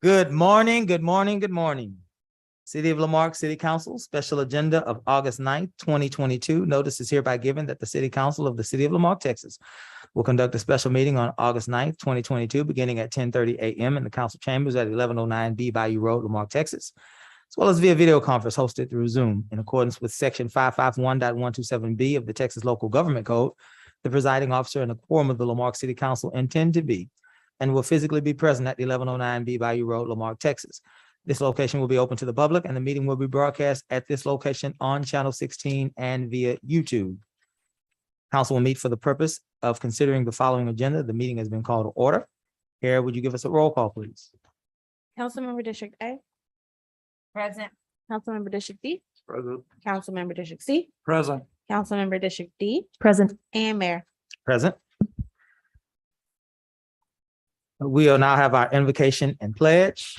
Good morning, good morning, good morning. City of Lamarque City Council Special Agenda of August 9th, 2022. Notice is hereby given that the City Council of the City of Lamarque, Texas will conduct a special meeting on August 9th, 2022, beginning at 10:30 a.m. in the council chambers at 1109 B Bayou Road, Lamarque, Texas, as well as via video conference hosted through Zoom in accordance with section 551.127B of the Texas Local Government Code. The presiding officer and the quorum of the Lamarque City Council intend to be and will physically be present at 1109 B Bayou Road, Lamarque, Texas. This location will be open to the public and the meeting will be broadcast at this location on Channel 16 and via YouTube. Council will meet for the purpose of considering the following agenda. The meeting has been called to order. Here, would you give us a roll call, please? Councilmember District A. Present. Councilmember District B. Present. Councilmember District C. Present. Councilmember District D. Present. And Mayor. Present. We will now have our invocation and pledge.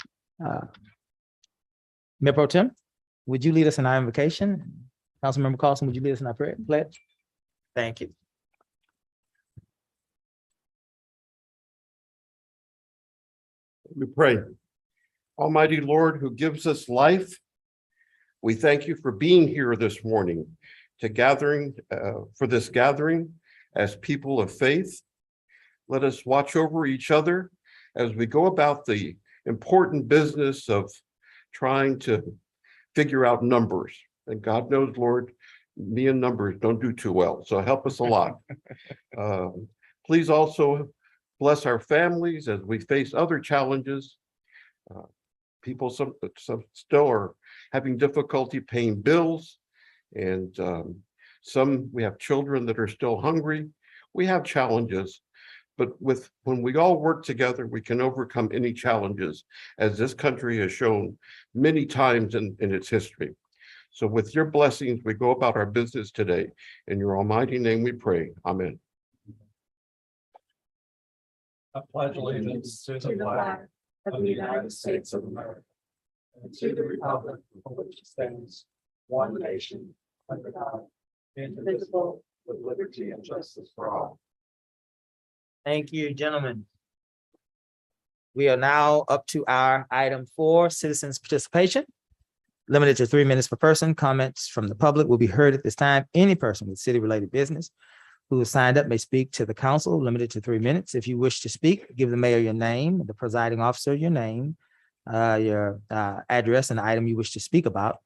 Mayor Pro Tem, would you lead us in our invocation? Councilmember Carlson, would you lead us in our prayer pledge? Thank you. We pray. Almighty Lord, who gives us life, we thank you for being here this morning for this gathering as people of faith. Let us watch over each other as we go about the important business of trying to figure out numbers. And God knows, Lord, me and numbers don't do too well, so help us a lot. Please also bless our families as we face other challenges. People some still are having difficulty paying bills, and we have children that are still hungry. We have challenges, but when we all work together, we can overcome any challenges, as this country has shown many times in its history. So with your blessings, we go about our business today. In your almighty name we pray. Amen. I pledge allegiance to the flag of the United States of America and to the republic for which it stands, one nation, under God, indivisible, with liberty and justice for all. Thank you, gentlemen. We are now up to our item 4, citizens participation. Limited to 3 minutes per person. Comments from the public will be heard at this time. Any person with city-related business who is signed up may speak to the council, limited to 3 minutes. If you wish to speak, give the mayor your name, the presiding officer your name, your address, and the item you wish to speak about.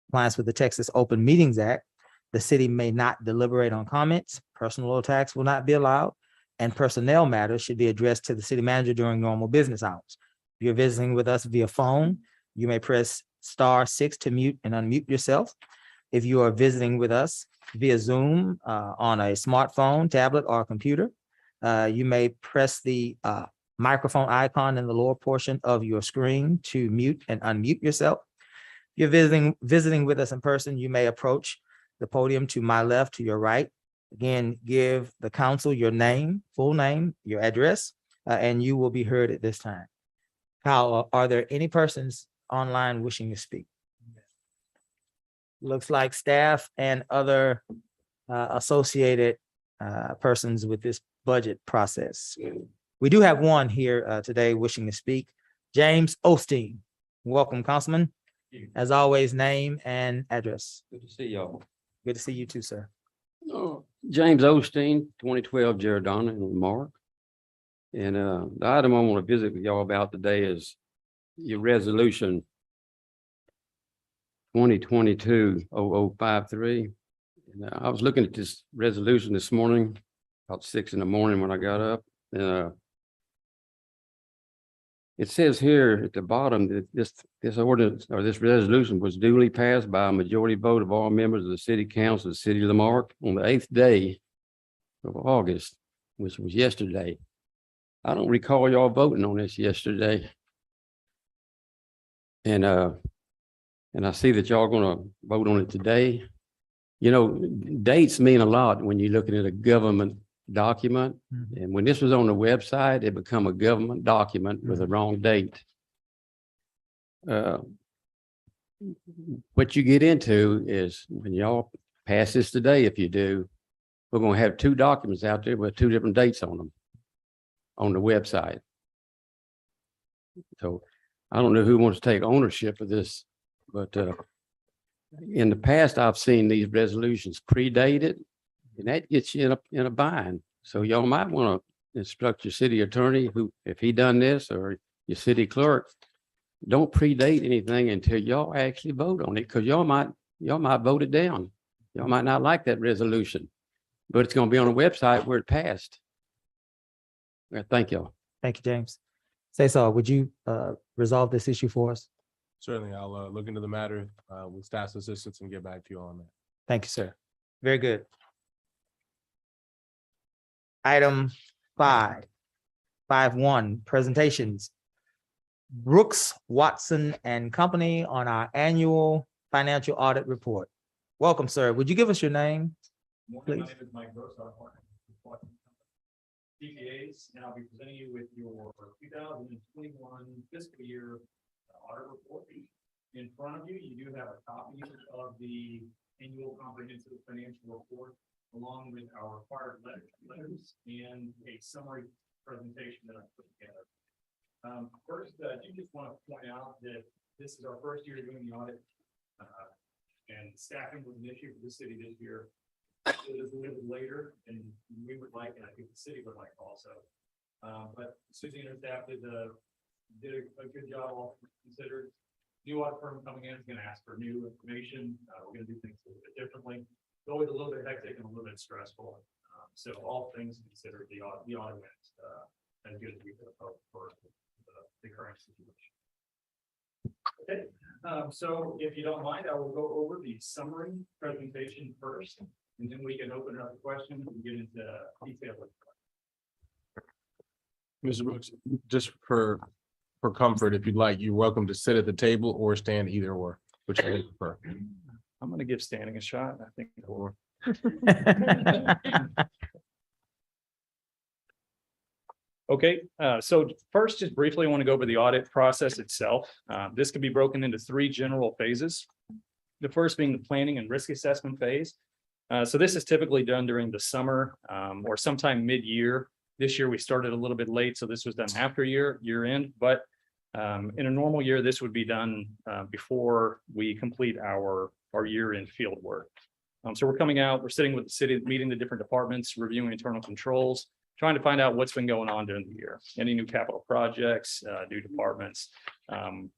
Compliance with the Texas Open Meetings Act. The city may not deliberate on comments. Personal attacks will not be allowed, and personnel matters should be addressed to the city manager during normal business hours. If you're visiting with us via phone, you may press *6 to mute and unmute yourself. If you are visiting with us via Zoom on a smartphone, tablet, or computer, you may press the microphone icon in the lower portion of your screen to mute and unmute yourself. If you're visiting with us in person, you may approach the podium to my left, to your right. Again, give the council your name, full name, your address, and you will be heard at this time. Kyle, are there any persons online wishing to speak? Looks like staff and other associated persons with this budget process. We do have one here today wishing to speak. James Osteen. Welcome, Councilman. As always, name and address. Good to see y'all. Good to see you too, sir. James Osteen, 2012 Jaredonna in Marque. And the item I want to visit with y'all about today is your resolution 2022-0053. And I was looking at this resolution this morning, about 6 in the morning when I got up. It says here at the bottom that this ordinance or this resolution was duly passed by a majority vote of all members of the City Council of the City of Lamarque on the 8th day of August, which was yesterday. I don't recall y'all voting on this yesterday. And I see that y'all gonna vote on it today. You know, dates mean a lot when you're looking at a government document. Mhm. And when this was on the website, it become a government document with a wrong date. What you get into is when y'all pass this today, if you do, we're going to have 2 documents out there with 2 different dates on them on the website. So I don't know who wants to take ownership of this, but in the past, I've seen these resolutions predated, and that gets you in a bind. So y'all might want to instruct your city attorney who, if he done this, or your city clerk, don't predate anything until y'all actually vote on it, because y'all might vote it down. Y'all might not like that resolution, but it's going to be on a website where it passed. Well, thank y'all. Thank you, James. Cesar, would you resolve this issue for us? Certainly, I'll look into the matter with staff's assistance and get back to you on that. Thank you, sir. Very good. Item 5.1, presentations. Brooks, Watson and Company on our annual financial audit report. Welcome, sir. Would you give us your name? Morning, my Please. name is Mike Gross, I'm partner with CPAs, and I'll be presenting you with your 2021 fiscal year audit report. In front of you, you do have a copy of the annual comprehensive financial report, along with our required letters and a summary presentation that I put together. First, I do just want to point out that this is our first year doing the audit, and staffing was an issue for the city this year. It is a little later than we would like, and I think the city would like also. But Susie and her staff did a good job, all considered. New audit firm coming in is going to ask for new information. We're going to do things a little bit differently. It's always a little bit hectic and a little bit stressful. So all things considered, the audit went as good as we could have hoped for the current situation. Okay, so if you don't mind, I will go over the summary presentation first, and then we can open it up to questions and get into detail. Mr. Brooks, just for comfort, if you'd like, you're welcome to sit at the table or stand, either or, which I prefer. I'm going to give standing a shot. I think. Okay, so first, just briefly, I want to go over the audit process itself. This can be broken into 3 general phases. The first being the planning and risk assessment phase. So this is typically done during the summer or sometime mid-year. This year we started a little bit late, so this was done after year end. But in a normal year, this would be done before we complete our year-end field work. So we're coming out, we're sitting with the city, meeting the different departments, reviewing internal controls, trying to find out what's been going on during the year. Any new capital projects, new departments,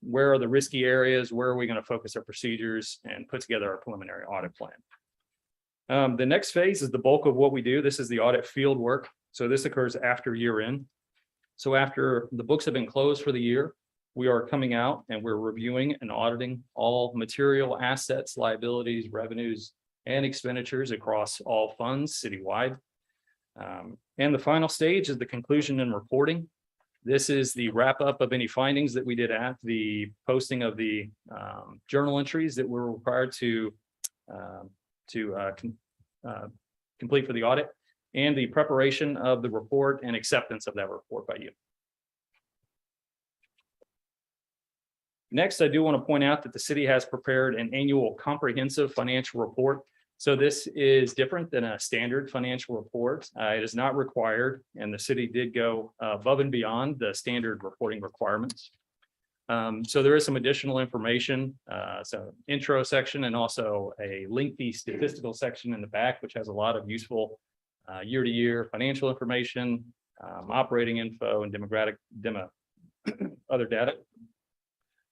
where are the risky areas, where are we going to focus our procedures, and put together our preliminary audit plan. The next phase is the bulk of what we do. This is the audit field work. So this occurs after year end. So after the books have been closed for the year, we are coming out and we're reviewing and auditing all material assets, liabilities, revenues, and expenditures across all funds citywide. And the final stage is the conclusion and reporting. This is the wrap up of any findings that we did at the posting of the journal entries that we're required to complete for the audit, and the preparation of the report and acceptance of that report by you. Next, I do want to point out that the city has prepared an annual comprehensive financial report. So this is different than a standard financial report. It is not required, and the city did go above and beyond the standard reporting requirements. So there is some additional information, so intro section, and also a lengthy statistical section in the back, which has a lot of useful year-to-year financial information, operating info, and other data.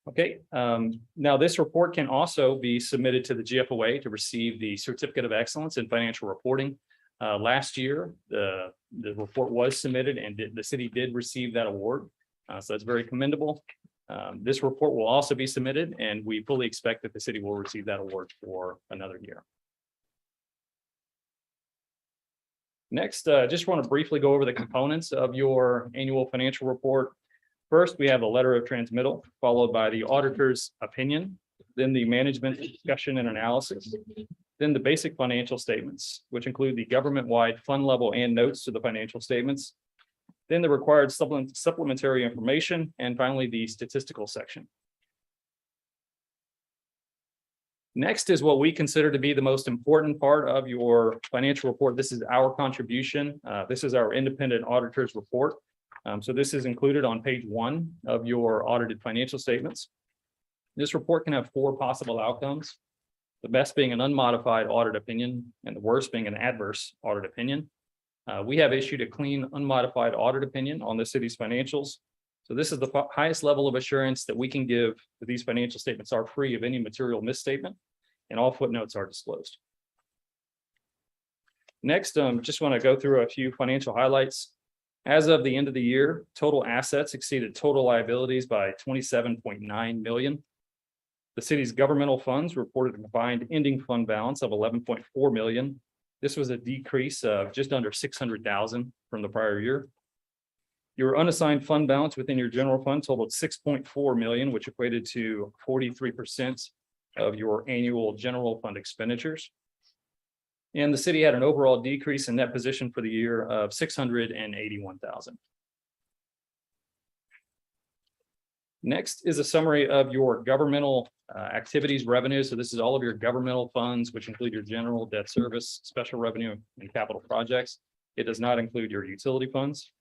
Okay, now this report can also be submitted to the GFOA to receive the Certificate of Excellence in Financial Reporting. Last year, the report was submitted and the city did receive that award. So that's very commendable. This report will also be submitted, and we fully expect that the city will receive that award for another year. Next, just want to briefly go over the components of your annual financial report. First, we have a letter of transmittal, followed by the auditor's opinion, then the management discussion and analysis, then the basic financial statements, which include the government-wide fund level and notes to the financial statements, then the required supplementary information, and finally the statistical section. Next is what we consider to be the most important part of your financial report. This is our contribution. This is our independent auditor's report. So this is included on page 1 of your audited financial statements. This report can have 4 possible outcomes. The best being an unmodified audit opinion and the worst being an adverse audit opinion. We have issued a clean, unmodified audit opinion on the city's financials. So this is the highest level of assurance that we can give that these financial statements are free of any material misstatement and all footnotes are disclosed. Next, just want to go through a few financial highlights. As of the end of the year, total assets exceeded total liabilities by 27.9 million. The city's governmental funds reported a combined ending fund balance of 11.4 million. This was a decrease of just under 600,000 from the prior year. Your unassigned fund balance within your general fund totaled 6.4 million, which equated to 43% of your annual general fund expenditures. And the city had an overall decrease in net position for the year of 681,000. Next is a summary of your governmental activities revenue. So this is all of your governmental funds, which include your general, debt service, special revenue, and capital projects. It does not include your utility funds.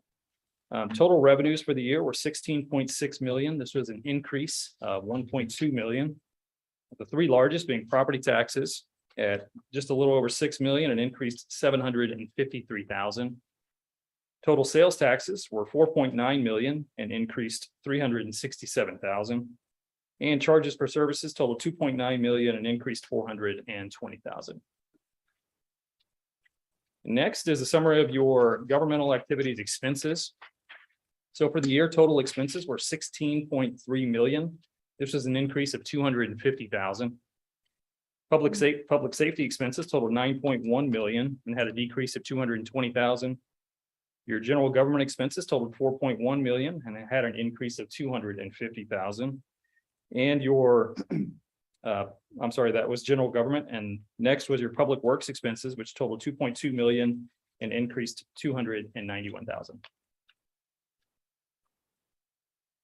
Total revenues for the year were 16.6 million. This was an increase of 1.2 million. The 3 largest being property taxes at just a little over 6 million and increased 753,000. Total sales taxes were 4.9 million and increased 367,000. And charges for services totaled 2.9 million and increased 420,000. Next is a summary of your governmental activities expenses. So for the year, total expenses were 16.3 million. This was an increase of 250,000. Public safety expenses totaled 9.1 million and had a decrease of 220,000. Your general government expenses totaled 4.1 million and it had an increase of 250,000. And your, I'm sorry, that was general government. And next was your public works expenses, which totaled 2.2 million and increased 291,000.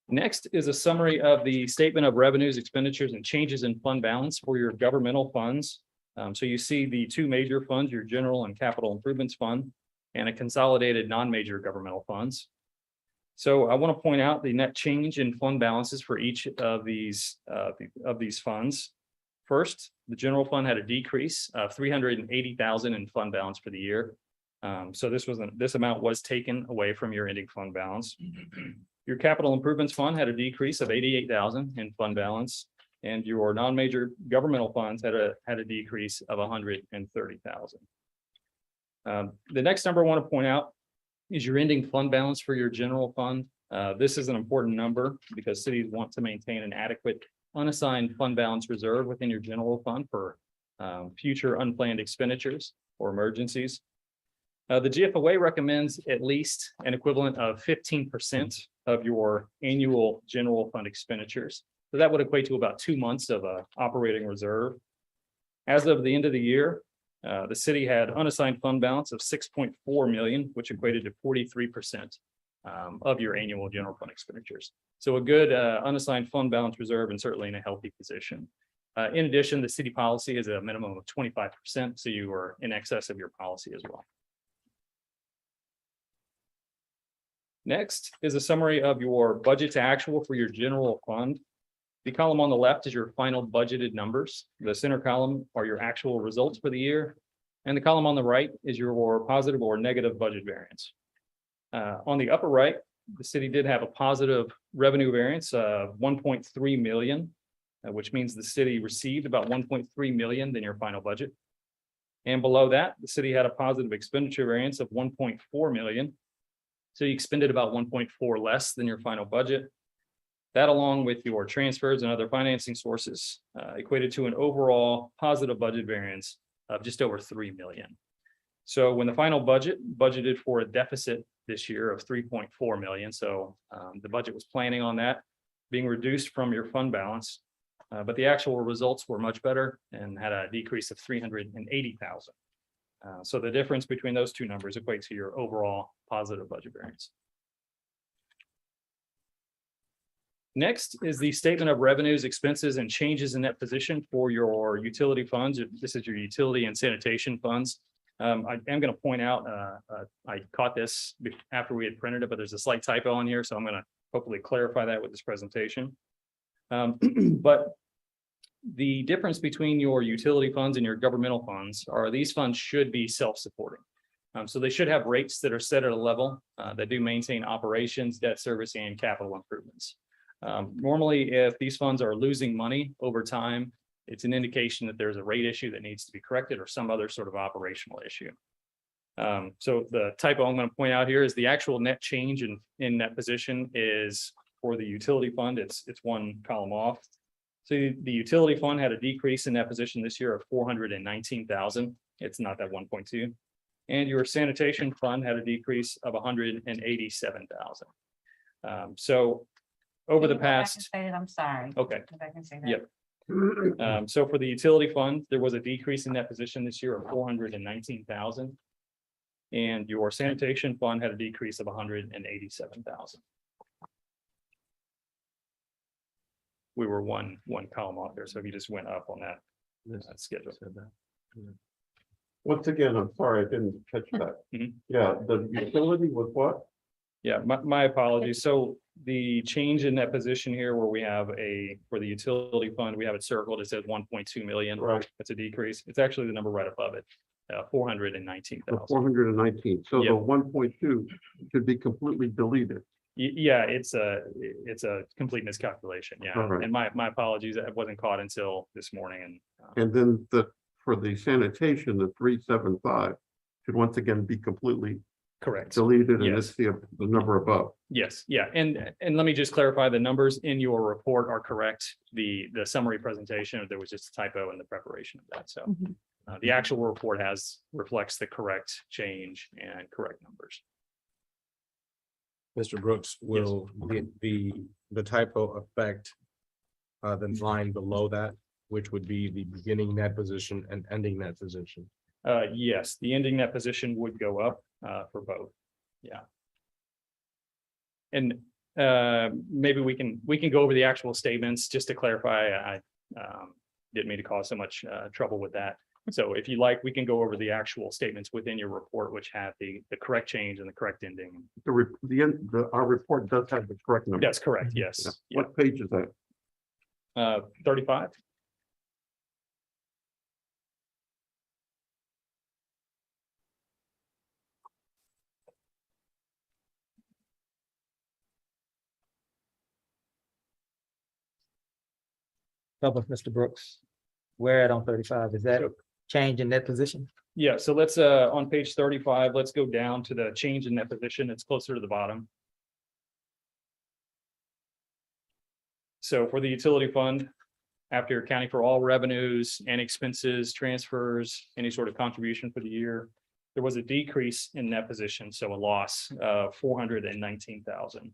Next is a summary of the statement of revenues, expenditures, and changes in fund balance for your governmental funds. So you see the 2 major funds, your general and capital improvements fund, and a consolidated non-major governmental funds. So I want to point out the net change in fund balances for each of these funds. First, the general fund had a decrease of 380,000 in fund balance for the year. So this amount was taken away from your ending fund balance. Your capital improvements fund had a decrease of 88,000 in fund balance, and your non-major governmental funds had a decrease of 130,000. The next number I want to point out is your ending fund balance for your general fund. This is an important number because cities want to maintain an adequate unassigned fund balance reserve within your general fund for future unplanned expenditures or emergencies. The GFOA recommends at least an equivalent of 15% of your annual general fund expenditures. So that would equate to about 2 months of operating reserve. As of the end of the year, the city had unassigned fund balance of 6.4 million, which equated to 43% of your annual general fund expenditures. So a good unassigned fund balance reserve and certainly in a healthy position. In addition, the city policy is a minimum of 25%, so you are in excess of your policy as well. Next is a summary of your budget to actual for your general fund. The column on the left is your final budgeted numbers. The center column are your actual results for the year. And the column on the right is your positive or negative budget variance. On the upper right, the city did have a positive revenue variance of 1.3 million, which means the city received about 1.3 million than your final budget. And below that, the city had a positive expenditure variance of 1.4 million. So you expended about 1.4 less than your final budget. That, along with your transfers and other financing sources, equated to an overall positive budget variance of just over 3 million. So when the final budget budgeted for a deficit this year of 3.4 million, so the budget was planning on that being reduced from your fund balance, but the actual results were much better and had a decrease of 380,000. So the difference between those 2 numbers equates to your overall positive budget variance. Next is the statement of revenues, expenses, and changes in that position for your utility funds. This is your utility and sanitation funds. I am going to point out, I caught this after we had printed it, but there's a slight typo on here, so I'm going to hopefully clarify that with this presentation. But the difference between your utility funds and your governmental funds are these funds should be self-supporting. So they should have rates that are set at a level that do maintain operations, debt service, and capital improvements. Normally, if these funds are losing money over time, it's an indication that there's a rate issue that needs to be corrected or some other sort of operational issue. So the typo I'm going to point out here is the actual net change in net position is for the utility fund. It's one column off. So the utility fund had a decrease in net position this year of 419,000. It's not that 1.2. And your sanitation fund had a decrease of 187,000. So over the Can you go back and past, say it? I'm sorry. okay. Go back and say that. Yep. So for the utility fund, there was a decrease in net position this year of 419,000. And your sanitation fund had a decrease of 187,000. We were one column off there, so if you just went up on that schedule. Once again, I'm sorry, I didn't catch that. Mhm. Yeah, the utility was what? Yeah, my apologies. So the change in that position here where we have for the utility fund, we have it circled, it says 1.2 million. Right. It's a decrease. It's actually the number right above it, 419,000. 419. So the Yep. 1.2 should be completely deleted. Yeah, it's a complete miscalculation. Yeah. All right. And my apologies. I wasn't caught until this morning And then for the sanitation, the 375 should once again be completely correct. deleted, and Yes. it's the number above. Yes, yeah, and let me just clarify, the numbers in your report are correct. The summary presentation, there was just a typo in the preparation of that, so. The actual report reflects the correct change and correct numbers. Mr. Brooks, will the typo affect the line below that, which would be the beginning net position and ending net position? Yes, the ending net position would go up for both, yeah. And maybe we can go over the actual statements just to clarify. I didn't mean to cause so much trouble with that. So if you like, we can go over the actual statements within your report, which have the correct change and the correct ending. Our report does have the correct number. That's correct, yes. Yeah. What page is that? 35. Help us, Mr. Brooks. Where at on 35? Is that change in net position? Yeah, so let's on page 35, let's go down to the change in net position. It's closer to the bottom. So for the utility fund, after accounting for all revenues and expenses, transfers, any sort of contribution for the year, there was a decrease in net position, so a loss of 419,000.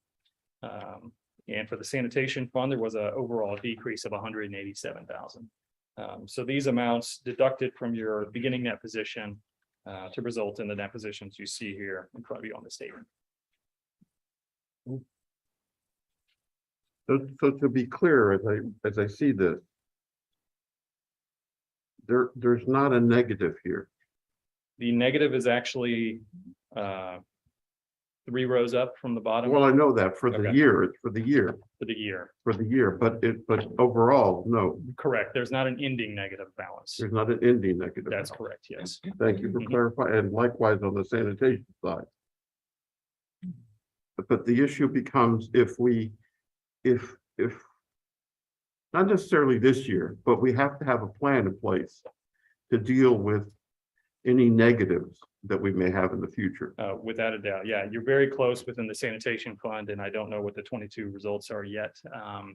And for the sanitation fund, there was an overall decrease of 187,000. So these amounts deducted from your beginning net position to result in the net positions you see here in front of you on the statement. So to be clear, as I see this, there's not a negative here. The negative is actually 3 rows up from the bottom Well, I know that for the Okay. year, it's for the year, for the year. but overall, no, Correct. There's not an ending negative balance. there's not an ending negative. That's balance. correct. Yes. Thank you for Mhm. clarifying, and likewise on the sanitation side. But the issue becomes if not necessarily this year, but we have to have a plan in place to deal with any negatives that we may have in the future. Without a doubt. Yeah, you're very close within the sanitation fund, and I don't know what the 22 results are yet.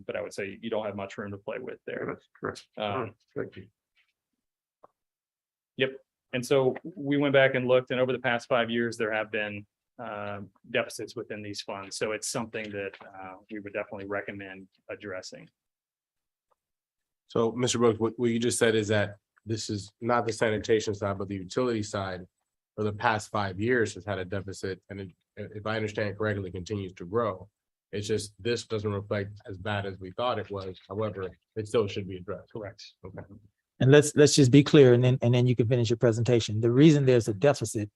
But I would say you don't have much room to play with there. That's correct. Thank you. Yep. And so we went back and looked, and over the past 5 years, there have been deficits within these funds. So it's something that we would definitely recommend addressing. So, Mr. Brooks, what you just said is that this is not the sanitation side, but the utility side for the past 5 years has had a deficit, and if I understand correctly, continues to grow. It's just, this doesn't reflect as bad as we thought it was. However, it still should be addressed. Correct. Okay. And let's just be clear, and then you can finish your presentation. The reason there's a deficit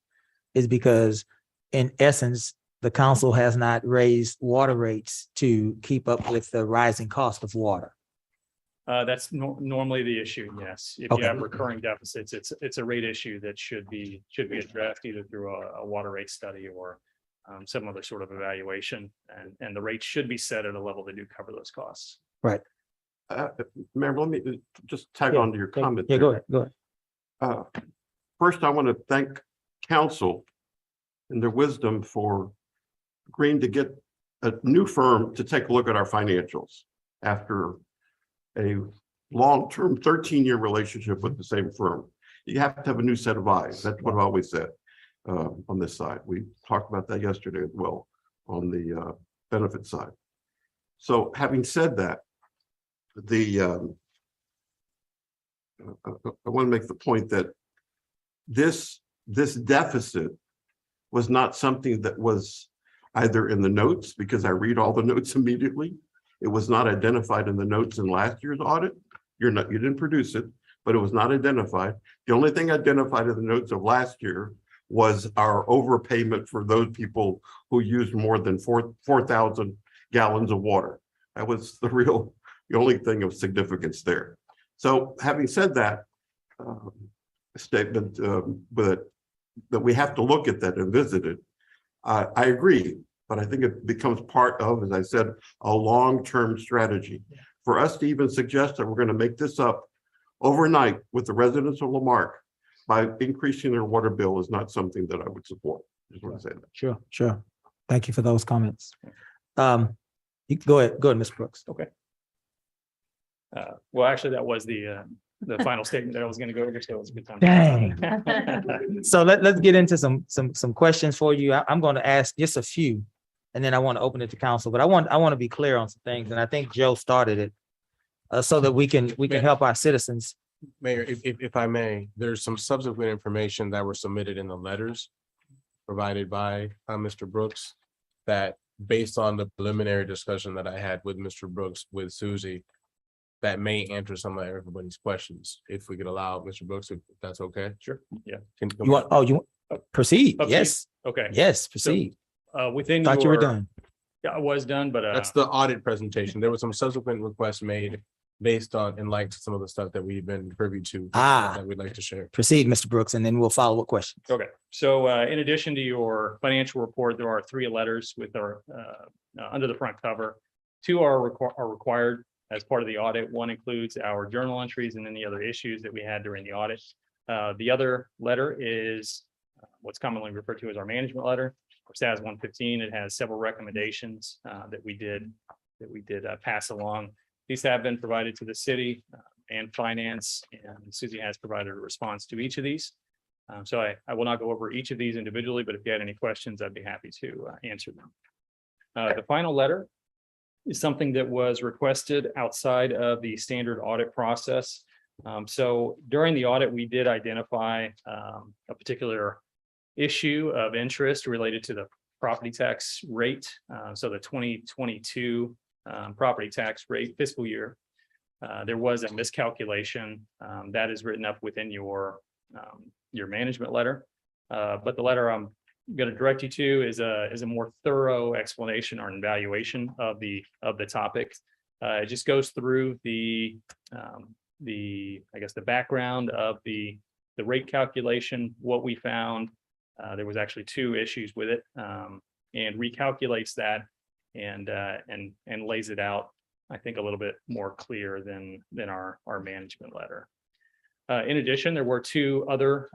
is because in essence, the council has not raised water rates to keep up with the rising cost of water. That's normally the issue, yes. If Okay. you have recurring deficits, it's a rate issue that should be addressed either through a water rate study or some other sort of evaluation, and the rates should be set at a level that do cover those costs. Mayor, let me just tag Yeah, on to your comment. Yeah, there. go ahead, go ahead. First, I want to thank council and their wisdom for agreeing to get a new firm to take a look at our financials after a long-term 13-year relationship with the same firm. You have to have a new set of eyes. That's what I've always said on this side. We talked about that yesterday as well on the benefit side. So having said that, I want to make the point that this deficit was not something that was either in the notes, because I read all the notes immediately. It was not identified in the notes in last year's audit. You didn't produce it, but it was not identified. The only thing identified in the notes of last year was our overpayment for those people who used more than 4,000 gallons of water. That was the only thing of significance there. So having said that, statement that we have to look at that and visit it, I agree, but I think it becomes part of, as I said, a long-term strategy. For us to even suggest that we're going to make this up overnight with the residents of Lamarck by increasing their water bill is not something that I would support. Just want to say that. Sure. Thank you for those comments. You can go ahead, Ms. Brooks. Well, actually, that was the final statement that I was going to go over, so it was a good time. Dang. So let's get into some questions for you. I'm going to ask just a few, and then I want to open it to council, but I want to be clear on some things, and I think Joe started it so that we can help our citizens. Mayor, if I may, there's some subsequent information that were submitted in the letters provided by Mr. Brooks that, based on the preliminary discussion that I had with Mr. Brooks, with Susie, that may answer some of everybody's questions. If we could allow Mr. Brooks, if that's okay. Sure, yeah. You want proceed? Up to you. Yes, Okay, yes, proceed. within Thought you were your, done. yeah, I was done, but That's the audit presentation. There was some subsequent requests made based on, in light to some of the stuff that we've been privy to. That we'd like to share. Proceed, Mr. Brooks, and then we'll follow up questions. okay. So in addition to your financial report, there are 3 letters with our under the front cover. 2 are required as part of the audit. 1 includes our journal entries and then the other issues that we had during the audit. The other letter is what's commonly referred to as our management letter, or SAS 115. It has several recommendations that we did pass along. These have been provided to the city and finance, and Susie has provided a response to each of these. So I will not go over each of these individually, but if you had any questions, I'd be happy to answer them. The final letter is something that was requested outside of the standard audit process. So during the audit, we did identify a particular issue of interest related to the property tax rate. So the 2022 property tax rate fiscal year, there was a miscalculation that is written up within your management letter. But the letter I'm going to direct you to is a more thorough explanation or evaluation of the topic. It just goes through the I guess the background of the rate calculation, what we found. There was actually 2 issues with it, and recalculates that and lays it out, I think, a little bit more clear than our management letter. In addition, there were 2 other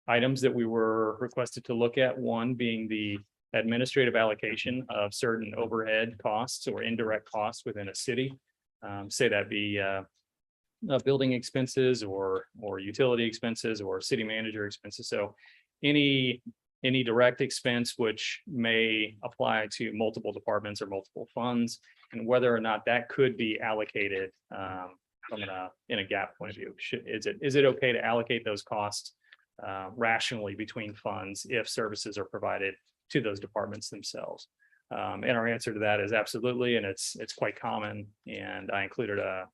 items that we were requested to look at, one being the administrative allocation of certain overhead costs or indirect costs within a city. Say that be building expenses or utility expenses or city manager expenses. So any direct expense which may apply to multiple departments or multiple funds, and whether or not that could be allocated from in a gap point of view. Is it okay to allocate those costs rationally between funds if services are provided to those departments themselves? And our answer to that is absolutely, and it's quite common. And I included a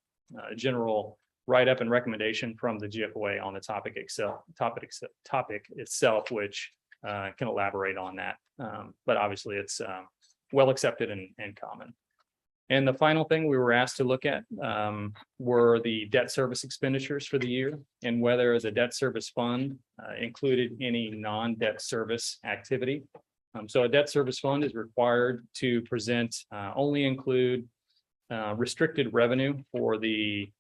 general write-up and recommendation from the GFOA on the topic itself, which can elaborate on that. But obviously it's well accepted and common. And the final thing we were asked to look at were the debt service expenditures for the year and whether the debt service fund included any non-debt service activity. So a debt service fund is required to present, only include restricted revenue for the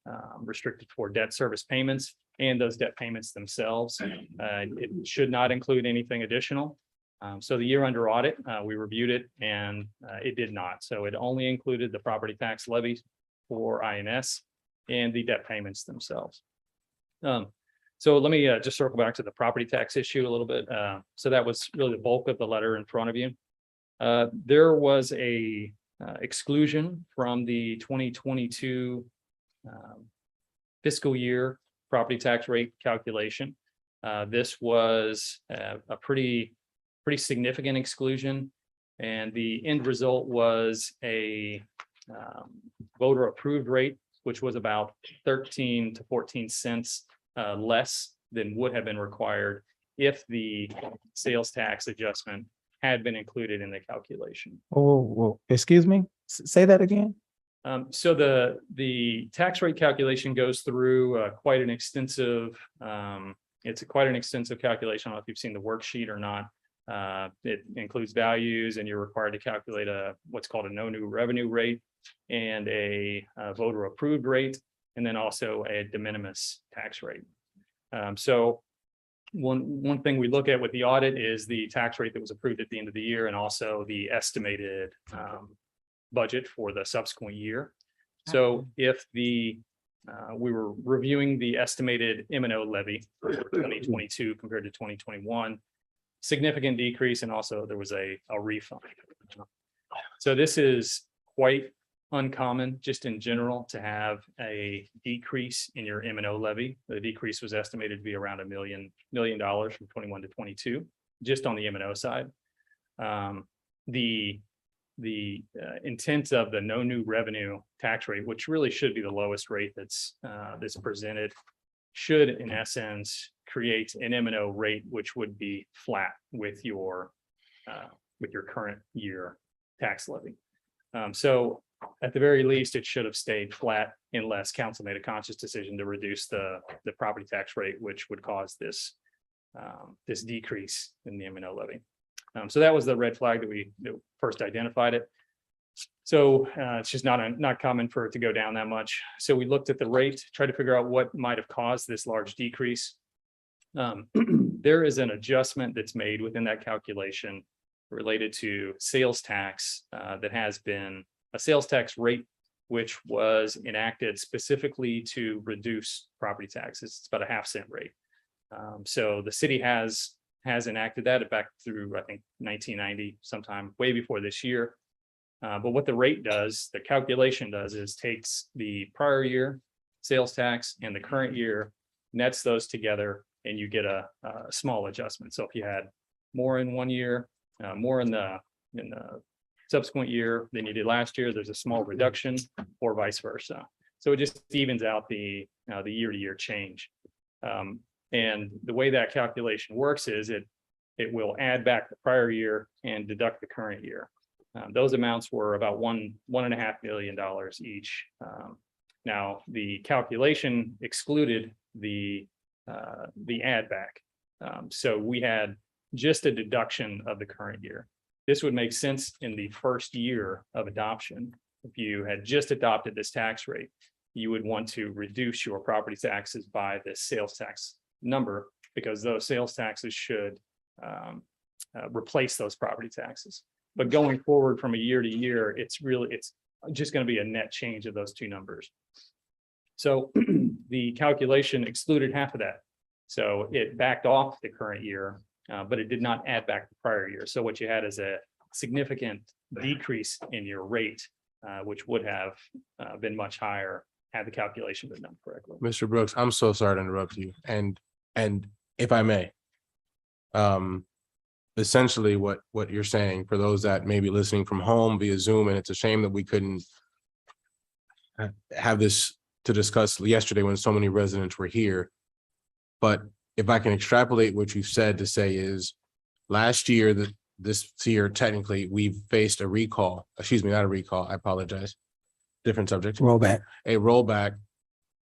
restricted for debt service payments and those debt payments themselves. It should not include anything additional. So the year under audit, we reviewed it and it did not. So it only included the property tax levies for INS and the debt payments themselves. So let me just circle back to the property tax issue a little bit. So that was really the bulk of the letter in front of you. There was a exclusion from the 2022 fiscal year property tax rate calculation. This was a pretty significant exclusion, and the end result was a voter approved rate, which was about 13 to 14 cents less than would have been required if the sales tax adjustment had been included in the calculation. Oh, excuse me, say that again? So the tax rate calculation goes through quite an extensive, it's quite an extensive calculation. I don't know if you've seen the worksheet or not. It includes values, and you're required to calculate what's called a no new revenue rate and a voter approved rate, and then also a de minimis tax rate. So one thing we look at with the audit is the tax rate that was approved at the end of the year, and also the estimated budget for the subsequent year. So if we were reviewing the estimated M&O levy for 2022 compared to 2021, significant decrease, and also there was a refund. So this is quite uncommon just in general to have a decrease in your M&O levy. The decrease was estimated to be around $1 million from 21 to 22, just on the M&O side. The intent of the no new revenue tax rate, which really should be the lowest rate that's presented, should in essence create an M&O rate which would be flat with your current year tax levy. So at the very least, it should have stayed flat unless council made a conscious decision to reduce the property tax rate, which would cause this decrease in the M&O levy. So that was the red flag that first identified it. So it's just not common for it to go down that much. So we looked at the rate, tried to figure out what might have caused this large decrease. There is an adjustment that's made within that calculation related to sales tax that has been a sales tax rate, which was enacted specifically to reduce property taxes. It's about a 0.5 cent rate. So the city has enacted that back through, I think, 1990, sometime way before this year. But what the rate does, the calculation does, is takes the prior year sales tax and the current year, nets those together, and you get a small adjustment. So if you had more in one year, more in the subsequent year than you did last year, there's a small reduction, or vice versa. So it just evens out the year-to-year change. And the way that calculation works is it will add back the prior year and deduct the current year. Those amounts were about $1.5 million each. Now the calculation excluded the add back. So we had just a deduction of the current year. This would make sense in the first year of adoption. If you had just adopted this tax rate, you would want to reduce your property taxes by the sales tax number, because those sales taxes should replace those property taxes. But going forward from a year to year, it's just going to be a net change of those two numbers. So the calculation excluded half of that. So it backed off the current year, but it did not add back the prior year. So what you had is a significant decrease in your rate, which would have been much higher had the calculation been done correctly. Mr. Brooks, I'm so sorry to interrupt you. And if I may, essentially what you're saying, for those that may be listening from home via Zoom, and it's a shame that we couldn't have this to discuss yesterday when so many residents were here. But if I can extrapolate what you said to say is, last year, this year, technically, we've faced a recall, excuse me, not a recall, I apologize. Different subject. Rollback. A rollback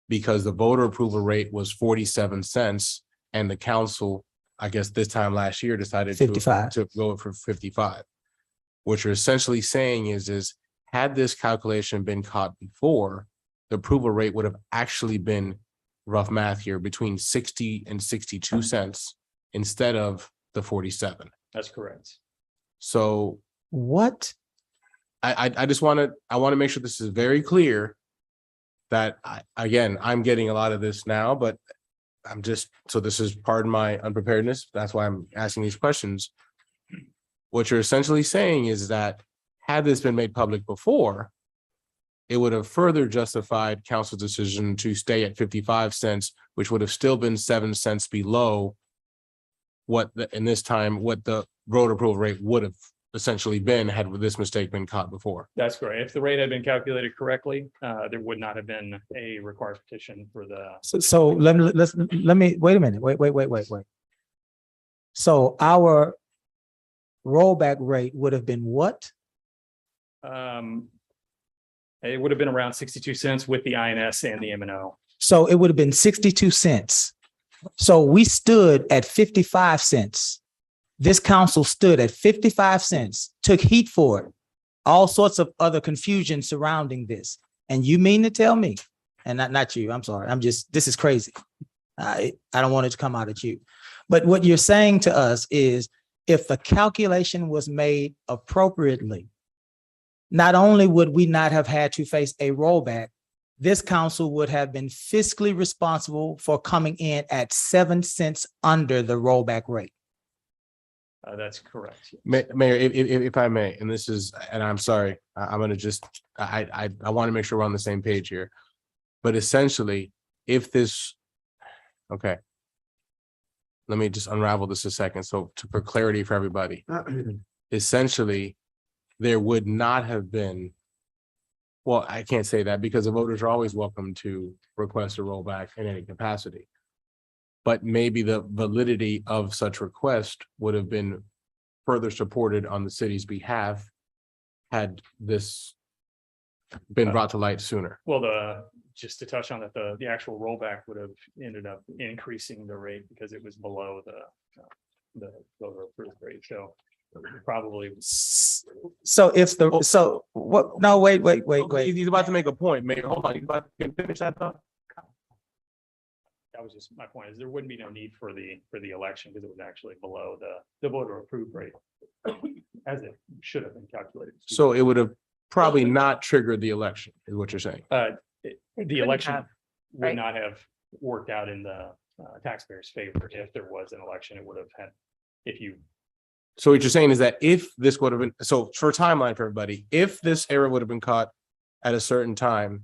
because the voter approval rate was 47 cents and the council, I guess this time last year, decided 55. to go for 55. What you're essentially saying is had this calculation been caught before, the approval rate would have actually been, rough math here, between 60 and 62 cents instead of the 47. That's correct. So What? I just want to make sure this is very clear that I'm getting a lot of this now, but so this is part of my unpreparedness. That's why I'm asking these questions. What you're essentially saying is that had this been made public before, it would have further justified council's decision to stay at 55 cents, which would have still been 7 cents below what the road approval rate would have essentially been had this mistake been caught before. That's correct. If the rate had been calculated correctly, there would not have been a required petition for the, So let me, wait a minute, wait. So our rollback rate would have been what? it would have been around 62 cents with the INS and the M&O. So it would have been 62 cents. So we stood at 55 cents. This council stood at 55 cents, took heat for it, all sorts of other confusion surrounding this. And you mean to tell me, and not you, I'm sorry, this is crazy. I don't want it to come out at you. But what you're saying to us is if the calculation was made appropriately, not only would we not have had to face a rollback, this council would have been fiscally responsible for coming in at 7 cents under the rollback rate. That's correct. Mayor, if I may, and I'm sorry, I'm gonna just, I want to make sure we're on the same page here. But essentially, okay. Let me just unravel this a second. So for clarity for everybody, essentially, there would not have been, well, I can't say that because the voters are always welcome to request a rollback in any capacity. But maybe the validity of such request would have been further supported on the city's behalf had this been brought to light sooner. Well, just to touch on that, the actual rollback would have ended up increasing the rate because it was below the voter approved rate. So probably. So what? No, wait. He's about to make a point, Mayor. Hold on, he's about to finish that thought. That was just my point, is there wouldn't be no need for the election because it was actually below the voter approved rate as it should have been calculated. So it would have probably not triggered the election, is what you're saying. The election would right? not have worked out in the taxpayers' favor. If there was an election, it would have had, So what you're saying is that if this would have been, so for timeline for everybody, if this error would have been caught at a certain time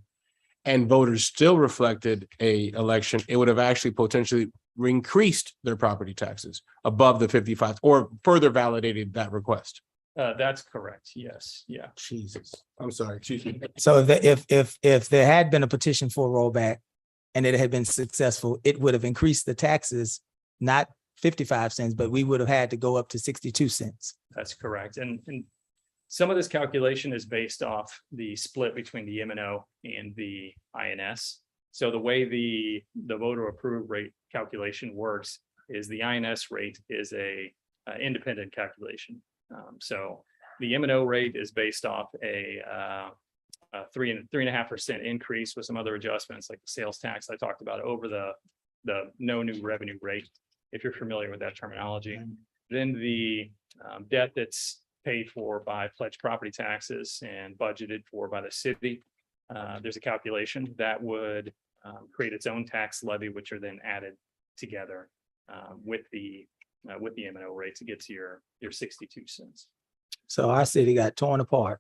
and voters still reflected a election, it would have actually potentially increased their property taxes above the 55 or further validated that request. that's correct. Yes. Yeah. Jesus, I'm sorry. Excuse me. So if there had been a petition for a rollback and it had been successful, it would have increased the taxes, not 55 cents, but we would have had to go up to 62 cents. That's correct. And some of this calculation is based off the split between the M&O and the INS. So the way the voter approved rate calculation works is the INS rate is a independent calculation. So the M&O rate is based off a 3.5% increase with some other adjustments like the sales tax I talked about over the no new revenue rate, if you're familiar with that terminology. Then the debt that's paid for by pledged property taxes and budgeted for by the city. There's a calculation that would create its own tax levy, which are then added together with the M&O rate to get to your 62 cents. So our city got torn apart.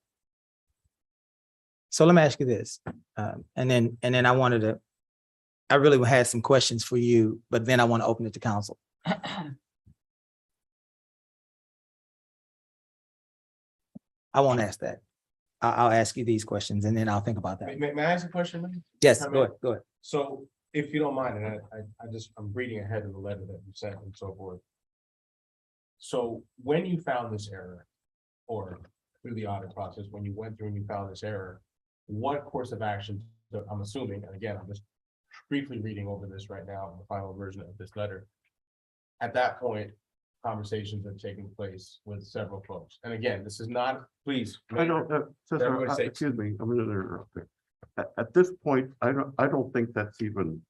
So let me ask you this, and then I really had some questions for you, but then I want to open it to council. I won't ask that. I'll ask you these questions and then I'll think about that. May I ask a question? ma'am? Yes, I go mean- ahead, go ahead. So if you don't mind, and I'm reading ahead of the letter that you sent and so forth. So when you found this error, or through the audit process, when you went through and you found this error, what course of action, I'm assuming, and again, I'm just briefly reading over this right now, the final version of this letter. At that point, conversations have taken place with several folks. And again, this is not, please. I don't, everybody's sakes. excuse me, I'm gonna interrupt there. At this point, I don't think that's even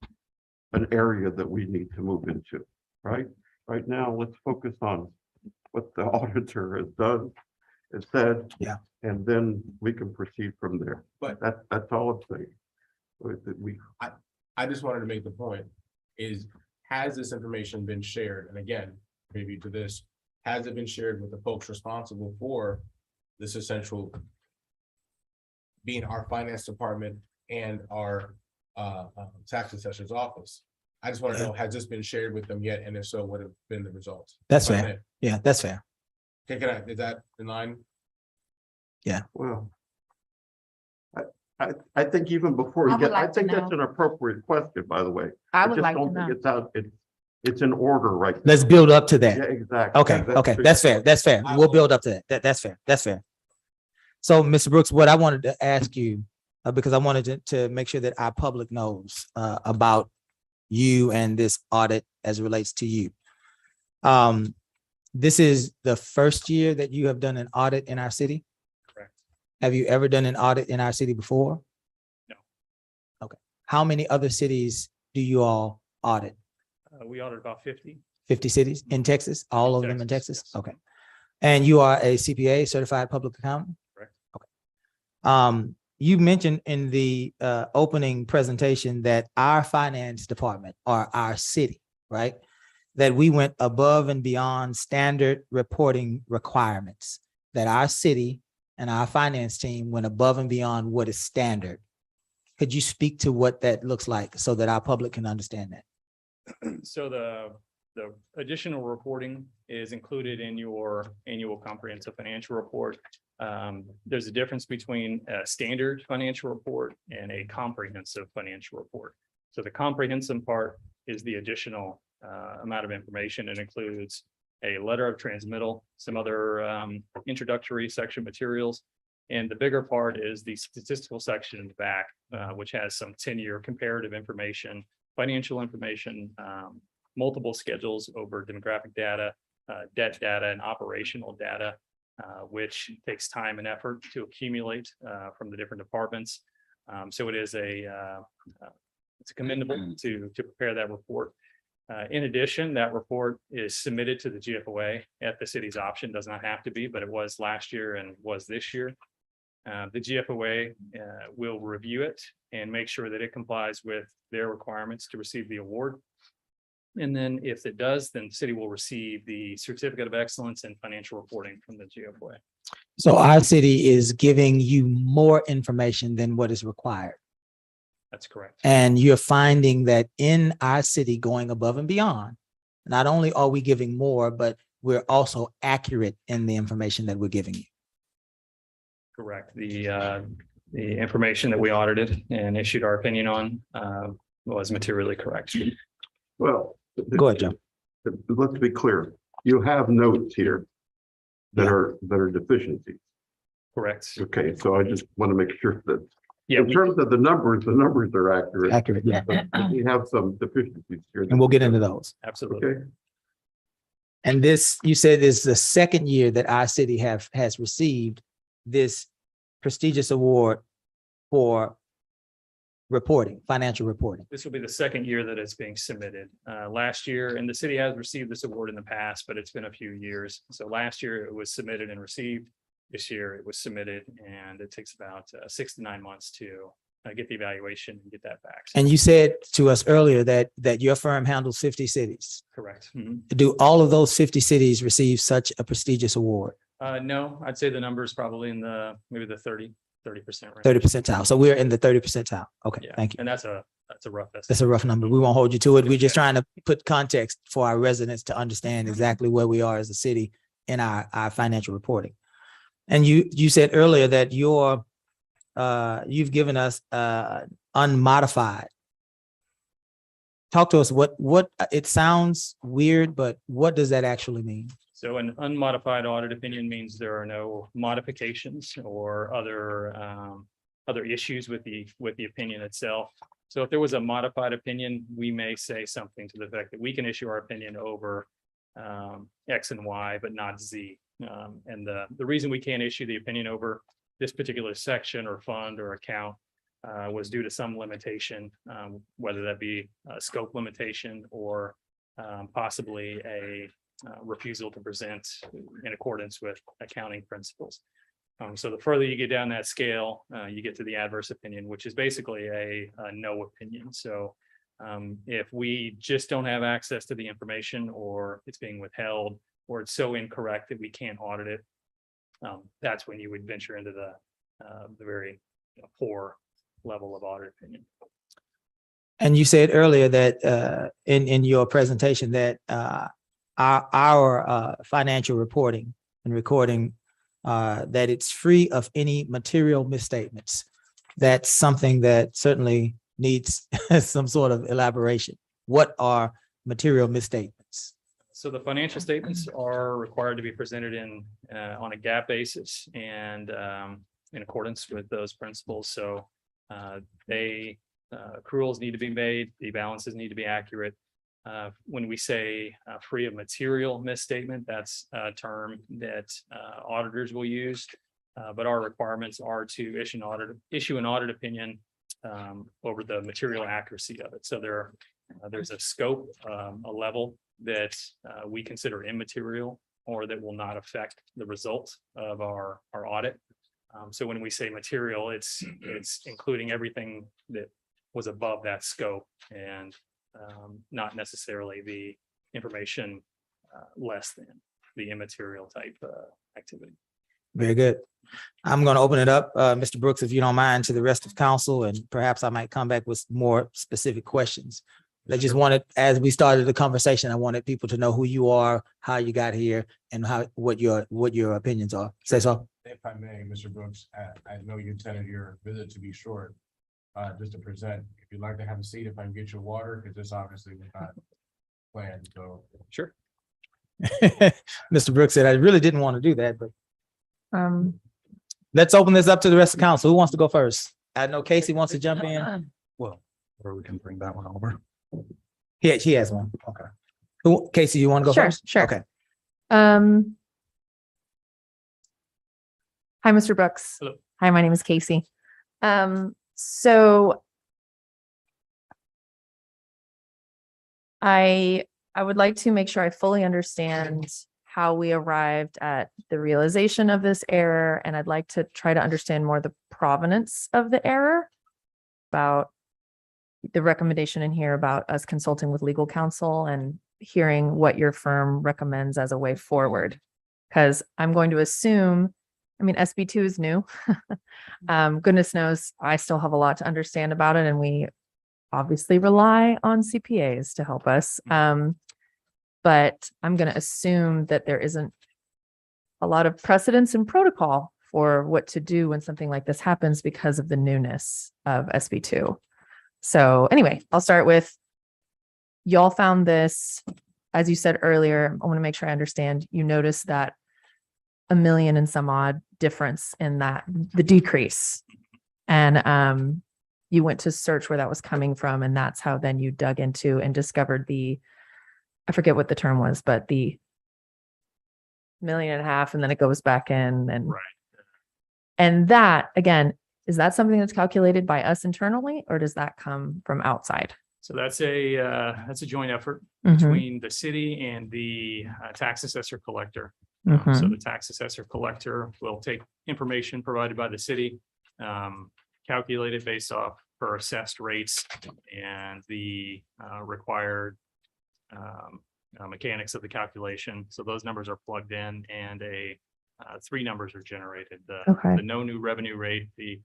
an area that we need to move into, right? Right now, let's focus on what the auditor has done, has said. Yeah. And then we can proceed from there. But- That's all I'm saying. We, I just wanted to make the point is, has this information been shared? And again, maybe to this, has it been shared with the folks responsible for this essential being our finance department and our tax assessor's office? I just want to know, has this been shared with them yet? And if so, what have been the results? That's If I fair. may. Yeah, that's fair. Okay, can I, is that in line? well. I think even before I you would get, I like to think that's know. an appropriate question, by the way. I would just like to don't think know. It's out, it's in order right. Let's now. build up to that. Yeah, exactly. Okay, okay, that's fair, that's fair. We'll build up to that. That's fair, that's fair. So, Mr. Brooks, what I wanted to ask you, because I wanted to make sure that our public knows about you and this audit as it relates to you. This is the first year that you have done an audit in our city? Correct. Have you ever done an audit in our city before? No. Okay. How many other cities do you all audit? We audited about 50. 50 cities in Texas, all of them in Texas, Texas? yes. Okay. And you are a CPA, certified public accountant? Correct. Okay. You mentioned in the opening presentation that our finance department or our city, right? That we went above and beyond standard reporting requirements, that our city and our finance team went above and beyond what is standard. Could you speak to what that looks like so that our public can understand that? So the additional reporting is included in your annual comprehensive financial report. There's a difference between a standard financial report and a comprehensive financial report. So the comprehensive part is the additional amount of information. It includes a letter of transmittal, some other introductory section materials. And the bigger part is the statistical section in the back, which has some 10-year comparative information, financial information, multiple schedules over demographic data, debt data, and operational data, which takes time and effort to accumulate from the different departments. So it is it's commendable to prepare that report. In addition, that report is submitted to the GFOA at the city's option. Does not have to be, but it was last year and was this year. The GFOA will review it and make sure that it complies with their requirements to receive the award. And then if it does, then the city will receive the certificate of excellence in financial reporting from the GFOA. So our city is giving you more information than what is required. That's correct. And you're finding that in our city going above and beyond, not only are we giving more, but we're also accurate in the information that we're giving you. Correct. The information that we audited and issued our opinion on was materially correct. Well. Go ahead, Joe. Let's be clear. You have notes here that are deficiencies. Correct. Okay, so I just want to make sure that Yeah, in terms of the numbers are accurate. Accurate, yeah. But we have some deficiencies here. And we'll get into those. absolutely. Okay, And this, you said, is the second year that our city has received this prestigious award for reporting, financial reporting. This will be the second year that it's being submitted. Last year, and the city has received this award in the past, but it's been a few years. So last year it was submitted and received. This year it was submitted, and it takes about 6 to 9 months to get the evaluation and get that back. So- And you said to us earlier that your firm handles 50 cities. Correct. Mhm. Do all of those 50 cities receive such a prestigious award? No, I'd say the number is probably in maybe the 30% range. 30 percentile. So we're in the 30 percentile. Okay, Yeah, thank you. and that's a rough estimate. That's a rough number. We won't hold you to it. We're just trying to put context for our residents to understand exactly where we are as a city in our financial reporting. And you said earlier that you've given us unmodified. Talk to us, what, it sounds weird, but what does that actually mean? So an unmodified audit opinion means there are no modifications or other issues with the opinion itself. So if there was a modified opinion, we may say something to the effect that we can issue our opinion over X and Y, but not Z. And the reason we can't issue the opinion over this particular section or fund or account was due to some limitation, whether that be a scope limitation or possibly a refusal to present in accordance with accounting principles. So the further you get down that scale, you get to the adverse opinion, which is basically a no opinion. So if we just don't have access to the information, or it's being withheld, or it's so incorrect that we can't audit it, that's when you would venture into the very poor level of audit opinion. And you said earlier that in your presentation that our financial reporting and recording, that it's free of any material misstatements. That's something that certainly needs some sort of elaboration. What are material misstatements? So the financial statements are required to be presented on a GAAP basis and in accordance with those principles. So accruals need to be made, the balances need to be accurate. When we say free of material misstatement, that's a term that auditors will use. But our requirements are to issue an audit opinion over the material accuracy of it. So there's a scope, a level that we consider immaterial or that will not affect the result of our audit. So when we say material, it's including everything that was above that scope and not necessarily the information less than the immaterial type activity. Very good. I'm going to open it up, Mr. Brooks, if you don't mind, to the rest of council, and perhaps I might come back with more specific questions. I just wanted, as we started the conversation, I wanted people to know who you are, how you got here, and what your opinions are. Say so. If I may, Mr. Brooks, I know you intended your visit to be short. Just to present, if you'd like to have a seat, if I can get you water, because this obviously was not planned, so. Sure. Mr. Brooks said, I really didn't want to do that, but let's open this up to the rest of council. Who wants to go first? I know Casey wants to jump in. Well, or we can bring that one over. Yeah, she has one. Okay. Casey, you want to go Sure, first? sure. Okay. Hi, Mr. Brooks. Hello. Hi, my name is Casey. So I would like to make sure I fully understand how we arrived at the realization of this error, and I'd like to try to understand more the provenance of the error, about the recommendation in here about us consulting with legal counsel and hearing what your firm recommends as a way forward. Because I'm going to assume, I mean, SB2 is new. Goodness knows I still have a lot to understand about it, and we obviously rely on CPAs to help us. But I'm going to assume that there isn't a lot of precedence and protocol for what to do when something like this happens because of the newness of SB2. So anyway, I'll start with, y'all found this, as you said earlier, I want to make sure I understand, you noticed that $1 million and some odd difference in that, the decrease. And you went to search where that was coming from. And that's how then you dug into and discovered I forget what the term was, but the $1.5 million, and then it goes back in. And, Right. And that, again, is that something that's calculated by us internally, or does that come from outside? So that's a joint effort Mhm. between the city and the tax assessor collector. So Mhm. the tax assessor collector will take information provided by the city, calculate it based off per assessed rates and the required mechanics of the calculation. So those numbers are plugged in, and three numbers are generated: Okay. the no new revenue rate, the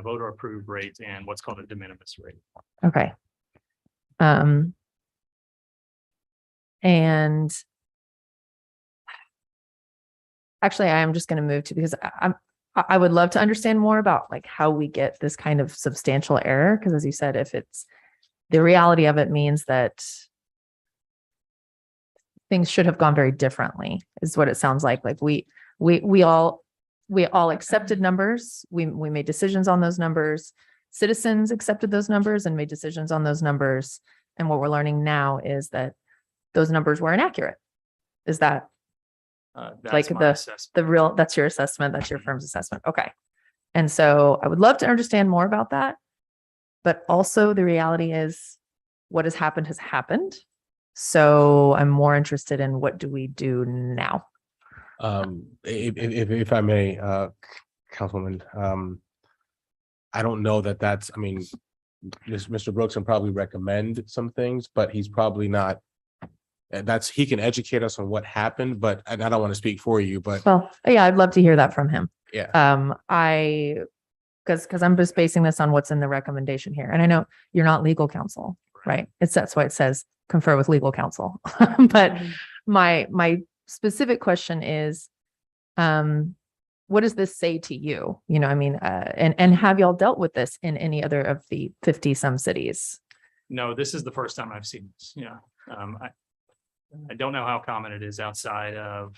voter approved rate, and what's called a de minimis rate. Okay. And actually, I am just going to move to, because I would love to understand more about like how we get this kind of substantial error. Because as you said, if it's the reality of it means that things should have gone very differently, is what it sounds like. Like we all accepted numbers. We made decisions on those numbers. Citizens accepted those numbers and made decisions on those numbers. And what we're learning now is that those numbers were inaccurate. Is that like That's my assessment. that's your assessment, that's your firm's assessment? Okay. And so I would love to understand more about that. But also the reality is what has happened. So I'm more interested in what do we do now? If I may, Councilwoman, I don't know that that's, I mean, Mr. Brooks can probably recommend some things, but he's probably not. He can educate us on what happened, but, and I don't want to speak for you, but Well, yeah, I'd love to hear that from him. yeah. Because I'm just basing this on what's in the recommendation here. And I know you're not legal counsel, right? That's why it says confer with legal counsel. But my specific question is, what does this say to you? You know, I mean, and have y'all dealt with this in any other of the 50 some cities? No, this is the first time I've seen this. Yeah. I don't know how common it is outside of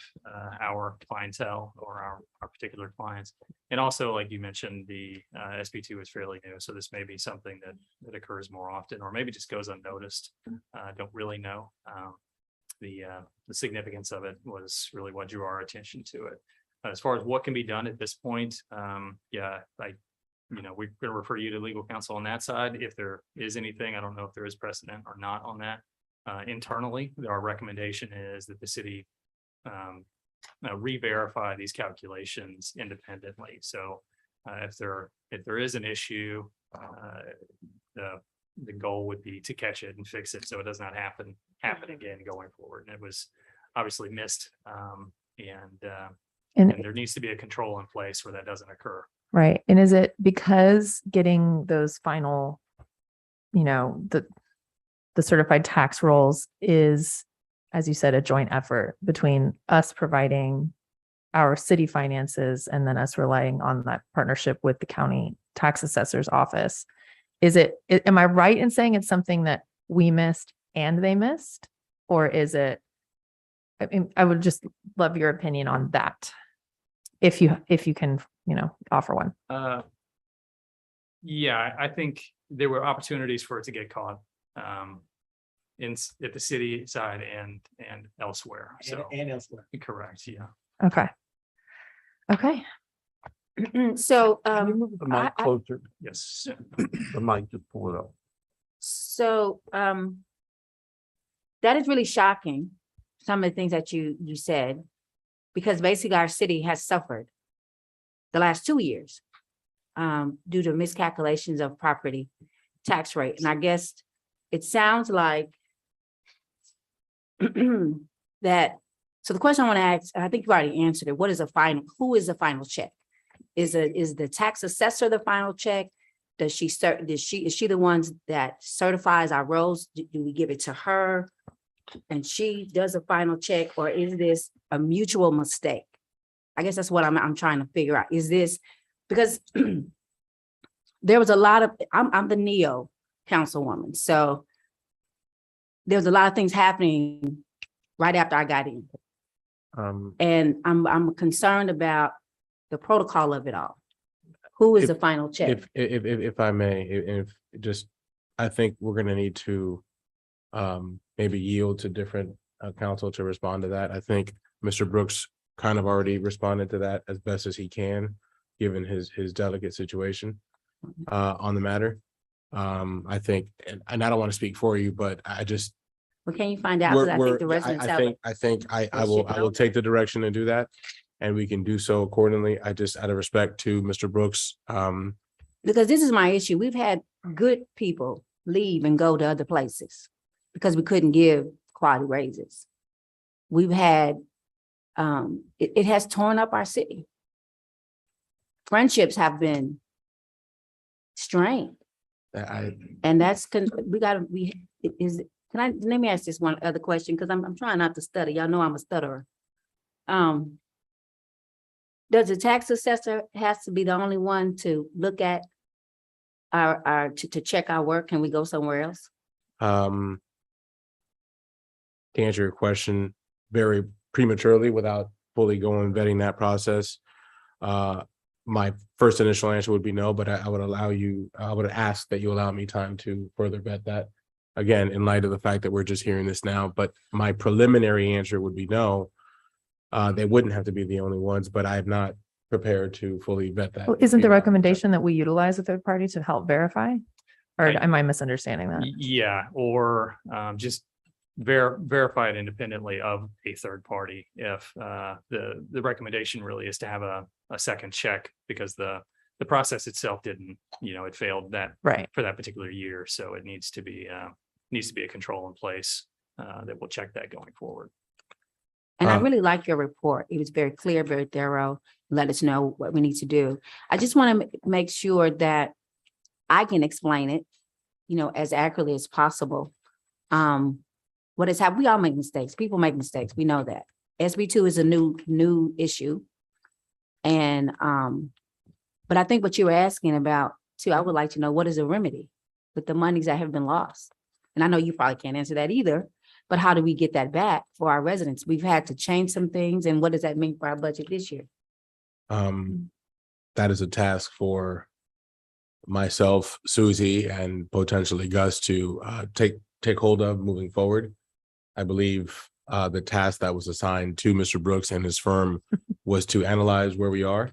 our clientele or our particular clients. And also, like you mentioned, the SB2 is fairly new. So this may be something that occurs more often, or maybe just goes unnoticed. Don't really know. The significance of it was really what drew our attention to it. As far as what can be done at this point, yeah, we're going to refer you to legal counsel on that side. If there is anything, I don't know if there is precedent or not on that. Internally, our recommendation is that the city re-verify these calculations independently. So if there is an issue, the goal would be to catch it and fix it so it does not happen again going forward. And it was obviously missed, and there needs to be a control in place where that doesn't occur. Right. And is it because getting those final, the certified tax rolls is, as you said, a joint effort between us providing our city finances and then us relying on that partnership with the county tax assessor's office? Am I right in saying it's something that we missed and they missed? Or is it, I mean, I would just love your opinion on that. If you can, offer one. Yeah, I think there were opportunities for it to get caught at the city side and elsewhere. So And elsewhere. correct. Yeah. Okay. So, Can you move the mic closer? Yes. The mic, just pull it up. So, that is really shocking, some of the things that you said, because basically our city has suffered the last 2 years due to miscalculations of property tax rate. And I guess it sounds like that. So the question I want to ask, I think you already answered it. Who is the final check? Is the tax assessor the final check? Is she the one that certifies our rolls? Do we give it to her and she does a final check, or is this a mutual mistake? I guess that's what I'm trying to figure out. Is this because there was a lot of, I'm the neo councilwoman, so there's a lot of things happening right after I got in. And I'm concerned about the protocol of it all. Who is the final check? If I may, I think we're gonna need to maybe yield to different counsel to respond to that. I think Mr. Brooks kind of already responded to that as best as he can, given his delicate situation on the matter. I think, and I don't want to speak for you, but I just. Well, can you find out? Because I think the residents have. I think I will take the direction and do that, and we can do so accordingly. I just, out of respect to Mr. Brooks. Because this is my issue. We've had good people leave and go to other places because we couldn't give quality raises. We've had, it has torn up our city. Friendships have been strained. And that's, let me ask this one other question, because I'm trying not to stutter. Y'all know I'm a stutterer. Does the tax assessor has to be the only one to look at to check our work? Can we go somewhere else? To answer your question very prematurely without fully going vetting that process. My first initial answer would be no, but I would ask that you allow me time to further vet that. Again, in light of the fact that we're just hearing this now, but my preliminary answer would be no. They wouldn't have to be the only ones, but I have not prepared to fully vet that. Well, isn't the recommendation that we utilize a third party to help verify? Or am I misunderstanding that? Yeah, or just verify it independently of a third party if the recommendation really is to have a second check because the process itself didn't, it failed that Right. for that particular year. So it needs to be a control in place that will check that going forward. And I really like your report. It was very clear, very thorough. Let us know what we need to do. I just want to make sure that I can explain it, as accurately as possible. What has happened? We all make mistakes. People make mistakes. We know that. SB2 is a new issue. And but I think what you were asking about too, I would like to know what is a remedy with the monies that have been lost. And I know you probably can't answer that either, but how do we get that back for our residents? We've had to change some things. And what does that mean for our budget this year? That is a task for myself, Susie, and potentially Gus to take hold of moving forward. I believe the task that was assigned to Mr. Brooks and his firm was to analyze where we are,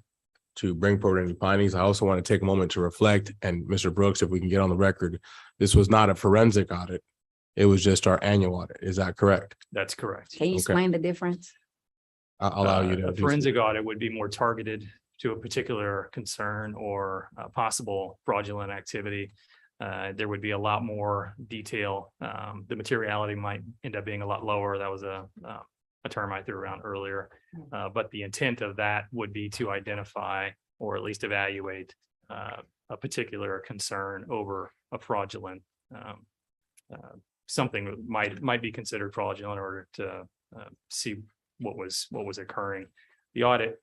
to bring forward any findings. I also want to take a moment to reflect, and Mr. Brooks, if we can get on the record, this was not a forensic audit. It was just our annual audit. Is that correct? That's correct. Can you explain the difference? I'll allow you to. A forensic audit would be more targeted to a particular concern or possible fraudulent activity. There would be a lot more detail. The materiality might end up being a lot lower. That was a term I threw around earlier. But the intent of that would be to identify or at least evaluate a particular concern over a fraudulent something that might be considered fraudulent in order to see what was occurring. The audit,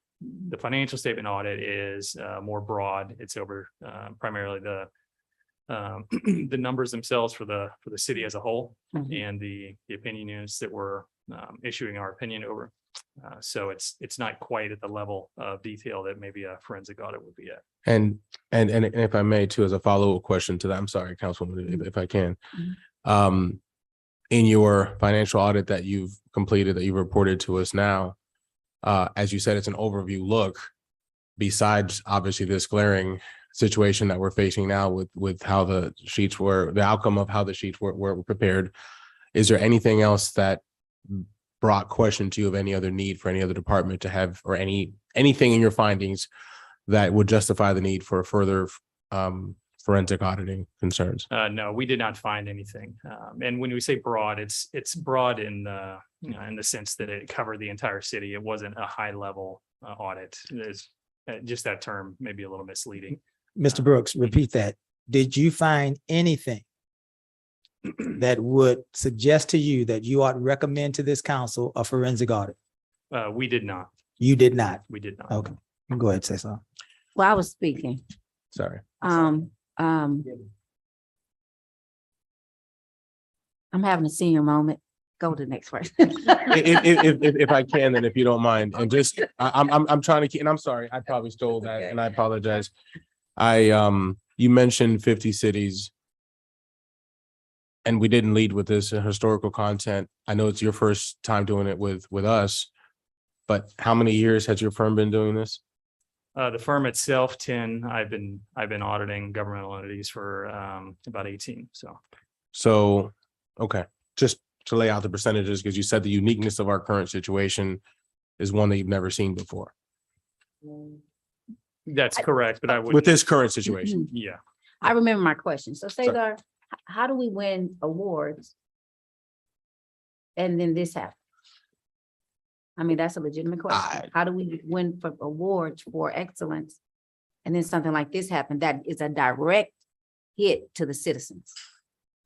the financial statement audit is more broad. It's over primarily the numbers themselves for the city as a whole and the opinion units that we're issuing our opinion over. So it's not quite at the level of detail that maybe a forensic audit would be at. And if I may too, as a follow-up question to that, I'm sorry, Councilwoman, if I can. In your financial audit that you've completed, that you've reported to us now, as you said, it's an overview look. Besides, obviously, this glaring situation that we're facing now with how the sheets were, the outcome of how the sheets were prepared, is there anything else that brought question to you of any other need for any other department to have, or anything in your findings that would justify the need for further forensic auditing concerns? No, we did not find anything. And when we say broad, it's broad in the sense that it covered the entire city. It wasn't a high level audit. There's just that term may be a little misleading. Mr. Brooks, repeat that. Did you find anything that would suggest to you that you ought to recommend to this council a forensic audit? We did not. You did not. We did not. Okay, go ahead, say so. Well, I was speaking. Sorry. I'm having a senior moment. Go to the next person. If I can, then if you don't mind, and just I'm trying to keep, and I'm sorry, I probably stole that, and I apologize. You mentioned 50 cities, and we didn't lead with this historical content. I know it's your first time doing it with us, but how many years has your firm been doing this? The firm itself, 10. I've been auditing governmental entities for about 18. So, okay, just to lay out the percentages, because you said the uniqueness of our current situation is one that you've never seen before. That's correct, but I would With this current situation. yeah. I remember my question. So Sorry. Cesar, how do we win awards? And then this happens? I mean, that's a legitimate question. How do we win for awards for excellence? And then something like this happened, that is a direct hit to the citizens.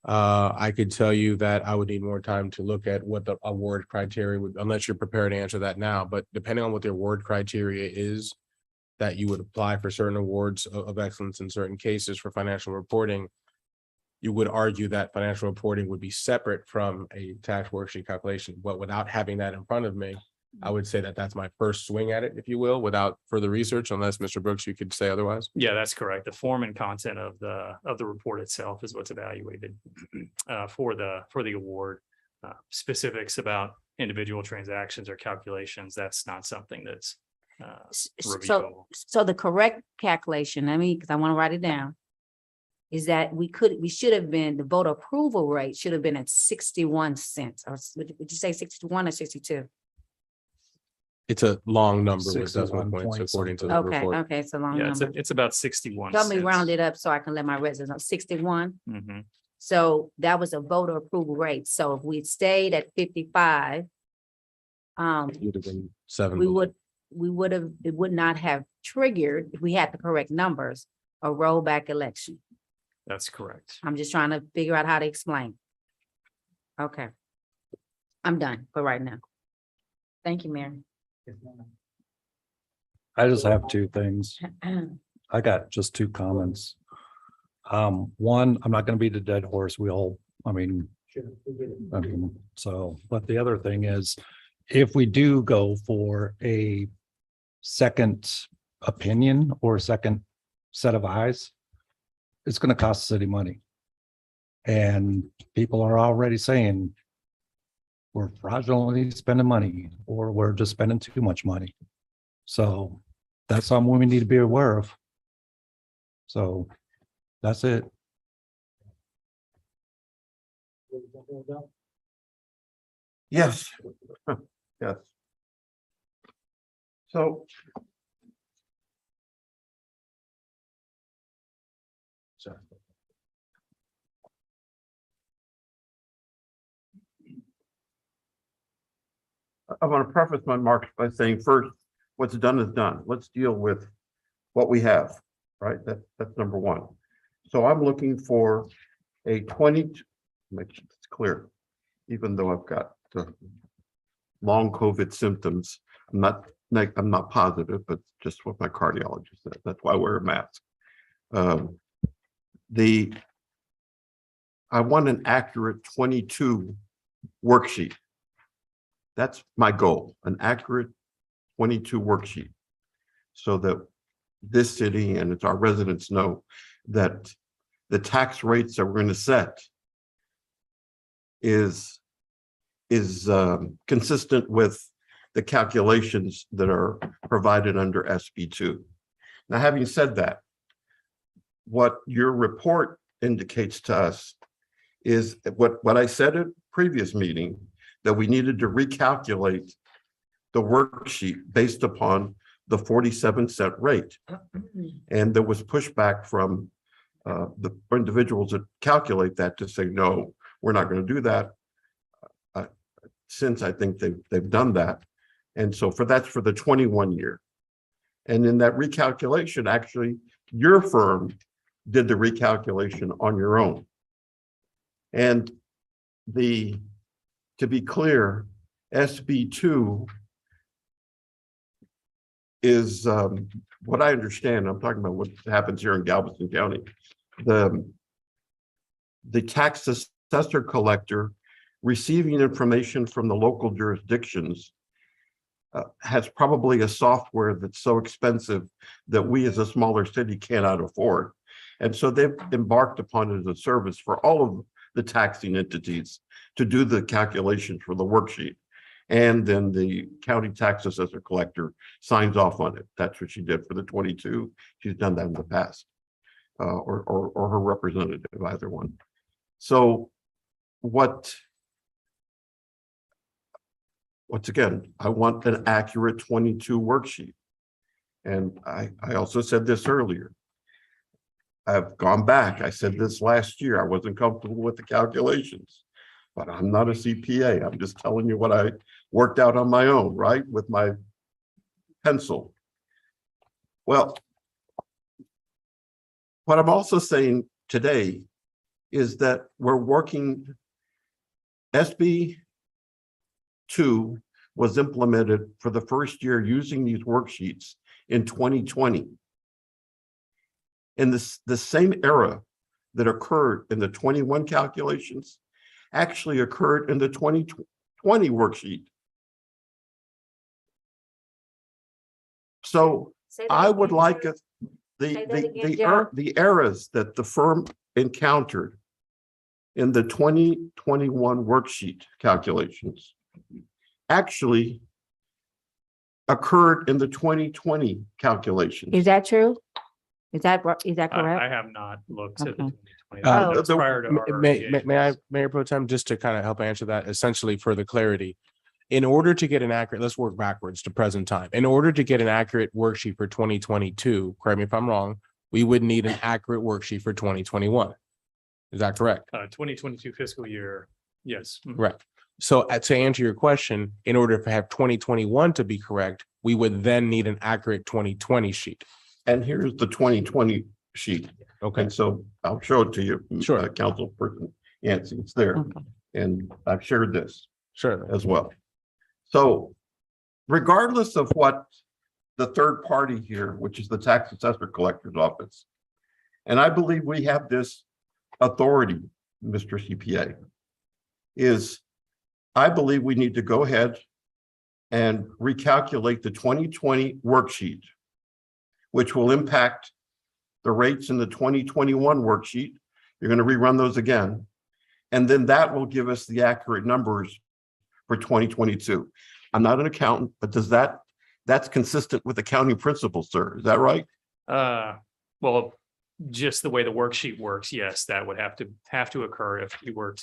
I could tell you that I would need more time to look at what the award criteria would, unless you're prepared to answer that now, but depending on what the award criteria is that you would apply for certain awards of excellence in certain cases for financial reporting, you would argue that financial reporting would be separate from a tax worksheet calculation, but without having that in front of me, I would say that that's my first swing at it, if you will, without further research, unless Mr. Brooks, you could say otherwise. Yeah, that's correct. The form and content of the report itself is what's evaluated for the award. Specifics about individual transactions or calculations, that's not something that's So, reviewable. so the correct calculation, because I want to write it down, is that we should have been, the voter approval rate should have been at 61 cents, or would you say 61 or 62? It's a long number with 61 decimal points point according to the Okay, report. okay, it's a long Yeah, number. it's about 61 Tell me cents. round it up so I can let my residents know, 61. Mhm. So that was a voter approval rate. So if we stayed at 55, Would have been 7. we would have, it would not have triggered, if we had the correct numbers, a rollback election. That's correct. I'm just trying to figure out how to explain. Okay. I'm done for right now. Thank you, Mary. I just have two things. I got just two comments. One, I'm not gonna beat the dead horse. We all, I mean, so, but the other thing is, if we do go for a second opinion or second set of eyes, it's gonna cost the city money. And people are already saying we're fraudulently spending money, or we're just spending too much money. So that's something we need to be aware of. So that's it. Yes. Yes. So. I want to preface my remarks by saying first, what's done is done. Let's deal with what we have, right? That's number one. So I'm looking for a 20, make sure it's clear, even though I've got the long COVID symptoms. I'm not positive, but just what my cardiologist said. That's why I wear a mask. I want an accurate 22 worksheet. That's my goal, an accurate 22 worksheet. So that this city and it's our residents know that the tax rates that we're going to set is consistent with the calculations that are provided under SB2. Now, having said that, what your report indicates to us is what I said at previous meeting, that we needed to recalculate the worksheet based upon the 47-cent rate. And there was pushback from the individuals that calculate that to say, no, we're not going to do that. Since I think they've done that. And so that's for the 21 year. And in that recalculation, actually, your firm did the recalculation on your own. And to be clear, SB2 is what I understand. I'm talking about what happens here in Galveston County. The tax assessor collector receiving information from the local jurisdictions has probably a software that's so expensive that we as a smaller city cannot afford. And so they've embarked upon it as a service for all of the taxing entities to do the calculations for the worksheet. And then the county tax assessor collector signs off on it. That's what she did for the 22. She's done that in the past, or her representative, either one. So once again, I want an accurate 22 worksheet. And I also said this earlier. I've gone back. I said this last year. I wasn't comfortable with the calculations, but I'm not a CPA. I'm just telling you what I worked out on my own, right? With my pencil. Well, what I'm also saying today is that we're working, SB 2 was implemented for the first year using these worksheets in 2020. In the same era that occurred in the 21 calculations actually occurred in the 2020 worksheet. So I would like it, the errors that the firm encountered in the 2021 worksheet calculations actually occurred in the 2020 calculations. Is that true? Is that I correct? have not looked at the Okay. 2020. Uh, That's prior to our May I, engagements. Mayor Pro Tem, just to kind of help answer that, essentially for the clarity. In order to get an accurate, let's work backwards to present time. In order to get an accurate worksheet for 2022, correct me if I'm wrong, we would need an accurate worksheet for 2021. Is that correct? 2022 fiscal year, yes. Mhm. Correct. So to answer your question, in order to have 2021 to be correct, we would then need an accurate 2020 sheet. And here's the 2020 sheet. Okay, And so I'll show it to you. Sure. Councilperson Yancey, it's there. Okay. And I've shared this sure. as well. So regardless of what the third party here, which is the tax assessor collector's office, and I believe we have this authority, Mr. CPA, is I believe we need to go ahead and recalculate the 2020 worksheet, which will impact the rates in the 2021 worksheet. You're going to rerun those again. And then that will give us the accurate numbers for 2022. I'm not an accountant, but that's consistent with accounting principles, sir. Is that right? Well, just the way the worksheet works, yes, that would have to occur if you weren't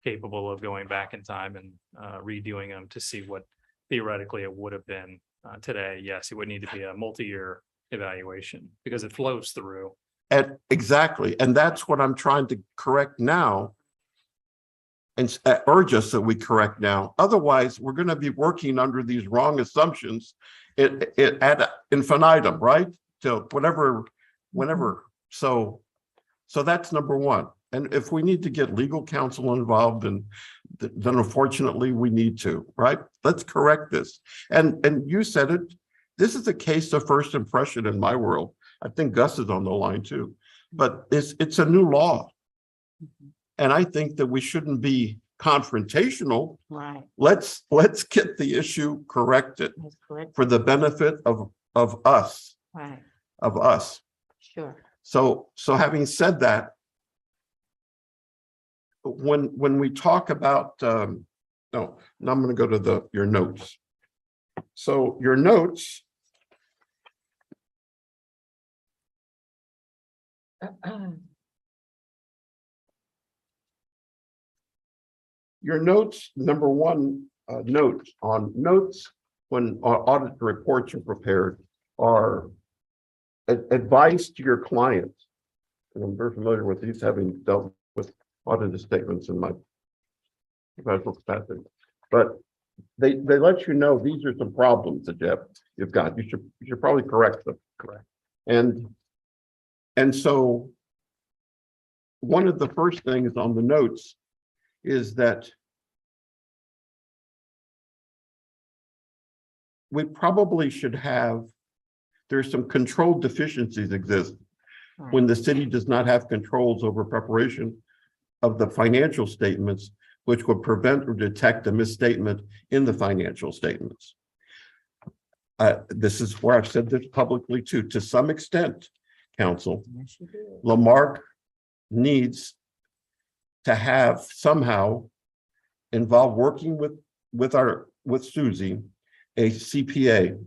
capable of going back in time and redoing them to see what theoretically it would have been today. Yes, it would need to be a multi-year evaluation because it flows through. And exactly. And that's what I'm trying to correct now. And urge us that we correct now. Otherwise, we're going to be working under these wrong assumptions at infinitum, right? Till whenever. So that's number one. And if we need to get legal counsel involved, then unfortunately we need to, right? Let's correct this. And you said it. This is a case of first impression in my world. I think Gus is on the line too, but it's a new law. And I think that we shouldn't be confrontational. Right, Let's get the issue corrected that's correct. for the benefit of us, Right, sure. So having said that, when we talk about, now I'm going to go to your notes. So your notes. Your notes, number one, notes when audit reports are prepared are advice to your clients. And I'm very familiar with these, having dealt with audited statements in my professional capacity. But they let you know these are some problems that you've got. You should probably correct them. Correct. And so one of the first things on the notes is that we probably should have, there's some controlled deficiencies exist when the city does not have controls over preparation of the financial statements, which would prevent or detect a misstatement in the financial statements. This is where I've said this publicly too, to some extent, council, Lamarque needs to have somehow involved working with Susie, a CPA,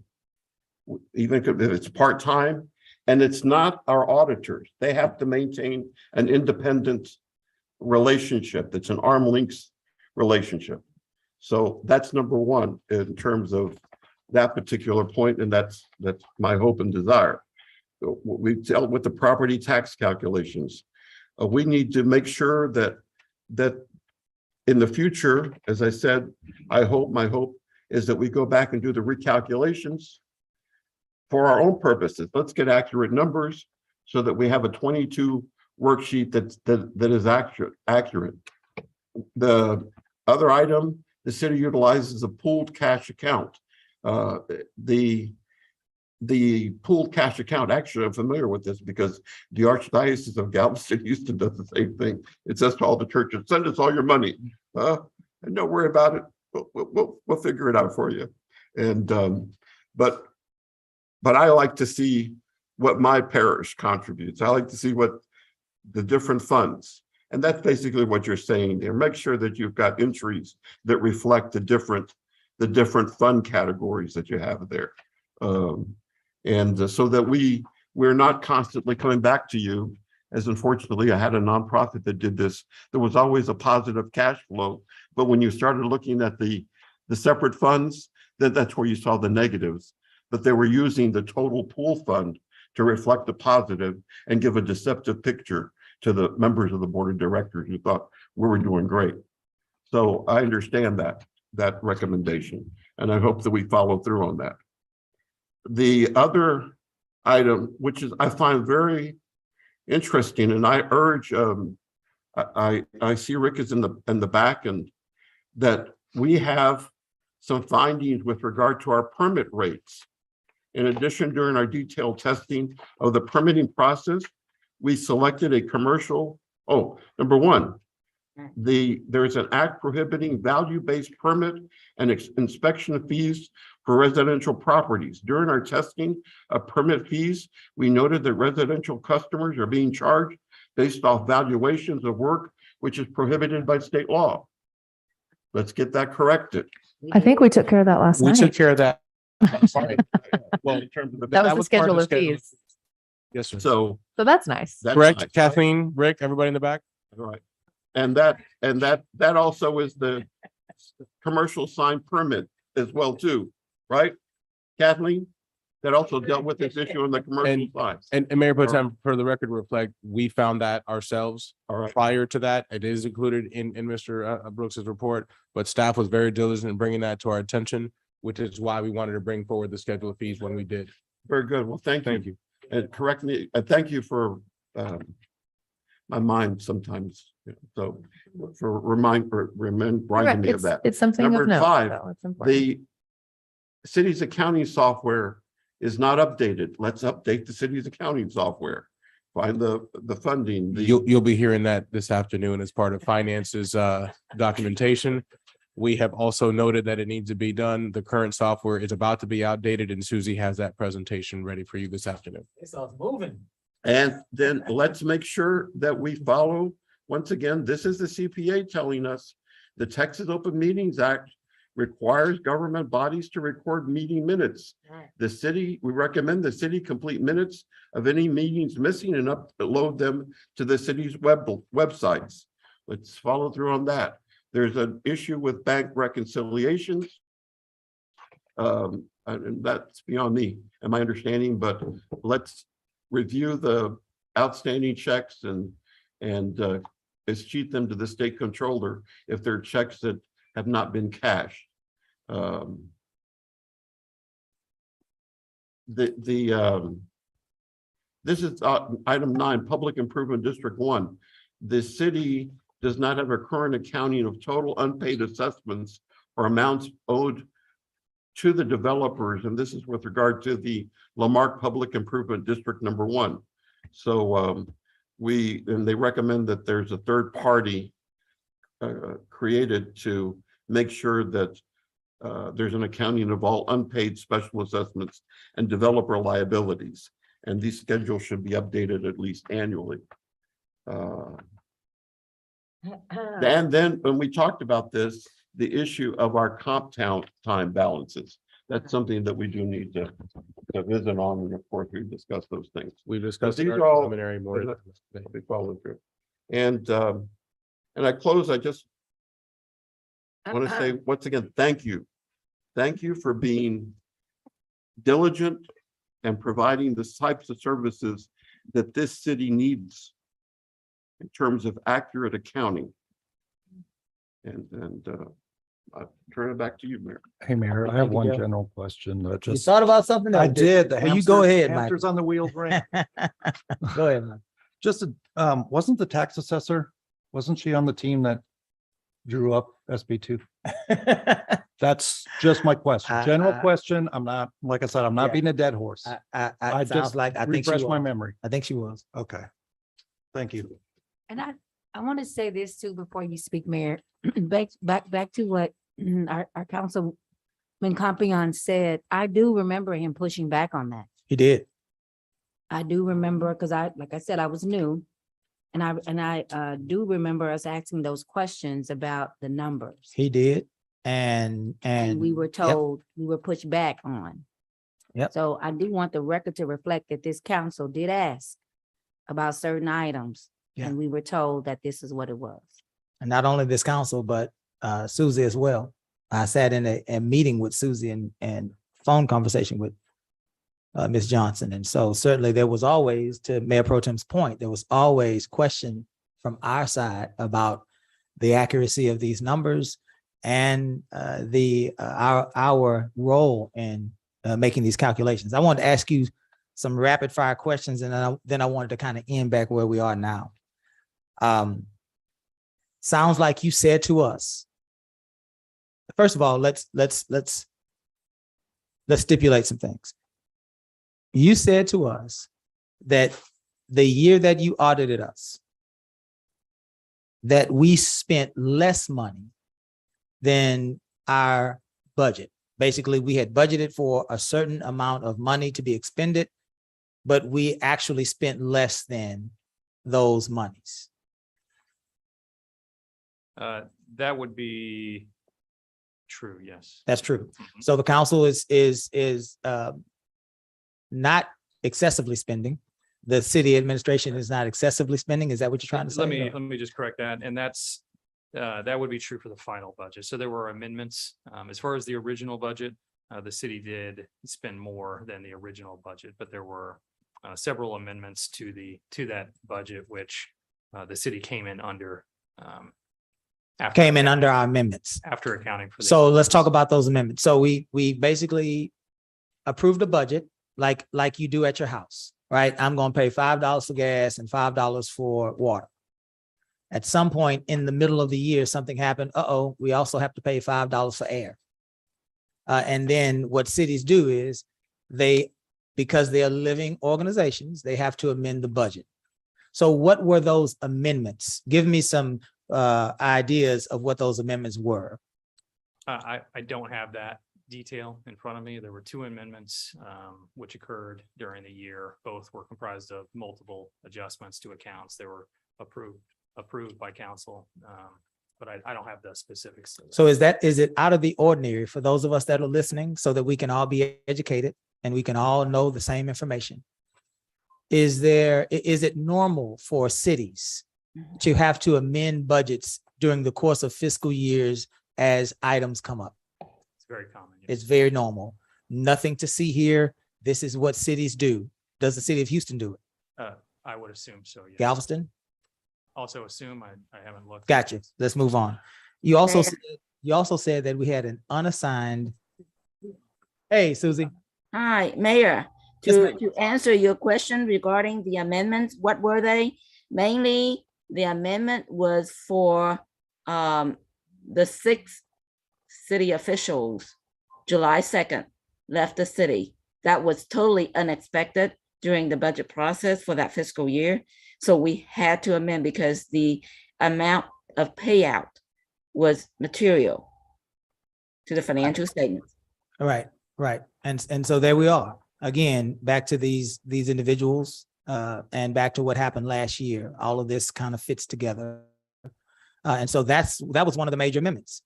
even if it's part-time, and it's not our auditors. They have to maintain an independent relationship. It's an arm's length relationship. So that's number one in terms of that particular point, and that's my hope and desire. We've dealt with the property tax calculations. We need to make sure that in the future, as I said, my hope is that we go back and do the recalculations for our own purposes. Let's get accurate numbers so that we have a 22 worksheet that is accurate. The other item, the city utilizes a pooled cash account. The pooled cash account, actually, I'm familiar with this because the Archdiocese of Galveston Houston does the same thing. It says to all the churches, send us all your money. And don't worry about it. We'll figure it out for you. And but I like to see what my parish contributes. I like to see what the different funds. And that's basically what you're saying there. Make sure that you've got entries that reflect the different fund categories that you have there. So that we're not constantly coming back to you, as unfortunately I had a nonprofit that did this. There was always a positive cash flow, but when you started looking at the separate funds, that's where you saw the negatives. But they were using the total pool fund to reflect the positive and give a deceptive picture to the members of the board of directors who thought we were doing great. So I understand that recommendation, and I hope that we follow through on that. The other item, which is I find very interesting, and I urge, I see Rick is in the back, and that we have some findings with regard to our permit rates. In addition, during our detailed testing of the permitting process, we selected a commercial. Number one, there's an act prohibiting value-based permit and inspection fees for residential properties. During our testing of permit fees, we noted that residential customers are being charged based off valuations of work, which is prohibited by state law. Let's get that corrected. I think we took care of that last We night. took care of that. Sorry. Well, in terms of That was the part schedule the of fees. Yes, sir. So So that's nice. that's Correct, nice, right? Kathleen, Rick, everybody in the back? All right. And that also is the commercial sign permit as well too, right? Kathleen, that also dealt with this issue on the commercial signs. And Mayor Pro Tem, for the record reflect, we found that ourselves All right. prior to that. It is included in Mr. Brooks's report, but staff was very diligent in bringing that to our attention, which is why we wanted to bring forward the schedule of fees when we did. Very good. Well, thank you. Thank you. And correct me, thank you for my mind sometimes, so for reminding Correct. me of that. It's something Number of note. 5, so it's important. The city's accounting software is not updated. Let's update the city's accounting software. Find the funding. You'll be hearing that this afternoon as part of finance's documentation. We have also noted that it needs to be done. The current software is about to be outdated, and Susie has that presentation ready for you this afternoon. It's all moving. And then let's make sure that we follow, once again, this is the CPA telling us the Texas Open Meetings Act requires government bodies to record meeting minutes. We recommend the city complete minutes of any meetings missing and upload them to the city's websites. Let's follow through on that. There's an issue with bank reconciliations. And that's beyond me and my understanding, but let's review the outstanding checks and escheat them to the state controller if they're checks that have not been cashed. This is item 9, Public Improvement District 1. The city does not have a current accounting of total unpaid assessments or amounts owed to the developers, and this is with regard to the Lamarque Public Improvement District number 1. So they recommend that there's a third party created to make sure that there's an accounting of all unpaid special assessments and developer liabilities. And these schedules should be updated at least annually. And then when we talked about this, the issue of our comp time balances, that's something that we do need to visit on. And of course, we discussed those things. We've discussed These it are all- preliminary more. We follow through. And I close, I just want to say once again, thank you. Thank you for being diligent and providing the types of services that this city needs in terms of accurate accounting. And I'll turn it back to you, Mayor. Hey, Mayor, I have one general question. You Just, thought about something? I did. The Well, you go hamster- ahead, Mike. hamsters on the wheels ring. Go ahead, Mike. Just, wasn't the tax assessor, wasn't she on the team that drew up SB2? That's just my question. General question. I'm not, like I said, I'm not Yeah. being a dead horse. I I sounds just like, I think she refresh my was. memory. I think she was. Okay. Thank you. And I want to say this too before you speak, Mayor. Back to what our councilman Compion said. I do remember him pushing back on that. He did. I do remember, because like I said, I was new. And I do remember us asking those questions about the numbers. He did. And We were yep. told, we were pushed back on. Yep. So I do want the record to reflect that this council did ask about certain items. Yeah. And we were told that this is what it was. And not only this council, but Susie as well. I sat in a meeting with Susie and phone conversation with Ms. Johnson. And so certainly there was always, to Mayor Pro Tem's point, there was always question from our side about the accuracy of these numbers and our role in making these calculations. I wanted to ask you some rapid fire questions, and then I wanted to kind of end back where we are now. Sounds like you said to us, first of all, let's stipulate some things. You said to us that the year that you audited us, that we spent less money than our budget. Basically, we had budgeted for a certain amount of money to be expended, but we actually spent less than those monies. That would be true, yes. That's true. So the council is not excessively spending. The city administration is not excessively spending. Is that what you're trying to say? Let me just correct that. And that's, that would be true for the final budget. So there were amendments. As far as the original budget, the city did spend more than the original budget, but there were several amendments to that budget, which the city came in under. Under our amendments. After accounting for. So let's talk about those amendments. So we basically approved a budget like you do at your house, right? I'm going to pay $5 for gas and $5 for water. At some point in the middle of the year, something happened. We also have to pay $5 for air. And then what cities do is because they are living organizations, they have to amend the budget. So what were those amendments? Give me some ideas of what those amendments were. I don't have that detail in front of me. There were 2 amendments which occurred during the year. Both were comprised of multiple adjustments to accounts. They were approved by council, but I don't have the specifics. So is it out of the ordinary for those of us that are listening so that we can all be educated and we can all know the same information? Is it normal for cities to have to amend budgets during the course of fiscal years as items come up? It's very common. Yes. It's very normal. Nothing to see here. This is what cities do. Does the city of Houston do it? I would assume so. Yes. Galveston? Also assume I haven't looked. Gotcha. Let's move on. You also said that we had an unassigned. Hey, Susie. Hi, Mayor. Yes, ma'am. To answer your question regarding the amendments, what were they? Mainly, the amendment was for the 6 city officials, July 2nd, left the city. That was totally unexpected during the budget process for that fiscal year. So we had to amend because the amount of payout was material to the financial statements. Right. And so there we are. Again, back to these individuals and back to what happened last year. All of this kind of fits together. And so that was one of the major amendments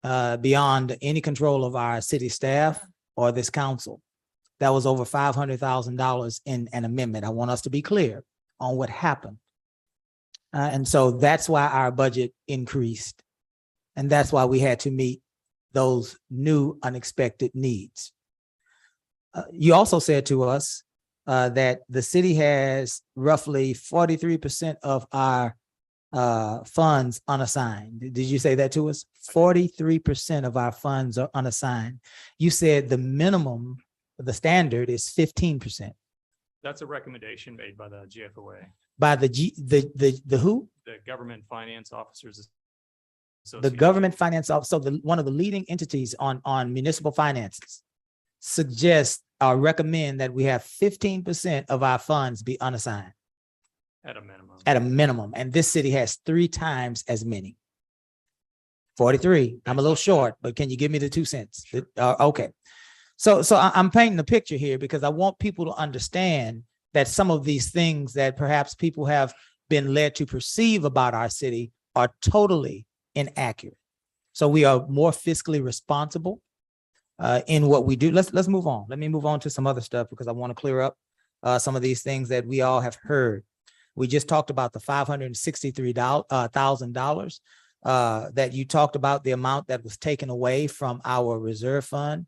beyond any control of our city staff or this council. That was over $500,000 in an amendment. I want us to be clear on what happened. And so that's why our budget increased. And that's why we had to meet those new unexpected needs. You also said to us that the city has roughly 43% of our funds unassigned. Did you say that to us? 43% of our funds are unassigned. You said the minimum, the standard is 15%. That's a recommendation made by the GFOA. by the who? The Government Finance Officers The Association. government finance office, so one of the leading entities on municipal finances suggests or recommend that we have 15% of our funds be unassigned At a minimum. at a minimum. And this city has 3 times as many. 43. I'm a little short, but can you give me the 2 cents? Okay. So I'm painting a picture here because I want people to understand that some of these things that perhaps people have been led to perceive about our city are totally inaccurate. So we are more fiscally responsible in what we do. Let's move on. Let me move on to some other stuff because I want to clear up some of these things that we all have heard. We just talked about the $563,000 that you talked about, the amount that was taken away from our reserve fund.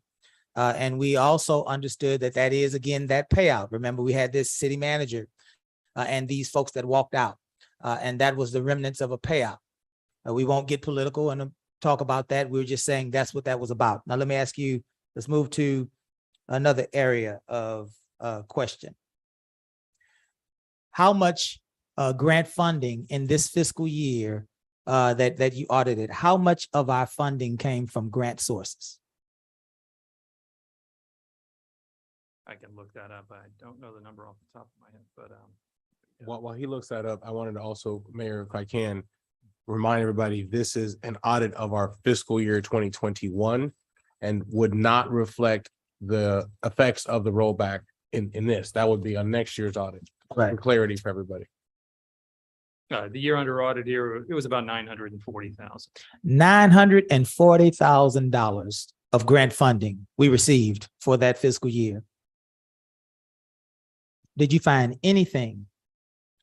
And we also understood that that is, again, that payout. Remember, we had this city manager and these folks that walked out, and that was the remnants of a payout. We won't get political and talk about that. We were just saying that's what that was about. Now, let me ask you, let's move to another area of question. How much grant funding in this fiscal year that you audited, how much of our funding came from grant sources? I can look that up. I don't know the number off the top of my head, but While he looks that up, I wanted to also, Mayor, if I can, remind everybody, this is an audit of our fiscal year 2021 and would not reflect the effects of the rollback in this. That would be on next year's audit. Right. For clarity for everybody. the year under audit here, it was about 940,000. $940,000 of grant funding we received for that fiscal year. Did you find anything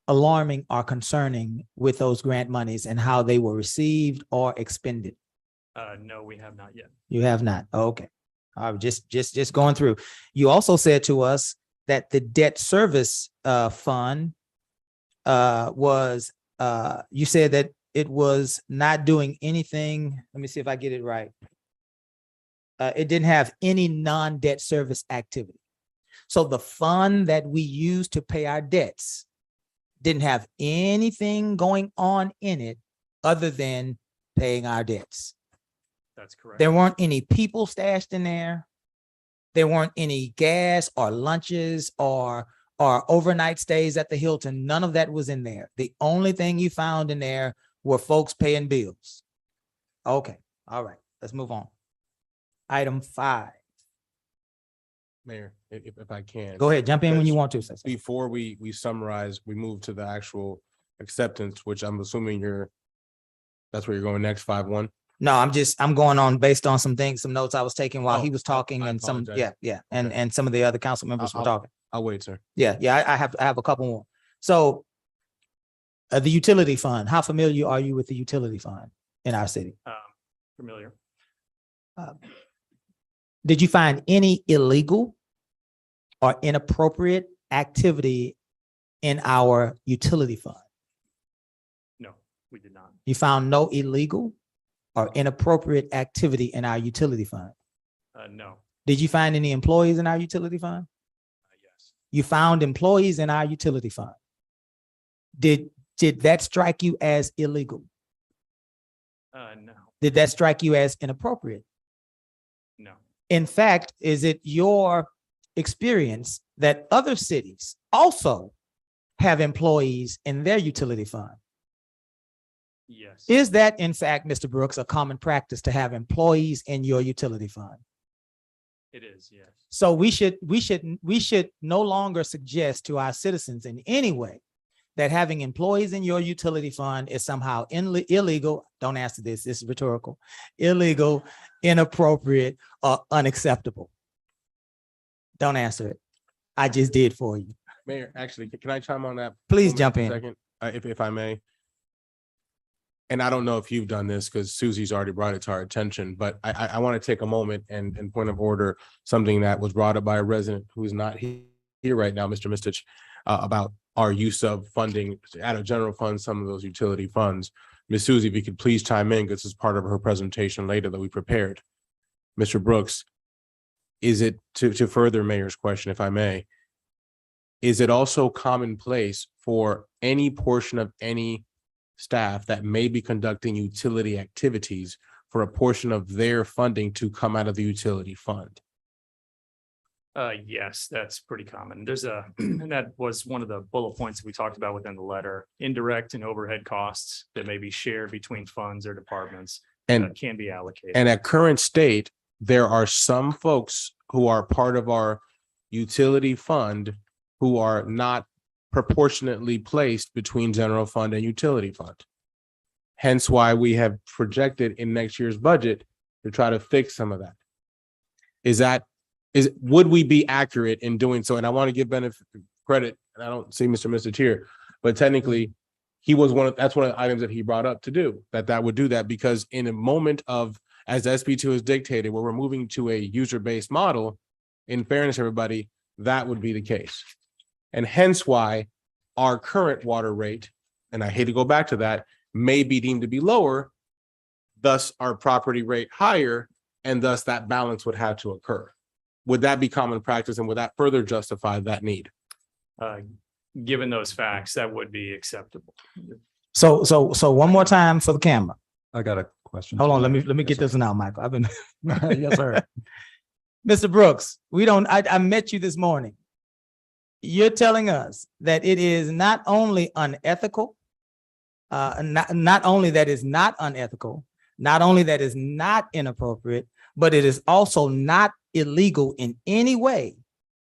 alarming or concerning with those grant monies and how they were received or expended? No, we have not yet. You have not. Okay. Just going through. You also said to us that the debt service fund was you said that it was not doing anything. Let me see if I get it right. It didn't have any non-debt service activity. So the fund that we use to pay our debts didn't have anything going on in it other than paying our debts. That's correct. There weren't any people stashed in there. There weren't any gas or lunches or overnight stays at the Hilton. None of that was in there. The only thing you found in there were folks paying bills. Okay. All right. Let's move on. Item 5. Mayor, if I can. Go ahead. Jump in when you want to. Cesar. Before we summarize, we move to the actual acceptance, which I'm assuming that's where you're going next, 5-1. No, I'm going on based on some notes I was taking while he was talking I and some, apologize. yeah. Okay. And some of the other council members were talking. I'll wait, sir. Yeah. I have a couple more. So the utility fund, how familiar are you with the utility fund in our city? Familiar. Did you find any illegal or inappropriate activity in our utility fund? No, we did not. You found no illegal or inappropriate activity in our utility fund? No. Did you find any employees in our utility fund? Yes. You found employees in our utility fund. Did that strike you as illegal? No. Did that strike you as inappropriate? No. In fact, is it your experience that other cities also have employees in their utility fund? Yes. Is that, in fact, Mr. Brooks, a common practice to have employees in your utility fund? It is, yes. So we should no longer suggest to our citizens in any way that having employees in your utility fund is somehow illegal. Don't answer this. This is rhetorical. Illegal, inappropriate, or unacceptable. Don't answer it. I just did for you. Mayor, actually, can I chime on that? Please moment jump for a in. second, if I may. And I don't know if you've done this because Susie's already brought it to our attention, but I want to take a moment and point of order something that was brought up by a resident who is not here right now, Mr. Mistich, about our use of funding out of general funds, some of those utility funds. Ms. Susie, if you could please chime in, because this is part of her presentation later that we prepared. Mr. Brooks, is it to further Mayor's question, if I may, is it also commonplace for any portion of any staff that may be conducting utility activities for a portion of their funding to come out of the utility fund? Yes, that's pretty common. There's and that was one of the bullet points we talked about within the letter, indirect and overhead costs that may be shared between funds or departments And can be allocated. And at current state, there are some folks who are part of our utility fund who are not proportionately placed between general fund and utility fund. Hence why we have projected in next year's budget to try to fix some of that. Would we be accurate in doing so? And I want to give benefit credit, and I don't see Mr. Message here, but technically that's one of the items that he brought up to do, that would do that, because in a moment of, as SB2 has dictated, where we're moving to a user-based model, in fairness, everybody, that would be the case. And hence why our current water rate, and I hate to go back to that, may be deemed to be lower, thus our property rate higher, and thus that balance would have to occur. Would that be common practice, and would that further justify that need? Given those facts, that would be acceptable. So one more time for the camera. I got a question. Hold on, let me get this one out, Michael. I've been, yes, sir. Mr. Brooks, I met you this morning. You're telling us that it is not only unethical, not only that is not unethical, not only that is not inappropriate, but it is also not illegal in any way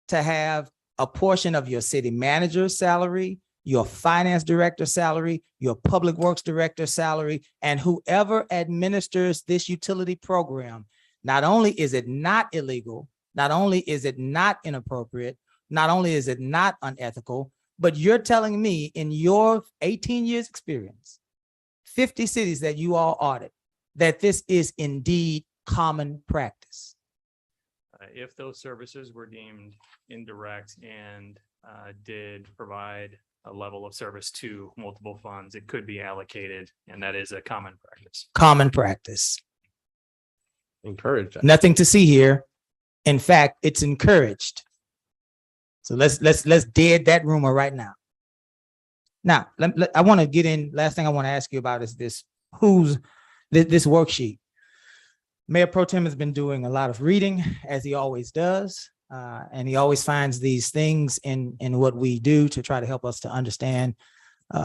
to have a portion of your city manager's salary, your finance director salary, your public works director salary, and whoever administers this utility program. Not only is it not illegal, not only is it not inappropriate, not only is it not unethical, but you're telling me in your 18 years experience, 50 cities that you all audit, that this is indeed common practice. If those services were deemed indirect and did provide a level of service to multiple funds, it could be allocated, and that is a common practice. Common practice. Encourage that. Nothing to see here. In fact, it's encouraged. So let's dead that rumor right now. Now, I want to get in. Last thing I want to ask you about is this worksheet. Mayor Pro Tem has been doing a lot of reading, as he always does, and he always finds these things in what we do to try to help us to understand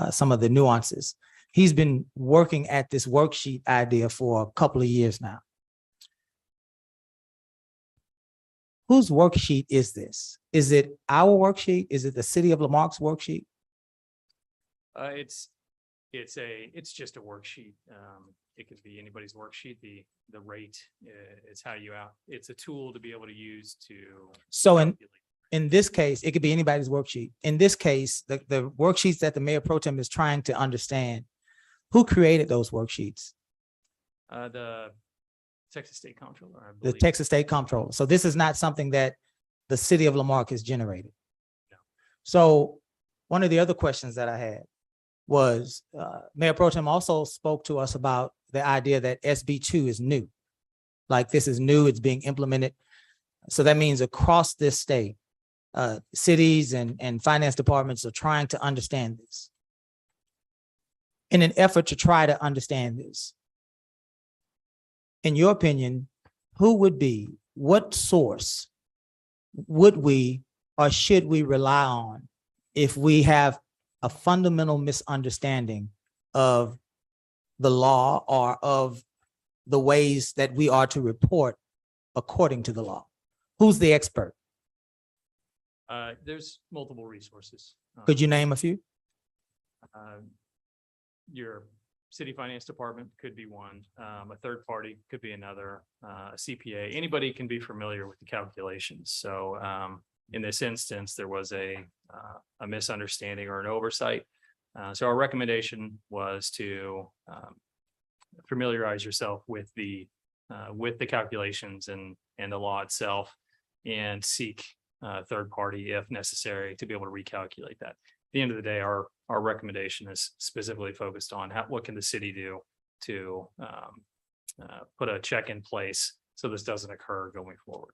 some of the nuances. He's been working at this worksheet idea for a couple of years now. Whose worksheet is this? Is it our worksheet? Is it the City of Lamarck's worksheet? It's just a worksheet. It could be anybody's worksheet. The rate is how it's a tool to be able to use to. So in this case, it could be anybody's worksheet. In this case, the worksheets that the Mayor Pro Tem is trying to understand, who created those worksheets? The Texas State Comptroller, I The believe. Texas State Comptroller. So this is not something that the City of Lamarck has generated. No. So one of the other questions that I had was Mayor Pro Tem also spoke to us about the idea that SB2 is new. Like this is new, it's being implemented. So that means across this state, cities and finance departments are trying to understand this. In an effort to try to understand this, in your opinion, what source would we or should we rely on if we have a fundamental misunderstanding of the law or of the ways that we are to report according to the law? Who's the expert? There's multiple resources. Could you name a few? Your city finance department could be one. A third party could be another. A CPA. Anybody can be familiar with the calculations. So in this instance, there was a misunderstanding or an oversight. So our recommendation was to familiarize yourself with the calculations and the law itself, and seek third party if necessary to be able to recalculate that. At the end of the day, our recommendation is specifically focused on what can the city do to put a check in place so this doesn't occur going forward.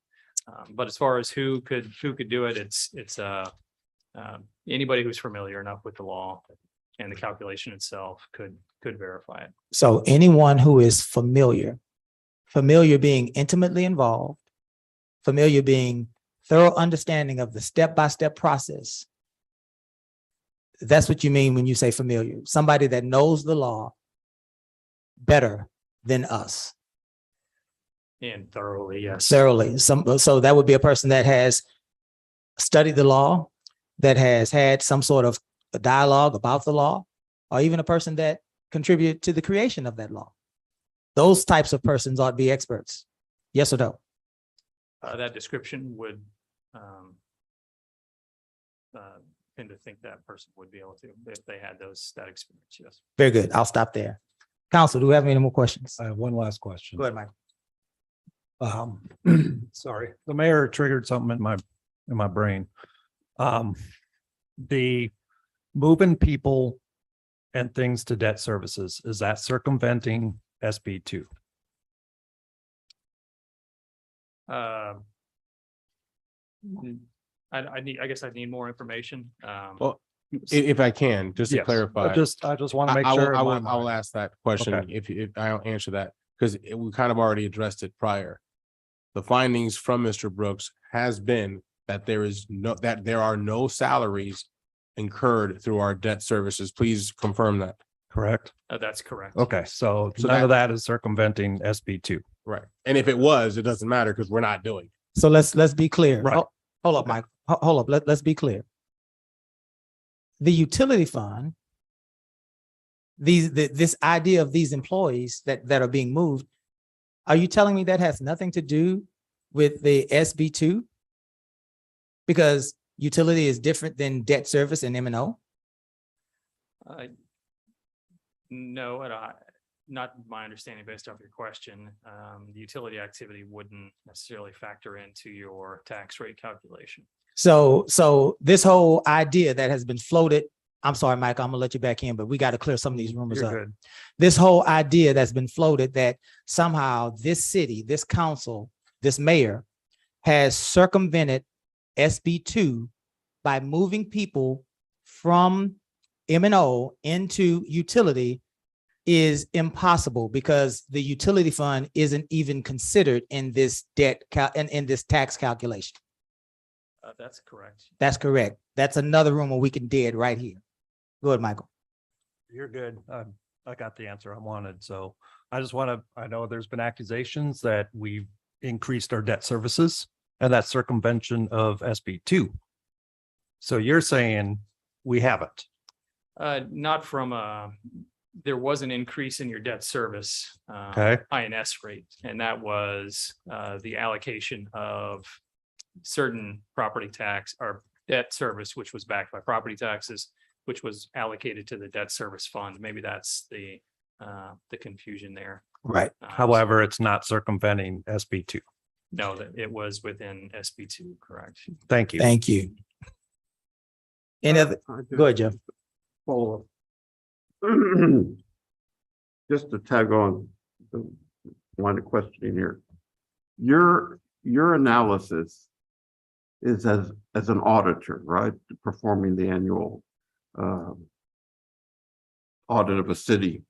But as far as who could do it, it's Anybody who's familiar enough with the law and the calculation itself could verify it. So anyone who is familiar being intimately involved, familiar being thorough understanding of the step-by-step process. That's what you mean when you say familiar, somebody that knows the law better than us. And thoroughly, yes. Thoroughly. So that would be a person that has studied the law, that has had some sort of a dialogue about the law, or even a person that contributed to the creation of that law. Those types of persons ought to be experts. Yes or no? That description would tend to think that person would be able to, if they had that experience, yes. Very good. I'll stop there. Counsel, do we have any more questions? I have one last question. Go ahead, Mike. Sorry, the mayor triggered something in my brain. The moving people and things to debt services, is that circumventing SB 2? I guess I need more information. Well, if I can, just to Yes. clarify. I just want to make I will- sure. in I my will, I will mind. ask that question Okay. if I'll answer that, because we kind of already addressed it prior. The findings from Mr. Brooks has been that there are no salaries incurred through our debt services. Please confirm that. Correct. That's correct. Okay, so So none of that is circumventing SB 2. Right. And if it was, it doesn't matter because we're not doing. So let's be clear. Right. Hold up, Mike. Hold up. Let's be clear. The utility fund, this idea of these employees that are being moved, are you telling me that has nothing to do with the SB 2? Because utility is different than debt service and M&O? No, not my understanding based off your question. The utility activity wouldn't necessarily factor into your tax rate calculation. So this whole idea that has been floated, I'm sorry, Mike, I'm gonna let you back in, but we got to clear some of these rumors up. You're good. This whole idea that's been floated that somehow this city, this council, this mayor has circumvented SB 2 by moving people from M&O into utility is impossible because the utility fund isn't even considered in this in this tax calculation. That's correct. That's correct. That's another rumor we can dead right here. Go ahead, Michael. You're good. I got the answer I wanted. So I just want to, I know there's been accusations that we've increased our debt services and that's circumvention of SB 2. So you're saying we haven't. Not from there was an increase in your debt service Okay. INS rate, and that was the allocation of certain property tax or debt service, which was backed by property taxes, which was allocated to the debt service fund. Maybe that's the confusion there. Right. However, it's not circumventing SB 2. No, that it was within SB 2, correct? Thank you. Thank you. Any other, go ahead, Jeff. Follow up. Just to tag on the line of questioning here. Your analysis is as an auditor, right? Performing the annual audit of a city.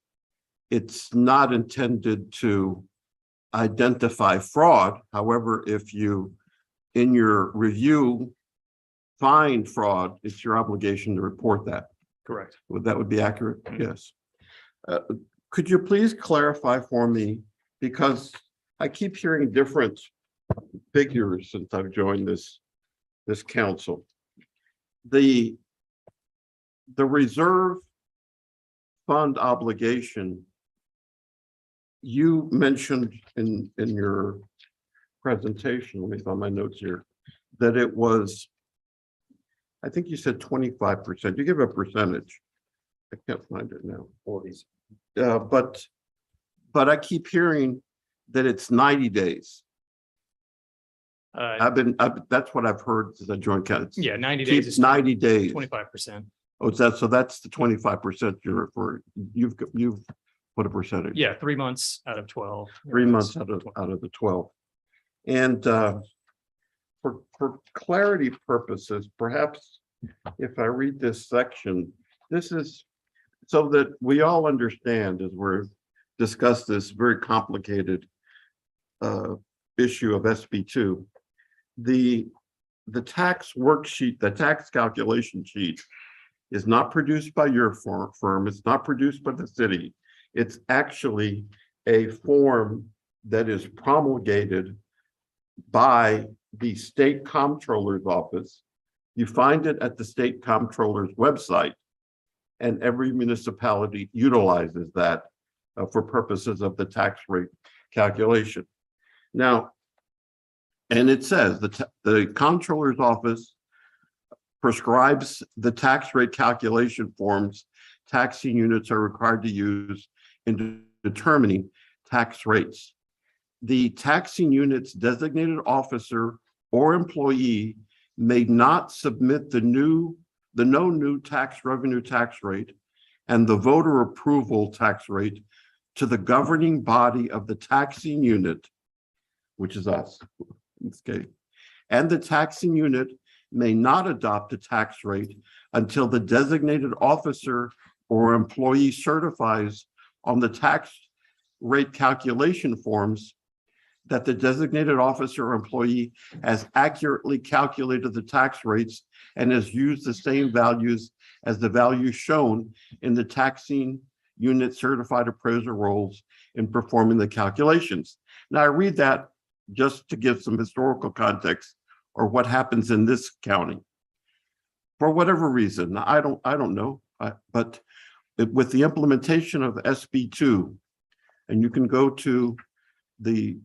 It's not intended to identify fraud. However, if you, in your review, find fraud, it's your obligation to report that. Correct. That would be accurate? Mhm. Yes. Could you please clarify for me, because I keep hearing different figures since I've joined this council. The reserve fund obligation, you mentioned in your presentation, let me find my notes here, that it was, I think you said 25%. You give a percentage. I can't find it now. 40s. But I keep hearing that it's 90 days. That's what I've heard since I joined council. Yeah, 90 Keep days is 90 days. 25%. Oh, so that's the 25% you're referring. You've put a percentage. Yeah, 3 months out of 12. 3 months out of the 12. And for clarity purposes, perhaps if I read this section, this is so that we all understand as we're discuss this very complicated issue of SB2. The tax worksheet, the tax calculation sheet is not produced by your firm. It's not produced by the city. It's actually a form that is promulgated by the state comptroller's office. You find it at the state comptroller's website, and every municipality utilizes that for purposes of the tax rate calculation. Now, and it says the comptroller's office prescribes the tax rate calculation forms taxing units are required to use in determining tax rates. The taxing unit's designated officer or employee may not submit the no new tax revenue tax rate and the voter approval tax rate to the governing body of the taxing unit, which is us in this case. And the taxing unit may not adopt a tax rate until the designated officer or employee certifies on the tax rate calculation forms that the designated officer or employee has accurately calculated the tax rates and has used the same values as the values shown in the taxing unit certified appraiser rolls in performing the calculations. Now I read that just to give some historical context or what happens in this county. For whatever reason, I don't know, but with the implementation of SB2, and you can go to the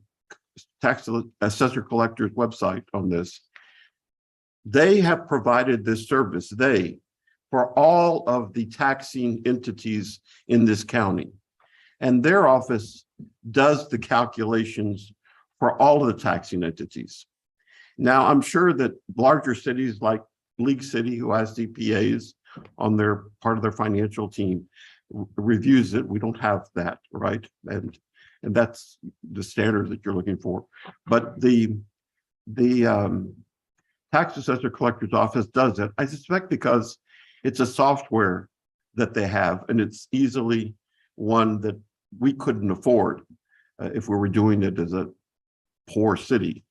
tax assessor collector's website on this, they have provided this service, for all of the taxing entities in this county. And their office does the calculations for all of the taxing entities. Now, I'm sure that larger cities like League City, who has CPAs on their part of their financial team, reviews it. We don't have that, right? And that's the standard that you're looking for. But the tax assessor collector's office does it. I suspect because it's a software that they have, and it's easily one that we couldn't afford if we were doing it as a poor city.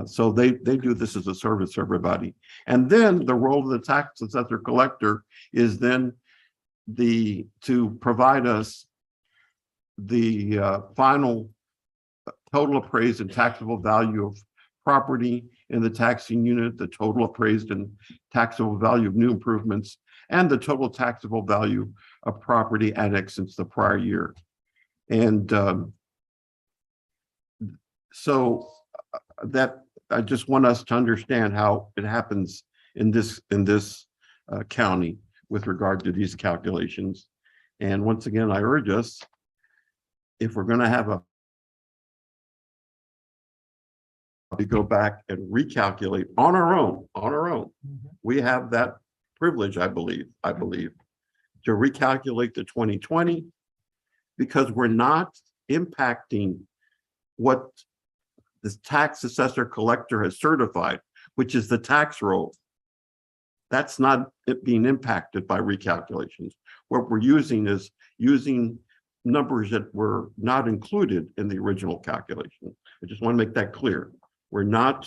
So they do this as a service for everybody. And then the role of the tax assessor collector is then to provide us the final total appraised and taxable value of property in the taxing unit, the total appraised and taxable value of new improvements, and the total taxable value of property annexed since the prior year. And so that I just want us to understand how it happens in this county with regard to these calculations. And once again, I urge us, if we're going to have we go back and recalculate on our own. We have that privilege, I believe, to recalculate the 2020, because we're not impacting what the tax assessor collector has certified, which is the tax roll. That's not it being impacted by recalculations. What we're using is using numbers that were not included in the original calculation. I just want to make that clear. We're not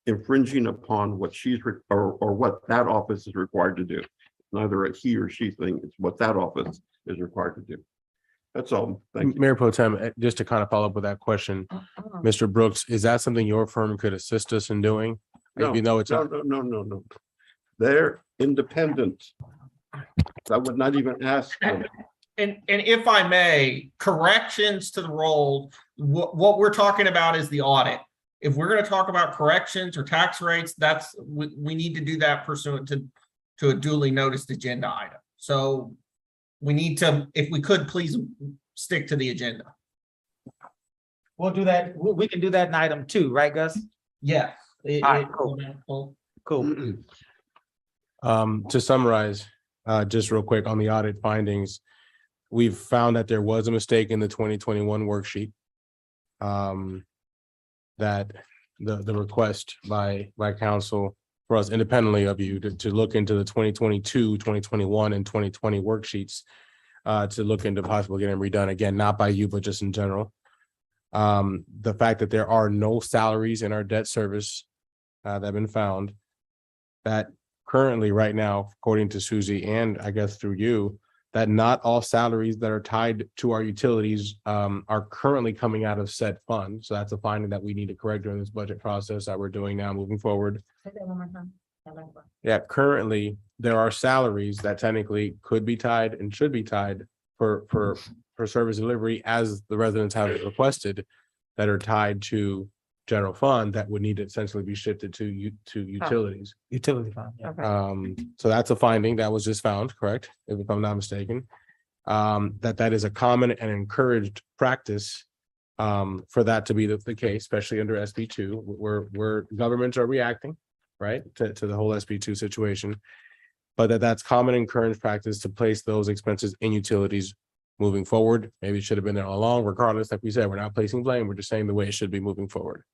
infringing upon what she's or what that office is required to do. It's neither a he or she thing, it's what that office is required to do. That's all. Thank you. Mayor Pro Tem, just to kind of follow up with that question, Mr. Brooks, is that something your firm could assist us in doing? No, Even though it's no. They're independent. I would not even ask them. And if I may, corrections to the roll, what we're talking about is the audit. If we're going to talk about corrections or tax rates, we need to do that pursuant to a duly noticed agenda item. So we need to, if we could, please stick to the agenda. We'll do that. We can do that in item 2, right, Gus? Yeah. Cool. To summarize, just real quick on the audit findings, we've found that there was a mistake in the 2021 worksheet. That the request by council for us independently of you to look into the 2022, 2021, and 2020 worksheets to look into possibly getting redone again, not by you, but just in general. The fact that there are no salaries in our debt service that have been found, that currently right now, according to Susie and I guess through you, that not all salaries that are tied to our utilities are currently coming out of said fund. So that's a finding that we need to correct during this budget process that we're doing now moving forward. Yeah, currently there are salaries that technically could be tied and should be tied for service delivery as the residents have requested, that are tied to general fund that would need to essentially be shifted to utilities. Utility fund, yeah. Okay. So that's a finding that was just found, correct? If I'm not mistaken. That is a common and encouraged practice for that to be the case, especially under SB 2, where governments are reacting, right, to the whole SB 2 situation. But that's common encouraged practice to place those expenses in utilities moving forward. Maybe it should have been there all along. Regardless, like we said, we're not placing blame. We're just saying the way it should be moving forward.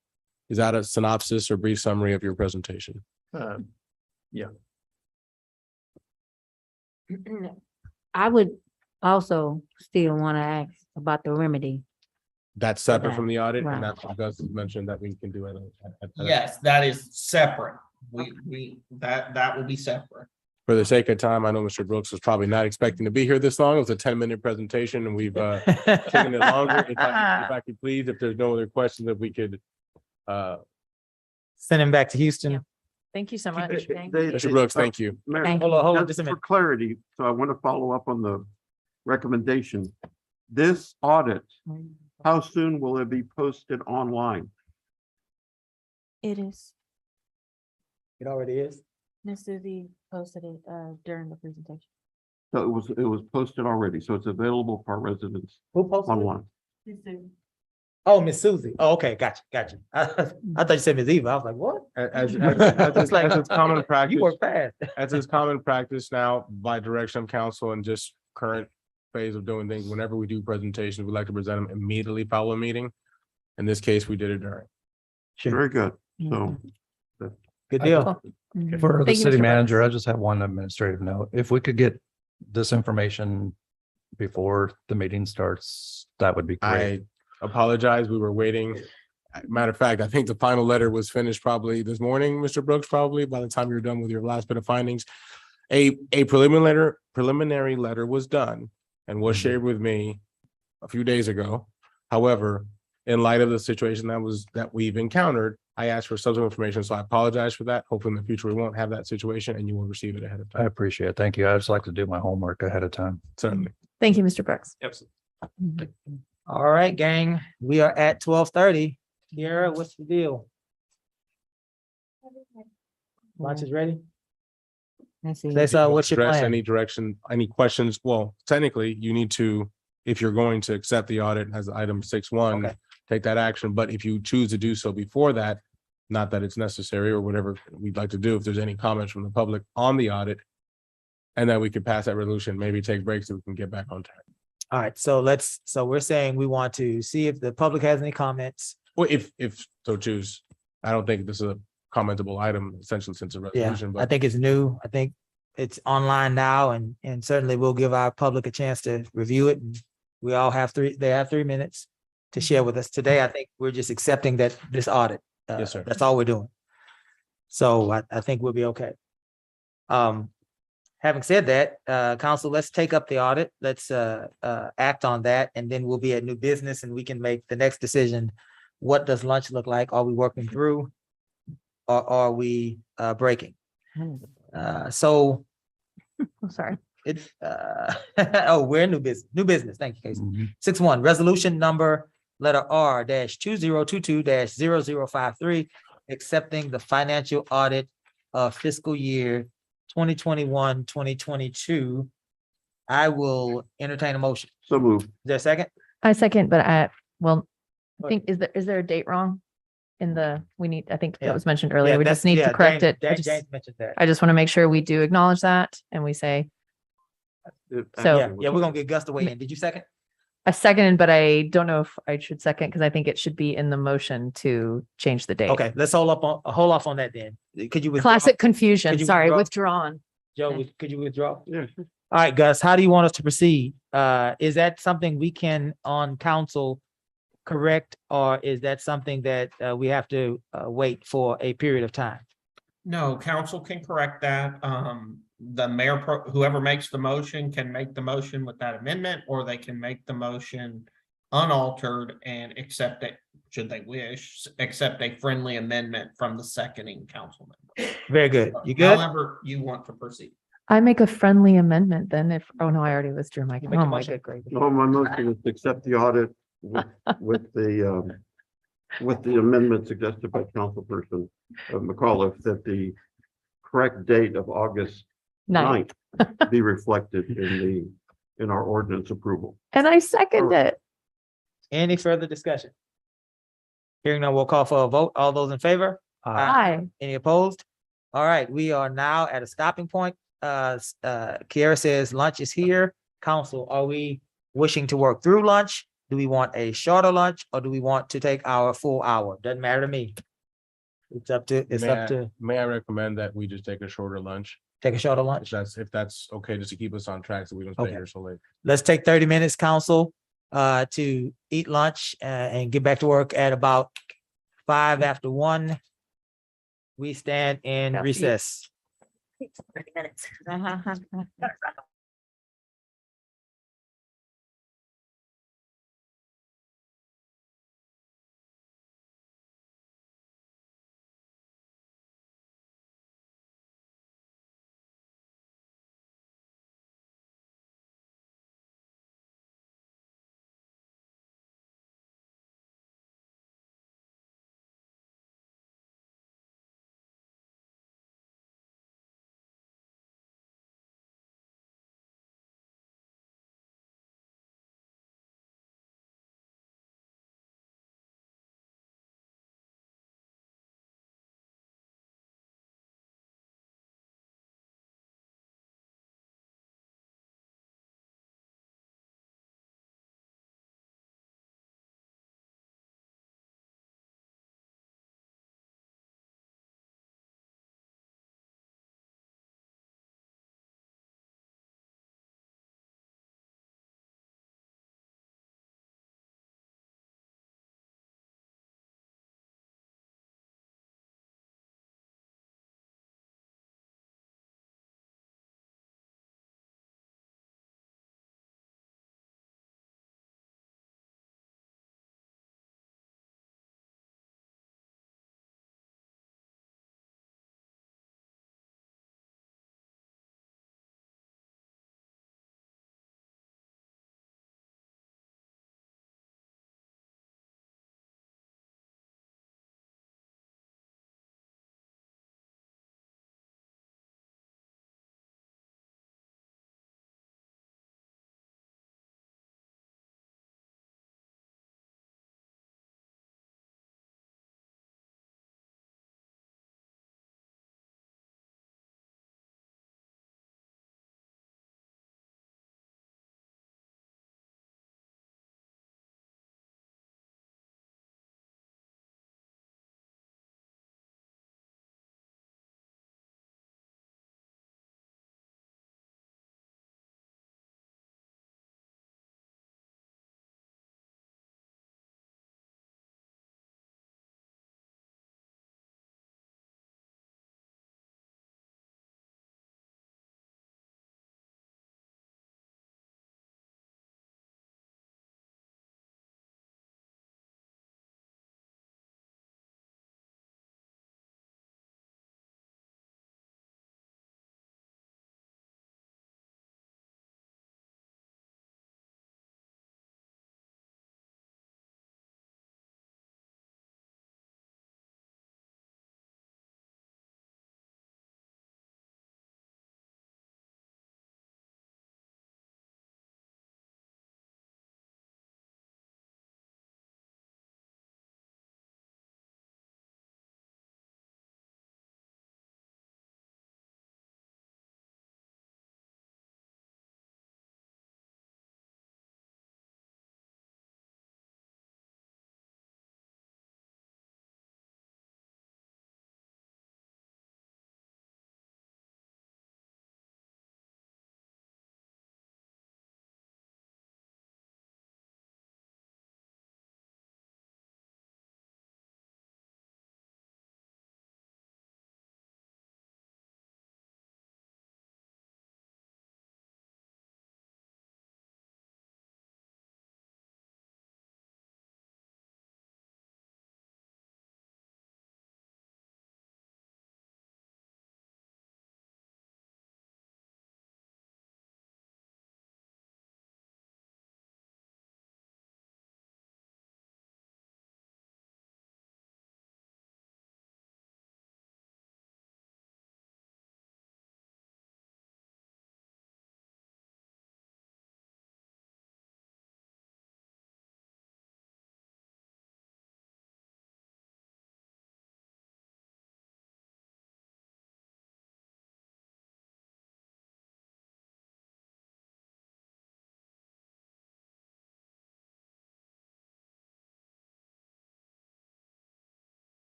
Is that a synopsis or brief summary of your presentation? I would also still want to ask about the remedy. That's separate that, from the audit, right. and that's what Gus mentioned that we can do it. Yes, that is separate. That will be separate. For the sake of time, I know Mr. Brooks was probably not expecting to be here this long. It was a 10-minute presentation and we've taken it longer. If I could please, if there's no other questions, if we could Send him back to Houston. Thank you so much. Mr. Brooks, thank you. Mayor, Thank Hold on, just just a for minute. clarity, so I want to follow up on the recommendation. This audit, how soon will it be posted online? It is. It already is. Ms. Susie posted it during the presentation. So it was posted already, so it's available for our residents Who posted it? online. Oh, Miss Susie. Oh, okay, gotcha. I thought you said Miss Eva. I was like, what? As It's like, it's common practice. You work fast. As is common practice now by direction of council and just current phase of doing things, whenever we do presentations, we like to present them immediately following a meeting. In this case, we did it during. Very good. So Good deal. For the Thank you, city Mr. manager, I just have one administrative note. If we could get this information before the meeting starts, that would be great. I apologize. We were waiting. Matter of fact, I think the final letter was finished probably this morning, Mr. Brooks, probably by the time you're done with your last bit of findings. A preliminary letter was done and was shared with me a few days ago. However, in light of the situation that we've encountered, I asked for subsequent information, so I apologize for that. Hopefully in the future, we won't have that situation and you will receive it ahead of I time. appreciate it. Thank you. I just like to do my homework ahead of time. Certainly. Thank you, Mr. Brooks. All right, gang, we are at 12:30. Kiara, what's the deal? Lunch is ready? Let's see. Say so, what's your Address plan? any direction, any questions? Well, technically, you need to, if you're going to accept the audit as item 6.1, Okay. take that action. But if you choose to do so before that, not that it's necessary or whatever we'd like to do, if there's any comments from the public on the audit, and then we could pass that resolution, maybe take breaks so we can get back on track. All right, so we're saying we want to see if the public has any comments. Well, if so choose. I don't think this is a commentable item essentially since a Yeah, resolution, I but think it's new. I think it's online now and certainly we'll give our public a chance to review it. And we all have they have 3 minutes to share with us. Today, I think we're just accepting that this audit. Yes, sir. That's all we're doing. So I think we'll be okay. Having said that, council, let's take up the audit. Let's act on that and then we'll be at new business and we can make the next decision. What does lunch look like? Are we working through? Or are we breaking? So I'm sorry. it's we're in new business. Thank you, Casey. 6.1, resolution number letter R -2022-0053, accepting the financial audit of fiscal year 2021-2022. I will entertain a motion. So moved. Is there a second? I second, but I think, is there a date wrong? I think Yeah. that was mentioned earlier. Yeah, We that's- just need yeah, to correct James- it. James mentioned that. I just want to make sure we do acknowledge that and we say, So- Yeah, we're gonna get Gus to weigh in. Did you second? I seconded, but I don't know if I should second because I think it should be in the motion to change the date. Okay, let's hold off on that then. Could you withdraw? Classic confusion. Could you Sorry, withdraw? withdrawn. Joe, could you withdraw? Yeah. All right, Gus, how do you want us to proceed? Is that something we can on council correct, or is that something that we have to wait for a period of time? No, council can correct that. The mayor, whoever makes the motion can make the motion with that amendment, or they can make the motion unaltered and accept it, should they wish, accept a friendly amendment from the seconding councilman. Very good. You good? However you want to proceed. I make a friendly amendment then if, oh no, I already withdrew my, You make a oh my motion. good gravy. No, my motion is to accept the audit with the amendment suggested by Councilperson McAuliffe that the correct date of August Nice. 9th be reflected in our ordinance approval. And I second it. Any further discussion? Hearing none, we'll call for a vote. All those in favor? Aye. Any opposed? All right, we are now at a stopping point. Kiara says lunch is here. Council, are we wishing to work through lunch? Do we want a shorter lunch or do we want to take our full hour? Doesn't matter to me. It's up to May I recommend that we just take a shorter lunch? take a shorter If lunch. that's okay, just to keep us on track so we don't stay Okay. here so late. Let's take 30 minutes, council, to eat lunch and get back to work at about 1:05. We stand in Yeah. recess. 30 minutes.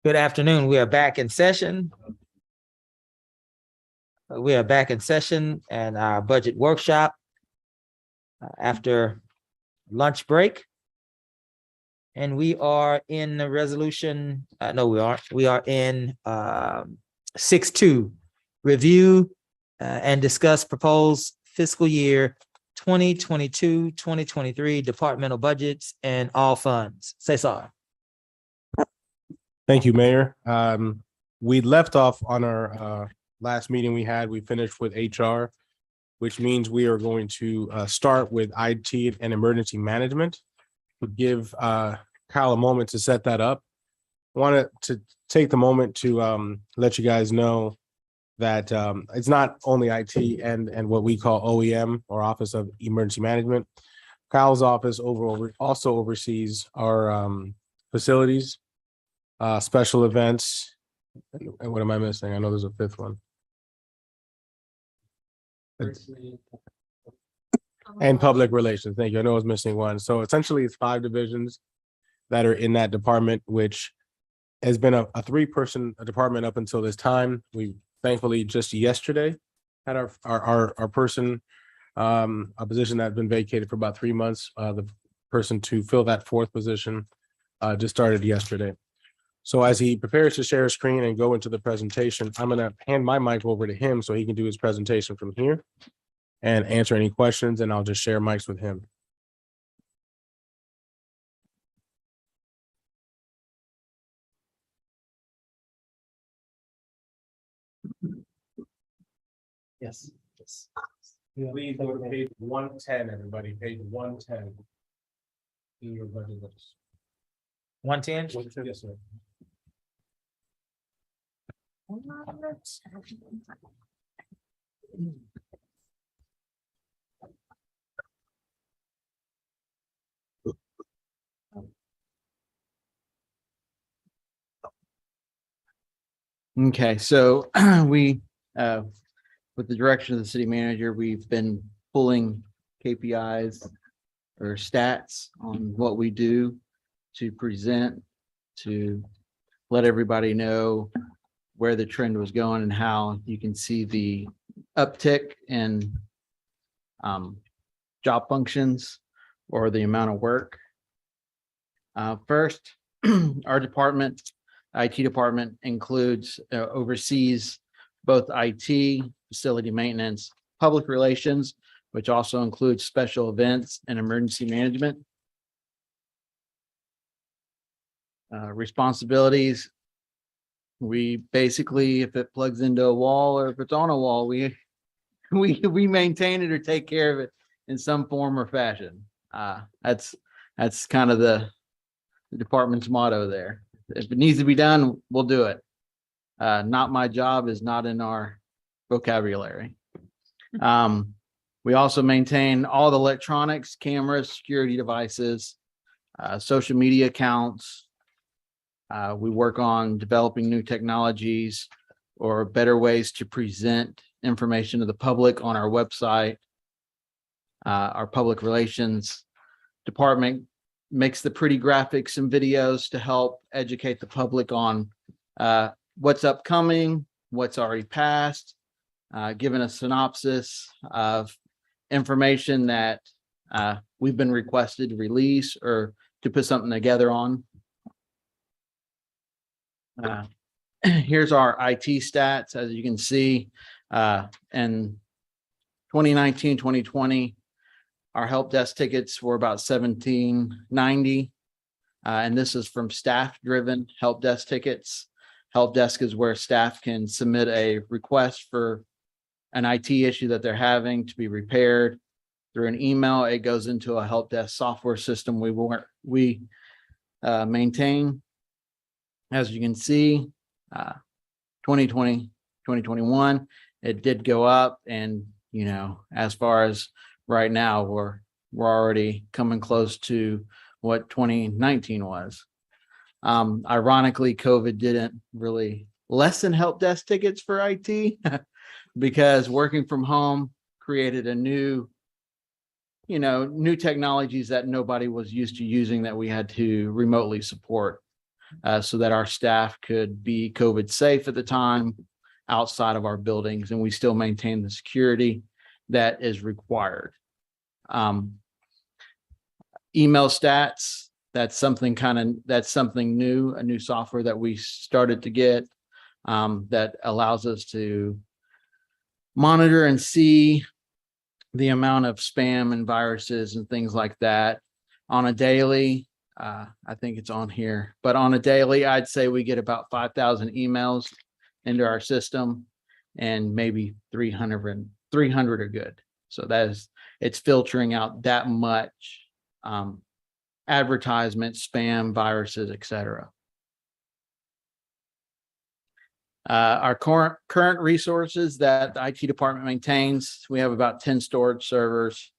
Good afternoon. We are back in session. We are back in session and our budget workshop after lunch break. And we are in the resolution, no, we aren't. We are in 6.2, review and discuss proposed fiscal year 2022-2023 departmental budgets and all funds. Cesar. Thank you, Mayor. We left off on our last meeting we had. We finished with HR, which means we are going to start with IT and emergency management. Give Kyle a moment to set that up. Wanted to take the moment to let you guys know that it's not only IT and what we call OEM, or Office of Emergency Management. Kyle's office also oversees our facilities, special events, and what am I missing? I know there's a fifth one. And public relations. Thank you. I know I was missing one. So essentially it's 5 divisions that are in that department, which has been a 3-person department up until this time. We thankfully just yesterday had our person, a position that had been vacated for about 3 months. The person to fill that 4th position just started yesterday. So as he prepares to share a screen and go into the presentation, I'm going to hand my mic over to him so he can do his presentation from here and answer any questions, and I'll just share mics with him. Yes. Please go to page 110, everybody, page 110. In your budget books. 110? Yes, sir. Okay, so we, with the direction of the city manager, we've been pulling KPIs or stats on what we do to present, to let everybody know where the trend was going and how you can see the uptick in job functions or the amount of work. First, our department, IT department, includes, oversees both IT, facility maintenance, public relations, which also includes special events and emergency management. Responsibilities. We basically, if it plugs into a wall or if it's on a wall, we maintain it or take care of it in some form or fashion. That's kind of the department's motto there. If it needs to be done, we'll do it. Not my job is not in our vocabulary. We also maintain all the electronics, cameras, security devices, social media accounts. We work on developing new technologies or better ways to present information to the public on our website. Our public relations department makes the pretty graphics and videos to help educate the public on what's upcoming, what's already passed, giving a synopsis of information that we've been requested to release or to put something together on. Here's our IT stats. As you can see, in 2019, 2020, our help desk tickets were about 1790. And this is from staff-driven help desk tickets. Help desk is where staff can submit a request for an IT issue that they're having to be repaired through an email. It goes into a help desk software system we maintain. As you can see, 2020, 2021, it did go up, and as far as right now, we're already coming close to what 2019 was. Ironically, COVID didn't really lessen help desk tickets for IT because working from home created a new technologies that nobody was used to using that we had to remotely support. so that our staff could be COVID safe at the time outside of our buildings, and we still maintain the security that is required. Email stats, that's something new, a new software that we started to get that allows us to monitor and see the amount of spam and viruses and things like that on a daily. I think it's on here, but on a daily, I'd say we get about 5,000 emails into our system, and maybe 300 are good. So it's filtering out that much advertisement, spam, viruses, etc. Our current resources that the IT department maintains, we have about 10 storage servers,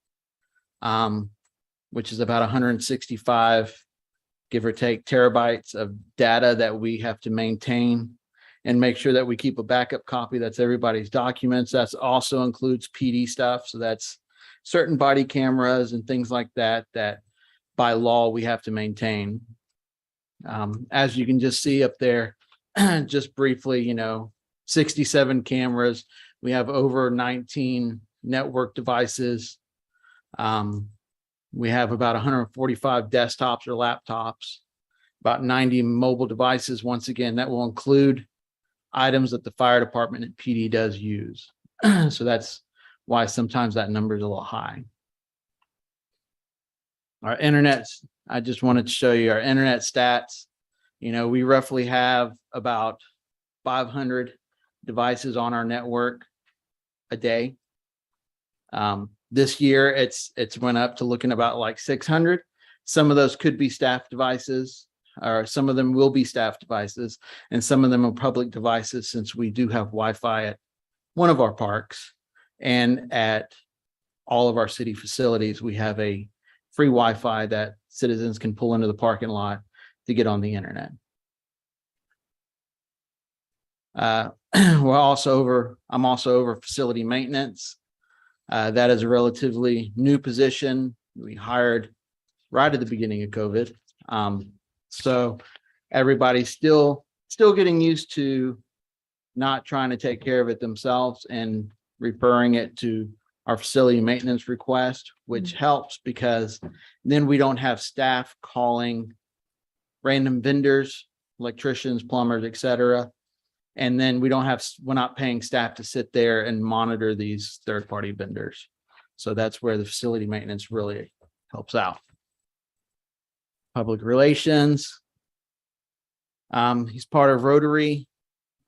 which is about 165, give or take, terabytes of data that we have to maintain and make sure that we keep a backup copy. That's everybody's documents. That also includes PD stuff. So that's certain body cameras and things like that, that by law we have to maintain. As you can just see up there, just briefly, 67 cameras. We have over 19 network devices. We have about 145 desktops or laptops, about 90 mobile devices. Once again, that will include items that the fire department and PD does use. So that's why sometimes that number is a little high. Our internet, I just wanted to show you our internet stats. We roughly have about 500 devices on our network a day. This year, it's went up to looking about like 600. Some of those could be staff devices, or some of them will be staff devices, and some of them are public devices, since we do have Wi-Fi at one of our parks, and at all of our city facilities, we have a free Wi-Fi that citizens can pull into the parking lot to get on the internet. I'm also over facility maintenance. That is a relatively new position we hired right at the beginning of COVID. So everybody's still getting used to not trying to take care of it themselves and referring it to our facility maintenance request, which helps because then we don't have staff calling random vendors, electricians, plumbers, etc. And then we're not paying staff to sit there and monitor these third-party vendors. So that's where the facility maintenance really helps out. Public relations. He's part of Rotary,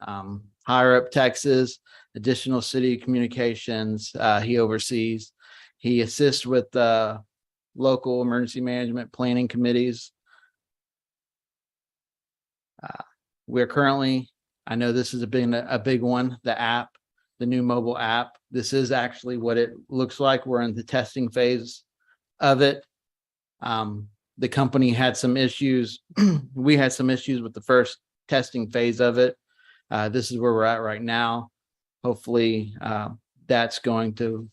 higher up Texas, additional city communications he oversees. He assists with local emergency management planning committees. We're currently, I know this has been a big one, the app, the new mobile app. This is actually what it looks like. We're in the testing phase of it. The company had some issues. We had some issues with the first testing phase of it. This is where we're at right now. Hopefully, that's going to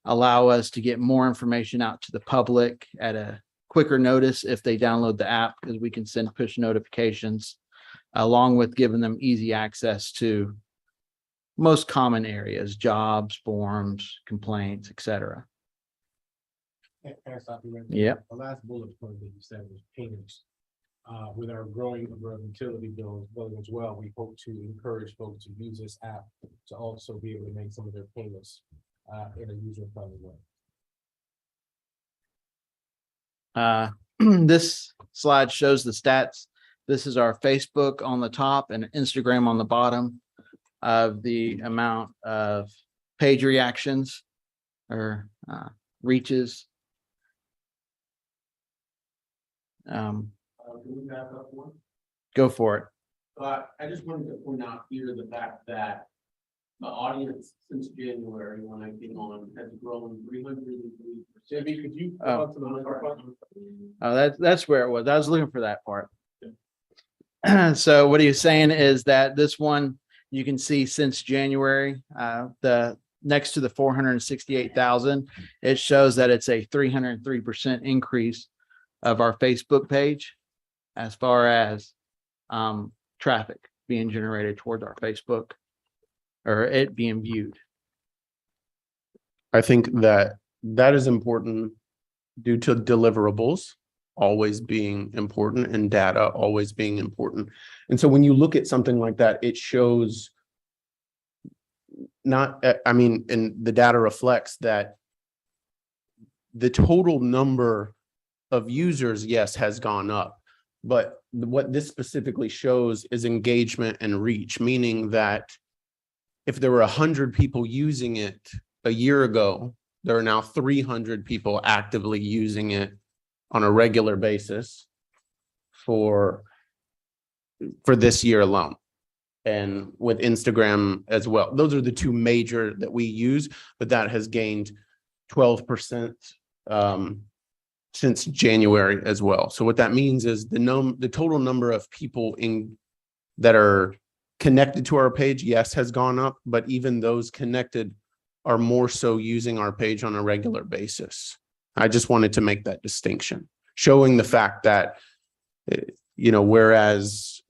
allow us to get more information out to the public at a quicker notice if they download the app, because we can send push notifications along with giving them easy access to most common areas, jobs, forms, complaints, etc. Yep. The last bullet point that you said was payments. With our growing number of utility bills as well, we hope to encourage folks to use this app to also be able to make some of their payments in a user-friendly way. This slide shows the stats. This is our Facebook on the top and Instagram on the bottom of the amount of page reactions or reaches. Can we back up one? Go for it. I just wanted to point out here the fact that the audience since January, when I came on, has grown 303%. Could you? That's where it was. I was looking for that part. So what he's saying is that this one, you can see since January, the next to the 468,000, it shows that it's a 303% increase of our Facebook page as far as traffic being generated towards our Facebook or it being viewed. I think that that is important due to deliverables always being important and data always being important. And so when you look at something like that, it shows not, I mean, and the data reflects that the total number of users, yes, has gone up. But what this specifically shows is engagement and reach, meaning that if there were 100 people using it a year ago, there are now 300 people actively using it on a regular basis for this year alone. And with Instagram as well. Those are the two major that we use, but that has gained 12% since January as well. So what that means is the total number of people that are connected to our page, yes, has gone up, but even those connected are more so using our page on a regular basis. I just wanted to make that distinction, showing the fact that, whereas,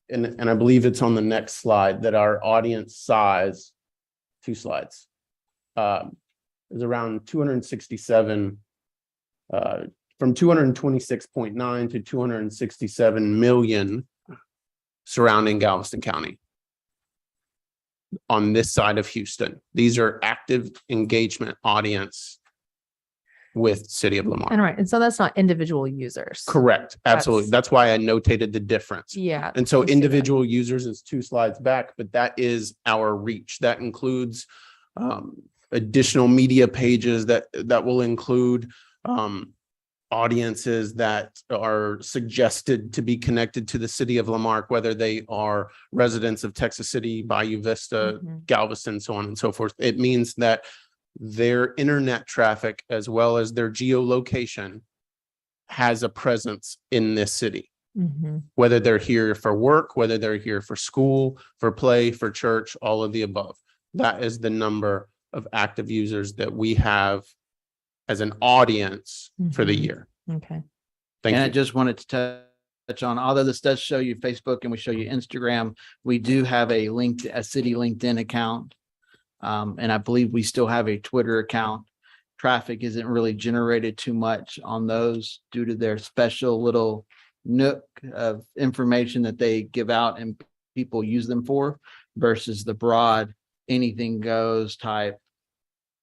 and I believe it's on the next slide, that our audience size, 2 slides, is around 267, from 226.9 to 267 million surrounding Galveston County on this side of Houston. These are active engagement audience with City of Lamar. And right. And so that's not individual users. Correct. Absolutely. That's why I notated the difference. Yeah. And so I see that. individual users is 2 slides back, but that is our reach. That includes additional media pages that will include audiences that are suggested to be connected to the City of Lamarck, whether they are residents of Texas City, Bayou Vista, Galveston, so on and so forth. It means that their internet traffic, as well as their geolocation, has a presence in this city, whether they're here for work, whether they're here for school, for play, for church, all of the above. That is the number of active users that we have as an audience for the year. Okay. Thank And I you. just wanted to touch on, although this does show you Facebook and we show you Instagram, we do have a city LinkedIn account. And I believe we still have a Twitter account. Traffic isn't really generated too much on those due to their special little nook of information that they give out and people use them for versus the broad anything goes type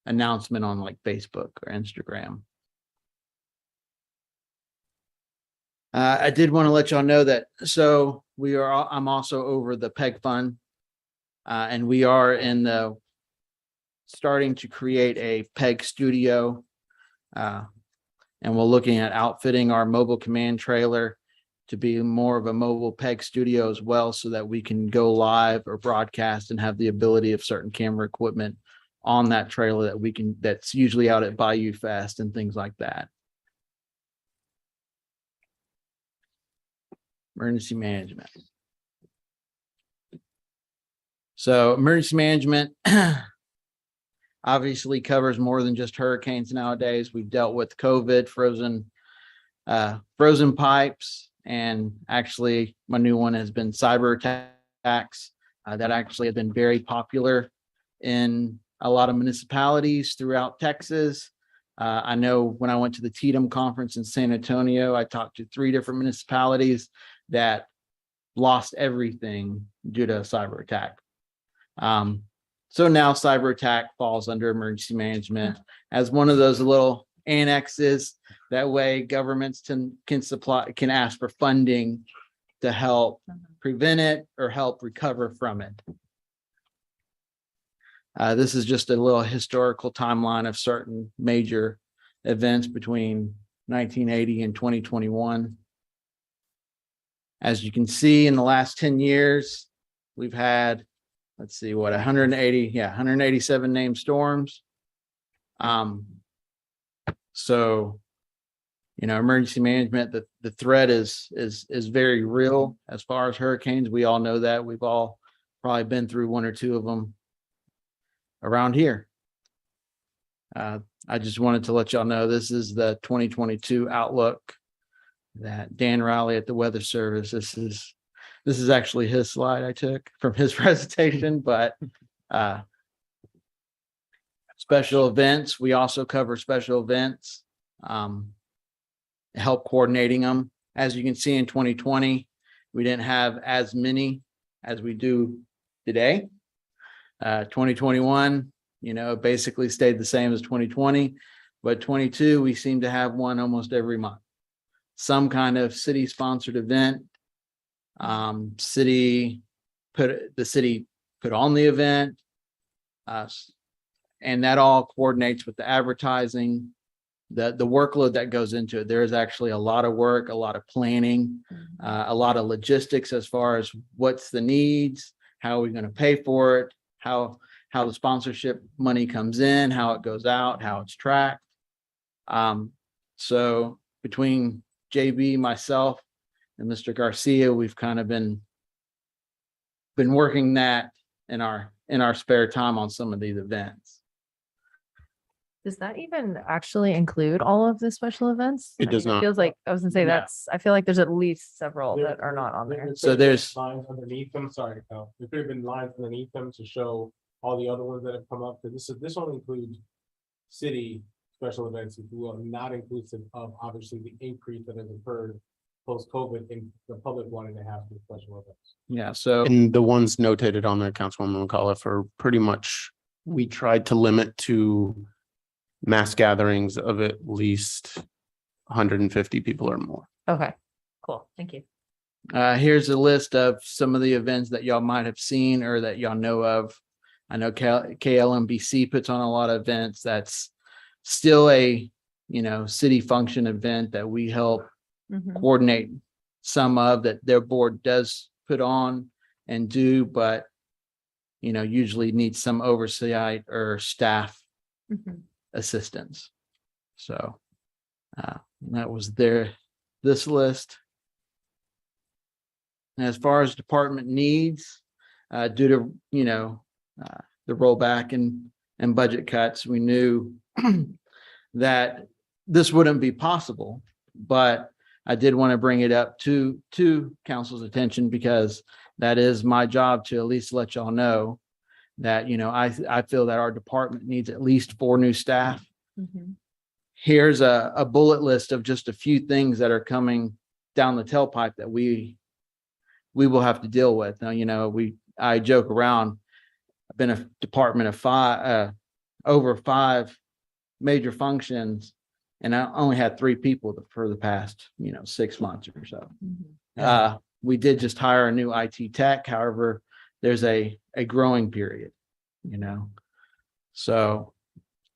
announcement on like Facebook or Instagram. I did want to let y'all know that, so I'm also over the PEG fund, and we are starting to create a PEG studio, and we're looking at outfitting our mobile command trailer to be more of a mobile PEG studio as well, so that we can go live or broadcast and have the ability of certain camera equipment on that trailer that's usually out at Bayou Fest and things like that. Emergency management. So emergency management obviously covers more than just hurricanes nowadays. We've dealt with COVID, frozen pipes, and actually my new one has been cyber attacks. That actually has been very popular in a lot of municipalities throughout Texas. I know when I went to the TDM conference in San Antonio, I talked to 3 different municipalities that lost everything due to a cyber attack. So now cyber attack falls under emergency management as one of those little annexes. That way governments can ask for funding to help prevent it or help recover from it. This is just a little historical timeline of certain major events between 1980 and 2021. As you can see, in the last 10 years, we've had, let's see, 187 named storms. So, emergency management, the threat is very real as far as hurricanes. We all know that. We've all probably been through 1 or 2 of them around here. I just wanted to let y'all know this is the 2022 outlook that Dan Riley at the Weather Service. This is this is actually his slide I took from his presentation, but special events, we also cover special events, help coordinating them. As you can see in 2020, we didn't have as many as we do today. 2021, basically stayed the same as 2020, but 22, we seem to have one almost every month. Some kind of city sponsored event. The city put on the event. And that all coordinates with the advertising, the workload that goes into it. There is actually a lot of work, a lot of planning, a lot of logistics as far as what's the needs, how are we going to pay for it, how the sponsorship money comes in, how it goes out, how it's tracked. So between JB, myself, and Mr. Garcia, we've kind of been working that in our spare time on some of these events. Does that even actually include all of the special events? It does not. Feels like, I was gonna say No. I feel like there's at least several that are not on there. So there's- lines underneath them. Sorry, Cal. There could have been lines underneath them to show all the other ones that have come up. Because this only includes city special events, if you will, not inclusive of obviously the increase that has occurred post-COVID in the public wanting to have these special events. Yeah, so And the ones notated on there, Councilwoman McAuliffe, are pretty much, we tried to limit to mass gatherings of at least 150 people or more. Okay, cool. Thank you. here's a list of some of the events that y'all might have seen or that y'all know of. I know KLMBC puts on a lot of events. That's still a, city function event that we help Mhm. coordinate some of that their board does put on and do, but usually needs some oversight or staff Mhm. assistance. So that was this list. And as far as department needs, due to, the rollback and budget cuts, we knew that this wouldn't be possible, but I did want to bring it up to council's attention because that is my job to at least let y'all know that, I feel that our department needs at least 4 new staff. Mhm. Here's a bullet list of just a few things that are coming down the tailpipe that we will have to deal with. Now, I joke around. I've been a department of 5, over 5 major functions, and I only had 3 people for the past, 6 months or so. Mhm. We did just hire a new IT tech. However, there's a growing period, So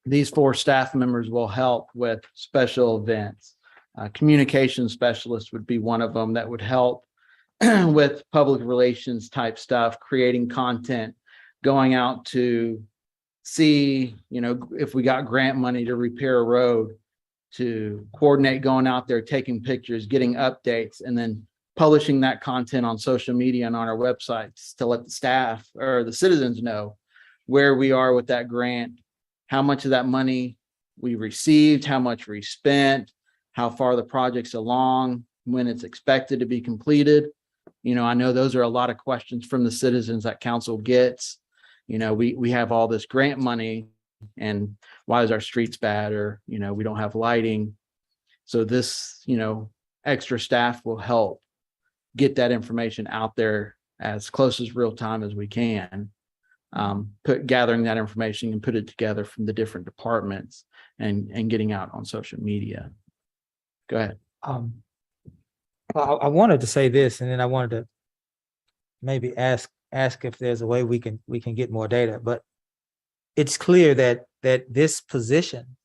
these 4 staff members will help with special events. Communication specialist would be one of them that would help with public relations type stuff, creating content, going out to see, if we got grant money to repair a road, to coordinate going out there, taking pictures, getting updates, and then publishing that content on social media and on our websites to let the staff or the citizens know where we are with that grant, how much of that money we received, how much we spent, how far the project's along, when it's expected to be completed. I know those are a lot of questions from the citizens that council gets. We have all this grant money and why is our streets bad, or, we don't have lighting. So this, extra staff will help get that information out there as close as real time as we can. Gathering that information and put it together from the different departments and getting out on social media. Go ahead. I wanted to say this, and then I wanted to maybe ask if there's a way we can get more data, but it's clear that this position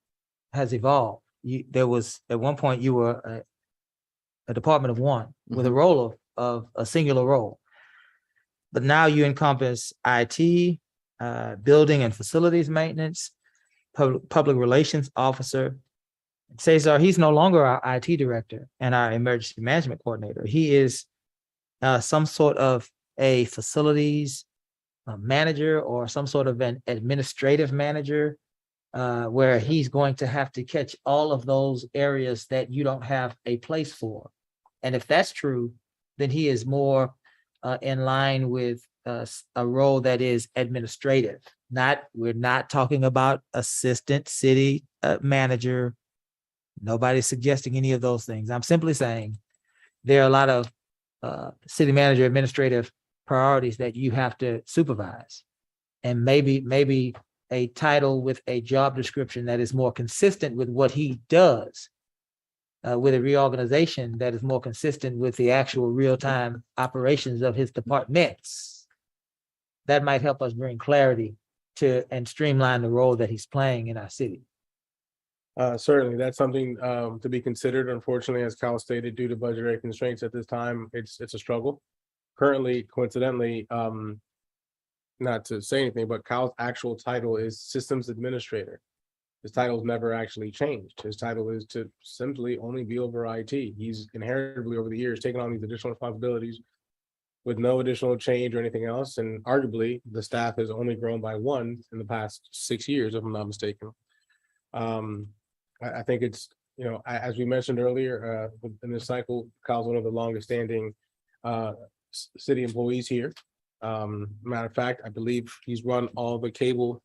has evolved. There was at one point you were a department of 1 with a role of a singular role, but now you encompass IT, building and facilities maintenance, public relations officer. Cesar, he's no longer our IT director and our emergency management coordinator. He is some sort of a facilities manager or some sort of an administrative manager, where he's going to have to catch all of those areas that you don't have a place for. And if that's true, then he is more in line with a role that is administrative. We're not talking about assistant city manager. Nobody's suggesting any of those things. I'm simply saying there are a lot of city manager administrative priorities that you have to supervise. And maybe a title with a job description that is more consistent with what he does, with a reorganization that is more consistent with the actual real-time operations of his departments. That might help us bring clarity to and streamline the role that he's playing in our city. Certainly, that's something to be considered. Unfortunately, as Cal stated, due to budgetary constraints at this time, it's a struggle. Currently, coincidentally, not to say anything, but Cal's actual title is Systems Administrator. His title's never actually changed. His title is to simply only be over IT. He's inherently over the years taken on these additional responsibilities with no additional change or anything else. And arguably, the staff has only grown by one in the past 6 years, if I'm not mistaken. I think it's, as we mentioned earlier, in this cycle, Kyle's one of the longest standing city employees here. Matter of fact, I believe he's run all the cable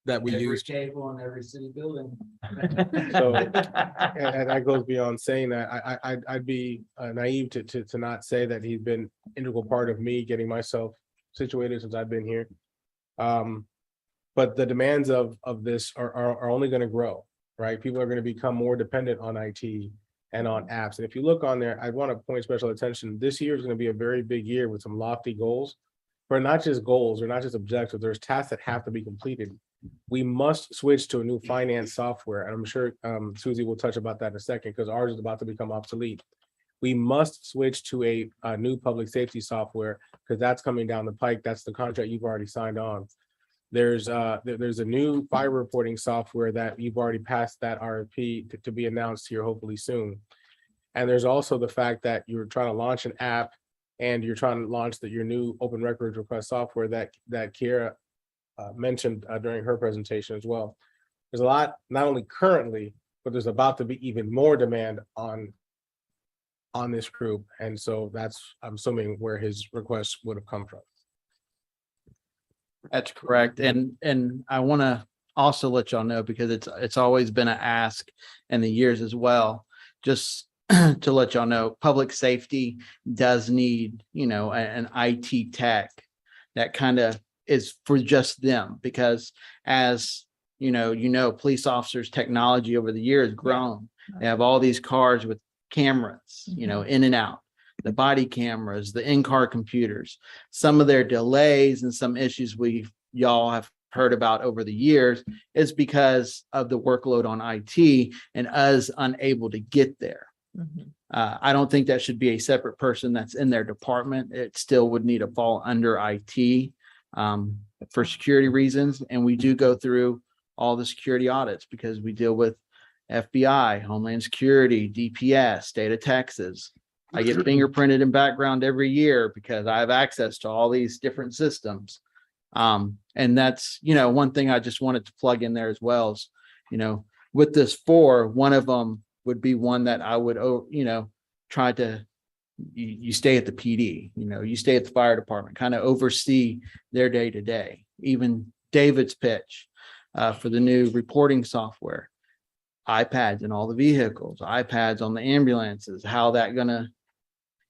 that we use. Cable on every city building. So, and that goes beyond saying that. I'd be naive to not say that he's been integral part of me getting myself situated since I've been here. But the demands of this are only going to grow, right? People are going to become more dependent on IT and on apps. And if you look on there, I want to point special attention. This year is going to be a very big year with some lofty goals, but not just goals or not just objectives. There's tasks that have to be completed. We must switch to a new finance software. And I'm sure Susie will touch about that in a second because ours is about to become obsolete. We must switch to a new public safety software because that's coming down the pike. That's the contract you've already signed on. There's a new fire reporting software that you've already passed that RFP to be announced here hopefully soon. And there's also the fact that you're trying to launch an app and you're trying to launch your new open records request software that Kiera mentioned during her presentation as well. There's a lot, not only currently, but there's about to be even more demand on this group. And so that's, I'm assuming, where his request would have come from. That's correct. And I want to also let y'all know, because it's always been an ask in the years as well, just to let y'all know, public safety does need, an IT tech that kind of is for just them, because as police officers' technology over the years has grown. They have all these cars with cameras, in and out, the body cameras, the in-car computers. Some of their delays and some issues y'all have heard about over the years is because of the workload on IT and us unable to get there. I don't think that should be a separate person that's in their department. It still would need to fall under IT for security reasons. And we do go through all the security audits because we deal with FBI, Homeland Security, DPS, state of Texas. I get fingerprinted in background every year because I have access to all these different systems. And that's, one thing I just wanted to plug in there as well is, with this 4, one of them would be one that I would, try to, you stay at the PD, you stay at the fire department, kind of oversee their day to day. Even David's pitch for the new reporting software, iPads in all the vehicles, iPads on the ambulances, how that going to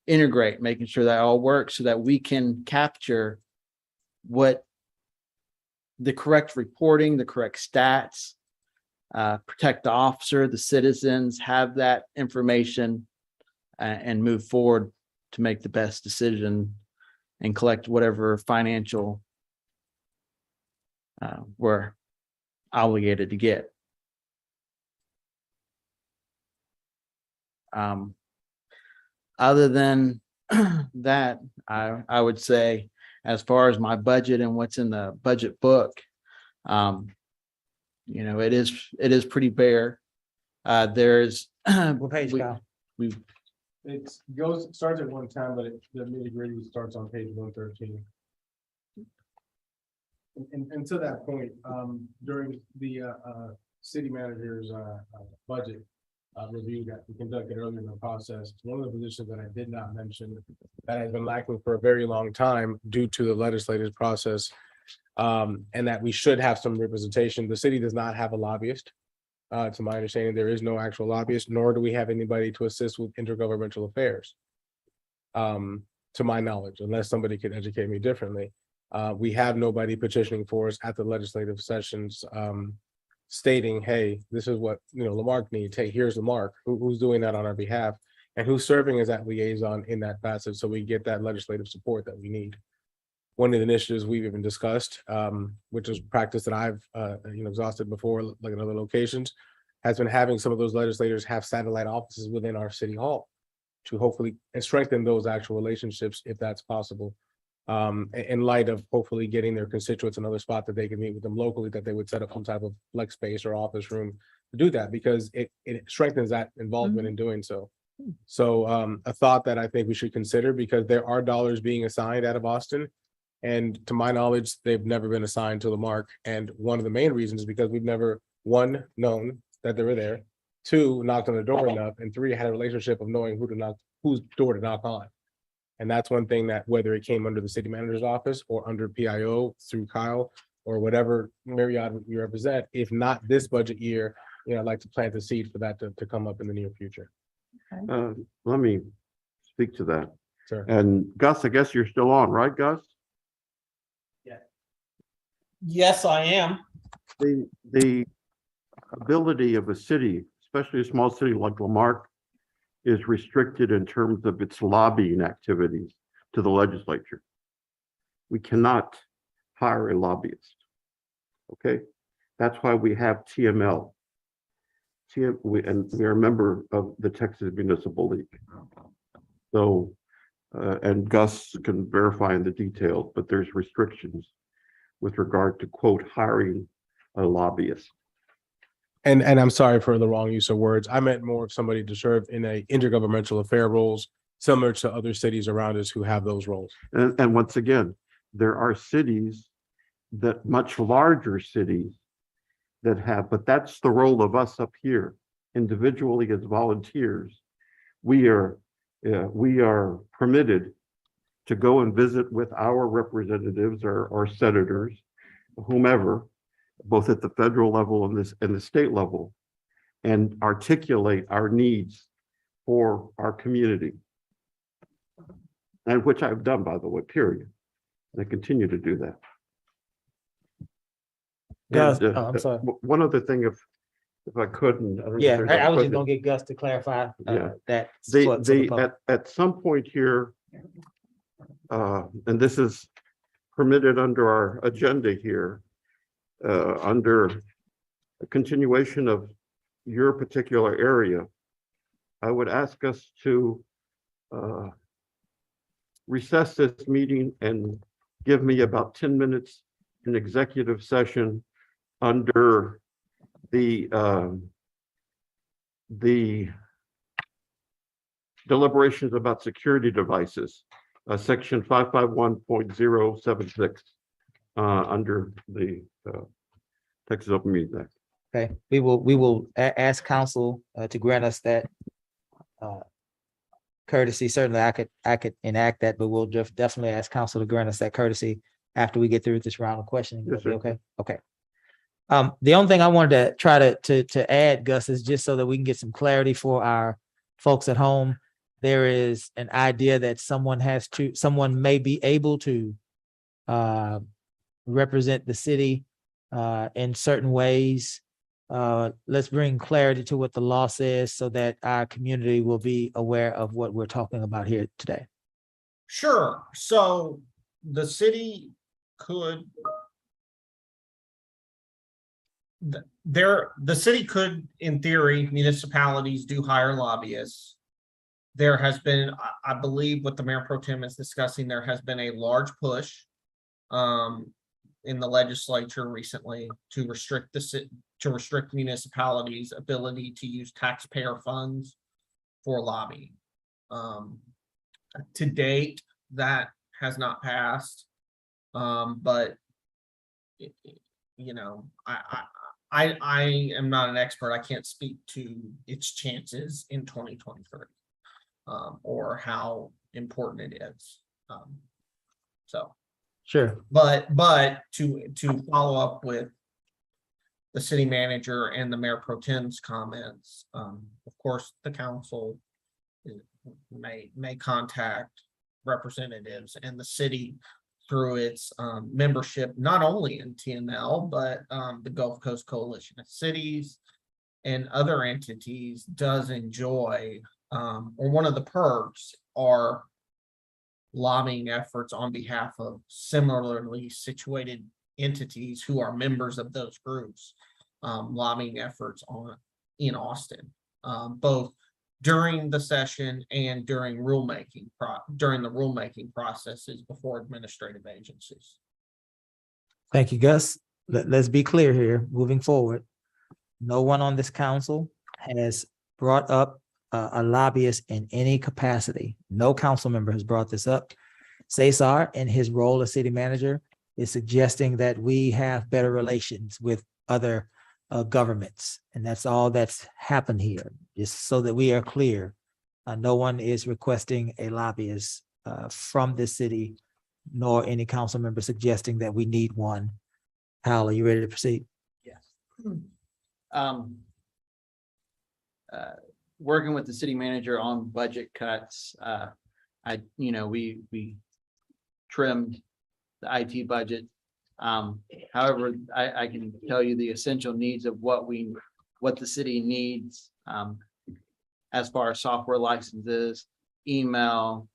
integrate, making sure that all works so that we can capture what the correct reporting, the correct stats, protect the officer, the citizens, have that information and move forward to make the best decision and collect whatever financial we're obligated to get. Other than that, I would say, as far as my budget and what's in the budget book, it is pretty bare. There's What page, Kyle? It starts at 110, but the nitty-gritty starts on page 113. And to that point, during the city manager's budget, review that we conducted earlier in the process. One of the positions that I did not mention that has been lacking for a very long time due to the legislative process, and that we should have some representation. The city does not have a lobbyist. To my understanding, there is no actual lobbyist, nor do we have anybody to assist with intergovernmental affairs. To my knowledge, unless somebody could educate me differently. We have nobody petitioning for us at the legislative sessions, stating, hey, this is what, Lamarck needs. Hey, here's Lamarck. Who's doing that on our behalf? And who's serving as that liaison in that facet so we get that legislative support that we need. One of the initiatives we've even discussed, which is practice that I've, exhausted before, like in other locations, has been having some of those legislators have satellite offices within our city hall to hopefully strengthen those actual relationships if that's possible. In light of hopefully getting their constituents another spot that they can meet with them locally, that they would set up some type of flex space or office room to do that, because it strengthens that involvement in doing so. So a thought that I think we should consider, because there are dollars being assigned out of Austin. And to my knowledge, they've never been assigned to Lamarck. And one of the main reasons is because we've never, one, known that they were there, two, knocked on the door enough, and three, had a relationship of knowing whose door to knock on. And that's one thing that, whether it came under the city manager's office or under PIO through Kyle or whatever Marriott you represent, if not this budget year, I'd like to plant the seed for that to come up in the near future. Let me speak to that. Sure. And Gus, I guess you're still on, right, Gus? Yes, I am. The ability of a city, especially a small city like Lamarck, is restricted in terms of its lobbying activities to the legislature. We cannot hire a lobbyist. Okay, that's why we have TML. And we're a member of the Texas Municipal League. So, and Gus can verify in the details, but there's restrictions with regard to, quote, hiring a lobbyist. And I'm sorry for the wrong use of words. I meant more of somebody to serve in a intergovernmental affair roles, similar to other cities around us who have those roles. And once again, there are cities that, much larger cities, that have, but that's the role of us up here, individually as volunteers. We are permitted to go and visit with our representatives or senators, whomever, both at the federal level and the state level, and articulate our needs for our community. And which I've done, by the way, period. And I continue to do that. Gus, And, I'm sorry. One other thing, if I could, and I don't know if Yeah, there's I was just a- gonna get Gus to clarify Yeah. that. for the public. At some point here, and this is permitted under our agenda here, under a continuation of your particular area, I would ask us to recess this meeting and give me about 10 minutes in executive session under the deliberations about security devices, section 551.076, under the Texas Open Meetings Act. Okay, we will ask council to grant us that courtesy. Certainly, I could enact that, but we'll definitely ask council to grant us that courtesy after we get through this round of questioning. Yes, sir. Okay, okay. The only thing I wanted to try to add, Gus, is just so that we can get some clarity for our folks at home. There is an idea that someone may be able to represent the city in certain ways. Let's bring clarity to what the law says so that our community will be aware of what we're talking about here today. Sure. So the city could, the city could, in theory, municipalities do hire lobbyists. There has been, I believe what the Mayor Pro Tem is discussing, there has been a large push in the legislature recently to restrict municipalities' ability to use taxpayer funds for lobbying. To date, that has not passed, but I am not an expert. I can't speak to its chances in 2023. Or how important it is. So, Sure. but to follow up with the city manager and the mayor pro tem's comments, of course, the council may contact representatives and the city through its membership, not only in TNL, but the Gulf Coast Coalition of Cities and other entities does enjoy, or one of the perks are lobbying efforts on behalf of similarly situated entities who are members of those groups, lobbying efforts in Austin, both during the session and during during the rulemaking processes before administrative agencies. Thank you, Gus. Let's be clear here, moving forward. No one on this council has brought up a lobbyist in any capacity. No council member has brought this up. Cesar, in his role as city manager, is suggesting that we have better relations with other governments. And that's all that's happened here, just so that we are clear. No one is requesting a lobbyist from this city, nor any council member suggesting that we need one. Hal, are you ready to proceed? Working with the city manager on budget cuts, we trimmed the IT budget. However, I can tell you the essential needs of what the city needs, as far as software licenses, email,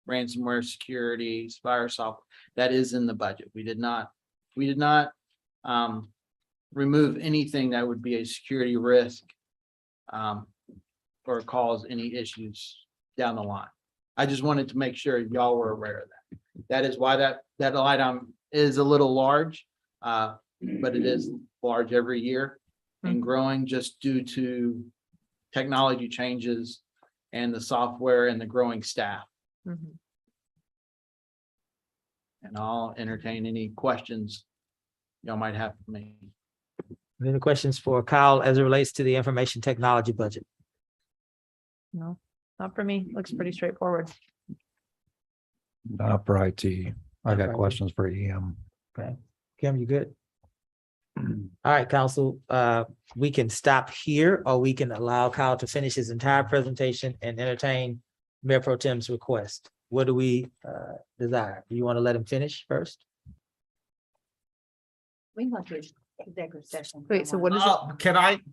ransomware security, fire software, that is in the budget. We did not remove anything that would be a security risk, or cause any issues down the line. I just wanted to make sure y'all were aware of that. That is why that item is a little large, but it is large every year and growing just due to technology changes and the software and the growing staff. Mhm. And I'll entertain any questions y'all might have for me. Any questions for Kyle as it relates to the information technology budget? No, not for me. Looks pretty straightforward. Not for IT. I Not got for IT. questions for EM. Okay, Kim, you good? All right, council, we can stop here, or we can allow Kyle to finish his entire presentation and entertain Mayor Pro Tem's request. What do we desire? Do you want to let him finish first? We can go to executive session. Wait, so what is it?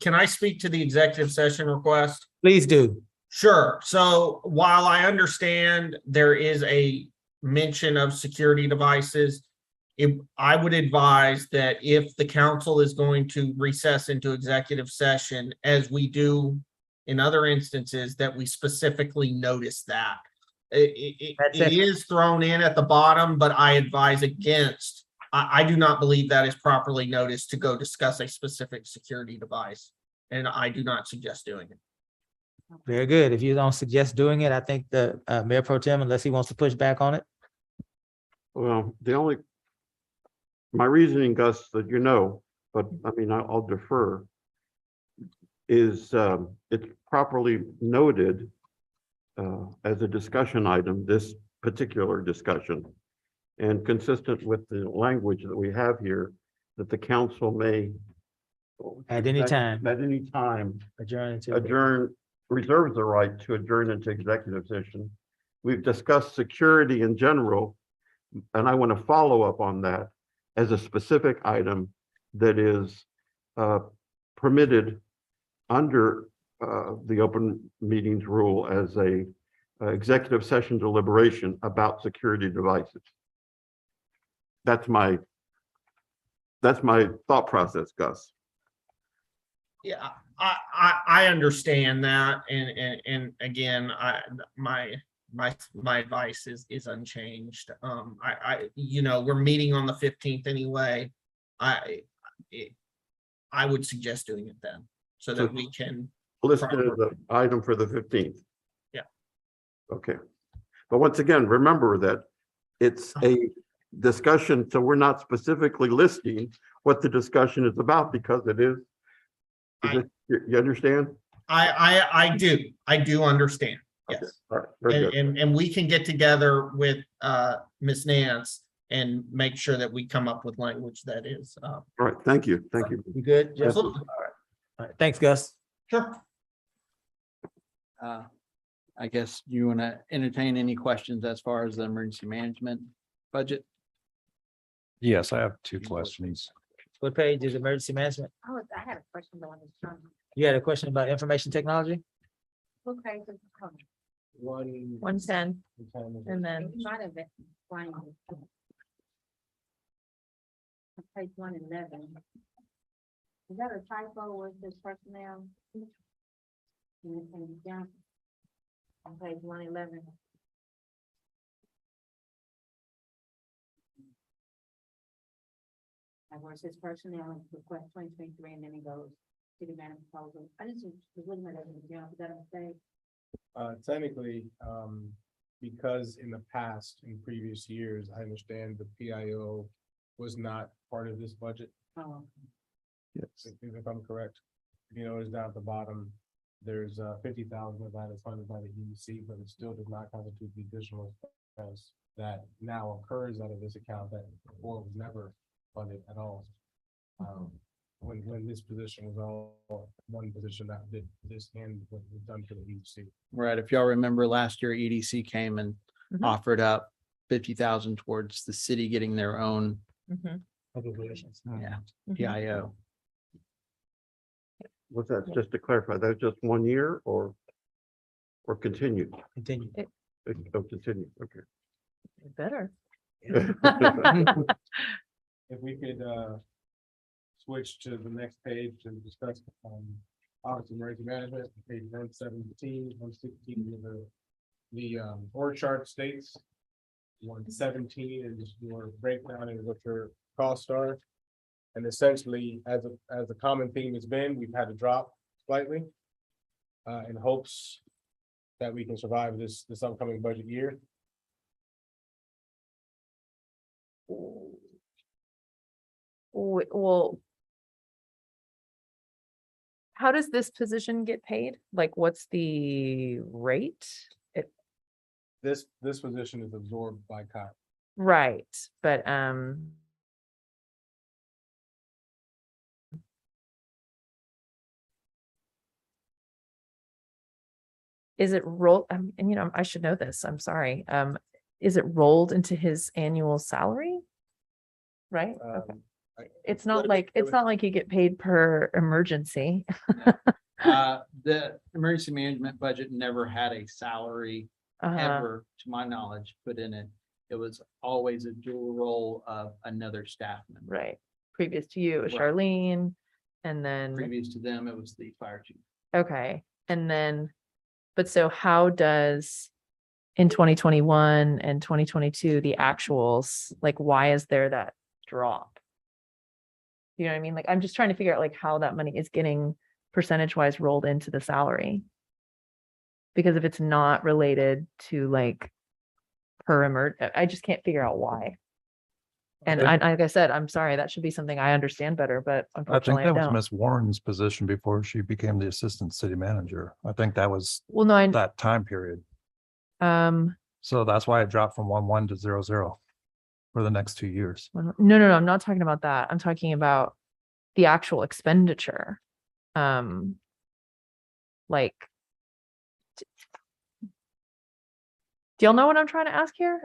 Can I speak to the executive session request? Please do. Sure. So while I understand there is a mention of security devices, I would advise that if the council is going to recess into executive session, as we do in other instances, that we specifically notice that. It is thrown in at the bottom, but I advise against. I do not believe that is properly noticed to go discuss a specific security device, and I do not suggest doing it. Very good. If you don't suggest doing it, I think the Mayor Pro Tem, unless he wants to push back on it. Well, my reasoning, Gus, that but I mean, I'll defer, is it's properly noted as a discussion item, this particular discussion, and consistent with the language that we have here, that the council may At any time. adjourn, reserves the right to adjourn into executive session. We've discussed security in general, and I want to follow up on that as a specific item that is permitted under the open meetings rule as a executive session deliberation about security devices. That's my thought process, Gus. Yeah, I understand that, and again, my advice is unchanged. We're meeting on the 15th anyway. I would suggest doing it then, so that we can. Listed as the item for the 15th. Yeah. Okay. But once again, remember that it's a discussion, so we're not specifically listing what the discussion is about, because it is You understand? I do understand. Okay, Yes. all right, very good. And we can get together with Ms. Nance and make sure that we come up with language that is. All right, thank you, thank you. You good? Jeff? Absolutely. All right, thanks, Gus. Sure. I guess you want to entertain any questions as far as the emergency management budget? Yes, I have two questions. What page is emergency management? I had a question though on this. You had a question about information technology? Okay. 110, and then Page 111. Is that a typo with this personnel? Down on page 111. And where it says personnel request 2023, and then it goes city manager proposal. I just was looking at it in the jump. Is that a mistake? Technically, because in the past, in previous years, I understand the PIO was not part of this budget, Oh, if I'm correct. You know, it's down at the bottom, there's 50,000 of that is funded by the EDC, but it still does not constitute the additional expense that now occurs out of this account that before was never funded at all. When this position was all one position that did this and what was done for the EDC. Right, if y'all remember last year, EDC came and Mhm. offered up 50,000 towards the city getting their own, Public relations. yeah, Mhm. PIO. Was that, just to clarify, that was just 1 year or continued? Continue. Oh, continued, okay. Better. If we could switch to the next page and discuss Office of Emergency Management, page 117, 116, the org chart states 117 and just your breakdown and what your costs are. And essentially, as a common theme has been, we've had to drop slightly in hopes that we can survive this upcoming budget year. Well, how does this position get paid? Like, what's the rate? This position is absorbed by COP. Right, but, is it rolled, and you know, I should know this, I'm sorry. Is it rolled into his annual salary? Right? Okay. It's not like, you get paid per emergency. The emergency management budget never had a salary ever, to my knowledge, put in it. It was always a dual role of another staff member. Right, previous to you, it was Right. Charlene, and then, Previous to them, it was the fire chief. okay, and then, but so how does in 2021 and 2022, the actuals, like, why is there that drop? You know what I mean? Like, I'm just trying to figure out like how that money is getting percentage wise rolled into the salary. Because if it's not related to like I just can't figure out why. And Okay. like I said, I'm sorry, that should be something I understand better, but I think unfortunately I that was don't. Miss Warren's position before she became the assistant city manager. I think that was Well, no, that time period. um, So that's why it dropped from 1-1 to 0-0 for the next 2 years. no, I'm not talking about that. I'm talking about the actual expenditure. Like, do y'all know what I'm trying to ask here?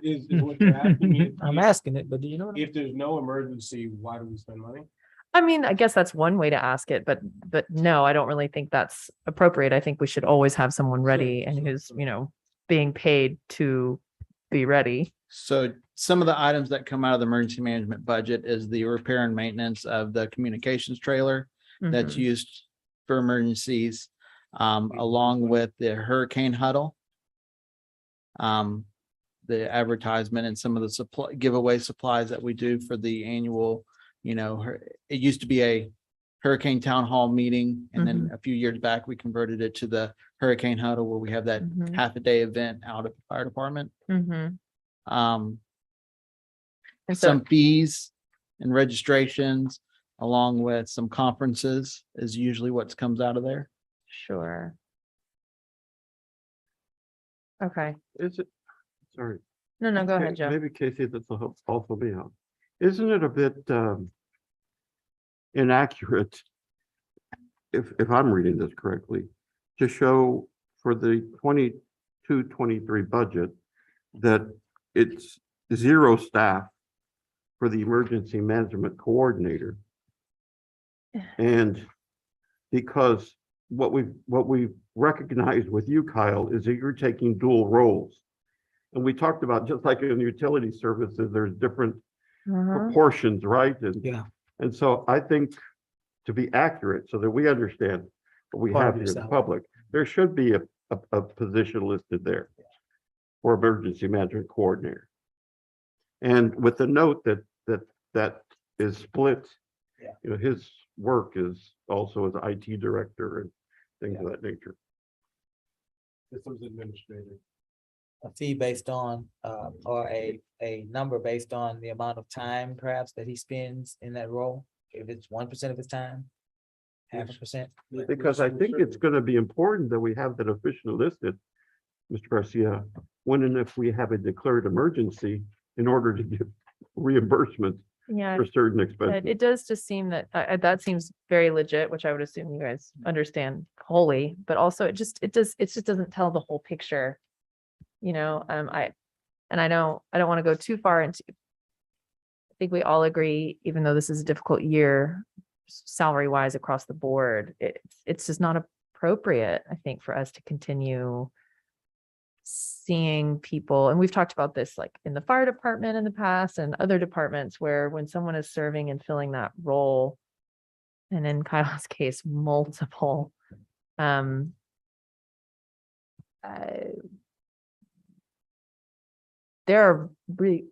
Is what you're asking me, I'm asking it, but do you know? if there's no emergency, why do we spend money? I mean, I guess that's one way to ask it, but no, I don't really think that's appropriate. I think we should always have someone ready and who's, you know, being paid to be ready. So some of the items that come out of the emergency management budget is the repair and maintenance of the communications trailer that's Mhm. used for emergencies, along with the hurricane huddle. The advertisement and some of the giveaway supplies that we do for the annual, you know, it used to be a hurricane town hall meeting. And then a few years back, we converted it to the hurricane huddle where we have that Mhm. half a day event out at the fire department. Mhm. Um, And so, some fees and registrations, along with some conferences is usually what comes out of there. Sure. Okay, Is it, sorry. no, go ahead, Joe. Maybe Casey, this will help also be out. Isn't it a bit inaccurate, if I'm reading this correctly, to show for the 22-23 budget that it's 0 staff for the emergency management coordinator? And because what we've recognized with you, Kyle, is that you're taking dual roles. And we talked about, just like in utility services, there's different proportions, right? And Yeah. and so I think, to be accurate, so that we understand what we Part have of here in the yourself. public, there should be a position listed there for emergency management coordinator. And with the note that is split, Yeah. you know, his work is also as IT director and things of that nature. Systems administrator. A fee based on, or a number based on the amount of time perhaps that he spends in that role? If it's 1% of his time, 0.5%? Because I think it's gonna be important that we have that officially listed, Mr. Garcia, when and if we have a declared emergency in order to give reimbursement Yeah, for certain it expenses. does just seem that, that seems very legit, which I would assume you guys understand wholly, but also it just doesn't tell the whole picture. You know, I know I don't want to go too far into. I think we all agree, even though this is a difficult year, salary wise across the board, it's just not appropriate, I think, for us to continue seeing people, and we've talked about this like in the fire department in the past and other departments, where when someone is serving and filling that role, and in Kyle's case, multiple, there are really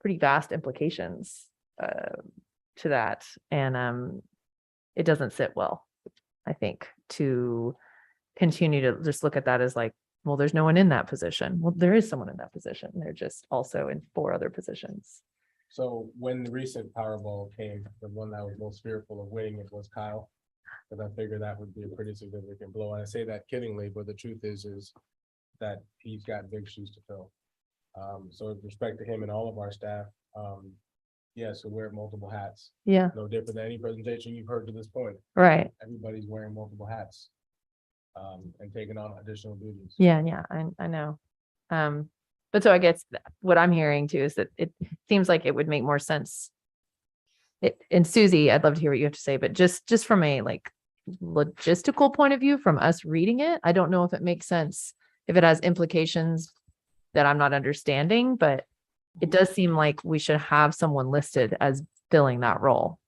pretty vast implications to that, and it doesn't sit well, I think, to continue to just look at that as like, well, there's no one in that position. Well, there is someone in that position. They're just also in 4 other positions. So when the recent Powerball came, the one that was most fearful of winning it was Kyle. Because I figured that would be a pretty significant blow. And I say that kiddingly, but the truth is that he's got big shoes to fill. So with respect to him and all of our staff, yes, we wear multiple hats. Yeah, No different than any presentation you've heard to this point. right. Everybody's wearing multiple hats. And taking on additional duties. Yeah, I know. But so I guess what I'm hearing too is that it seems like it would make more sense. And Susie, I'd love to hear what you have to say, but just from a like logistical point of view, from us reading it, I don't know if it makes sense, if it has implications that I'm not understanding, but it does seem like we should have someone listed as filling that role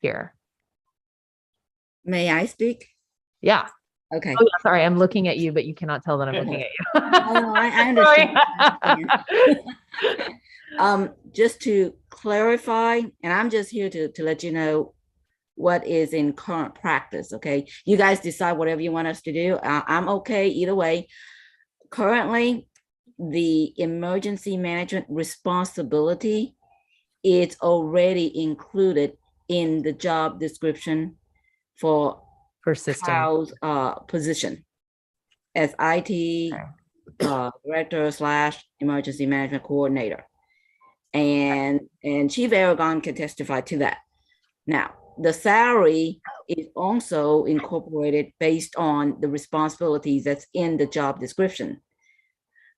here. May I speak? Yeah. Okay. Oh, yeah, sorry, I'm looking at you, but you cannot tell that I'm looking at you. No, I understand. Just to clarify, and I'm just here to let you know what is in current practice, okay? You guys decide whatever you want us to do. I'm okay either way. Currently, the emergency management responsibility is already included in the job description for Persistent. Kyle's position as IT director / emergency management coordinator. And Chief Aragon can testify to that. Now, the salary is also incorporated based on the responsibilities that's in the job description.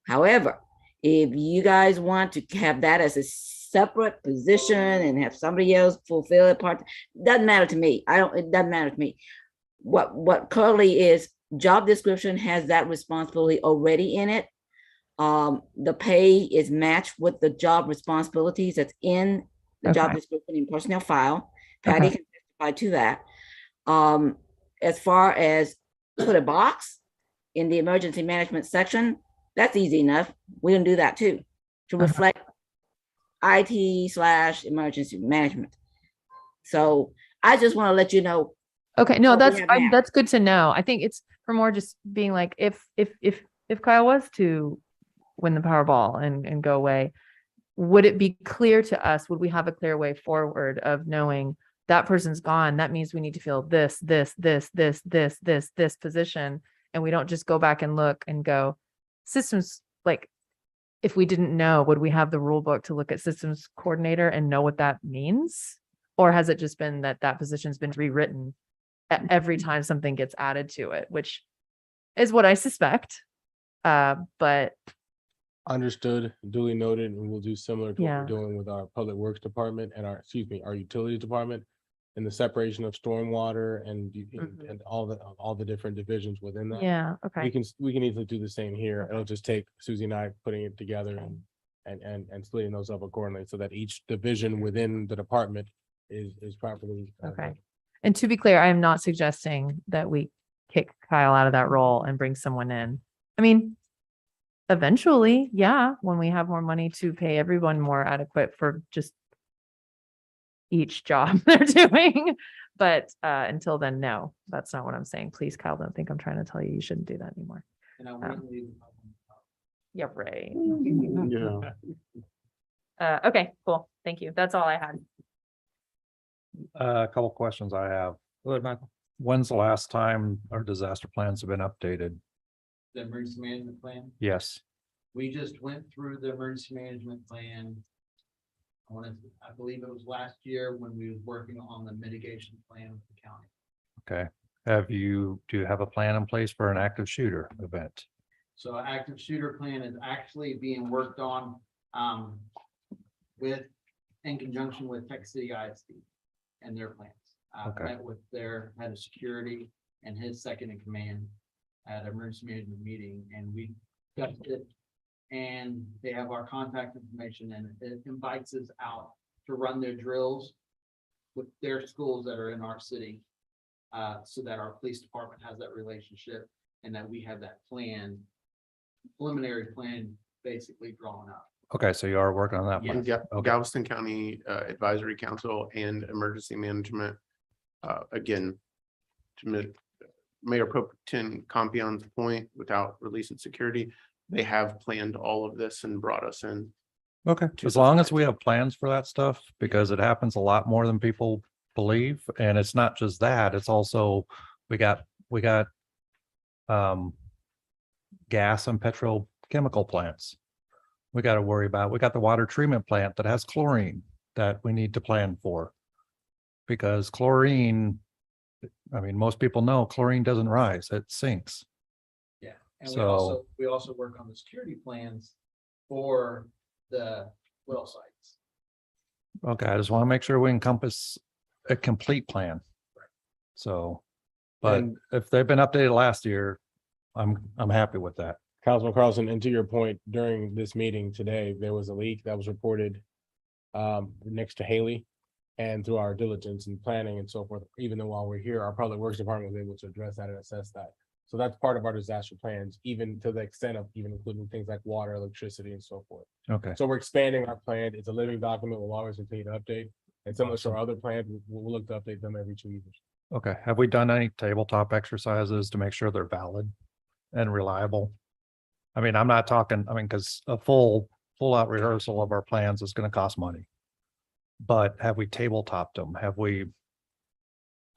However, if you guys want to have that as a separate position and have somebody else fulfill it part, doesn't matter to me. It doesn't matter to me. What currently is job description has that responsibility already in it. The pay is matched with the job responsibilities that's in the job description in personnel file. Patty can testify to that. As far as put a box in the emergency management section, that's easy enough. We can do that too, to reflect IT / emergency management. So I just want to let you know. Okay, no, what we have now. that's good to know. I think it's for more just being like, if Kyle was to win the Powerball and go away, would it be clear to us? Would we have a clear way forward of knowing that person's gone, that means we need to fill this position. And we don't just go back and look and go, systems, like, if we didn't know, would we have the rule book to look at systems coordinator and know what that means? Or has it just been that that position's been rewritten every time something gets added to it, which is what I suspect. But Understood, duly noted, and we'll do similar to what Yeah. we're doing with our public works department and our utilities department. And the separation of stormwater and and all the different divisions within that. yeah, We okay. can easily do the same here. It'll just take Susie and I putting it together and splitting those up accordingly so that each division within the department is properly. Okay. And to be clear, I am not suggesting that we kick Kyle out of that role and bring someone in. I mean, eventually, yeah, when we have more money to pay everyone more adequate for just each job they're doing. But until then, no, that's not what I'm saying. Please, Kyle, don't think I'm trying to tell you you shouldn't do that anymore. And I wouldn't leave. Yeah, right. Yeah. Okay, cool. Thank you. That's all I had. A couple questions I have. Go ahead, Michael. When's the last time our disaster plans have been updated? The emergency management plan. Yes. We just went through the emergency management plan. I believe it was last year when we was working on the mitigation plan with the county. Okay. Do you have a plan in place for an active shooter event? So active shooter plan is actually being worked on in conjunction with Texas City ISD and their plans. I Okay. met with their head of security and his second in command at emergency management meeting, and we discussed it. And they have our contact information, and it invites us out to run their drills with their schools that are in our city. So that our police department has that relationship and that we have that plan, preliminary plan basically drawn up. Okay, so you are working on that. Yeah. one. Okay. Galveston County Advisory Council and Emergency Management. Again, to Mayor Pro Tem Compion's point, without releasing security, they have planned all of this and brought us in. Okay, to as the long as side. we have plans for that stuff, because it happens a lot more than people believe, and it's not just that, it's also, we got gas and petrochemical plants. We got to worry about, we got the water treatment plant that has chlorine that we need to plan for. Because chlorine, I mean, most people know chlorine doesn't rise, it sinks. Yeah, and So- we also work on the security plans for the well sites. Okay, I just want to make sure we encompass a complete plan. So, but And- if they've been updated last year, I'm happy with that. Councilman Carlson, and to your point, during this meeting today, there was a leak that was reported next to Haley. And through our diligence and planning and so forth, even though while we're here, our public works department was able to address that and assess that. So that's part of our disaster plans, even to the extent of even including things like water, electricity, and so forth. Okay, So we're expanding our plan. It's a living document. We'll always continue to update. And similar to our other plans, we'll look to update them every 2 years. okay. Have we done any tabletop exercises to make sure they're valid and reliable? I mean, I'm not talking, I mean, because a full out rehearsal of our plans is going to cost money. But have we tabletopped them? Have we,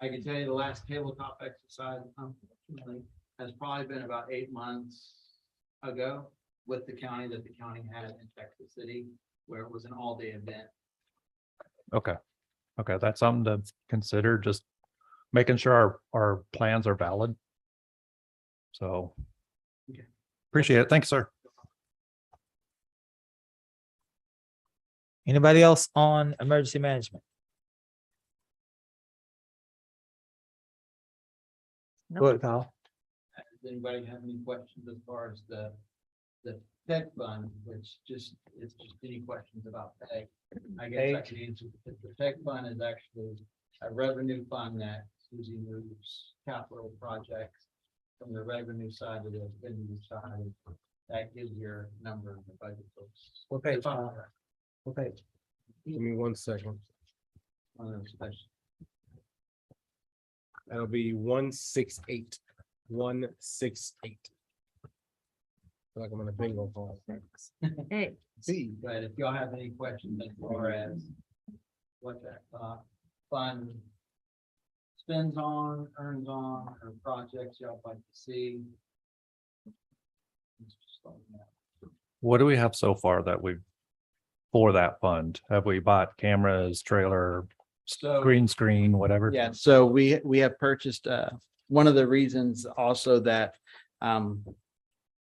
I can tell you the last tabletop exercise, unfortunately, has probably been about 8 months ago with the county that the county had in Texas City, where it was an all-day event. okay. Okay, that's something to consider, just making sure our plans are valid. So. Okay. Appreciate it. Thanks, sir. Anybody else on emergency management? Go ahead, Kyle. Does anybody have any questions as far as the tech fund, which it's just any questions about pay? I guess I can answer, the tech fund is actually a revenue fund that Susie moves capital projects from the revenue side to the spending side. That gives your number in the budget books. What page? It's on there. Okay. Give me 1 second. On those special. That'll be 168. 168. Feel like I'm on a bingo hall. Hey, See, but if y'all have any questions as far as what that, fund spends on, earns on, or projects y'all like to see. What do we have so far that we've, for that fund? Have we bought cameras, trailer, So- green screen, whatever? Yeah, so we have purchased, one of the reasons also that,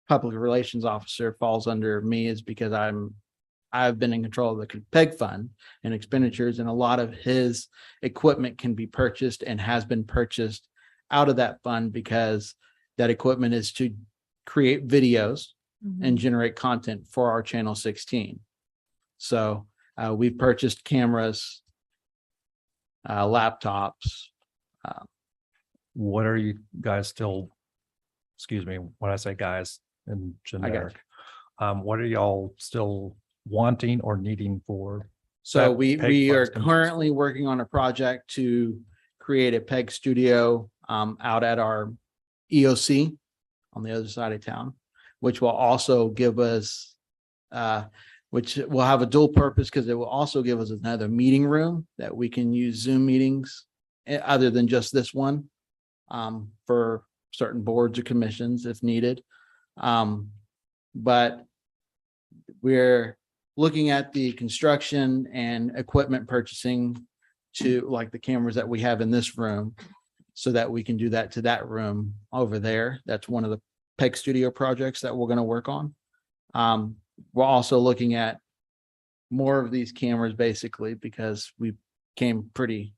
public relations officer falls under me is because I've been in control of the PEG fund and expenditures, and a lot of his equipment can be purchased and has been purchased out of that fund because that equipment is to create videos and generate content for our channel 16. So we've purchased cameras, laptops. What are you guys still, excuse me, when I say guys in generic, what are y'all still wanting or needing for? So that we PEG are funds can- currently working on a project to create a PEG studio out at our EOC on the other side of town, which will also give us which will have a dual purpose because it will also give us another meeting room that we can use Zoom meetings other than just this one for certain boards or commissions if needed. But we're looking at the construction and equipment purchasing to like the cameras that we have in this room so that we can do that to that room over there. That's one of the PEG Studio projects that we're going to work on. We're also looking at more of these cameras basically because we came pretty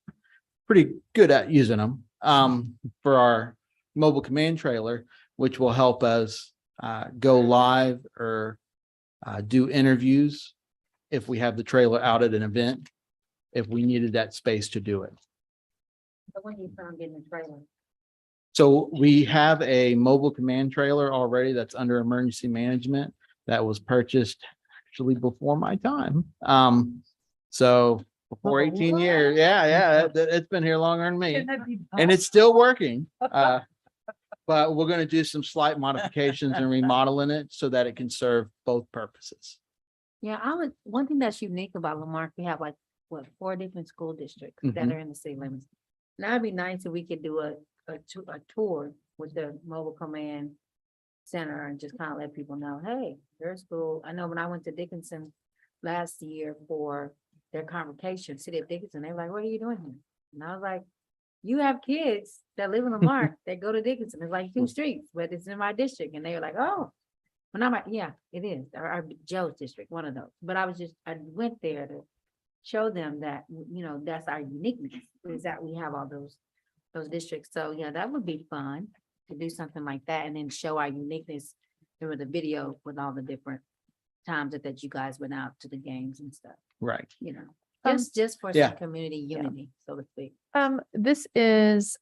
good at using them for our mobile command trailer, which will help us go live or do interviews if we have the trailer out at an event, if we needed that space to do it. But when you plan on getting the trailer? So we have a mobile command trailer already that's under emergency management that was purchased actually before my time. So before 18 years, it's been here longer than me and it's still working. But we're going to do some slight modifications and remodeling it so that it can serve both purposes. Yeah, one thing that's unique about Lamarck, we have like, 4 different school districts that Mhm. are in the city limits. Now it'd be nice if we could do a tour with the mobile command center and just kind of let people know, hey, your school. I know when I went to Dickinson last year for their convocation, City of Dickinson, they were like, what are you doing here? And I was like, you have kids that live in Lamarck that go to Dickinson. It's like 2 streets, but it's in my district. And they were like, oh, well, I'm like, yeah, it is. Our Joe's district, one of those. But I went there to show them that, that's our uniqueness, is that we have all those districts. So yeah, that would be fun to do something like that and then show our uniqueness through the video with all the different times that you guys went out to the games and stuff, Right. just for yeah. some community unity, so to speak. This is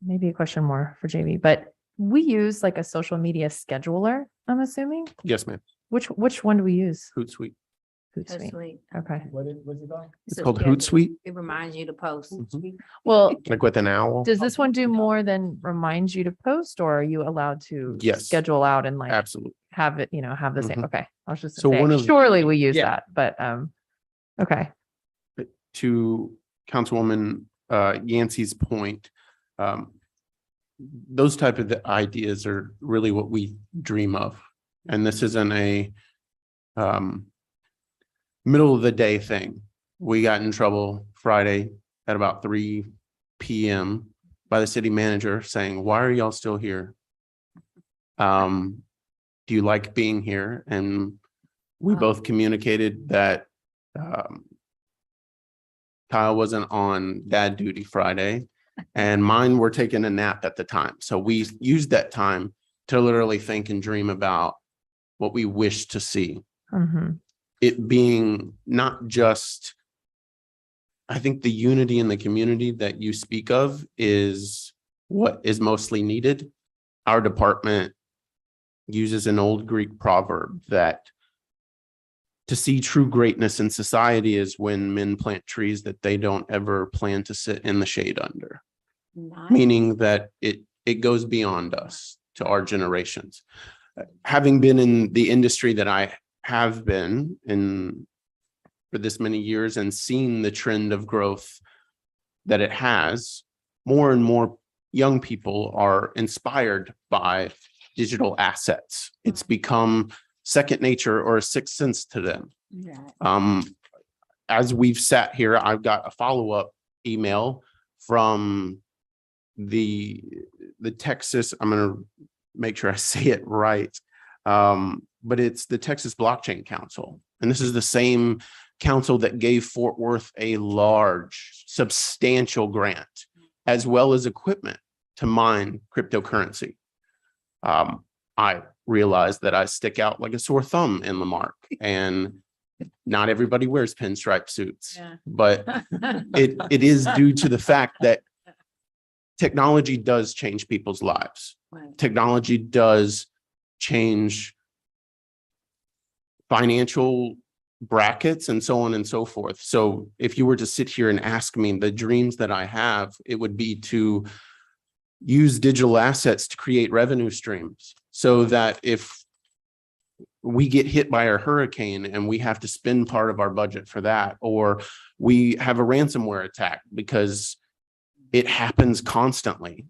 maybe a question more for JV, but we use like a social media scheduler, I'm assuming. Yes, ma'am. Which one do we use? Hootsuite. That's Hootsuite. sweet. Okay. What's it called? It's called Hootsuite, It reminds you to post. Mhm. Well, like with an owl. does this one do more than remind you to post, or are you allowed to Yes. schedule out and like Absolutely. have it, have the same? Mhm. Okay. I was just So saying, one of- surely we use Yeah. that, but okay. To Councilwoman Yancey's point, those type of ideas are really what we dream of. And this isn't a middle of the day thing. We got in trouble Friday at about 3 p.m. by the city manager saying, why are y'all still here? Do you like being here? And we both communicated that Kyle wasn't on dad duty Friday and mine were taking a nap at the time. So we used that time to literally think and dream about what we wish to see. Mhm. It being not just, I think the unity in the community that you speak of is what is mostly needed. Our department uses an old Greek proverb that to see true greatness in society is when men plant trees that they don't ever plan to sit in the shade under. Nice. Meaning that it goes beyond us to our generations. Having been in the industry that I have been in for this many years and seen the trend of growth that it has, more and more young people are inspired by digital assets. It's become second nature or a sixth sense to them. As we've sat here, I've got a follow-up email from the Texas, I'm going to make sure I say it right. But it's the Texas Blockchain Council. And this is the same council that gave Fort Worth a large, substantial grant, as well as equipment to mine cryptocurrency. I realize that I stick out like a sore thumb in the Marque, and not everybody wears pinstripe suits, but it is due to the fact that technology does change people's lives. Technology does change financial brackets and so on and so forth. So if you were to sit here and ask me the dreams that I have, it would be to use digital assets to create revenue streams so that if we get hit by a hurricane and we have to spend part of our budget for that, or we have a ransomware attack, because it happens constantly.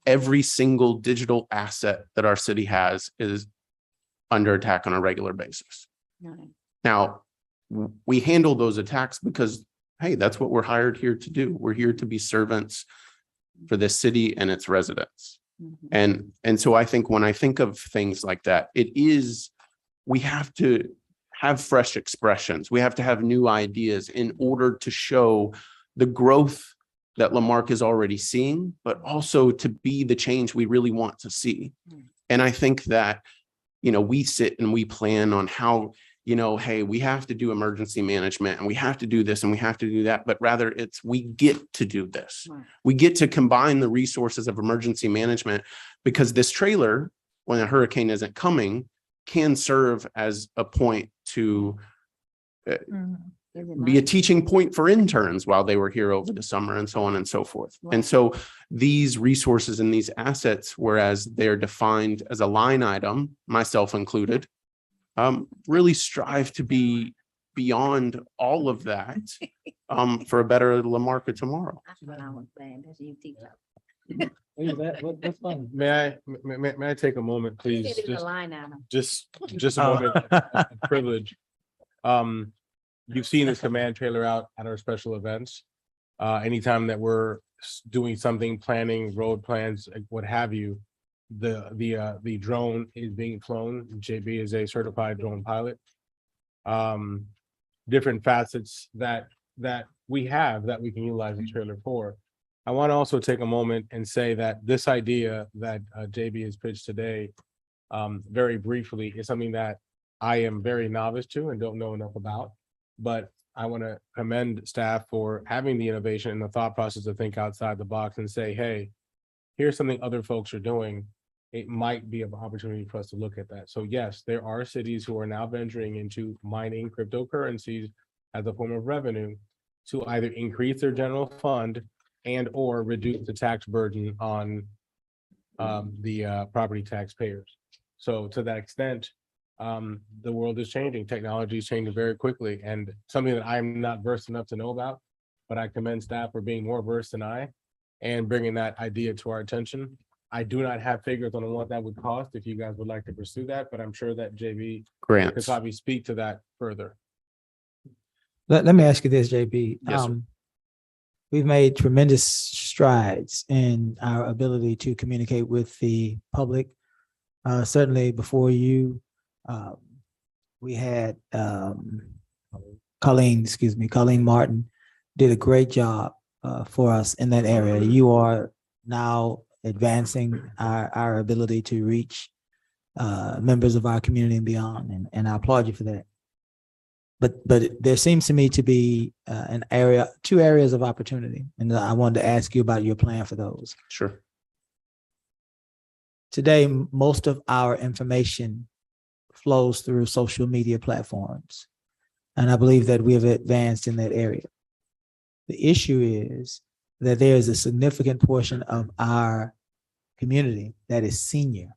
Every single digital asset that our city has is under attack on a regular basis. Now, we handle those attacks because, hey, that's what we're hired here to do. We're here to be servants for this city and its residents. And so I think when I think of things like that, we have to have fresh expressions. We have to have new ideas in order to show the growth that Lamarck is already seeing, but also to be the change we really want to see. And I think that, we sit and we plan on how, hey, we have to do emergency management and we have to do this and we have to do that, but rather we get to do this. We get to combine the resources of emergency management, because this trailer, when a hurricane isn't coming, can serve as a point to be a teaching point for interns while they were here over the summer and so on and so forth. And so these resources and these assets, whereas they're defined as a line item, myself included, really strive to be beyond all of that for a better Lamarque tomorrow. That's what I was saying. That's you teach. That's fine. May I take a moment, please? Just a moment of privilege. You've seen this command trailer out at our special events. Anytime that we're doing something, planning road plans, what have you, the drone is being flown. JB is a certified drone pilot. Different facets that we have that we can utilize the trailer for. I want to also take a moment and say that this idea that JB has pitched today, very briefly, is something that I am very novice to and don't know enough about. But I want to commend staff for having the innovation and the thought process to think outside the box and say, hey, here's something other folks are doing. It might be an opportunity for us to look at that. So yes, there are cities who are now venturing into mining cryptocurrencies as a form of revenue to either increase their general fund and or reduce the tax burden on the property taxpayers. So to that extent, the world is changing. Technology is changing very quickly, and something that I'm not versed enough to know about, but I commend staff for being more versed than I and bringing that idea to our attention. I do not have figures on what that would cost if you guys would like to pursue that, but I'm sure that JB could probably speak to that further. Let me ask you this, JB. Yes, sir. We've made tremendous strides in our ability to communicate with the public. Certainly before you, we had Colleen Martin did a great job for us in that area. You are now advancing our ability to reach members of our community and beyond, and I applaud you for that. But there seems to me to be two areas of opportunity, and I wanted to ask you about your plan for those. Sure. Today, most of our information flows through social media platforms, and I believe that we have advanced in that area. The issue is that there is a significant portion of our community that is senior,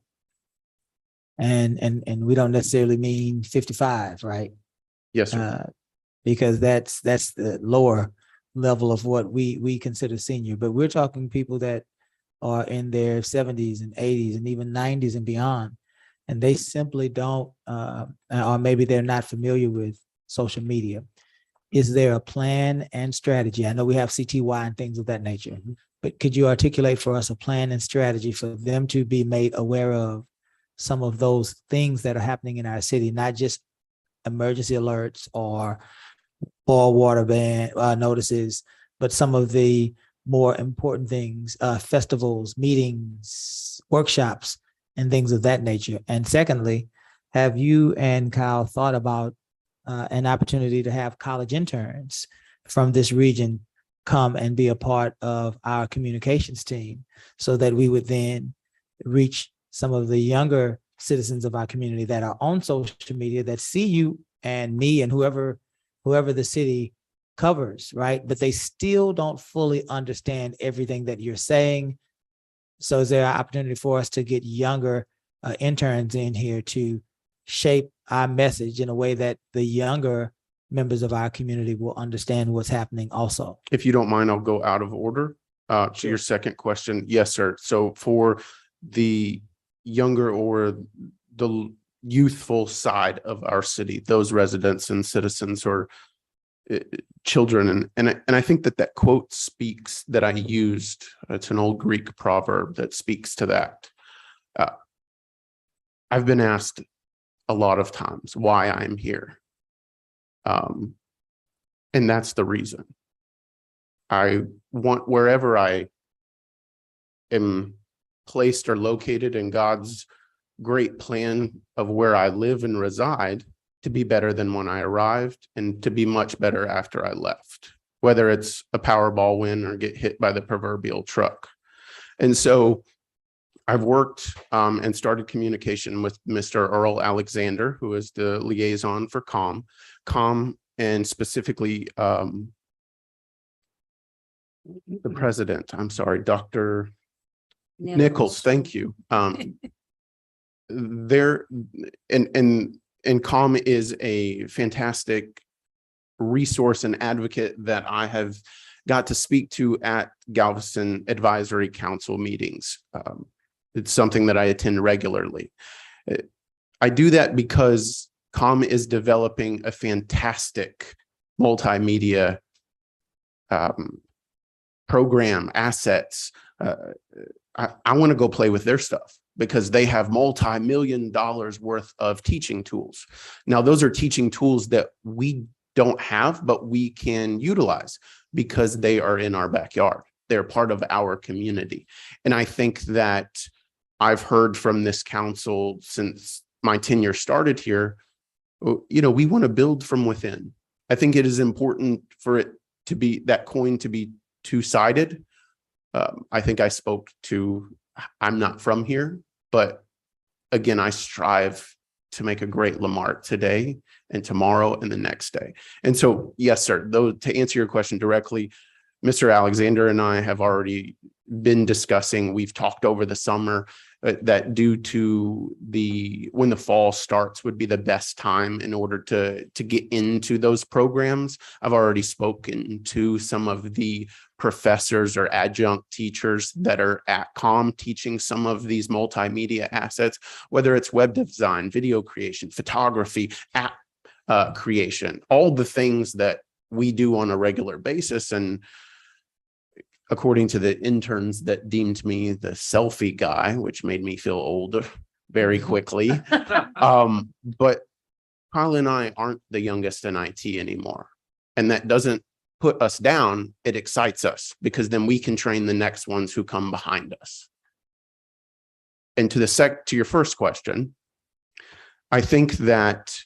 and we don't necessarily mean 55, right? Yes, sir. because that's the lower level of what we consider senior. But we're talking people that are in their 70s and 80s and even 90s and beyond, and they simply don't, or maybe they're not familiar with social media. Is there a plan and strategy? I know we have CTY and things of that nature, but could you articulate for us a plan and strategy for them to be made aware of some of those things that are happening in our city, not just emergency alerts or boil water ban notices, but some of the more important things, festivals, meetings, workshops, and things of that nature? And secondly, have you and Kyle thought about an opportunity to have college interns from this region come and be a part of our communications team, so that we would then reach some of the younger citizens of our community that are on social media that see you and me and whoever the city covers, right? But they still don't fully understand everything that you're saying. So is there an opportunity for us to get younger interns in here to shape our message in a way that the younger members of our community will understand what's happening also? If you don't mind, I'll go out of order. To your second question, yes, sir. So for the younger or the youthful side of our city, those residents and citizens or children, and I think that quote speaks that I used. It's an old Greek proverb that speaks to that. I've been asked a lot of times why I'm here. And that's the reason. I want wherever I am placed or located in God's great plan of where I live and reside to be better than when I arrived, and to be much better after I left, whether it's a Powerball win or get hit by the proverbial truck. And so I've worked and started communication with Mr. Earl Alexander, who is the liaison for COM, and specifically the president, I'm sorry, Dr. Nichols, thank you. There and COM is a fantastic resource and advocate that I have got to speak to at Galveston Advisory Council meetings. It's something that I attend regularly. I do that because COM is developing a fantastic multimedia program, assets. I want to go play with their stuff because they have multi-million dollars worth of teaching tools. Now, those are teaching tools that we don't have, but we can utilize because they are in our backyard. They're part of our community. And I think that I've heard from this council since my tenure started here, you know, we want to build from within. I think it is important for it to be, that coin to be two-sided. I think I spoke to, I'm not from here, but again, I strive to make a great Lamarque today and tomorrow and the next day. And so, yes, sir, though, to answer your question directly, Mr. Alexander and I have already been discussing, we've talked over the summer that due to when the fall starts would be the best time in order to get into those programs. I've already spoken to some of the professors or adjunct teachers that are at COM teaching some of these multimedia assets, whether it's web design, video creation, photography, app creation, all the things that we do on a regular basis. And according to the interns that deemed me the selfie guy, which made me feel older very quickly. But Kyle and I aren't the youngest in IT anymore. And that doesn't put us down. It excites us because then we can train the next ones who come behind us. And to your first question, I think that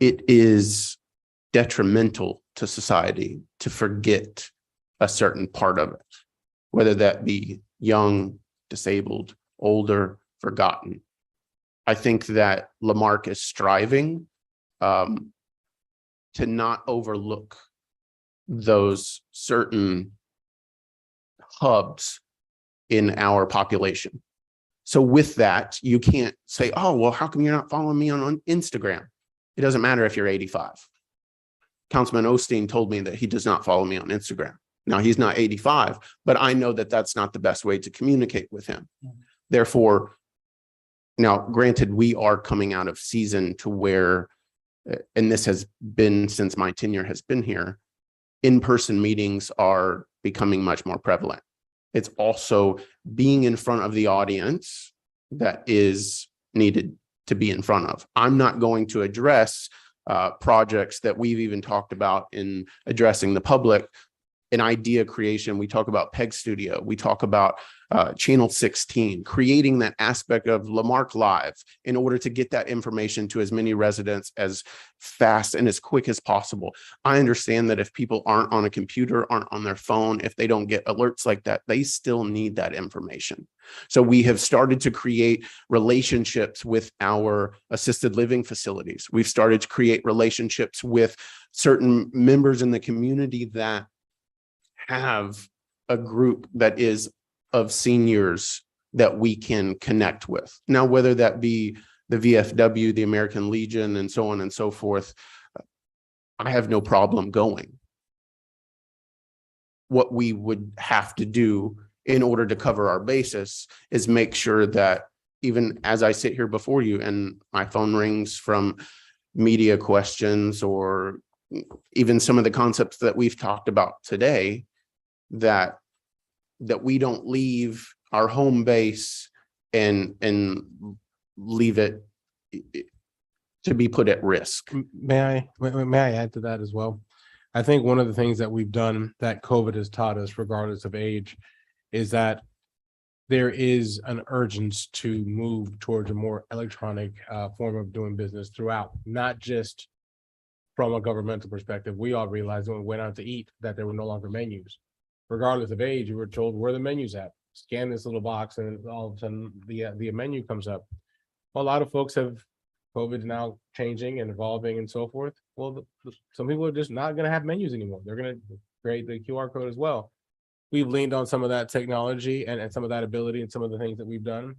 it is detrimental to society to forget a certain part of it, whether that be young, disabled, older, forgotten. I think that Lamarque is striving to not overlook those certain hubs in our population. So with that, you can't say, oh, well, how come you're not following me on Instagram? It doesn't matter if you're 85. Councilman Osteen told me that he does not follow me on Instagram. Now, he's not 85, but I know that that's not the best way to communicate with him. Therefore, now granted, we are coming out of season to where, and this has been since my tenure has been here, in-person meetings are becoming much more prevalent. It's also being in front of the audience that is needed to be in front of. I'm not going to address projects that we've even talked about in addressing the public. In idea creation, we talk about Peg Studio, we talk about Channel 16, creating that aspect of Marque Live in order to get that information to as many residents as fast and as quick as possible. I understand that if people aren't on a computer, aren't on their phone, if they don't get alerts like that, they still need that information. So we have started to create relationships with our assisted living facilities. We've started to create relationships with certain members in the community that have a group that is of seniors that we can connect with. Now, whether that be the VFW, the American Legion, and so on and so forth, I have no problem going. What we would have to do in order to cover our basis is make sure that even as I sit here before you and my phone rings from media questions or even some of the concepts that we've talked about today, that we don't leave our home base and leave it to be put at risk. May I add to that as well? I think one of the things that we've done that COVID has taught us, regardless of age, is that there is an urgency to move towards a more electronic form of doing business throughout, not just from a governmental perspective. We all realized when we went out to eat that there were no longer menus. Regardless of age, you were told where the menu's at. Scan this little box and all of a sudden the menu comes up. Well, a lot of folks have, COVID's now changing and evolving and so forth. Well, some people are just not gonna have menus anymore. They're gonna create the QR code as well. We've leaned on some of that technology and some of that ability and some of the things that we've done.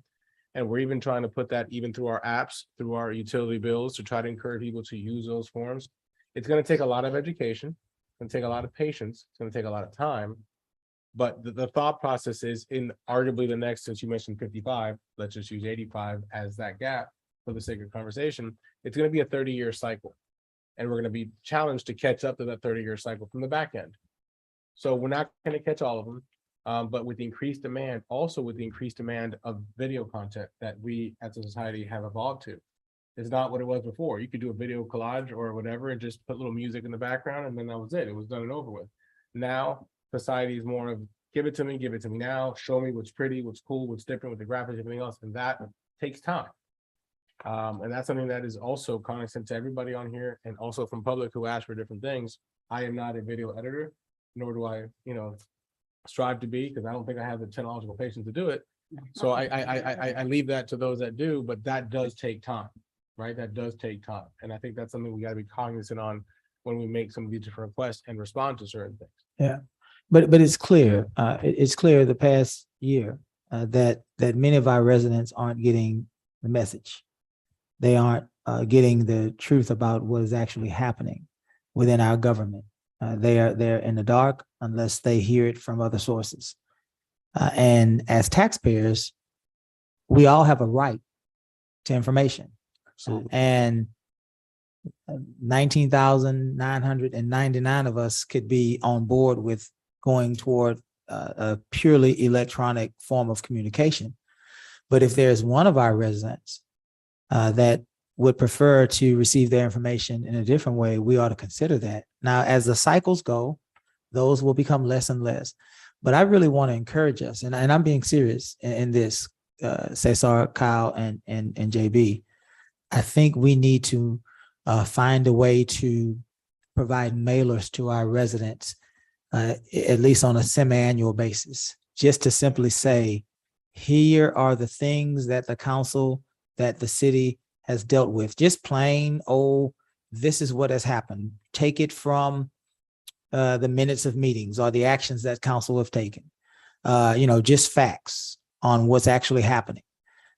And we're even trying to put that even through our apps, through our utility bills, to try to encourage people to use those forms. It's gonna take a lot of education, it's gonna take a lot of patience, it's gonna take a lot of time. But the thought process is in arguably the next, since you mentioned 55, let's just use 85 as that gap for the sake of conversation, it's going to be a 30-year cycle. And we're going to be challenged to catch up to that 30-year cycle from the back end. So we're not going to catch all of them, but with the increased demand, also with the increased demand of video content that we as a society have evolved to. It's not what it was before. You could do a video collage or whatever and just put little music in the background and then that was it. It was done and over with. Now, society is more of give it to me now, show me what's pretty, what's cool, what's different with the graphics, everything else, and that takes time. And that's something that is also cognizant to everybody on here and also from public who ask for different things. I am not a video editor, nor do I, strive to be, because I don't think I have the technological patience to do it. So I leave that to those that do, but that does take time, right? That does take time. And I think that's something we got to be cognizant on when we make some of these different requests and respond to certain things. Yeah, but it's clear, it's clear the past year that many of our residents aren't getting the message. They aren't getting the truth about what is actually happening within our government. They're in the dark unless they hear it from other sources. And as taxpayers, we all have a right to information. And 19,999 of us could be on board with going toward a purely electronic form of communication. But if there's one of our residents that would prefer to receive their information in a different way, we ought to consider that. Now, as the cycles go, those will become less and less. But I really want to encourage us, and I'm being serious in this, Cesar, Kyle, and JB. I think we need to find a way to provide mailers to our residents, at least on a semi-annual basis, just to simply say, here are the things that the council, that the city has dealt with. Just plain old, this is what has happened. Take it from the minutes of meetings or the actions that council have taken. Just facts on what's actually happening.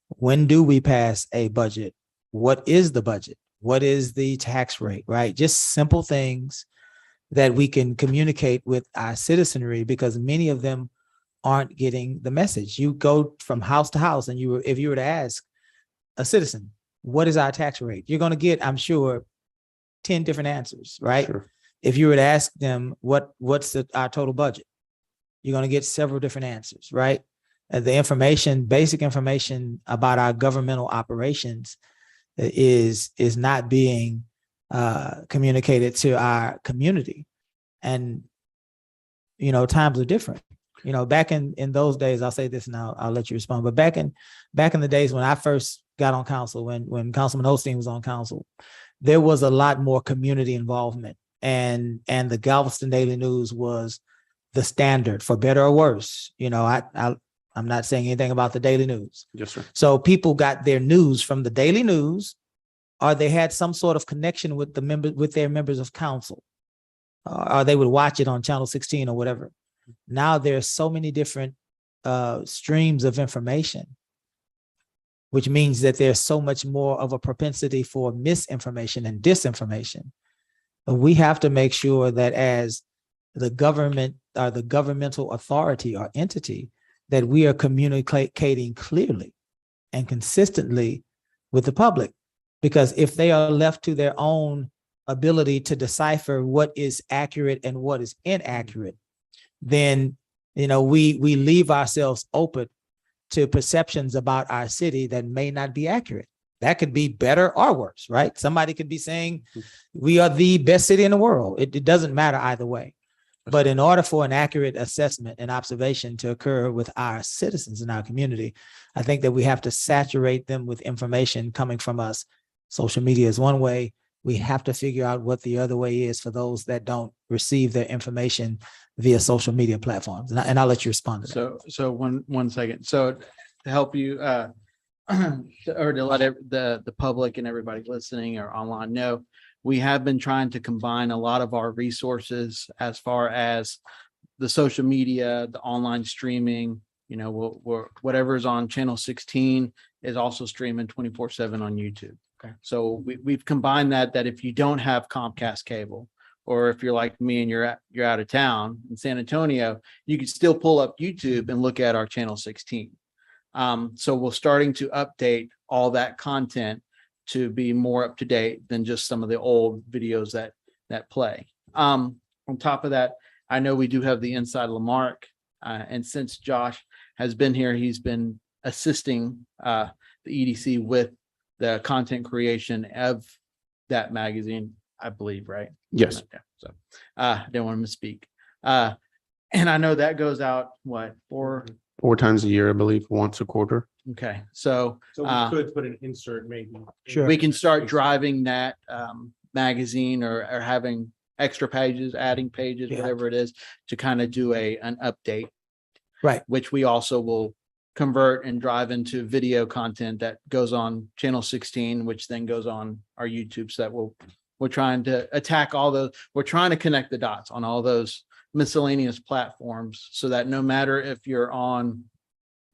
When do we pass a budget? What is the budget? What is the tax rate, right? Just simple things that we can communicate with our citizenry, because many of them aren't getting the message. You go from house to house and if you were to ask a citizen, what is our tax rate? You're going to get, I'm sure, 10 different answers, right? Sure. If you were to ask them what's our total budget, you're going to get several different answers, right? The information, basic information about our governmental operations is not being communicated to our community. And, times are different. Back in those days, I'll say this and I'll let you respond. But back in the days when I first got on council, when Councilman Osteen was on council, there was a lot more community involvement, and the Galveston Daily News was the standard, for better or worse. I'm not saying anything about the Daily News. Yes, sir. So people got their news from the Daily News, or they had some sort of connection with their members of council, or they would watch it on Channel 16 or whatever. Now there's so many different streams of information, which means that there's so much more of a propensity for misinformation and disinformation. We have to make sure that as the government or the governmental authority or entity, that we are communicating clearly and consistently with the public. Because if they are left to their own ability to decipher what is accurate and what is inaccurate, then we leave ourselves open to perceptions about our city that may not be accurate. That could be better or worse, right? Somebody could be saying we are the best city in the world. It doesn't matter either way. But in order for an accurate assessment and observation to occur with our citizens in our community, I think that we have to saturate them with information coming from us. Social media is one way. We have to figure out what the other way is for those that don't receive their information via social media platforms. And I'll let you respond to that. So one second. So to help you, or to let the public and everybody listening or online know, we have been trying to combine a lot of our resources as far as the social media, the online streaming. Whatever is on Channel 16 is also streaming 24/7 on YouTube. Okay. So we've combined that if you don't have Comcast cable, or if you're like me and you're out of town in San Antonio, you can still pull up YouTube and look at our Channel 16. So we're starting to update all that content to be more up to date than just some of the old videos that play. On top of that, I know we do have the Inside Marque, and since Josh has been here, he's been assisting the EDC with the content creation of that magazine, I believe, right? Yes. Yeah, so I didn't want to misspeak. And I know that goes out, Four times a year, I believe, once a quarter. okay, so So we could put an insert maybe. Sure. we can start driving that magazine or having extra pages, adding pages, Yeah. whatever it is, to kind of do an update. Right. Which we also will convert and drive into video content that goes on Channel 16, which then goes on our YouTube. So that we're trying to attack all those, we're trying to connect the dots on all those miscellaneous platforms, so that no matter if you're on,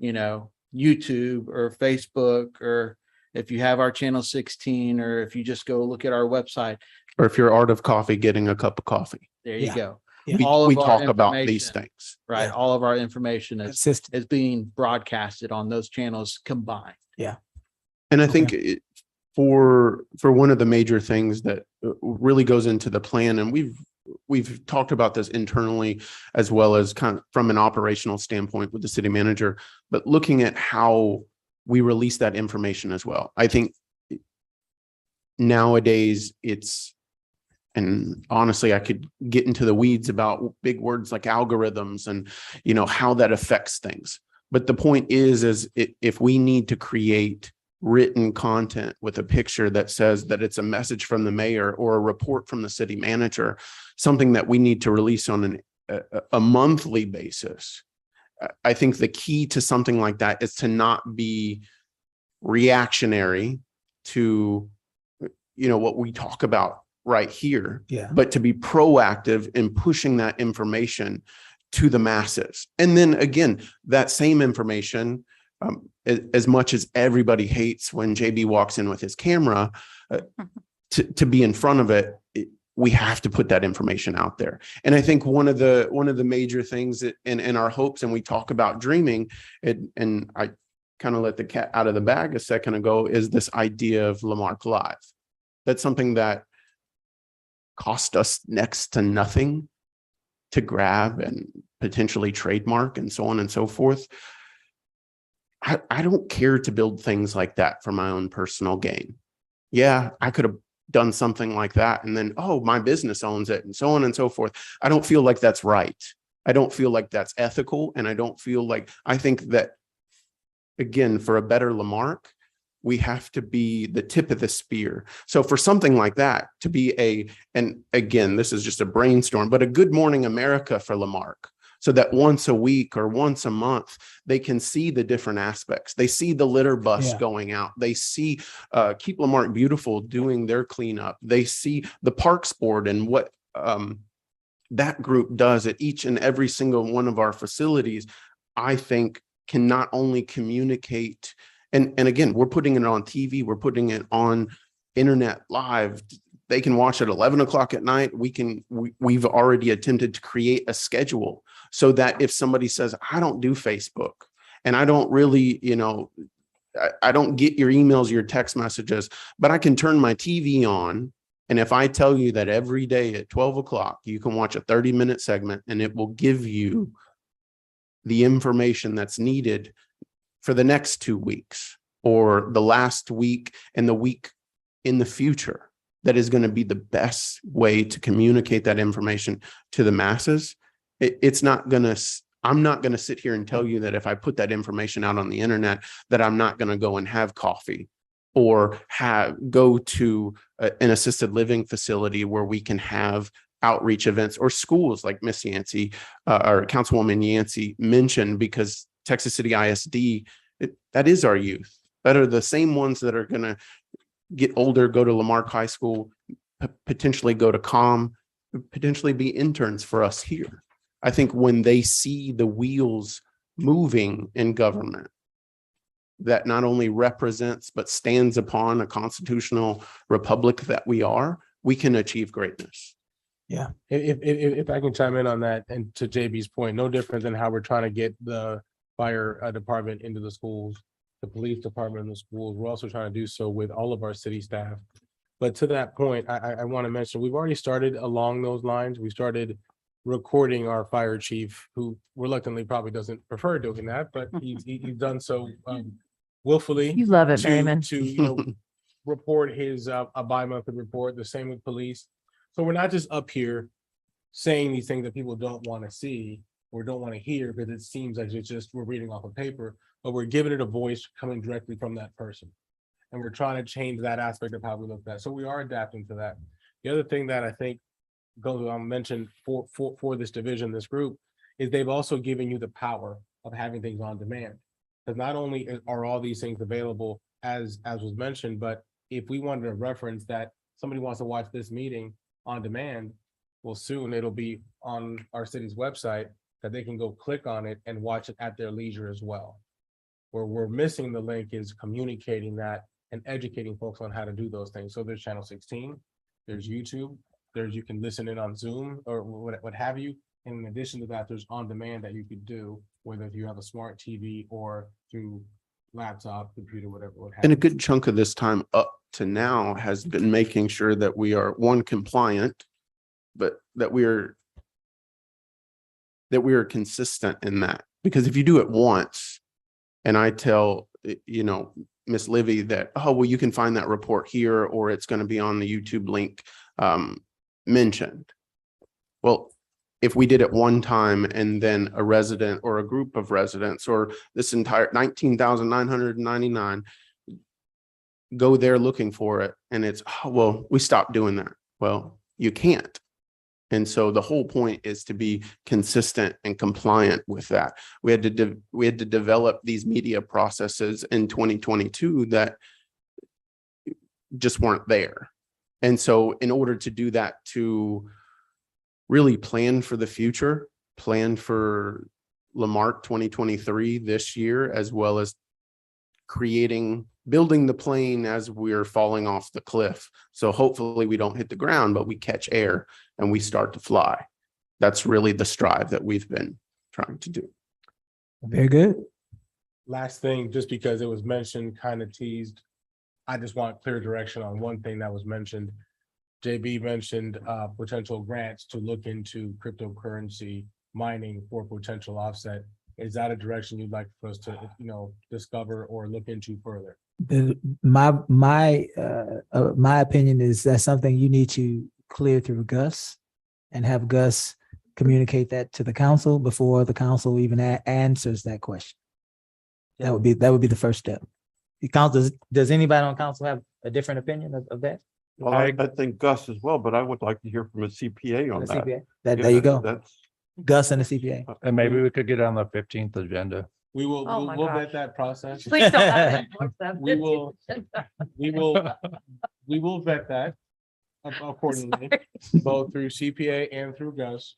YouTube or Facebook, or if you have our Channel 16, or if you just go look at our website, Or if you're Art of Coffee, getting a cup of coffee. there you Yeah. go. Yeah. We, All of we our talk about these information, things. right? Yeah. All of our information Consistent. is being broadcasted on those channels combined. And I think for one of the major things that really goes into the plan, and we've talked about this internally as well as kind of from an operational standpoint with the city manager, but looking at how we release that information as well. I think nowadays and honestly, I could get into the weeds about big words like algorithms and, how that affects things. But the point is if we need to create written content with a picture that says that it's a message from the mayor or a report from the city manager, something that we need to release on a monthly basis, I think the key to something like that is to not be reactionary to, what we talk about right here, Yeah. but to be proactive in pushing that information to the masses. And then again, that same information, as much as everybody hates when JB walks in with his camera, to be in front of it, we have to put that information out there. And I think one of the major things that in our hopes, and we talk about dreaming, and I kind of let the cat out of the bag a second ago, is this idea of Lamarque Live. That's something that cost us next to nothing to grab and potentially trademark and so on and so forth. I don't care to build things like that for my own personal gain. Yeah, I could have done something like that and then, oh, my business owns it and so on and so forth. I don't feel like that's right. I don't feel like that's ethical. And I don't feel like, I think that, again, for a better Lamarque, we have to be the tip of the spear. So for something like that to be and again, this is just a brainstorm, but a Good Morning America for Lamarque, so that once a week or once a month, they can see the different aspects. They see the litter bus going out. They see Keep Lamarque Beautiful doing their cleanup. They see the Parks Board and what that group does at each and every single one of our facilities, I think can not only communicate, and again, we're putting it on TV, we're putting it on internet live. They can watch at 11 o'clock at night. We've already attempted to create a schedule so that if somebody says, I don't do Facebook and I don't really, I don't get your emails, your text messages, but I can turn my TV on. And if I tell you that every day at 12 o'clock, you can watch a 30-minute segment and it will give you the information that's needed for the next 2 weeks or the last week and the week in the future, that is going to be the best way to communicate that information to the masses. It's not going to, I'm not going to sit here and tell you that if I put that information out on the internet, that I'm not going to go and have coffee or go to an assisted living facility where we can have outreach events, or schools like Miss Yancey or Councilwoman Yancey mentioned, because Texas City ISD, that is our youth. That are the same ones that are going to get older, go to Lamarque High School, potentially go to COM, potentially be interns for us here. I think when they see the wheels moving in government, that not only represents, but stands upon a constitutional republic that we are, we can achieve greatness. Yeah. If I can chime in on that, and to JB's point, no different than how we're trying to get the fire department into the schools, the police department in the schools. We're also trying to do so with all of our city staff. But to that point, I want to mention, we've already started along those lines. We started recording our fire chief, who reluctantly probably doesn't prefer doing that, but he's done so willfully. You love it, to- Merriman. To report his a bi-monthly report. The same with police. So we're not just up here saying these things that people don't want to see or don't want to hear, because it seems like it's just we're reading off a paper, but we're giving it a voice coming directly from that person. And we're trying to change that aspect of how we look at it. So we are adapting to that. The other thing that I think goes on mentioned for this division, this group, is they've also given you the power of having things on demand. Because not only are all these things available as was mentioned, but if we wanted to reference that somebody wants to watch this meeting on demand, well, soon it'll be on our city's website that they can go click on it and watch it at their leisure as well. Where we're missing the link is communicating that and educating folks on how to do those things. So there's channel 16, there's YouTube, you can listen in on Zoom or what have you. And in addition to that, there's on demand that you could do, whether if you have a smart TV or through laptop, computer, whatever. And a good chunk of this time up to now has been making sure that we are, one, compliant, but that we are consistent in that. Because if you do it once and I tell, Miss Livy that, oh, well, you can find that report here, or it's going to be on the YouTube link mentioned. Well, if we did it one time and then a resident or a group of residents or this entire 19,999 go there looking for it, and it's, oh, well, we stopped doing that. Well, you can't. And so the whole point is to be consistent and compliant with that. We had to develop these media processes in 2022 that just weren't there. And so in order to do that, to really plan for the future, plan for Lamarque 2023 this year, as well as creating building the plane as we're falling off the cliff. So hopefully we don't hit the ground, but we catch air and we start to fly. That's really the strive that we've been trying to do. Very good. Last thing, just because it was mentioned, kind of teased, I just want clear direction on one thing that was mentioned. JB mentioned potential grants to look into cryptocurrency mining for potential offset. Is that a direction you'd like for us to, discover or look into further? My opinion is that's something you need to clear through Gus and have Gus communicate that to the council before the council even answers that question. That would be the first step. The council, does anybody on council have a different opinion of that? Well, I think Gus as well, but I would like to hear from a CPA on The that. CPA? There you go. That's. Gus and the CPA. And maybe we could get on the 15th agenda. We will, Oh my we'll gosh. vet that process. Please don't have any more stuff. We will vet that accordingly, both through CPA and through Gus.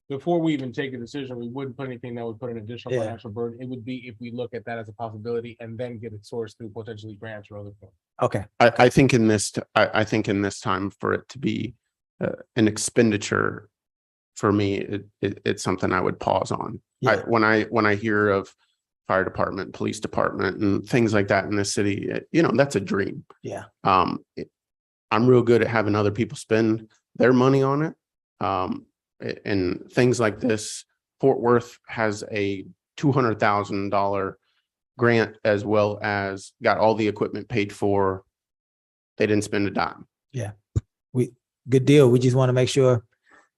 Before we even take a decision, we wouldn't put anything that would put an additional Yeah. financial burden. It would be if we look at that as a possibility and then get it sourced through potentially grants or other things. Okay. I think in this, I think in this time for it to be an expenditure, for me, it's something I would pause on. Yeah. When I hear of fire department, police department and things like that in this city, that's a dream. Yeah. I'm real good at having other people spend their money on it. And things like this, Fort Worth has a $200,000 grant as well as got all the equipment paid for. They didn't spend a dime. Good deal. We just want to make sure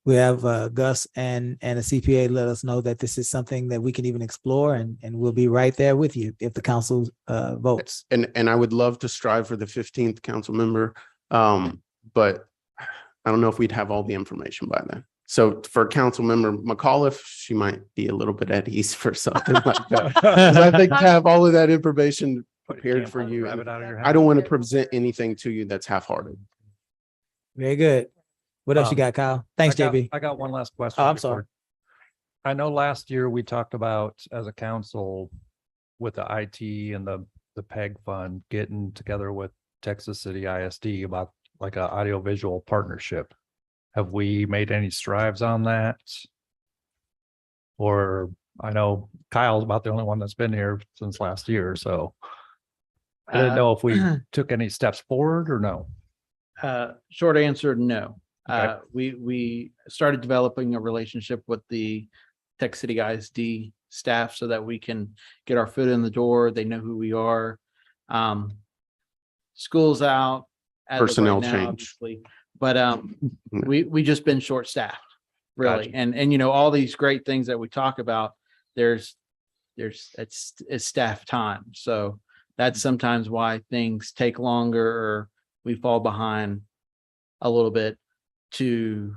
we have Gus and a CPA let us know that this is something that we can even explore, and we'll be right there with you if the council votes. And I would love to strive for the 15th council member. But I don't know if we'd have all the information by then. So for council member McAuliffe, she might be a little bit at ease for something like that. 'Cause I think to have all of that information prepared for you. I don't want to present anything to you that's half-hearted. Very good. What else you got, Kyle? Thanks, JB. I got one last question. Oh, I'm sorry. I know last year we talked about as a council with the IT and the PEG fund getting together with Texas City ISD about like a audiovisual partnership. Have we made any strides on that? Or I know Kyle's about the only one that's been here since last year, so I didn't know if we took any steps forward or no. Short answer, no. Okay. We started developing a relationship with the Tech City ISD staff so that we can get our foot in the door. They know who we are. School's out. as of right Personnel now, change. obviously. But we just been short-staffed, really. Gotcha. And all these great things that we talk about, it's staff time. So that's sometimes why things take longer or we fall behind a little bit to,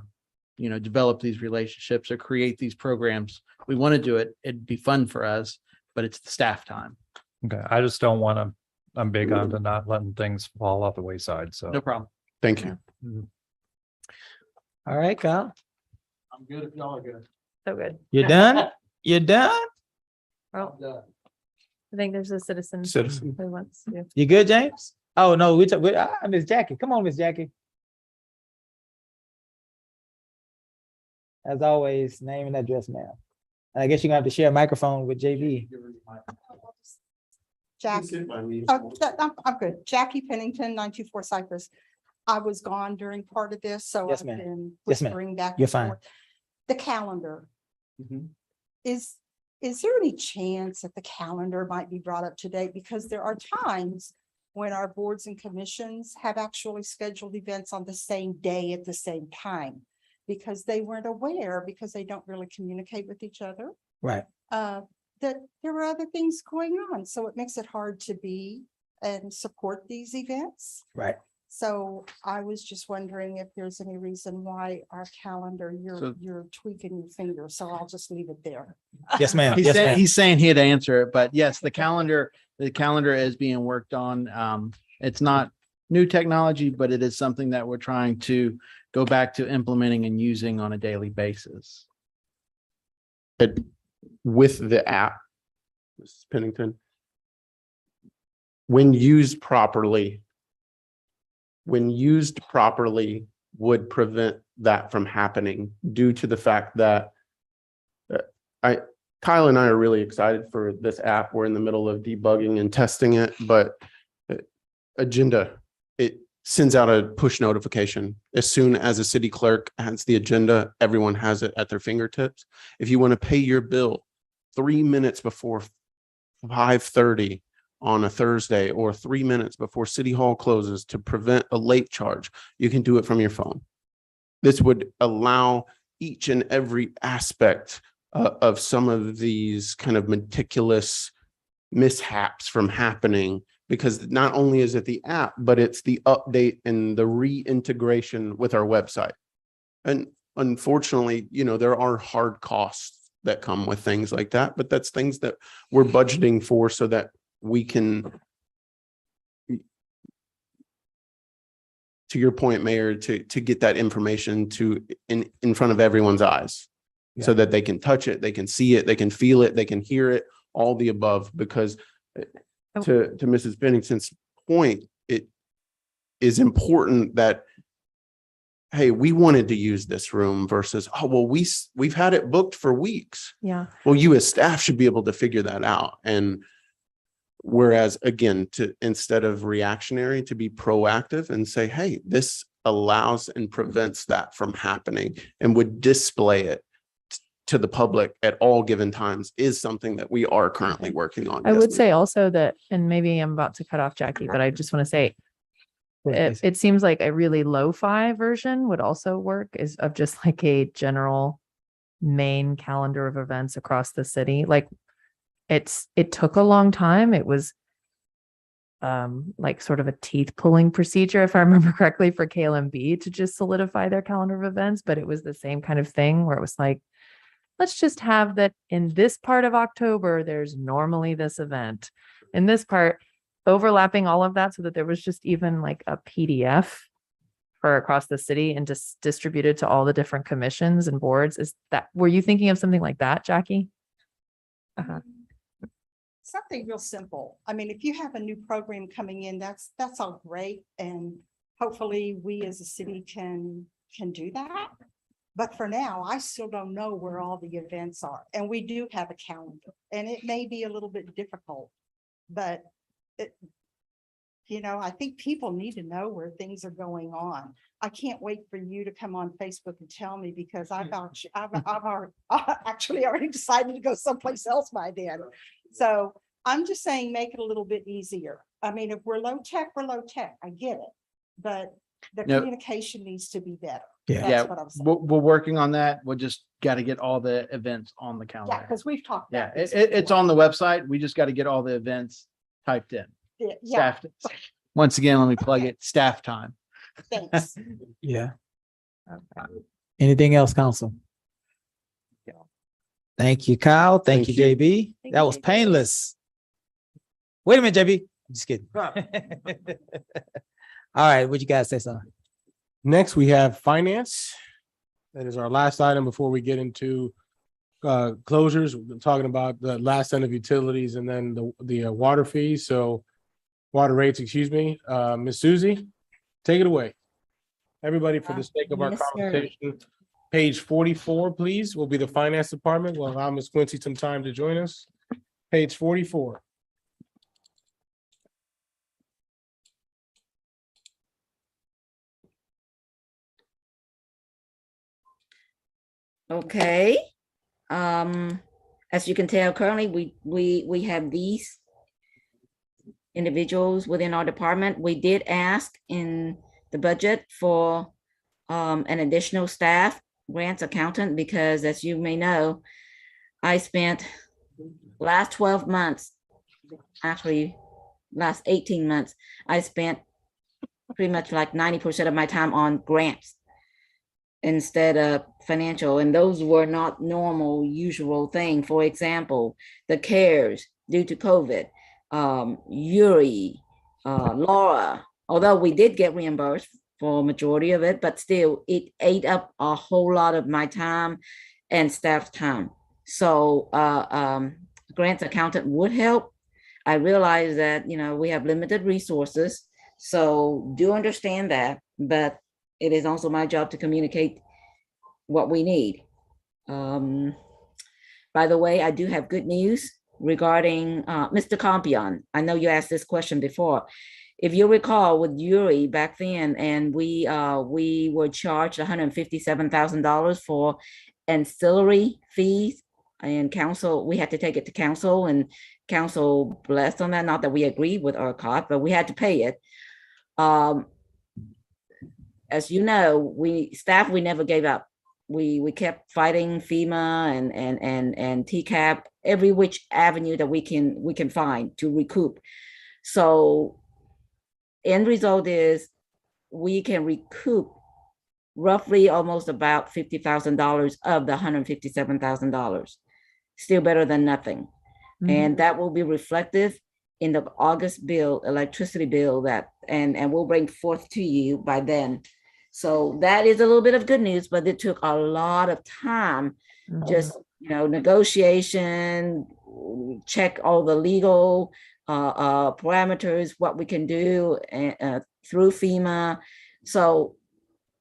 develop these relationships or create these programs. We want to do it. It'd be fun for us, but it's the staff time. Okay, I just don't want to, I'm big on to not letting things fall off the wayside, so. No problem. Thank you. All right, Kyle. I'm good if y'all are good. So good. You're done? You're done? Oh, I think there's a citizen. Citizen. Who wants to. You good, James? Oh, no, Miss Jackie. Come on, Miss Jackie. As always, name and address, ma'am. And I guess you're gonna have to share a microphone with JB. Jackie, I'm good. Jackie Pennington, 924 Cypress. I was gone during part of this, so Yes, I've ma'am. been Yes, ma'am. whispering back. You're and fine. forth. The calendar. Mhm. Is there any chance that the calendar might be brought up to date? Because there are times when our boards and commissions have actually scheduled events on the same day at the same time. Because they weren't aware, because they don't really communicate with each other, Right. that there were other things going on. So it makes it hard to be and support these events. Right. So I was just wondering if there's any reason why our calendar, So- you're tweaking your finger. So I'll just leave it there. Yes, ma'am. He's Yes, saying, ma'am. he's saying he'd answer it, but yes, the calendar is being worked on. It's not new technology, but it is something that we're trying to go back to implementing and using on a daily basis. With the app, Mrs. Pennington, when used properly, would prevent that from happening due to the fact that Kyle and I are really excited for this app. We're in the middle of debugging and testing it, but agenda, it sends out a push notification. As soon as a city clerk has the agenda, everyone has it at their fingertips. If you want to pay your bill 3 minutes before 5:30 on a Thursday or 3 minutes before City Hall closes to prevent a late charge, you can do it from your phone. This would allow each and every aspect of some of these kind of meticulous mishaps from happening, because not only is it the app, but it's the update and the reintegration with our website. And unfortunately, there are hard costs that come with things like that, but that's things that we're budgeting for so that we can, to your point, Mayor, to get that information in front of everyone's eyes, so that they can touch it, they can see it, they can feel it, they can hear it, all the above. Because to Mrs. Bennington's point, it is important that, hey, we wanted to use this room versus, oh, well, we've had it booked for weeks. Yeah. Well, you as staff should be able to figure that out. And whereas, again, instead of reactionary, to be proactive and say, hey, this allows and prevents that from happening, and would display it to the public at all given times, is something that we are currently working on. I Yes, would ma'am. say also that, and maybe I'm about to cut off Jackie, but I just want to say, it seems like a really lo-fi version would also work, is of just like a general main calendar of events across the city. Like it took a long time. It was like sort of a teeth pulling procedure, if I remember correctly, for KLMB to just solidify their calendar of events. But it was the same kind of thing where it was like, let's just have that in this part of October, there's normally this event. In this part, overlapping all of that so that there was just even like a PDF for across the city and just distributed to all the different commissions and boards. Were you thinking of something like that, Jackie? Something real simple. I mean, if you have a new program coming in, that's all great. And hopefully we as a city can do that. But for now, I still don't know where all the events are. And we do have a calendar, and it may be a little bit difficult, but I think people need to know where things are going on. I can't wait for you to come on Facebook and tell me, because I've actually already decided to go someplace else by then. So I'm just saying, make it a little bit easier. I mean, if we're low tech, we're low tech. I get it, but the Yep. communication needs to be better. Yeah. That's what I'm saying. We're working on that. We'll just got to get all the events on the Yeah, calendar. because we've talked Yeah, about this. it's before. on the website. We just got to get all the events typed in. Yeah, Staff. Once again, let me plug it, staff time. thanks. Yeah. Anything else, council? Thank you, Kyle. Thank you, JB. Thank That you, was JB. painless. Wait a minute, JB. Just kidding. All right, would you guys say something? Next, we have finance. That is our last item before we get into closures. We're talking about the last end of utilities and then the water fees. So water rates, excuse me. Miss Susie, take it away. Everybody, for the sake of our Yes, sir. conversation, page 44, please, will be the finance department. We'll allow Ms. Quincy some time to join us. Page 44. Okay. As you can tell, currently we have these individuals within our department. We did ask in the budget for an additional staff grants accountant, because as you may know, I spent last 12 months, actually last 18 months, I spent pretty much like 90% of my time on grants instead of financial, and those were not normal, usual thing. For example, the CARES due to COVID, Yuri, Laura, although we did get reimbursed for majority of it, but still it ate up a whole lot of my time and staff time. So grants accountant would help. I realize that, we have limited resources, so do understand that, but it is also my job to communicate what we need. By the way, I do have good news regarding Mr. Compion. I know you asked this question before. If you recall with Yuri back then, and we were charged $157,000 for ancillary fees, and council, we had to take it to council, and council blessed on that. Not that we agreed with ERCOT, but we had to pay it. As you know, we never gave up. We kept fighting FEMA and TCAP, every which avenue that we can find to recoup. So end result is we can recoup roughly almost about $50,000 of the $157,000. Still better than nothing. And that will be reflective in the August bill, electricity bill, and we'll bring forth to you by then. So that is a little bit of good news, but it took a lot of time, just, negotiation, check all the legal parameters, what we can do through FEMA. So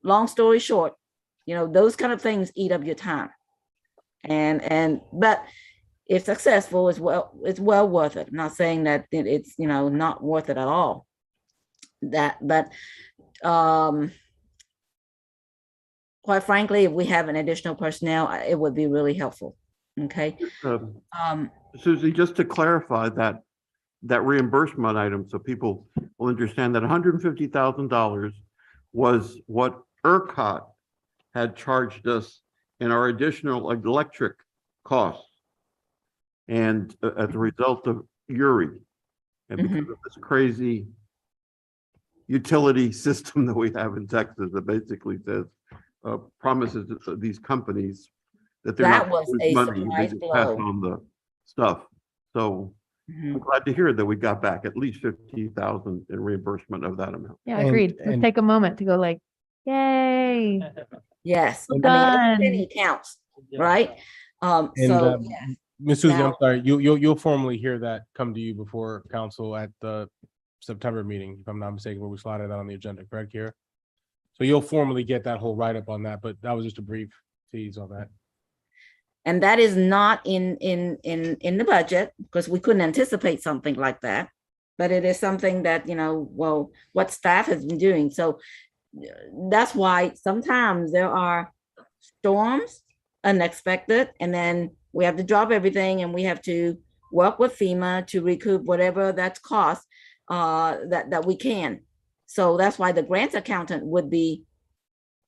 long story short, those kind of things eat up your time. But if successful, it's well worth it. I'm not saying that it's, not worth it at all. But quite frankly, if we have an additional personnel, it would be really helpful. Okay. Susie, just to clarify that reimbursement item, so people will understand that $150,000 was what ERCOT had charged us in our additional electric costs. And as a result of Uri, and because of this crazy utility system that we have in Texas that basically says, promises these companies that they're That not was a money, they surprise just pass blow. on the stuff. So I'm glad to hear that we got back at least 50,000 in reimbursement of that amount. Yeah, agreed. Let's take a moment to go like, yay. Yes. Well I mean, done. every penny counts, right? And Yes. Ms. Susie, I'm Now- sorry, you'll formally hear that come to you before council at the September meeting, if I'm not mistaken, where we slotted that on the agenda, correct, Kira? So you'll formally get that whole write-up on that, but that was just a brief tease on that. And that is not in the budget, because we couldn't anticipate something like that. But it is something that, what staff has been doing. So that's why sometimes there are storms, unexpected, and then we have to drop everything and we have to work with FEMA to recoup whatever that's cost that we can. So that's why the grants accountant would be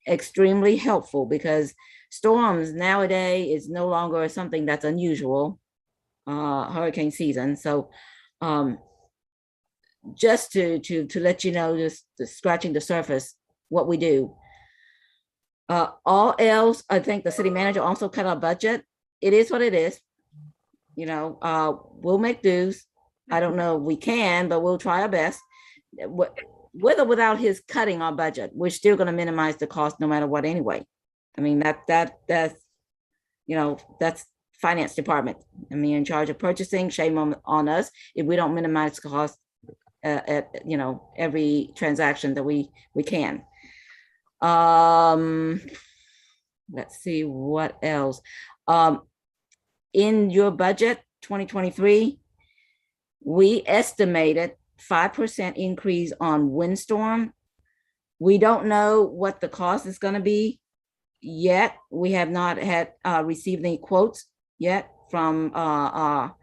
extremely helpful, because storms nowadays is no longer something that's unusual, hurricane season. So just to let you know, just scratching the surface, what we do. All else, I think the city manager also cut our budget. It is what it is. We'll make dues. I don't know if we can, but we'll try our best. With or without his cutting our budget, we're still going to minimize the cost no matter what anyway. I mean, that's finance department. I mean, in charge of purchasing, shame on us if we don't minimize the cost at every transaction that we can. Let's see what else. In your budget 2023, we estimated 5% increase on windstorm. We don't know what the cost is going to be yet. We have not received any quotes yet from our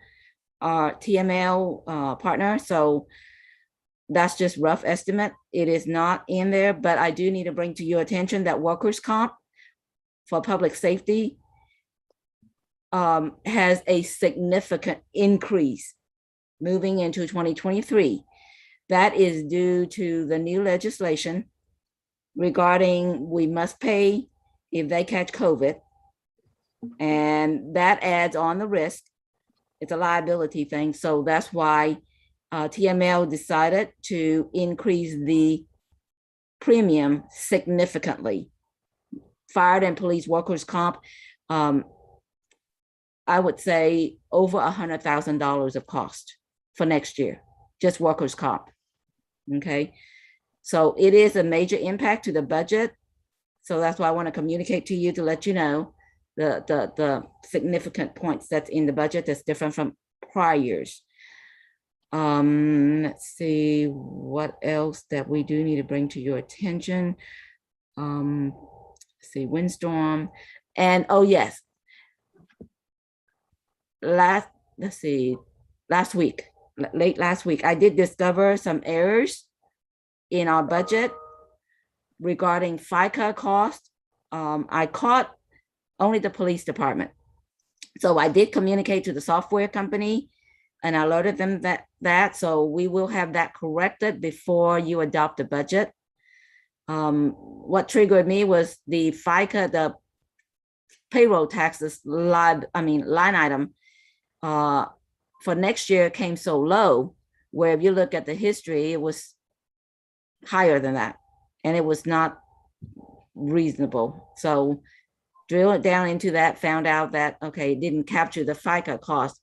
TML partner. So that's just rough estimate. It is not in there, but I do need to bring to your attention that workers' comp for public safety has a significant increase moving into 2023. That is due to the new legislation regarding we must pay if they catch COVID. And that adds on the risk. It's a liability thing. So that's why TML decided to increase the premium significantly. Fire and police workers' comp, I would say over $100,000 of cost for next year, just workers' comp. Okay, so it is a major impact to the budget. So that's why I want to communicate to you to let you know the significant points that's in the budget that's different from prior years. Let's see what else that we do need to bring to your attention. Let's see, windstorm, and oh yes, last week, late last week, I did discover some errors in our budget regarding FICA cost. I caught only the police department. So I did communicate to the software company and I alerted them that, so we will have that corrected before you adopt the budget. What triggered me was the FICA, the payroll taxes line item for next year came so low, where if you look at the history, it was higher than that, and it was not reasonable. So drill it down into that, found out that, okay, it didn't capture the FICA cost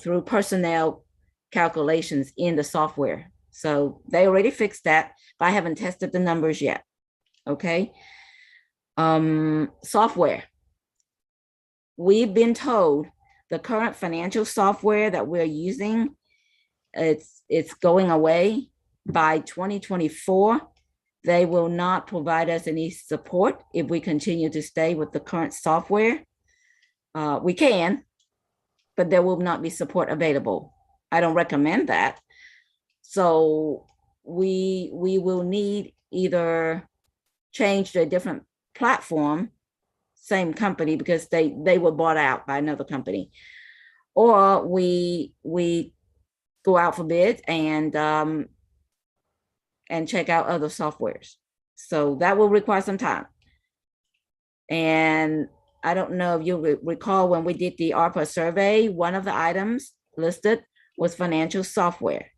through personnel calculations in the software. So they already fixed that, but I haven't tested the numbers yet. Okay. Software. We've been told the current financial software that we're using, it's going away by 2024. They will not provide us any support if we continue to stay with the current software. We can, but there will not be support available. I don't recommend that. So we will need either change to a different platform, same company, because they were bought out by another company, or we go out for bid and check out other softwares. So that will require some time. And I don't know if you recall when we did the ARPA survey, one of the items listed was financial software.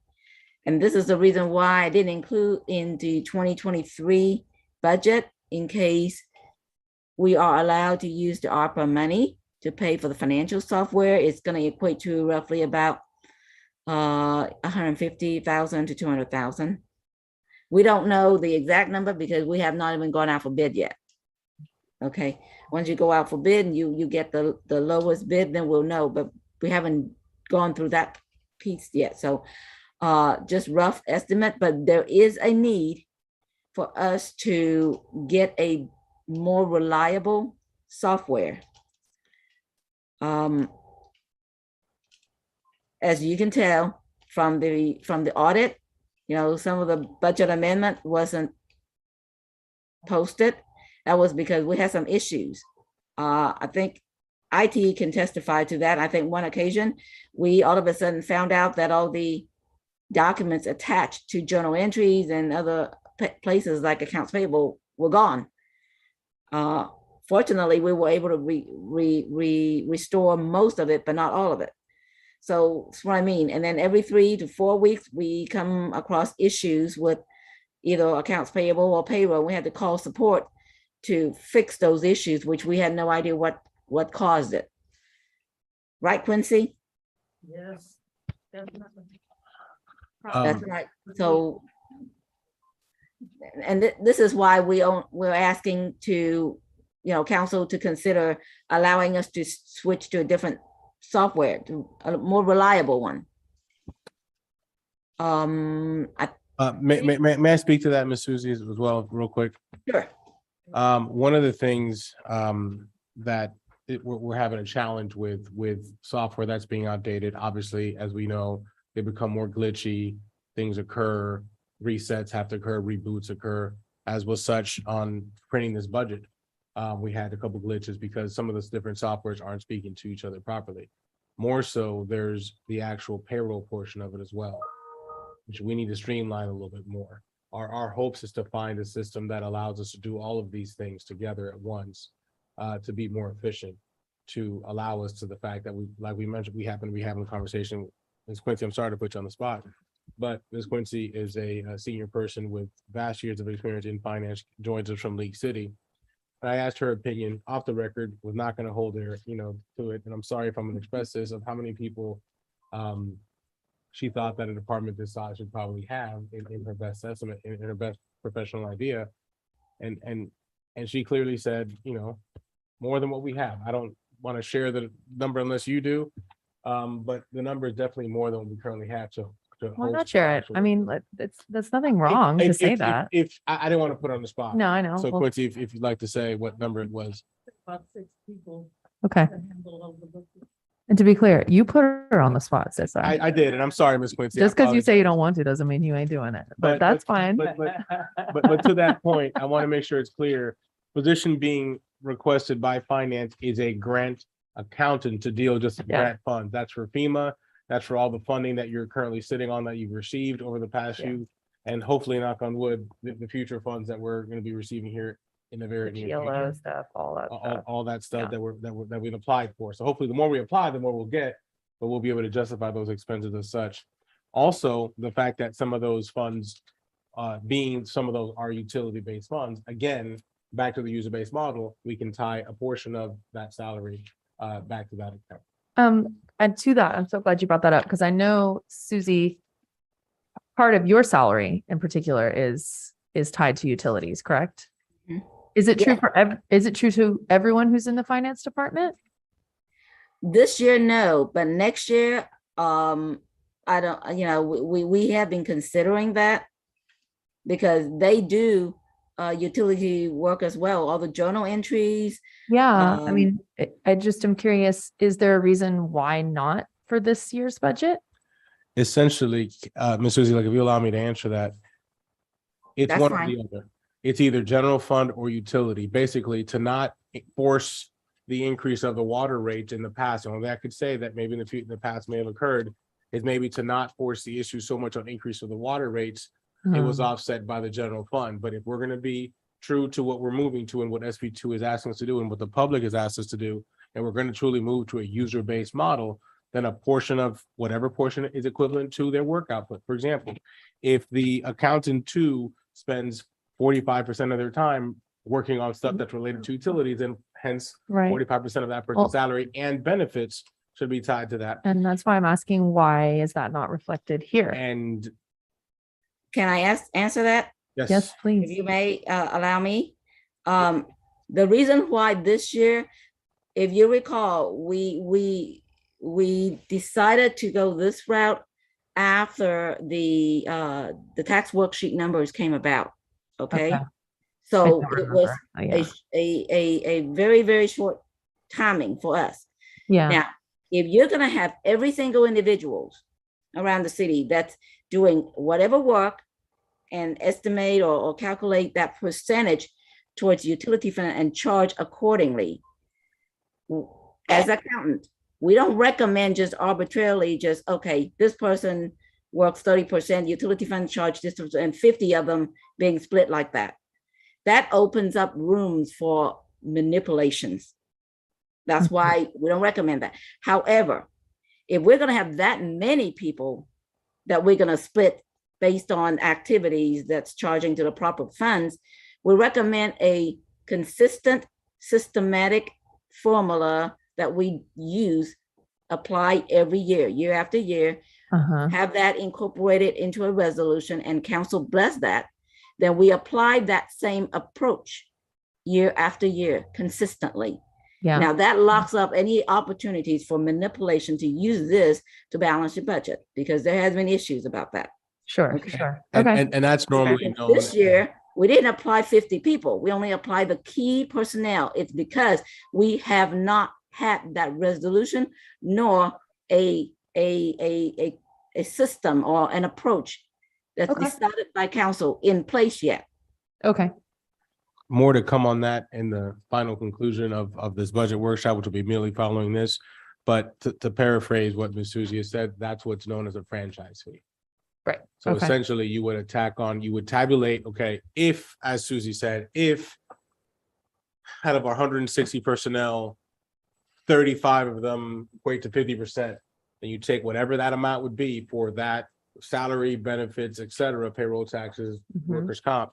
And this is the reason why I didn't include in the 2023 budget, in case we are allowed to use the ARPA money to pay for the financial software. It's going to equate to roughly about $150,000 to $200,000. We don't know the exact number because we have not even gone out for bid yet. Okay, once you go out for bid and you get the lowest bid, then we'll know, but we haven't gone through that piece yet. So just rough estimate, but there is a need for us to get a more reliable software. As you can tell from the audit, you know, some of the budget amendment wasn't posted. That was because we had some issues. I think IT can testify to that. I think one occasion we all of a sudden found out that all the documents attached to journal entries and other places like accounts payable were gone. Fortunately, we were able to restore most of it, but not all of it. So that's what I mean. And then every 3 to 4 weeks, we come across issues with either accounts payable or payroll. We had to call support to fix those issues, which we had no idea what caused it. Right, Quincy? Yes. Definitely. That's right. So, and this is why we're asking to, you know, council to consider allowing us to switch to a different software, to a more reliable one. May I speak to that, Ms. Susie, as well, real quick? Sure. One of the things that we're having a challenge with software that's being outdated. Obviously, as we know, they become more glitchy, things occur, resets have to occur, reboots occur, as was such on printing this budget. We had a couple glitches because some of the different softwares aren't speaking to each other properly. More so, there's the actual payroll portion of it as well, which we need to streamline a little bit more. Our hopes is to find a system that allows us to do all of these things together at once, to be more efficient, to allow us to the fact that we, like we mentioned, we happen to be having a conversation. Ms. Quincy, I'm sorry to put you on the spot, but Ms. Quincy is a senior person with vast years of experience in finance, joins us from League City. I asked her opinion off the record, was not going to hold her, to it. And I'm sorry if I'm going to express this, of how many people she thought that a department this size should probably have in her best estimate, in her best professional idea. And she clearly said, you know, more than what we have. I don't want to share the number unless you do. But the number is definitely more than what we currently have to. Why not share it? I mean, that's nothing wrong to say that. If I didn't want to put her on the spot. No, I know. So Well, Quincy, if you'd like to say what number it was. About 6 people. okay. that handle all the books. And to be clear, you put her on the spot, sis. I did, and I'm sorry, Ms. Quincy. I Just because you say you apologize. don't want to doesn't mean you ain't doing it, But- but that's but- fine. But to that point, I want to make sure it's clear. Position being requested by finance is a grant accountant to deal just with Yeah. grant funds. That's for FEMA. That's for all the funding that you're currently sitting on that you've received over the past Yeah. few. And hopefully, knock on wood, the future funds that we're going to be receiving here in the The very near GLO future. stuff, all that stuff. All that stuff Yeah. that we've applied for. So hopefully the more we apply, the more we'll get, but we'll be able to justify those expenses as such. Also, the fact that some of those funds, being some of those are utility-based funds, again, back to the user-based model, we can tie a portion of that salary back to that account. And to that, I'm so glad you brought that up because I know, Susie, part of your salary in particular is tied to utilities, correct? Mhm. Is it true Yeah. for is it true to everyone who's in the finance department? This year, no, but next year, I don't, you know, we have been considering that because they do utility work as well, all the journal entries. Yeah, I Um, mean, I just am curious, is there a reason why not for this year's budget? Essentially, Ms. Susie, like if you allow me to answer that, it's That's one or fine. the other. It's either general fund or utility, basically to not force the increase of the water rate in the past. And that could say that maybe in the past may have occurred is maybe to not force the issue so much on increase of the water rates. It was offset by the general fund. But if we're going to be true to what we're moving to and what SB2 is asking us to do and what the public has asked us to do, and we're going to truly move to a user-based model, then a portion of whatever portion is equivalent to their work output. For example, if the accountant too spends 45% of their time working on stuff that's related to utilities, and hence Right. 45% of that person's Well- salary and benefits should be tied to that. And that's why I'm asking, why is that not reflected here? And Can I answer that? Yes, yes, If please. you may allow me. The reason why this year, if you recall, we decided to go this route after the tax worksheet numbers came about. Okay. Okay. I So don't it was remember. Oh, yeah. a very, very short timing for us. Yeah, Now, if you're gonna have every single individuals around the city that's doing whatever work and estimate or calculate that percentage towards utility fund and charge accordingly. As accountant, we don't recommend just arbitrarily just, okay, this person works 30%, utility fund charge this, and 50 of them being split like that. That opens up rooms for manipulations. That's why we don't recommend that. However, if we're gonna have that many people that we're gonna split based on activities that's charging to the proper funds, we recommend a consistent, systematic formula that we use, apply every year, year after year, uh-huh. have that incorporated into a resolution and council bless that, then we apply that same approach year after year consistently. Yeah, Now that locks up any opportunities for manipulation to use this to balance your budget, because there has been issues about that. sure, Okay. sure. and, Okay. and that's normally known. This year, we didn't apply 50 people. We only applied the key personnel. It's because we have not had that resolution nor a system or an approach that's Okay. decided by council in place yet. Okay, More to come on that in the final conclusion of this budget workshop, which will be immediately following this. But to paraphrase what Ms. Susie has said, that's what's known as a franchise fee. right. So Okay. essentially you would you would tabulate, okay, if, as Susie said, if out of our 160 personnel, 35 of them equate to 50%, then you take whatever that amount would be for that salary, benefits, et cetera, payroll taxes, Mhm. workers' comp.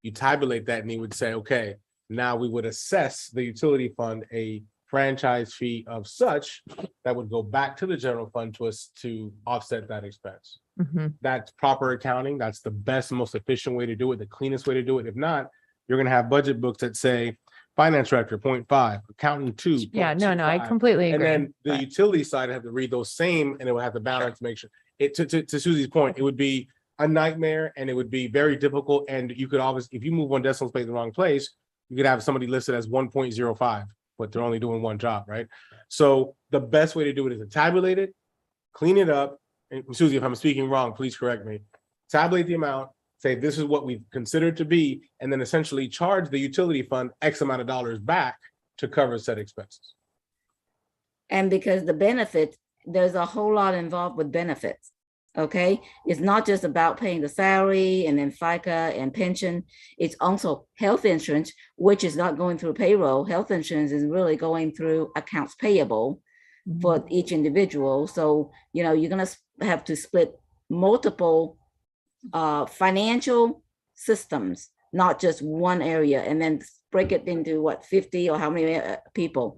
You tabulate that and you would say, okay, now we would assess the utility fund a franchise fee of such that would go back to the general fund to us to offset that expense. Mhm. That's proper accounting. That's the best, most efficient way to do it, the cleanest way to do it. If not, you're gonna have budget books that say finance director 0.5, accountant 2. Yeah, no, I 0.25. completely And agree. then the but- utility side, I have to read those same, and it will have to balance, make sure. It, to Susie's point, it would be a nightmare and it would be very difficult. And you could always, if you move one decimal place in the wrong place, you could have somebody listed as 1.05, but they're only doing one job, right? So the best way to do it is to tabulate it, clean it up. And Susie, if I'm speaking wrong, please correct me. Tabulate the amount, say this is what we consider it to be, and then essentially charge the utility fund X amount of dollars back to cover said expenses. And because the benefit, there's a whole lot involved with benefits. Okay, it's not just about paying the salary and then FICA and pension. It's also health insurance, which is not going through payroll. Health insurance is really going through accounts payable for each individual. So, you know, you're gonna have to split multiple financial systems, not just one area, and then break it into what, 50 or how many people.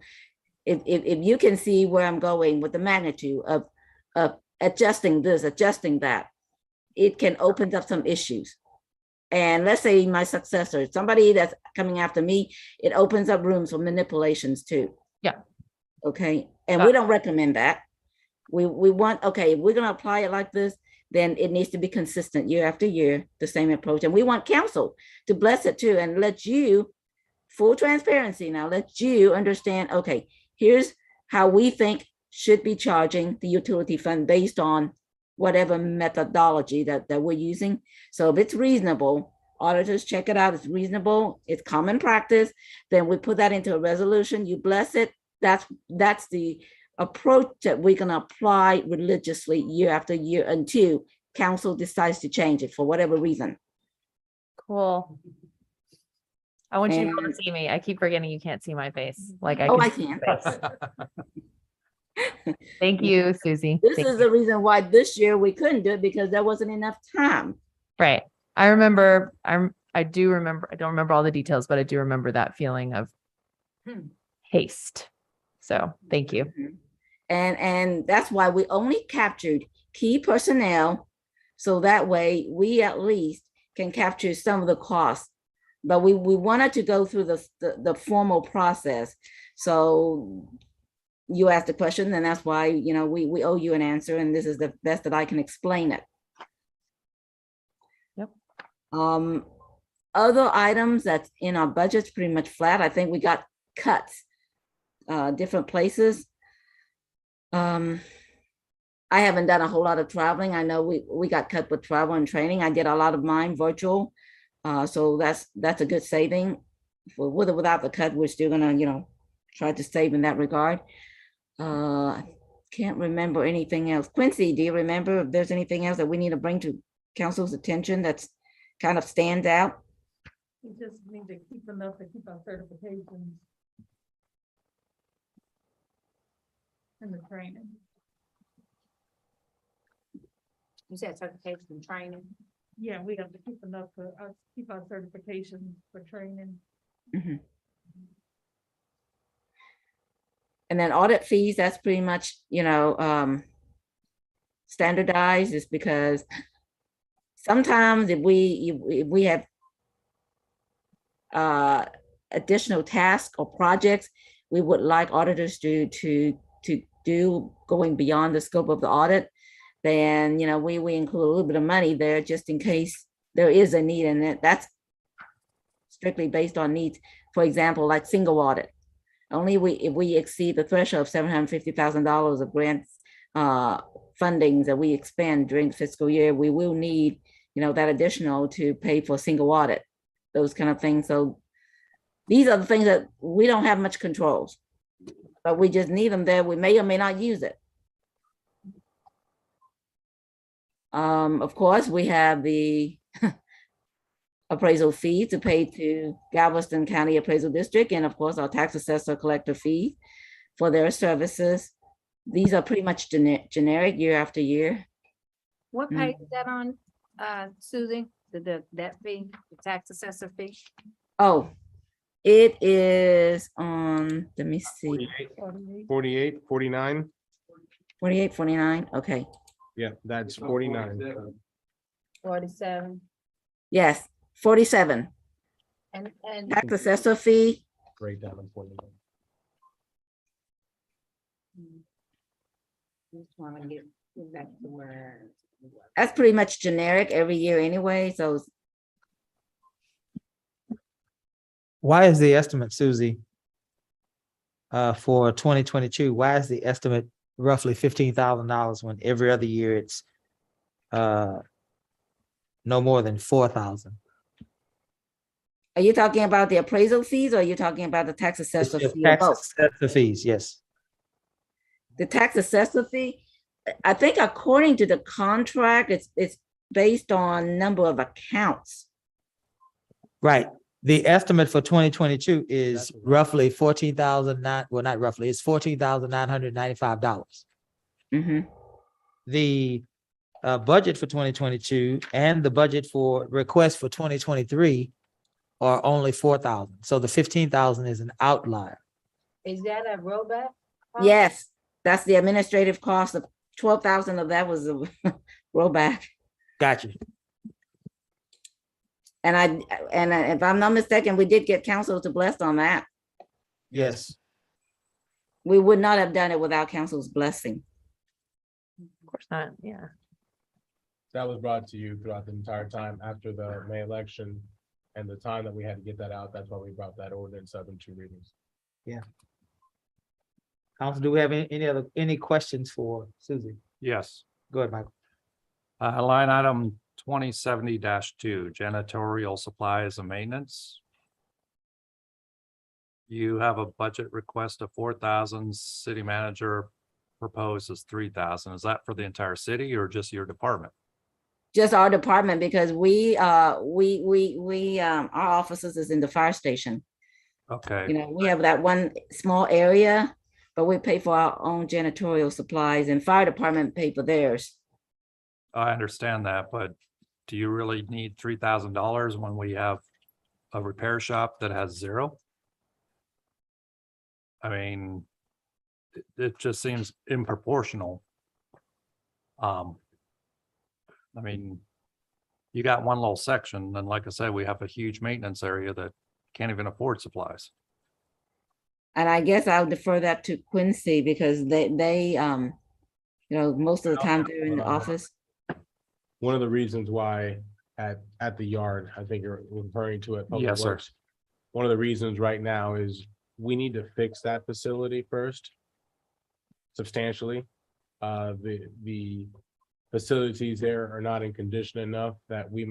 If you can see where I'm going with the magnitude of adjusting this, adjusting that, it can open up some issues. And let's say my successor, somebody that's coming after me, it opens up rooms for manipulations too. Yeah. Okay, and we don't recommend that. We want, okay, if we're gonna apply it like this, then it needs to be consistent year after year, the same approach. And we want council to bless it too and let you, full transparency now, let you understand, okay, here's how we think should be charging the utility fund based on whatever methodology that we're using. So if it's reasonable, auditors check it out, it's reasonable, it's common practice, then we put that into a resolution, you bless it. That's the approach that we're gonna apply religiously year after year until council decides to change it for whatever reason. Cool. I want you to be able And- to see me. I keep forgetting you can't see my face. Like Oh, I can see can. your face. Thank you, Susie. This Thank is the reason why this year we couldn't do it, because there wasn't enough time. Right. I remember, I do remember, I don't remember all the details, but I do remember that feeling of haste. So thank you. And that's why we only captured key personnel. So that way we at least can capture some of the costs. But we wanted to go through the formal process. So you asked the question, and that's why, you know, we owe you an answer, and this is the best that I can explain it. Yep. Other items that's in our budget's pretty much flat. I think we got cuts, different places. I haven't done a whole lot of traveling. I know we got cut with travel and training. I did a lot of mine virtual. So that's a good saving. For with or without the cut, we're still gonna, you know, try to save in that regard. Can't remember anything else. Quincy, do you remember if there's anything else that we need to bring to council's attention that's kind of stands out? We just need to keep enough to keep our certifications. And the training. You said certification and training. Yeah, we have to keep enough to keep our certifications for training. Mhm. And then audit fees, that's pretty much, you know, standardized, is because sometimes if we have additional tasks or projects, we would like auditors to do going beyond the scope of the audit, then, you know, we include a little bit of money there just in case there is a need, and that's strictly based on needs. For example, like single audit. Only if we exceed the threshold of $750,000 of grants fundings that we expend during the fiscal year, we will need, you know, that additional to pay for single audit, those kind of things. So these are the things that we don't have much controls, but we just need them there. We may or may not use it. Of course, we have the appraisal fee to pay to Galveston County Appraisal District, and of course, our tax assessor collector fee for their services. These are pretty much generic year after year. What page is that on, Susie? That fee, the tax assessor fee? Oh, It is on, let me see, 48, 49. 48, 49. Okay, Yeah, that's 49. 47. yes, 47. And Tax assessor fee, Break down on 49. just want to get back to where. that's pretty much generic every year anyway, so Why is the estimate, Susie? For 2022, why is the estimate roughly $15,000 when every other year it's no more than 4,000? are you talking about the appraisal fees or are you talking about the tax assessor fee or Tax both? assessor fees, yes. The tax assessor fee, I think according to the contract, it's based on number of accounts. Right. The estimate for 2022 is roughly 14,009, well, not roughly, it's $14,995. Mhm. The budget for 2022 and the budget for request for 2023 are only 4,000. So the 15,000 is an outlier. Is that a rollback? Yes, that's the administrative cost of 12,000 of that was a rollback. Gotcha. And if I'm not mistaken, we did get council to bless on that. Yes. We would not have done it without council's blessing. Of course not, yeah. That was brought to you throughout the entire time after the May election and the time that we had to get that out. That's why we brought that ordinance up in 2 readings. Council, do we have any questions for Susie? Yes. Go ahead, Michael. Line item 2070-2, janitorial supplies and maintenance. You have a budget request of 4,000, city manager proposes 3,000. Is that for the entire city or just your department? Just our department, because our offices is in the fire station. Okay. You know, we have that one small area, but we pay for our own janitorial supplies and fire department pay for theirs. I understand that, but do you really need $3,000 when we have a repair shop that has zero? I mean, it just seems improportional. I mean, you got one little section, and like I said, we have a huge maintenance area that can't even afford supplies. And I guess I'll defer that to Quincy because they you know, most of the time they're in the office. One of the reasons why at the yard, I think you're referring to it. Yes, sir. One of the reasons right now is we need to fix that facility first. Substantially. The facilities there are not in condition enough that we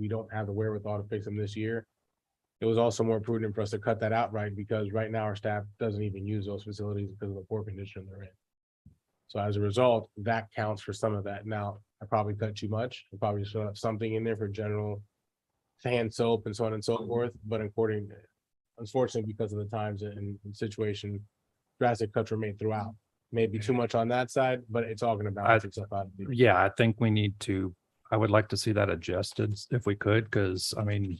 don't have the wherewithal to fix them this year. It was also more prudent for us to cut that outright because right now our staff doesn't even use those facilities because of the poor condition they're in. So as a result, that counts for some of that. Now, I probably cut too much. I probably should have something in there for general hand soap and so on and so forth, but unfortunately, because of the times and situation, drastic cuts were made throughout. Maybe too much on that side, but it's all gonna balance itself out. Yeah, I think we need to, I would like to see that adjusted if we could, because I mean,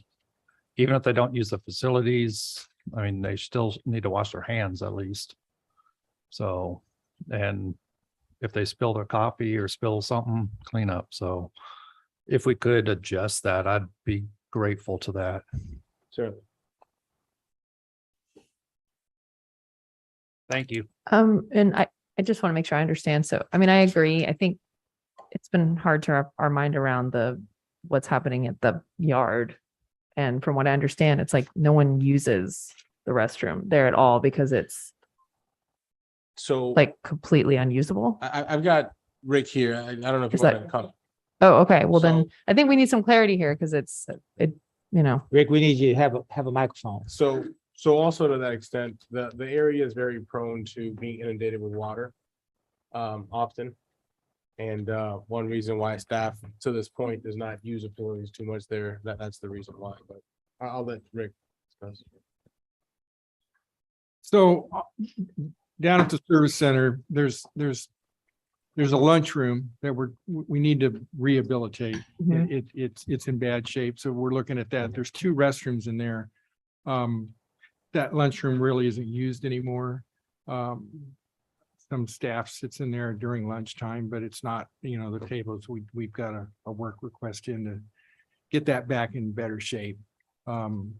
even if they don't use the facilities, I mean, they still need to wash their hands at least. So, and if they spill their coffee or spill something, clean up. So if we could adjust that, I'd be grateful to that. Sure. Thank you. And I just want to make sure I understand. So, I mean, I agree. I think it's been hard to wrap our mind around what's happening at the yard. And from what I understand, it's like no one uses the restroom there at all because it's So like completely unusable. I've got Rick here. I don't know if you Is want that- to come. Oh, okay. Well, then So- I think we need some clarity here because you know. Rick, we need you to have a microphone. So also to that extent, the area is very prone to being inundated with water often. And one reason why staff to this point does not use the facilities too much there, that's the reason why, but I'll let Rick discuss. So down at the service center, there's a lunchroom that we need to rehabilitate. Mhm. It's in bad shape. So we're looking at that. There's 2 restrooms in there. that lunchroom really isn't used anymore. Some staff sits in there during lunchtime, but it's not, the tables, we've got a work request in to get that back in better shape. In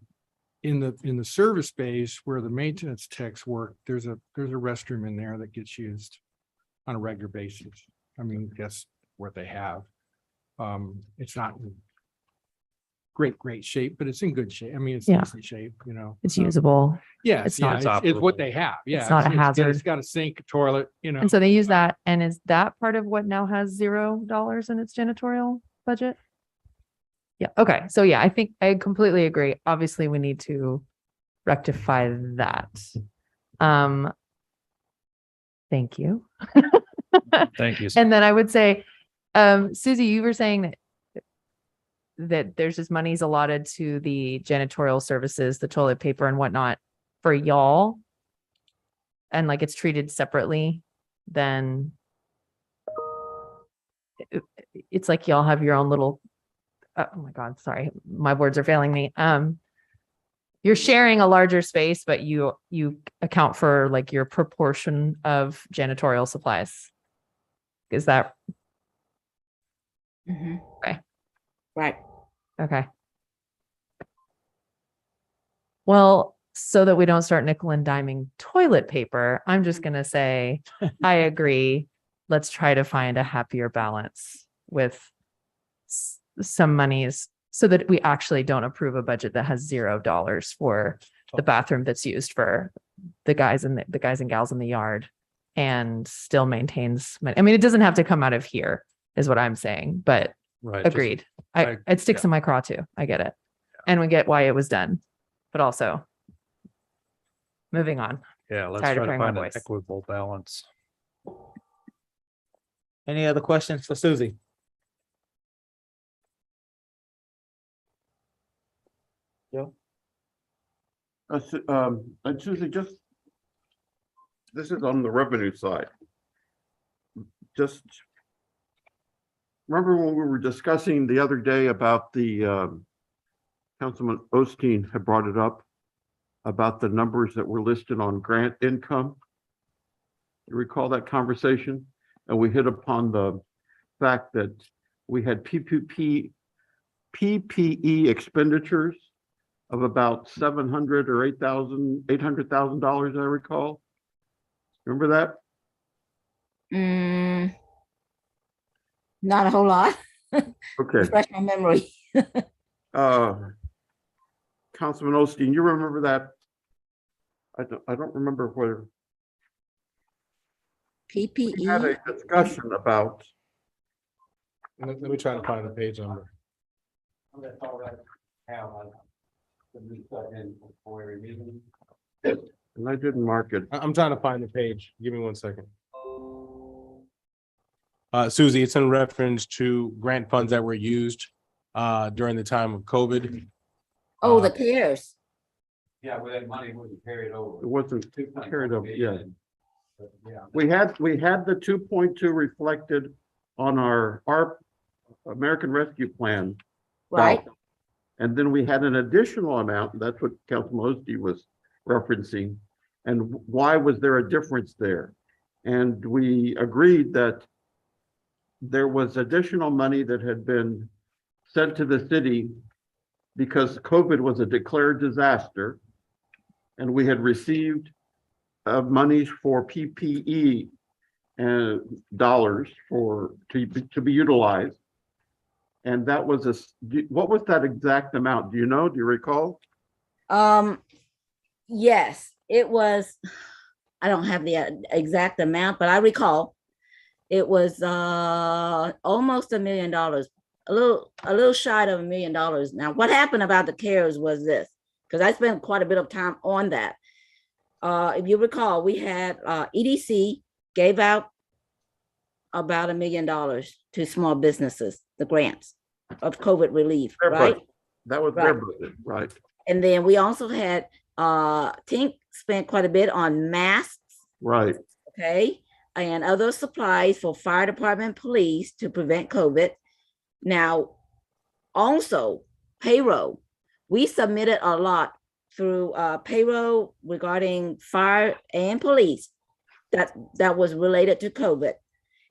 the service space where the maintenance techs work, there's a restroom in there that gets used on a regular basis. I mean, that's what they have. It's not in great shape, but it's in good shape. I mean, it's Yeah. decent shape, It's usable. Yeah, It's yeah, not it's what they have. Yeah. not a It's hazard. got a sink, a toilet, And so they use that. And is that part of what now has $0 in its janitorial budget? Yeah. Okay. So yeah, I think I completely agree. Obviously, we need to rectify that. Thank you. Thank you. And then I would say, Susie, you were saying that there's just monies allotted to the janitorial services, the toilet paper and whatnot for y'all. And like it's treated separately, then it's like y'all have your own little, oh my God, sorry, my words are failing me. You're sharing a larger space, but you account for like your proportion of janitorial supplies. Is that okay? Right. Okay. Well, so that we don't start nickel and diming toilet paper, I'm just going to say, I agree. Let's try to find a happier balance with some monies so that we actually don't approve a budget that has $0 for the bathroom that's used for the guys and the guys and gals in the yard and still maintains money. I mean, it doesn't have to come out of here is what I'm saying, but Right. agreed. It sticks in my craw too. I get it. And we get why it was done, but also moving on. Yeah, let's Tired of try to hearing my find an voice. equitable balance. Any other questions for Susie? Joe? And Susie, this is on the revenue side. Just remember when we were discussing the other day about the, Councilman Osteen had brought it up about the numbers that were listed on grant income. You recall that conversation? And we hit upon the fact that we had PPE expenditures of about $700,000 or $800,000, I recall. Remember that? Not a whole lot. Okay. Refresh my memory. Councilman Osteen, you remember that? I don't remember whether we had PPE. a discussion about. Let me try to find the page number. And I didn't mark it. I'm trying to find the page. Give me 1 second. Susie, it's in reference to grant funds that were used during the time of COVID. Oh, the CARES. Yeah, where that money wasn't carried over. It wasn't carried over, yeah. We had the 2.2 reflected on our American Rescue Plan. Right. And then we had an additional amount, that's what Councilman Osteen was referencing. And why was there a difference there? And we agreed that there was additional money that had been sent to the city because COVID was a declared disaster. And we had received monies for PPE and dollars to be utilized. And that was what was that exact amount? Do you know? Do you recall? Yes, it was, I don't have the exact amount, but I recall it was almost $1 million, a little shy of $1 million. Now, what happened about the CARES was this, because I spent quite a bit of time on that. If you recall, we had EDC gave out about $1 million to small businesses, the grants of COVID relief, right? That was their budget, right? And then we also had Tink spent quite a bit on masks, right? Okay, and other supplies for fire department, police to prevent COVID. Now, also payroll, we submitted a lot through payroll regarding fire and police that was related to COVID.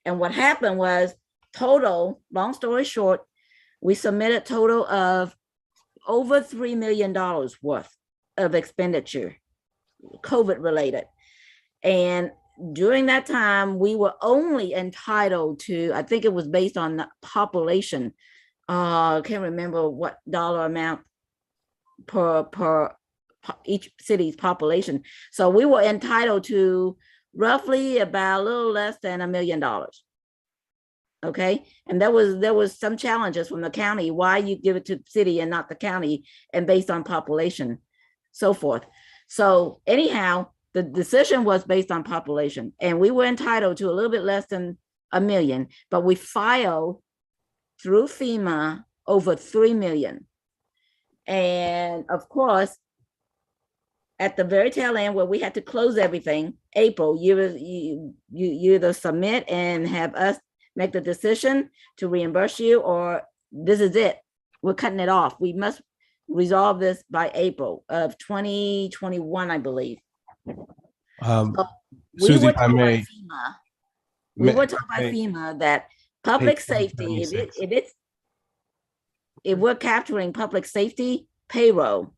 And what happened was total, long story short, we submitted total of over $3 million worth of expenditure, COVID related. And during that time, we were only entitled to, I think it was based on the population. I can't remember what dollar amount per each city's population. So we were entitled to roughly about a little less than $1 million. Okay, and there was some challenges from the county, why you give it to the city and not the county, and based on population, so forth. So anyhow, the decision was based on population, and we were entitled to a little bit less than $1 million, but we filed through FEMA over $3 million. And of course, at the very tail end where we had to close everything, April, you either submit and have us make the decision to reimburse you, or this is it. We're cutting it off. We must resolve this by April of 2021, I believe. So we Susie, were if I told by may. FEMA, we were told by FEMA that public Page safety, 176. if we're capturing public safety payroll,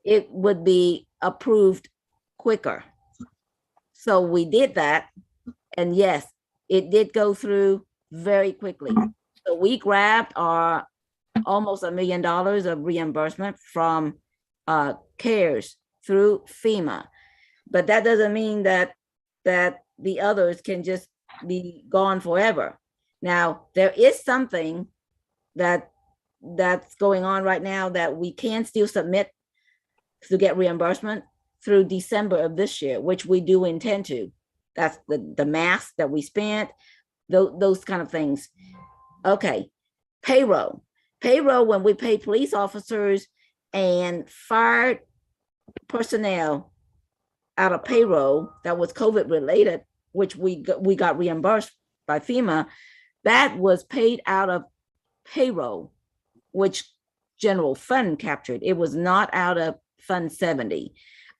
it would be approved quicker. So we did that. And yes, it did go through very quickly. So we grabbed our almost $1 million of reimbursement from CARES through FEMA. But that doesn't mean that the others can just be gone forever. Now, there is something that's going on right now that we can still submit to get reimbursement through December of this year, which we do intend to. That's the masks that we spent, those kind of things. Okay, payroll. Payroll, when we pay police officers and fire personnel out of payroll that was COVID related, which we got reimbursed by FEMA, that was paid out of payroll, which general fund captured. It was not out of Fund 70.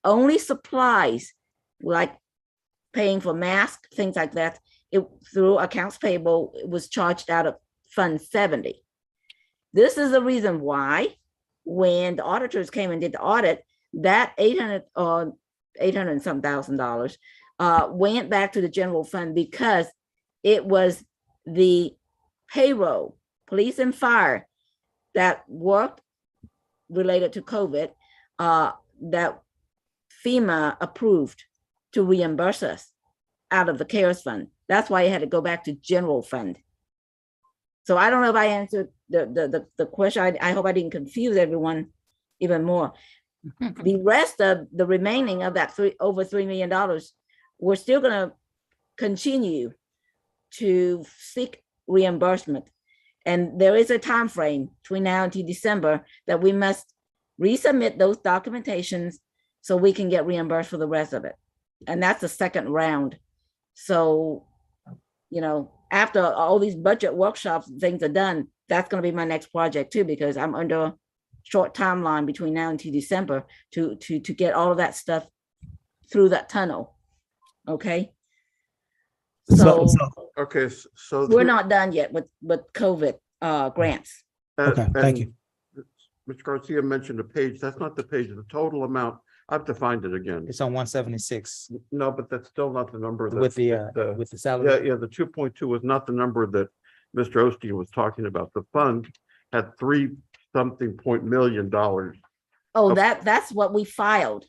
Only supplies like paying for masks, things like that, it through accounts payable, it was charged out of Fund 70. This is the reason why when the auditors came and did the audit, that $800 and some $1,000 went back to the general fund, because it was the payroll, police and fire that worked related to COVID that FEMA approved to reimburse us out of the CARES fund. That's why it had to go back to general fund. So I don't know if I answered the question. I hope I didn't confuse everyone even more. The rest of the remaining of that over $3 million, we're still going to continue to seek reimbursement. And there is a time frame between now until December that we must resubmit those documentations so we can get reimbursed for the rest of it. And that's the second round. So, you know, after all these budget workshops and things are done, that's going to be my next project too, because I'm under a short timeline between now until December to get all of that stuff through that tunnel. Okay. So Okay, so. we're not done yet with COVID grants. Okay, thank you. Mr. Garcia mentioned a page. That's not the page, the total amount. I have to find it again. It's on 176 No, but that's still not the number. with the salary. Yeah, the 2.2 was not the number that Mr. Osteen was talking about. The fund had $3-something million. Oh, that's what we filed.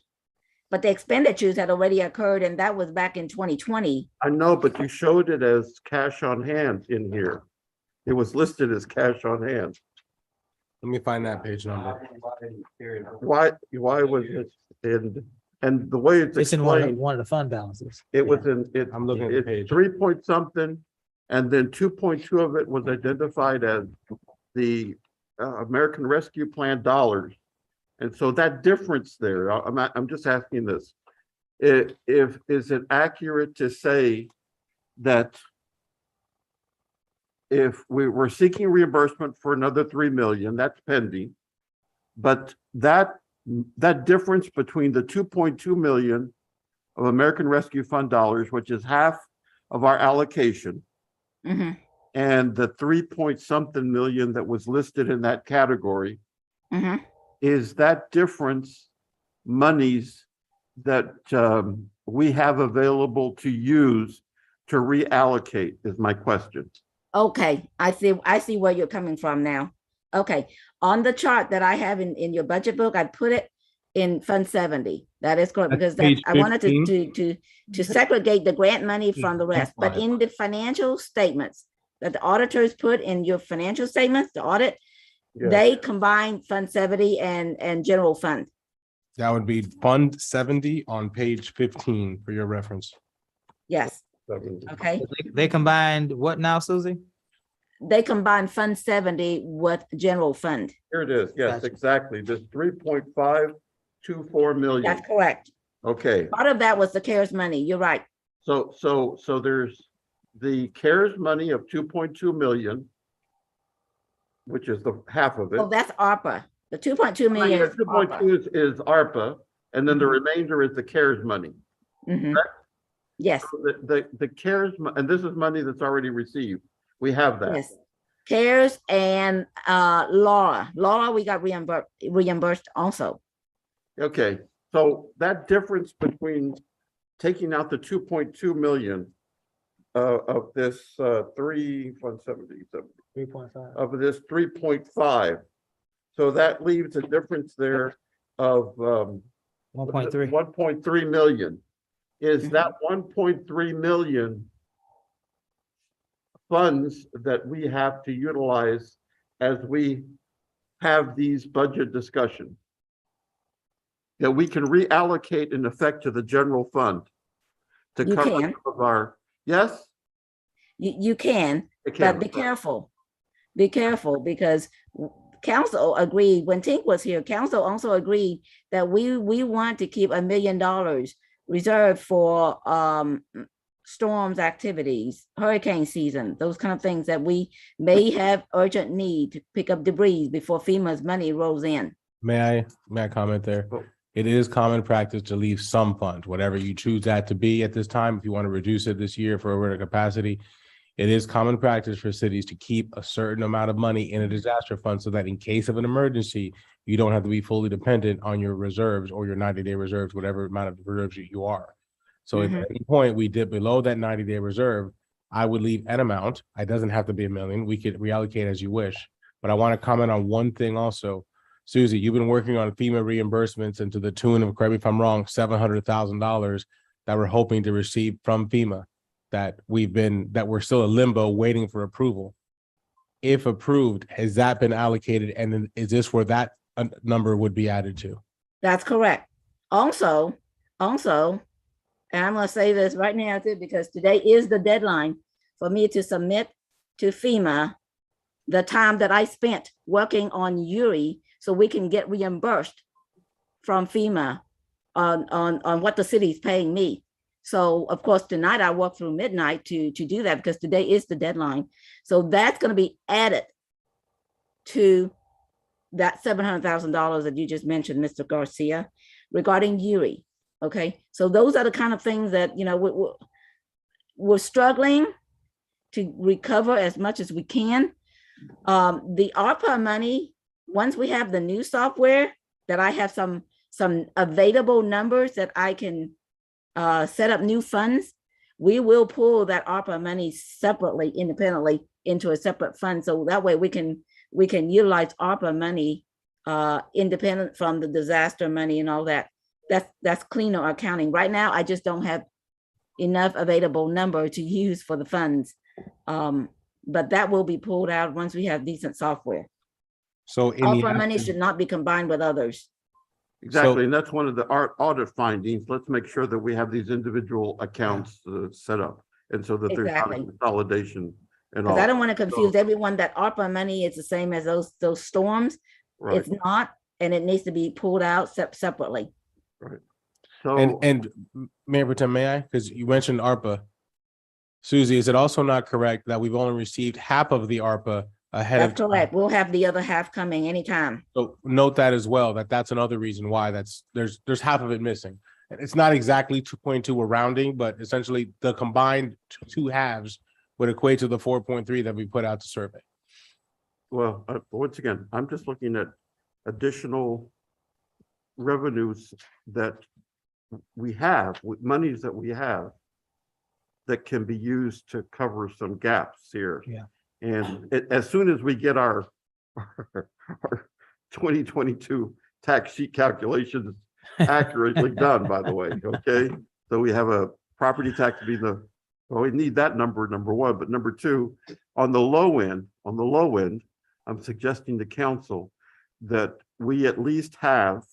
But the expenditures had already occurred, and that was back in 2020. I know, but you showed it as cash on hand in here. It was listed as cash on hand. Let me find that page number. Why was it and the way It's in one of the fund balances. it was in, I'm looking at the it's page. 3 point something, and then 2.2 of it was identified as the American Rescue Plan dollars. And so that difference there, I'm just asking this. Is it accurate to say that if we were seeking reimbursement for another 3 million, that's pending, but that that difference between the 2.2 million of American Rescue Fund dollars, which is half of our allocation, Mhm, and the 3 point something million that was listed in that category, mhm. is that difference monies that we have available to use to reallocate is my question. Okay, I see where you're coming from now. Okay, on the chart that I have in your budget book, I put it in Fund 70. That is correct, because that, page I wanted 15. to segregate the grant money from the rest. But in the financial statements that the auditors put in your financial statements, the audit, Yeah. they combine Fund 70 and general fund. That would be Fund 70 on page 15 for your reference. Yes, okay. They combined what now, Susie? They combine Fund 70 with general fund. Here it is. Yes, Gotcha. exactly. This 3.524 million. That's correct. Okay, Part of that was the CARES money. You're right. so there's the CARES money of 2.2 million, which is the half of it. Oh, that's ARPA. The 2.2 million is 2.2 is ARPA, and then the remainder is the CARES money. Mhm. Yes, The CARES, and this is money that's already received. We have that. yes. CARES and Laura. Laura, we got reimbursed also. Okay, so that difference between taking out the 2.2 million of this 3.5. of this 3.5. So that leaves a difference there of 1.3. 1.3 million. Is that 1.3 million funds that we have to utilize as we have these budget discussions? That we can reallocate in effect to the general fund to You cover can. some of our, yes? You can, It but can. be careful. Be careful, because council agreed, when Tink was here, council also agreed that we want to keep $1 million reserved for storms activities, hurricane season, those kind of things that we may have urgent need to pick up debris before FEMA's money rolls in. May I comment there? Oh. It is common practice to leave some funds, whatever you choose that to be at this time. If you want to reduce it this year for over capacity, it is common practice for cities to keep a certain amount of money in a disaster fund so that in case of an emergency, you don't have to be fully dependent on your reserves or your 90-day reserves, whatever amount of reserves you are. So if at any point we dip below that 90-day reserve, I would leave an amount. It doesn't have to be $1 million. We could reallocate as you wish. But I want to comment on one thing also. Susie, you've been working on FEMA reimbursements and to the tune of, correct me if I'm wrong, $700,000 that we're hoping to receive from FEMA that we're still in limbo waiting for approval. If approved, has that been allocated? And then is this where that number would be added to? That's correct. Also, and I'm gonna say this right now too, because today is the deadline for me to submit to FEMA the time that I spent working on Uri, so we can get reimbursed from FEMA on what the city is paying me. So of course, tonight I work through midnight to do that because today is the deadline. So that's gonna be added to that $700,000 that you just mentioned, Mr. Garcia, regarding Uri. Okay, so those are the kind of things that, you know, we're struggling to recover as much as we can. The ARPA money, once we have the new software, that I have some available numbers that I can set up new funds, we will pull that ARPA money separately, independently into a separate fund. So that way we can utilize ARPA money independent from the disaster money and all that. That's cleaner accounting. Right now, I just don't have enough available number to use for the funds. But that will be pulled out once we have decent software. So in ARPA money should not be combined with others. Exactly, and that's one of the audit findings. Let's make sure that we have these individual accounts set up. And so that there's not a Exactly. consolidation and all. Because I don't want to confuse everyone that ARPA money is the same as those storms. Right, It's not, and it needs to be pulled out separately. right. So, and Mayor Pro Tem, may I? Because you mentioned ARPA. Susie, is it also not correct that we've only received half of the ARPA ahead That's of. correct. We'll have the other half coming anytime. So note that as well, that's another reason why there's half of it missing. And it's not exactly 2.2 we're rounding, but essentially the combined two halves would equate to the 4.3 that we put out to survey. Well, once again, I'm just looking at additional revenues that we have, with monies that we have that can be used to cover some gaps here. Yeah. And as soon as we get our 2022 tax sheet calculations accurately done, by the way, okay? So we have a property tax to be well, we need that number one, but number two, on the low end, I'm suggesting to council that we at least have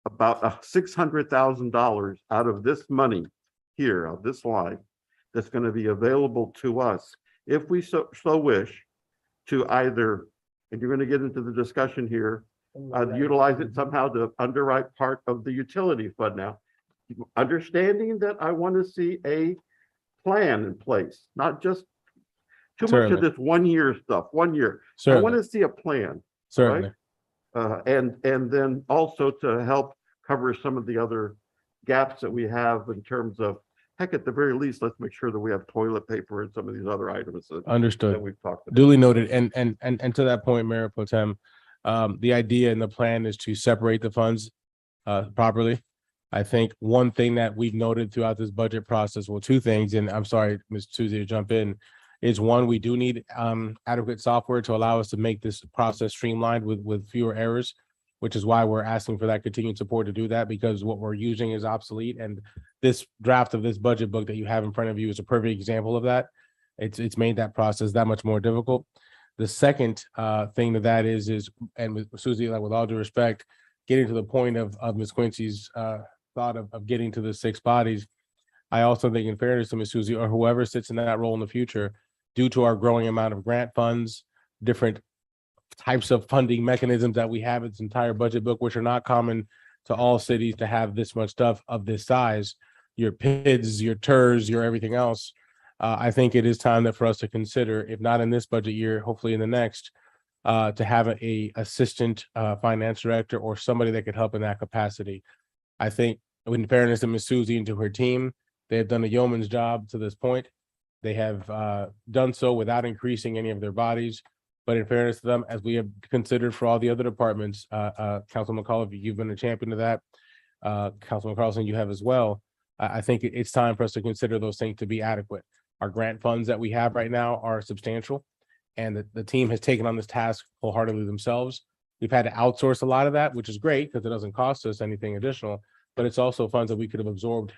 about $600,000 out of this money here, of this line, that's going to be available to us if we so wish to either, and you're going to get into the discussion here, utilize it somehow to underwrite part of the utility fund now. Understanding that I want to see a plan in place, not just too much of this 1 year stuff, 1 year. I want to see a plan. Certainly. And then also to help cover some of the other gaps that we have in terms of, heck, at the very least, let's make sure that we have toilet paper and some of these other items that Understood. we've talked about. Duly noted. And to that point, Mayor Pro Tem, the idea and the plan is to separate the funds properly. I think one thing that we've noted throughout this budget process, well, two things, and I'm sorry, Ms. Susie, to jump in, is one, we do need adequate software to allow us to make this process streamlined with fewer errors, which is why we're asking for that continued support to do that, because what we're using is obsolete. And this draft of this budget book that you have in front of you is a perfect example of that. It's made that process that much more difficult. The second thing to that is, and with Susie, like with all due respect, getting to the point of Ms. Quincy's thought of getting to the 6 bodies, I also think, in fairness to Ms. Susie or whoever sits in that role in the future, due to our growing amount of grant funds, different types of funding mechanisms that we have in this entire budget book, which are not common to all cities to have this much stuff of this size, your PIDs, your TERS, your everything else. I think it is time that for us to consider, if not in this budget year, hopefully in the next, to have a assistant finance director or somebody that could help in that capacity. I think, in fairness to Ms. Susie and to her team, they have done a yeoman's job to this point. They have done so without increasing any of their bodies. But in fairness to them, as we have considered for all the other departments, Councilman McCullough, you've been a champion of that. Councilman Carlson, you have as well. I think it's time for us to consider those things to be adequate. Our grant funds that we have right now are substantial, and the team has taken on this task wholeheartedly themselves. We've had to outsource a lot of that, which is great because it doesn't cost us anything additional, but it's also funds that we could have absorbed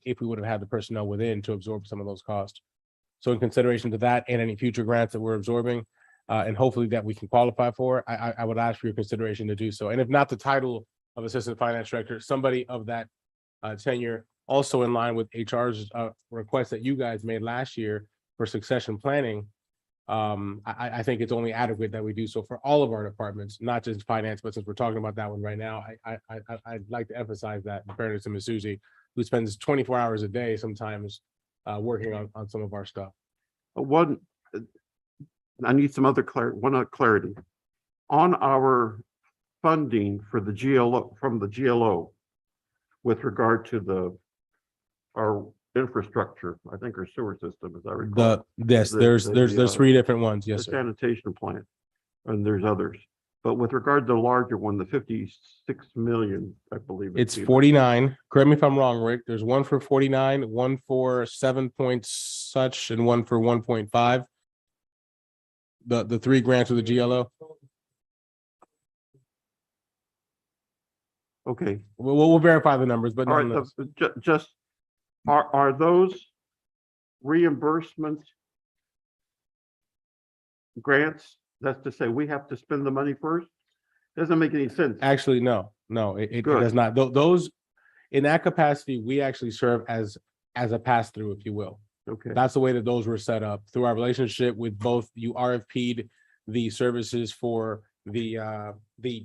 if we would have had the personnel within to absorb some of those costs. So in consideration to that and any future grants that we're absorbing, and hopefully that we can qualify for, I would ask for your consideration to do so. And if not the title of Assistant Finance Director, somebody of that tenure, also in line with HR's request that you guys made last year for succession planning. I think it's only adequate that we do so for all of our departments, not just finance, but since we're talking about that one right now, I'd like to emphasize that, in fairness to Ms. Susie, who spends 24 hours a day sometimes working on some of our stuff. I need some other clarity on our funding for the GLO, from the GLO, with regard to our infrastructure, I think our sewer system, as I recall. There's 3 different ones. Yes, the sir. sanitation plant, and there's others. But with regard to the larger one, the 56 million, I believe. It's 49. Correct me if I'm wrong, Rick. There's one for 49, one for 7 point such, and one for 1.5. The 3 grants of the GLO. Okay. We'll verify the numbers, but All right, nonetheless. just, are those reimbursement grants? That's to say, we have to spend the money first? Doesn't make any sense. Actually, no, it does not. Those, in that capacity, we actually serve as a pass-through, if you will. Okay. That's the way that those were set up through our relationship with both. You RFP'd the services for the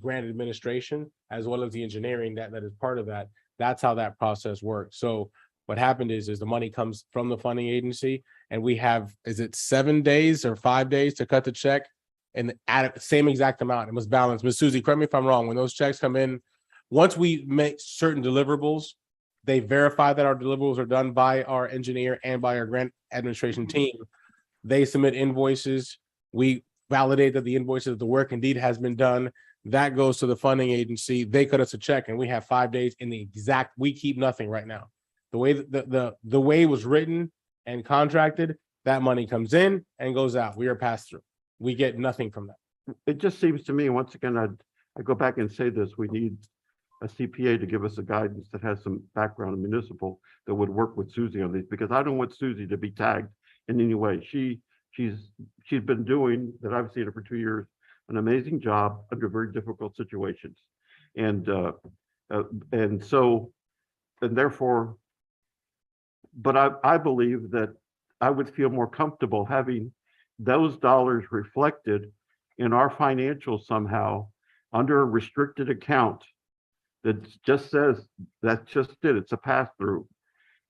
grant administration as well as the engineering that is part of that. That's how that process works. So what happened is the money comes from the funding agency, and we have, is it 7 days or 5 days to cut the check? and add same exact amount. It was balanced. Ms. Susie, correct me if I'm wrong. When those checks come in, once we make certain deliverables, they verify that our deliverables are done by our engineer and by our grant administration team. They submit invoices. We validate that the invoices, the work indeed has been done. That goes to the funding agency. They cut us a check and we have 5 days in the exact, we keep nothing right now. The way that the way it was written and contracted, that money comes in and goes out. We are passed through. We get nothing from that. It just seems to me, once again, I go back and say this, we need a CPA to give us a guidance that has some background in municipal that would work with Susie on these, because I don't want Susie to be tagged in any way. She's been doing, that I've seen her for 2 years, an amazing job under very difficult situations. And therefore, but I believe that I would feel more comfortable having those dollars reflected in our financials somehow under a restricted account that just says that's just it. It's a pass through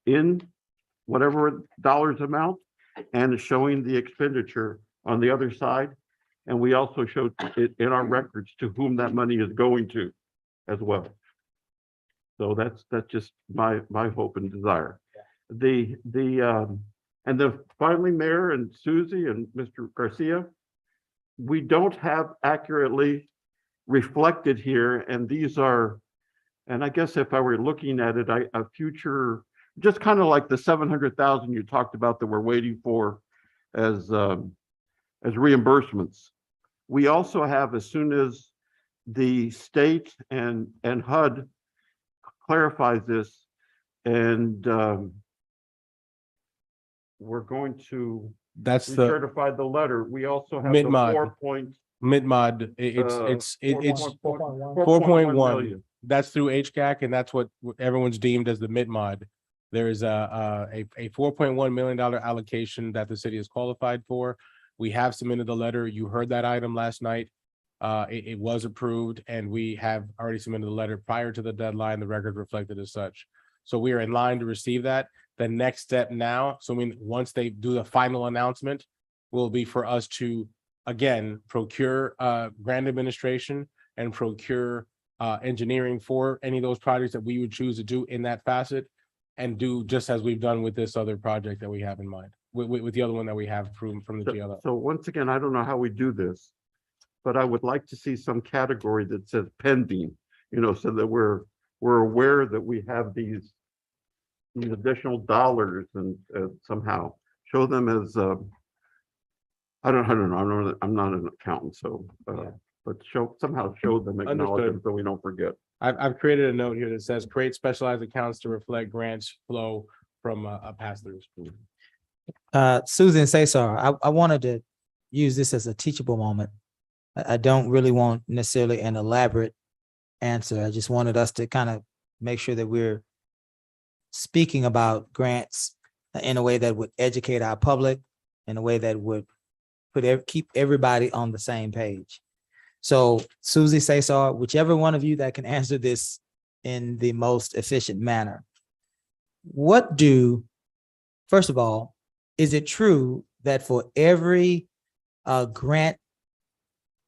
in whatever dollars amount and showing the expenditure on the other side. And we also showed it in our records to whom that money is going to as well. So that's just my hope and desire. And then finally, Mayor and Susie and Mr. Garcia, we don't have accurately reflected here, and these are, and I guess if I were looking at it, a future, just kind of like the 700,000 you talked about that we're waiting for as reimbursements. We also have, as soon as the state and HUD clarifies this, and we're going to That's the certify the letter. We also have Mid-mod. the 4 point. mid-mod. It's 4.1. million. That's through HCAC, and that's what everyone's deemed as the mid-mod. There is a $4.1 million allocation that the city is qualified for. We have submitted the letter. You heard that item last night. It was approved, and we have already submitted the letter prior to the deadline. The record reflected as such. So we are in line to receive that. The next step now, so I mean, once they do the final announcement, will be for us to, again, procure grant administration and procure engineering for any of those projects that we would choose to do in that facet, and do just as we've done with this other project that we have in mind, with the other one that we have from the GLO. So once again, I don't know how we do this, but I would like to see some category that says pending, so that we're aware that we have these additional dollars, and somehow show them as I don't know. I'm not an accountant, so but somehow show them, acknowledge them, so we don't forget. I've created a note here that says create specialized accounts to reflect grants flow from a pass-through. Susan Cesar, I wanted to use this as a teachable moment. I don't really want necessarily an elaborate answer. I just wanted us to kind of make sure that we're speaking about grants in a way that would educate our public, in a way that would keep everybody on the same page. So Susie Cesar, whichever one of you that can answer this in the most efficient manner. First of all, is it true that for every grant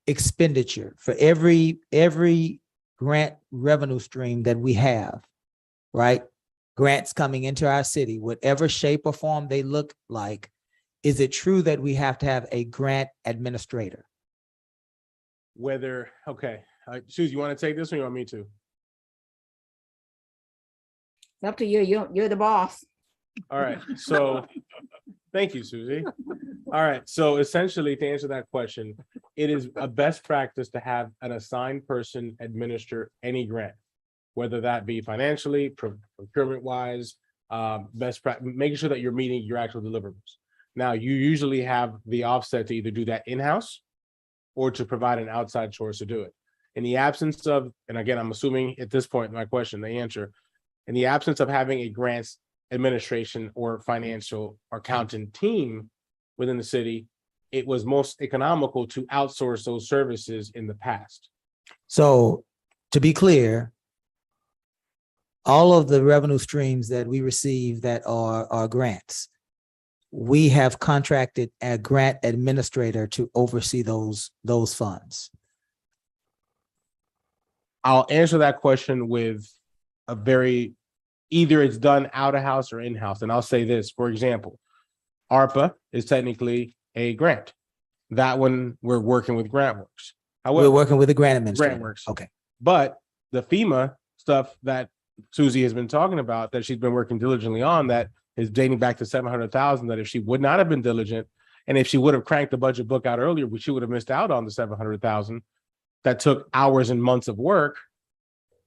expenditure, for every grant revenue stream that we have, right? Grants coming into our city, whatever shape or form they look like, is it true that we have to have a grant administrator? Okay, Susie, you want to take this one, or you want me to? It's up to you. You're the boss. All right, so thank you, Susie. All right, so essentially, to answer that question, it is a best practice to have an assigned person administer any grant, whether that be financially, procurement wise, making sure that you're meeting your actual deliverables. Now, you usually have the offset to either do that in-house or to provide an outside source to do it. In the absence of, and again, I'm assuming at this point, my question, the answer, in the absence of having a grants administration or financial or accountant team within the city, it was most economical to outsource those services in the past. So to be clear, all of the revenue streams that we receive that are grants, we have contracted a grant administrator to oversee those funds? I'll answer that question with a very, either it's done out of house or in-house. And I'll say this, for example, ARPA is technically a grant. That one, we're working with GrantWorks. We're However, working with the grant administrator. GrantWorks. Okay. But the FEMA stuff that Susie has been talking about, that she's been working diligently on, that is dating back to 700,000, that if she would not have been diligent, and if she would have cranked the budget book out earlier, she would have missed out on the 700,000 that took hours and months of work,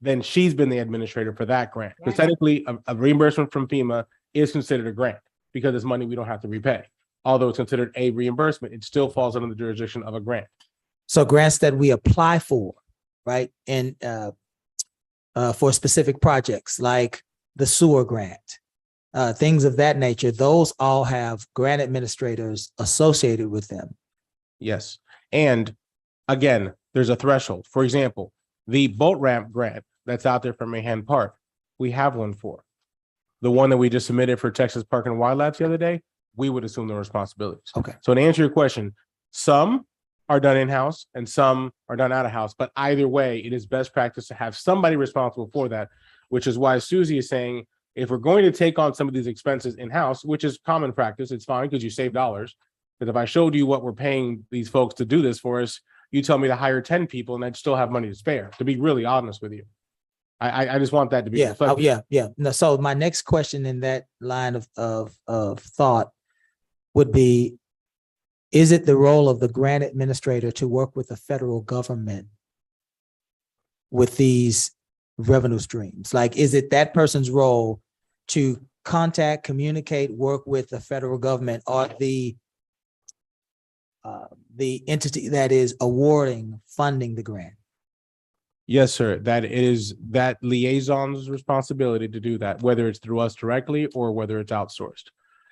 then she's been the administrator for that grant. Because technically, a reimbursement from FEMA is considered a grant because it's money we don't have to repay. Although it's considered a reimbursement, it still falls under the jurisdiction of a grant. So grants that we apply for, right? And for specific projects like the sewer grant, things of that nature, those all have grant administrators associated with them. Yes. And again, there's a threshold. For example, the boat ramp grant that's out there for Mahan Park, we have one for. The one that we just submitted for Texas Park and Wildlife the other day, we would assume the responsibilities. Okay. So to answer your question, some are done in-house and some are done out of house, but either way, it is best practice to have somebody responsible for that, which is why Susie is saying, if we're going to take on some of these expenses in-house, which is common practice, it's fine because you save dollars. But if I showed you what we're paying these folks to do this for us, you tell me to hire 10 people and I'd still have money to spare, to be really honest with you. I just want that to be. Yeah. Oh, reflected. yeah. No, so my next question in that line of thought would be, is it the role of the grant administrator to work with the federal government with these revenue streams? Like, is it that person's role to contact, communicate, work with the federal government or the entity that is funding the grant? Yes, sir. That is that liaison's responsibility to do that, whether it's through us directly or whether it's outsourced.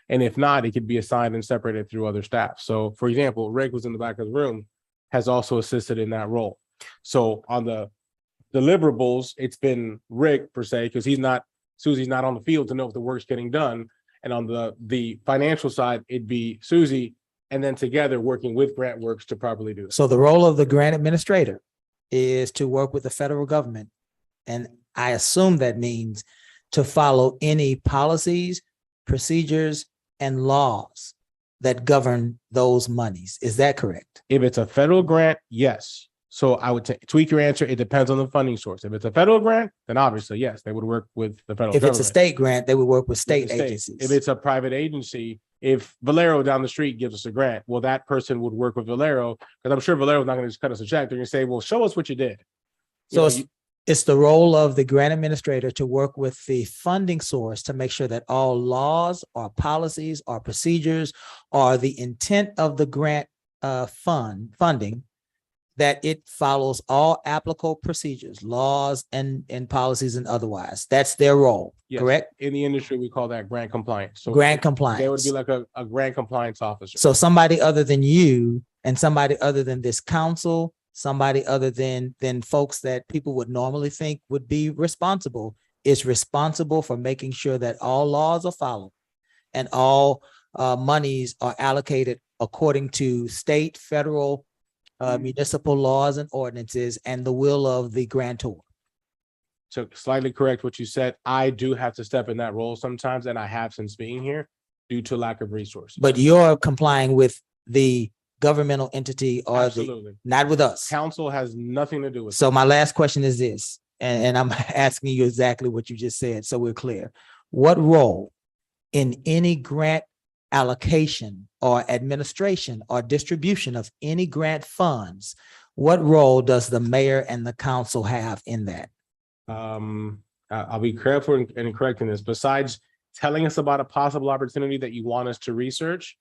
And if not, it could be assigned and separated through other staff. So for example, Rick was in the back of the room, has also assisted in that role. So on the deliverables, it's been Rick per se, because Susie's not on the field to know if the work's getting done. And on the financial side, it'd be Susie, and then together working with GrantWorks to properly do that. So the role of the grant administrator is to work with the federal government. And I assume that means to follow any policies, procedures, and laws that govern those monies. Is that correct? If it's a federal grant, yes. So I would tweak your answer. It depends on the funding source. If it's a federal grant, then obviously, yes, they would work with the federal If government. it's a state grant, they would work with With state the state. agencies. If it's a private agency, if Valero down the street gives us a grant, well, that person would work with Valero, because I'm sure Valero's not going to just cut us a check. They're going to say, well, show us what you did. So You know, it's the role of the grant administrator to work with the funding source to make sure that all laws or policies or procedures or the intent of the grant funding, that it follows all applicable procedures, laws and policies and otherwise. That's their role, yes, correct? in the industry, we call that grant compliance. So Grant they would compliance. be like a grant compliance officer. So somebody other than you and somebody other than this council, somebody other than folks that people would normally think would be responsible, is responsible for making sure that all laws are followed and all monies are allocated according to state, federal, municipal laws and ordinances and the will of the grantor. To slightly correct what you said, I do have to step in that role sometimes, and I have since being here due to lack of resources. But you're complying with the governmental entity or Absolutely. not with us. Council has nothing to do with it. So my last question is this, and I'm asking you exactly what you just said, so we're clear. What role in any grant allocation or administration or distribution of any grant funds, what role does the mayor and the council have in that? I'll be careful in correcting this. Besides telling us about a possible opportunity that you want us to research,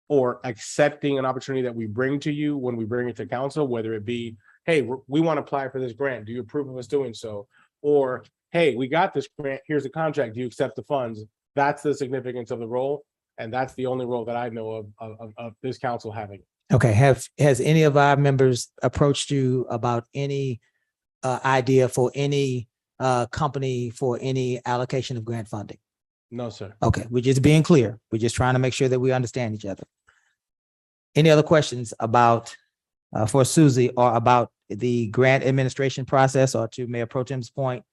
or accepting an opportunity that we bring to you when we bring it to council, whether it be, hey, we want to apply for this grant. Do you approve of us doing so? Or, hey, we got this grant. Here's the contract. Do you accept the funds? That's the significance of the role. And that's the only role that I know of this council having. Okay, has any of our members approached you about any idea for any company for any allocation of grant funding? No, sir. Okay, we're just being clear. We're just trying to make sure that we understand each other. Any other questions about, for Susie, or about the grant administration process, or to Mayor Pro Tem's point,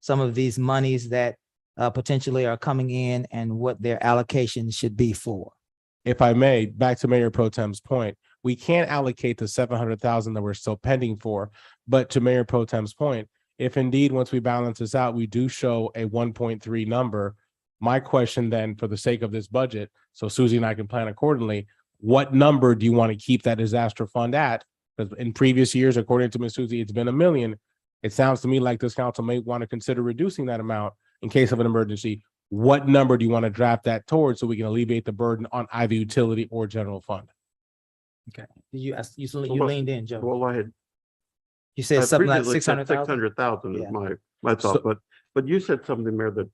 some of these monies that potentially are coming in and what their allocation should be for? If I may, back to Mayor Pro Tem's point, we can't allocate the 700,000 that we're still pending for. But to Mayor Pro Tem's point, if indeed, once we balance this out, we do show a 1.3 number, my question then, for the sake of this budget, so Susie and I can plan accordingly, what number do you want to keep that disaster fund at? Because in previous years, according to Ms. Susie, it's been $1 million. It sounds to me like this council may want to consider reducing that amount in case of an emergency. What number do you want to draft that towards so we can alleviate the burden on either utility or general fund? Okay, you leaned in, Joe. Well, I had. You said something like originally said 600,000? 600,000 is Yeah. my thought, So- but you said something, Mayor, that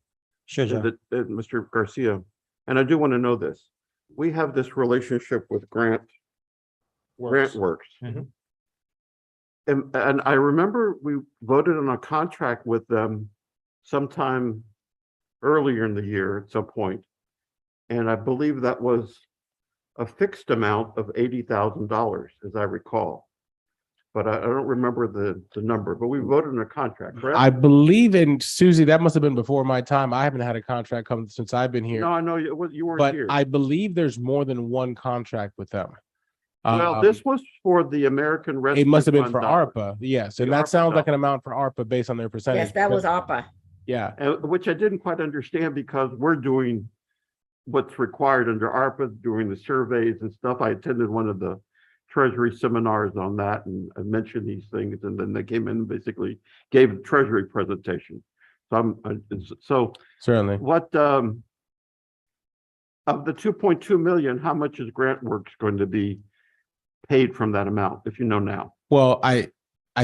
Sure, Joe. that Mr. Garcia, and I do want to know this. We have this relationship with Grant Works. Mhm. And I remember we voted on a contract with them sometime earlier in the year at some point. And I believe that was a fixed amount of $80,000, as I recall. But I don't remember the number, but we voted on a contract, correct? I believe in Susie, that must have been before my time. I haven't had a contract come since I've been here. No, I know you weren't But here. I believe there's more than one contract with them. Well, Um, this was for the American Rescue it must have been Fund for dollars, ARPA, yes, and The that ARPA sounds like dollars. an amount for ARPA based on their percentage. Yes, that was ARPA. Yeah, which I didn't quite understand because we're doing what's required under ARPA, doing the surveys and stuff. I attended one of the Treasury seminars on that, and I mentioned these things, and then they came in and basically gave a Treasury presentation. So certainly. what, of the 2.2 million, how much is Grant Works going to be paid from that amount, if you know now? Well, I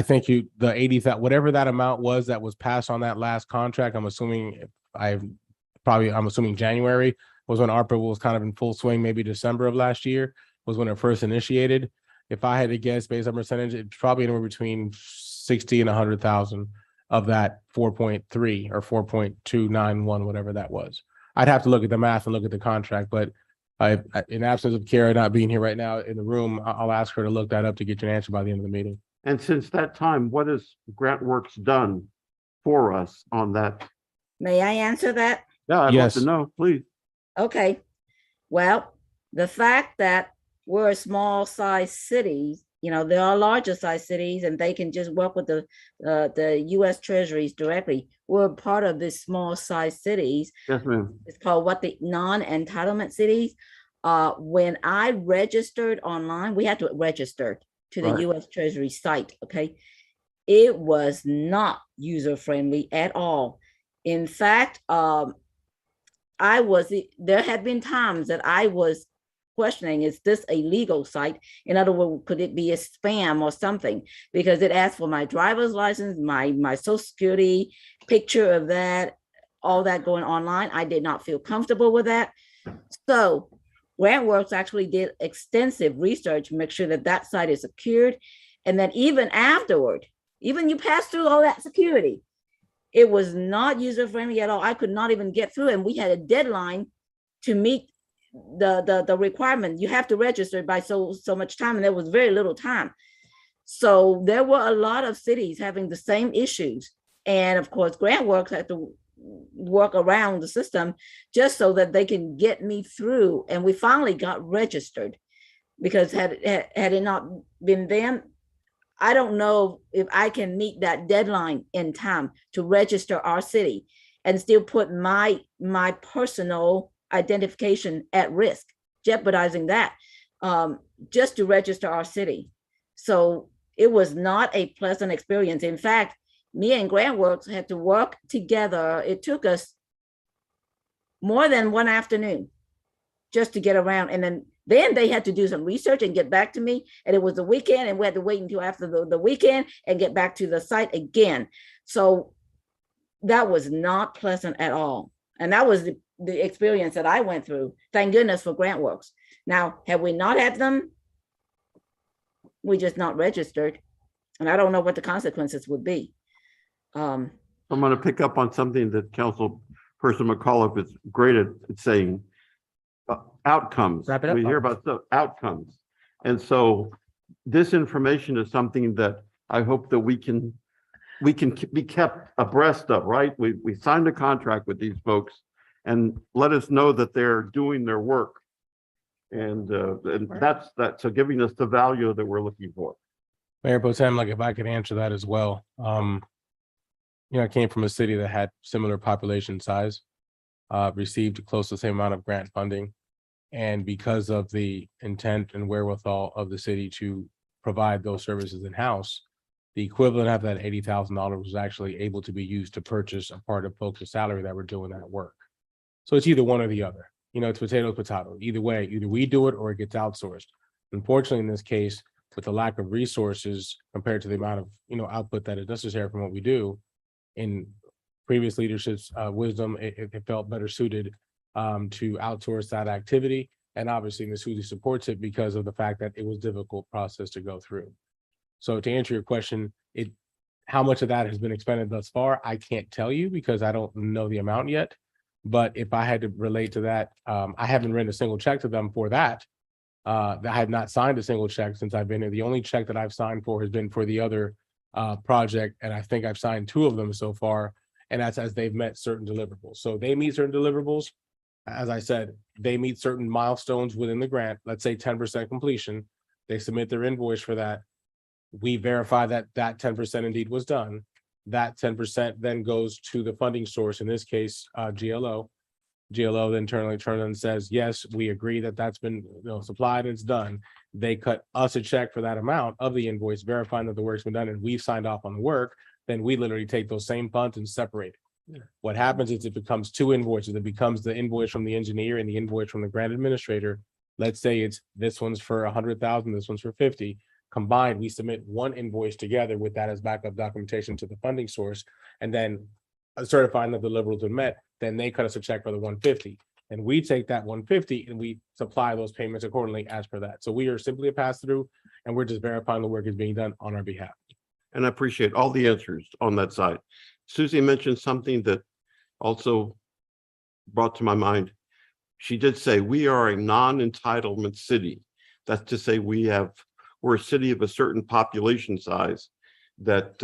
think the 80, whatever that amount was that was passed on that last contract, I'm assuming January was when ARPA was kind of in full swing, maybe December of last year was when it first initiated. If I had to guess based on percentage, it's probably anywhere between 60 and 100,000 of that 4.3 or 4.291, whatever that was. I'd have to look at the math and look at the contract, but in absence of Kara not being here right now in the room, I'll ask her to look that up to get you an answer by the end of the meeting. And since that time, what has Grant Works done for us on that? May I answer that? Yeah, I'd love Yes. to know, please. Okay. Well, the fact that we're a small size city, there are larger size cities and they can just work with the US Treasuries directly. We're part of this small size cities. Yes, ma'am. It's called the non-entitlement cities. When I registered online, we had to register to the Right. US Treasury site, okay? It was not user-friendly at all. In fact, there had been times that I was questioning, is this a legal site? In other words, could it be a spam or something? Because it asked for my driver's license, my social security, picture of that, all that going online. I did not feel comfortable with that. So GrantWorks actually did extensive research to make sure that that site is secured. And then even afterward, even you pass through all that security, it was not user-friendly at all. I could not even get through, and we had a deadline to meet the requirement. You have to register by so much time, and there was very little time. So there were a lot of cities having the same issues. And of course, GrantWorks had to work around the system just so that they can get me through. And we finally got registered, because had it not been them, I don't know if I can meet that deadline in time to register our city and still put my personal identification at risk, jeopardizing that, just to register our city. So it was not a pleasant experience. In fact, me and GrantWorks had to work together. It took us more than one afternoon just to get around. And then they had to do some research and get back to me. And it was the weekend, and we had to wait until after the weekend and get back to the site again. So that was not pleasant at all. And that was the experience that I went through. Thank goodness for GrantWorks. Now, had we not had them, we just not registered. And I don't know what the consequences would be. I'm going to pick up on something that Council Person McAuliffe is great at saying outcomes. Wrap it up. We hear about the outcomes. And so this information is something that I hope that we can be kept abreast of, right? We signed a contract with these folks and let us know that they're doing their work. And that's that. So giving us the value that we're looking for. Mayor Pro Tem, like if I could answer that as well. I came from a city that had similar population size, received close to the same amount of grant funding. And because of the intent and wherewithal of the city to provide those services in-house, the equivalent of that $80,000 was actually able to be used to purchase a part of folks' salary that were doing that work. So it's either one or the other. It's potato. Either way, either we do it or it gets outsourced. Unfortunately, in this case, with the lack of resources compared to the amount of, output that is necessary from what we do, in previous leadership's wisdom, it felt better suited to outsource that activity. And obviously, Ms. Susie supports it because of the fact that it was a difficult process to go through. So to answer your question, how much of that has been expended thus far, I can't tell you because I don't know the amount yet. But if I had to relate to that, I haven't written a single check to them for that. I have not signed a single check since I've been here. The only check that I've signed for has been for the other project, and I think I've signed 2 of them so far, and that's as they've met certain deliverables. So they meet certain deliverables. As I said, they meet certain milestones within the grant, let's say 10% completion. They submit their invoice for that. We verify that that 10% indeed was done. That 10% then goes to the funding source, in this case, GLO. GLO then turns and says, yes, we agree that that's been supplied and it's done. They cut us a check for that amount of the invoice, verifying that the work's been done and we've signed off on the work. Then we literally take those same funds and separate it. Yeah. What happens is it becomes 2 invoices. It becomes the invoice from the engineer and the invoice from the grant administrator. Let's say it's this one's for 100,000, this one's for 50. Combined, we submit 1 invoice together with that as backup documentation to the funding source, and then certifying that the deliverables are met. Then they cut us a check for the 150, and we take that 150 and we supply those payments accordingly as per that. So we are simply a pass through, and we're just verifying the work is being done on our behalf. And I appreciate all the answers on that side. Susie mentioned something that also brought to my mind. She did say we are a non-entitlement city. That's to say we're a city of a certain population size, that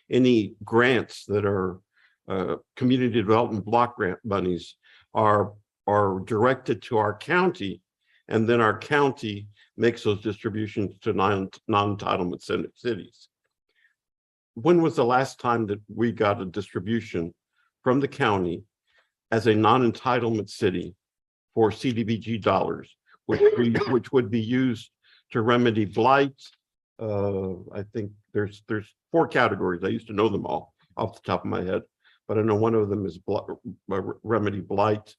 any grants that are community development block grant monies are directed to our county, and then our county makes those distributions to non-entitlement cities. When was the last time that we got a distribution from the county as a non-entitlement city for CDBG dollars, which would be used to remedy blight? I think there's 4 categories. I used to know them all off the top of my head, but I know one of them is remedy blight.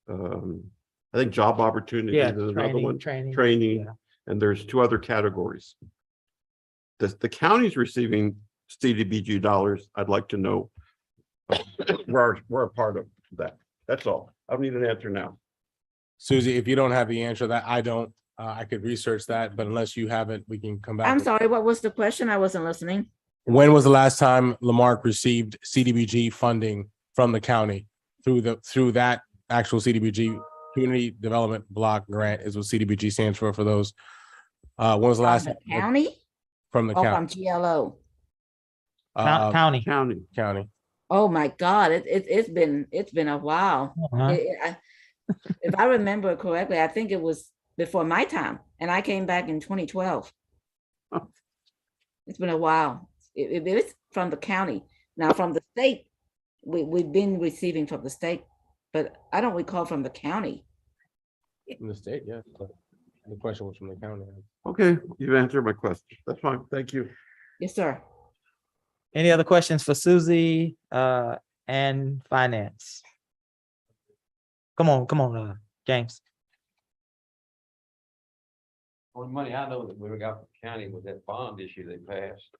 I think job opportunity is another one. Training, yeah. And there's 2 other categories. The county's receiving CDBG dollars. I'd like to know we're a part of that. That's all. I don't need an answer now. Susie, if you don't have the answer to that, I don't. I could research that, but unless you have it, we can come back. I'm sorry, what was the question? I wasn't listening. When was the last time Lamarck received CDBG funding from the county through that actual CDBG Community Development Block Grant is what CDBG stands for those. When was the last From the county? From the county? From GLO. County. Oh my God, it's been a while. If I remember correctly, I think it was before my time, and I came back in 2012. It's been a while. It's from the county. Now from the state, we've been receiving from the state, but I don't recall from the county. From the state, yeah. But the question was from the county. Okay, you've answered my question. That's fine. Thank you. Yes, sir. Any other questions for Susie and finance? Come on, James. Only money I know that we got from the county was that bond issue they passed.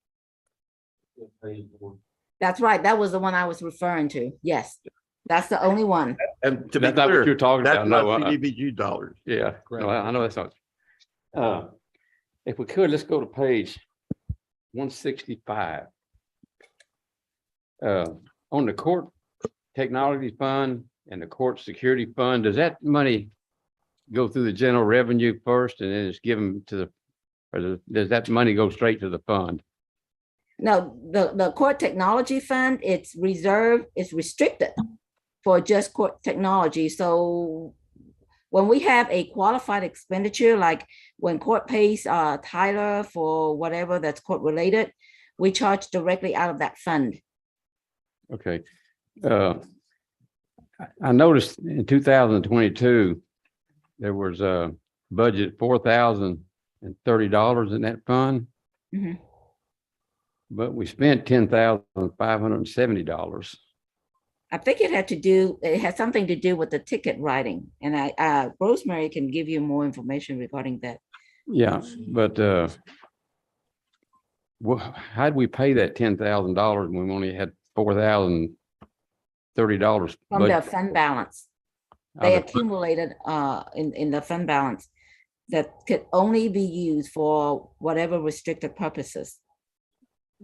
That's right. That was the one I was referring to. Yes, that's the only one. And to be That's not clear, what you're talking that's about. not No, CDBG dollars. yeah, no, I know that's not. If we could, let's go to page 165. On the court technology fund and the court security fund, does that money go through the general revenue first and then it's given to the, does that money go straight to the fund? No, the court technology fund, it's reserved, it's restricted for just court technology. So when we have a qualified expenditure, like when court pays Tyler for whatever that's court related, we charge directly out of that fund. Okay. I noticed in 2022, there was a budget $4,030 in that fund. Mhm. But we spent $10,570. I think it had something to do with the ticket writing, and Rosemary can give you more information regarding that. Yeah, but how'd we pay that $10,000 when we only had $4,030? From their fund balance. They accumulated in the fund balance that could only be used for whatever restricted purposes.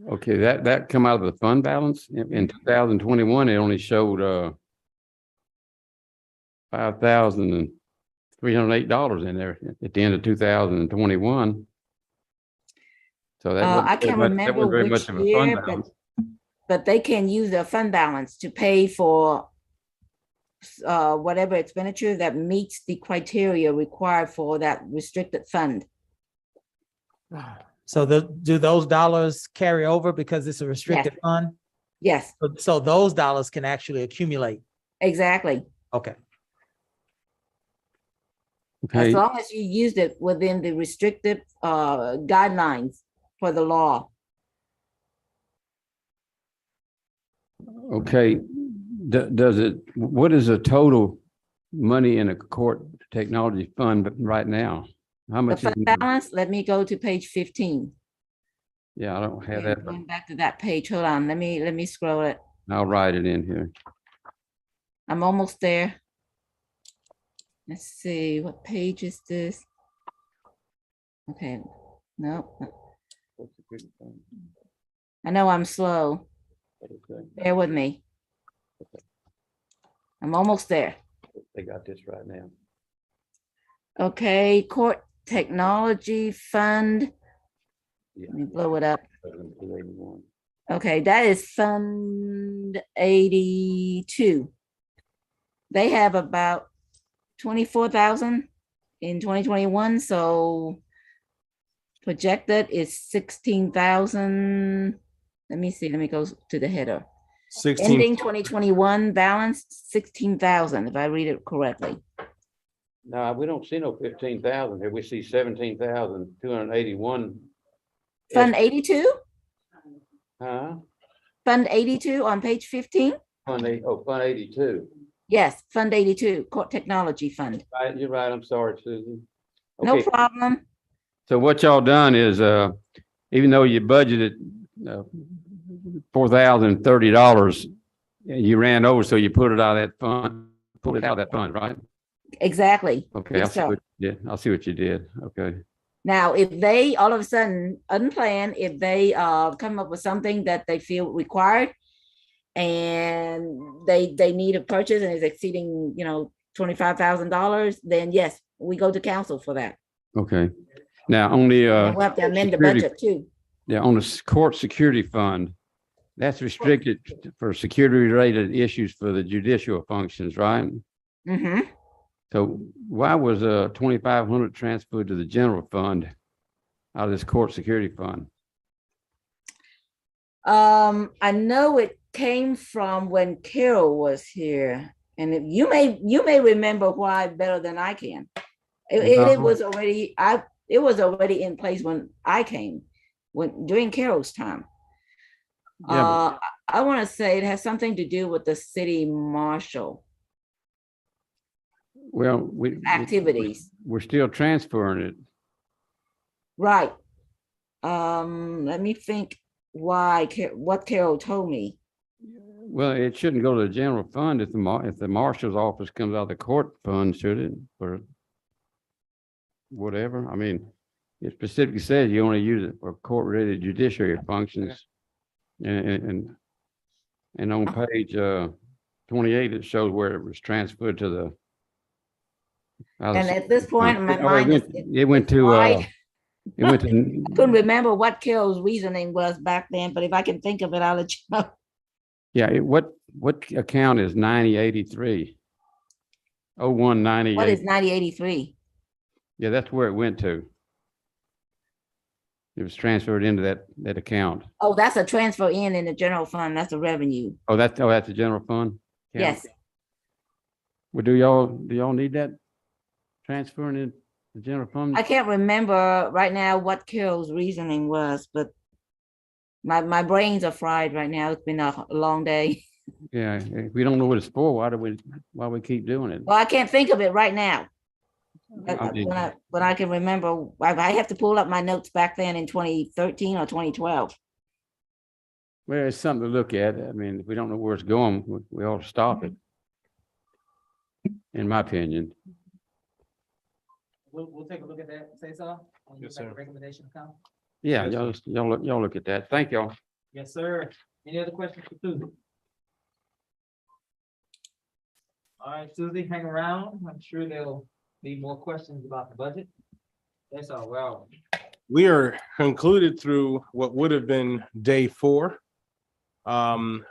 Okay, that come out of the fund balance. In 2021, it only showed $5,308 in there at the end of 2021. So that I can't remember very which much of a fund year, balance. but they can use their fund balance to pay for whatever expenditure that meets the criteria required for that restricted fund. So do those dollars carry over because it's a restricted fund? Yes, So those dollars can actually accumulate. exactly. Okay. As Okay, long as you used it within the restricted guidelines for the law. okay. Does it, what is the total money in a court technology fund right now? How The much is? fund balance, let me go to page 15. Yeah, I don't have that, but Going back to that page, hold on, let me scroll it. I'll write it in here. I'm almost there. Let's see, what page is this? Okay, no, I know I'm slow. Bear with me. I'm almost there. They got this right now. Okay, court technology fund. Let me blow it up. Okay, that is Fund 82. They have about 24,000 in 2021, so projected is 16,000. Let me see, let me go to the header. 16. Ending 2021 balance 16,000, if I read it correctly. No, we don't see no 15,000 here. We see 17,281. Fund 82, Huh? Fund 82 on page 15. Fund 82. Yes, Fund 82, Court Technology Fund. Right, you're right. I'm sorry, Susan. No Okay, problem. so what y'all done is, even though you budgeted $4,030, you ran over, so you put it out of that fund, pulled it out of that fund, right? Exactly. Okay, I Yes, see sir. what you did. I see what you did. Okay. Now, if they all of a sudden unplanned, if they come up with something that they feel required and they need a purchase and is exceeding, $25,000, then yes, we go to council for that. Okay. Now, on the, And we'll have to amend the security- budget too. yeah, on the court security fund, that's restricted for security related issues for the judicial functions, right? Mm-hmm. So why was 2,500 transferred to the general fund out of this court security fund? I know it came from when Carol was here, and you may remember why better than I can. It was already in place when I came, during Carol's time. Yeah, I want to say it has something to do with the city marshal well, activities, we're still transferring it. right? Let me think what Carol told me. Well, it shouldn't go to the general fund if the marshal's office comes out of the court fund, should it? Or whatever. I mean, it specifically says you only use it for court-related judiciary functions. And on page 28, it shows where it was transferred to the. And at this point, my Oh, mind is. it went to, fried. it went to, I couldn't remember what Carol's reasoning was back then, but if I can think of it, I'll let you know. yeah, what account is 9083? Oh, What 0198. is 9083? Yeah, that's where it went to. It was transferred into that account. Oh, that's a transfer in the general fund. That's a revenue. Oh, that's the general fund? account? Yes. Well, do y'all need that transferring in the general fund? I can't remember right now what Carol's reasoning was, but my brains are fried right now. It's been a long day. Yeah, if we don't know what it's for, why we keep doing it? Well, I can't think of it right now. Okay. But I can remember, I have to pull up my notes back then in 2013 or 2012. Well, it's something to look at. I mean, if we don't know where it's going, we ought to stop it. In my opinion. We'll take a look at that, say so. Yes, sir. Recommendation come. Yeah, Yes, y'all look at that. Thank y'all. Yes, sir. Any other questions for Susie? All right, Susie, hang around. I'm sure there'll be more questions about the budget. That's all well. We are concluded through what would have been day 4.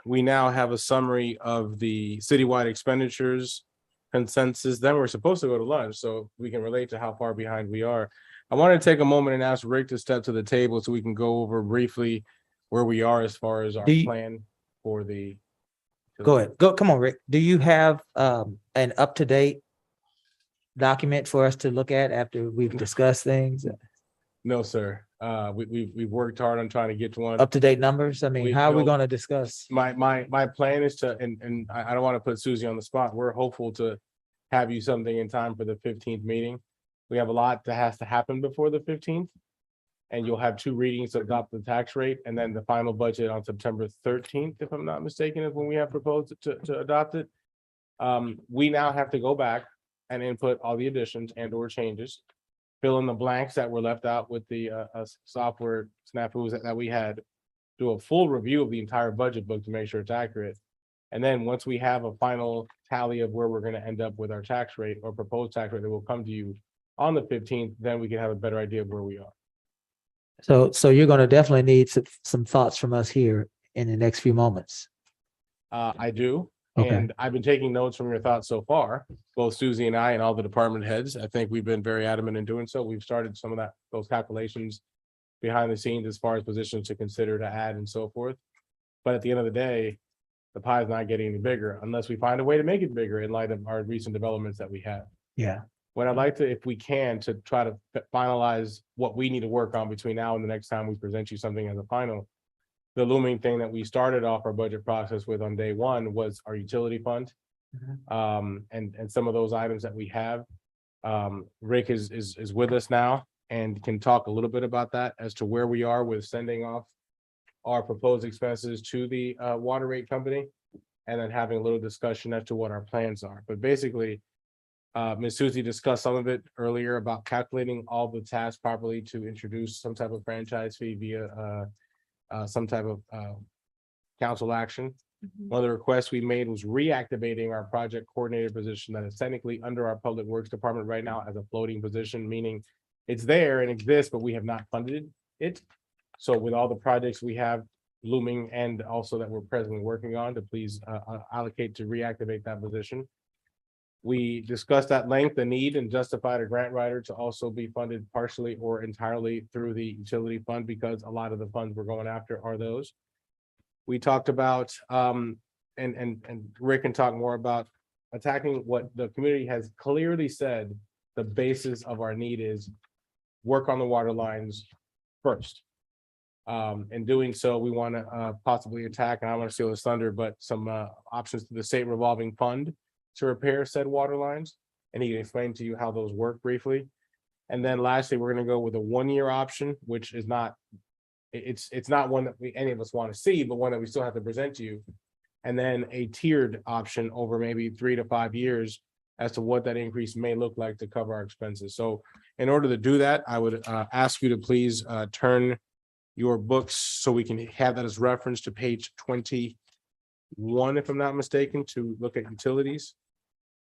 We now have a summary of the citywide expenditures consensus. Then we're supposed to go to lunch, so we can relate to how far behind we are. I want to take a moment and ask Rick to step to the table so we can go over briefly where we are as far as our plan for the. Go ahead. Come on, Rick. Do you have an up-to-date document for us to look at after we've discussed things? No, sir. We've worked hard on trying to get to one. Up-to-date numbers? I mean, how are we no. going to discuss? My plan is to, and I don't want to put Susie on the spot. We're hopeful to have you something in time for the 15th meeting. We have a lot that has to happen before the 15th. And you'll have 2 readings to adopt the tax rate, and then the final budget on September 13th, if I'm not mistaken, is when we have proposed to adopt it. We now have to go back and input all the additions and or changes, fill in the blanks that were left out with the software snafus that we had, do a full review of the entire budget book to make sure it's accurate. And then once we have a final tally of where we're going to end up with our tax rate or proposed tax rate that will come to you on the 15th, then we can have a better idea of where we are. So you're going to definitely need some thoughts from us here in the next few moments. I do. Okay. And I've been taking notes from your thoughts so far, both Susie and I and all the department heads. I think we've been very adamant in doing so. We've started some of those calculations behind the scenes as far as positions to consider to add and so forth. But at the end of the day, the pie is not getting any bigger unless we find a way to make it bigger in light of our recent developments that we have. Yeah. What I'd like to, if we can, to try to finalize what we need to work on between now and the next time we present you something as a final. The looming thing that we started off our budget process with on day 1 was our utility fund. And some of those items that we have. Rick is with us now and can talk a little bit about that as to where we are with sending off our proposed expenses to the water rate company. And then having a little discussion as to what our plans are. But basically, Ms. Susie discussed some of it earlier about calculating all the tasks properly to introduce some type of franchise fee via some type of council action. One of the requests we made was reactivating our project coordinator position that is technically under our public works department right now as a floating position, meaning it's there and exists, but we have not funded it. So with all the projects we have looming and also that we're presently working on, to please allocate to reactivate that position. We discussed at length the need and justified a grant writer to also be funded partially or entirely through the utility fund because a lot of the funds we're going after are those. We talked about and Rick can talk more about attacking what the community has clearly said the basis of our need is work on the water lines first. In doing so, we want to possibly attack, and I want to steal his thunder, but some options to the state revolving fund to repair said water lines, and he can explain to you how those work briefly. And then lastly, we're going to go with a 1-year option, which is not, it's not one that any of us want to see, but one that we still have to present to you. And then a tiered option over maybe 3 to 5 years as to what that increase may look like to cover our expenses. So in order to do that, I would ask you to please turn your books so we can have that as reference to page 21 one, if I'm not mistaken, to look at utilities.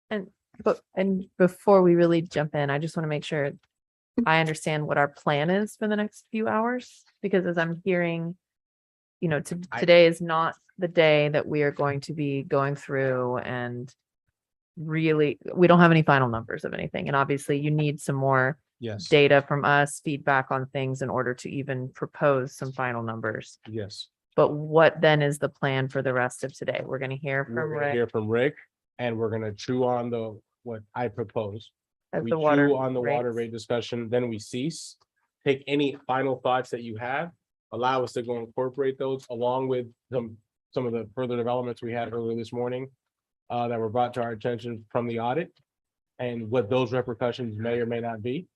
And before we really jump in, I just want to make sure I understand what our plan is for the next few hours, because as I'm hearing, today is not the day that we are going to be going through and really, we don't have any final numbers of anything. And obviously you need some more Yes. data from us, feedback on things in order to even propose some final numbers. Yes. But what then is the plan for the rest of today? We're going to hear We're from gonna Rick hear from Rick, and we're gonna chew on what I propose. as We the water. chew on the water rates. rate discussion, then we cease. Take any final thoughts that you have, allow us to go incorporate those along with some of the further developments we had earlier this morning. That were brought to our attention from the audit, and what those repercussions may or may not be.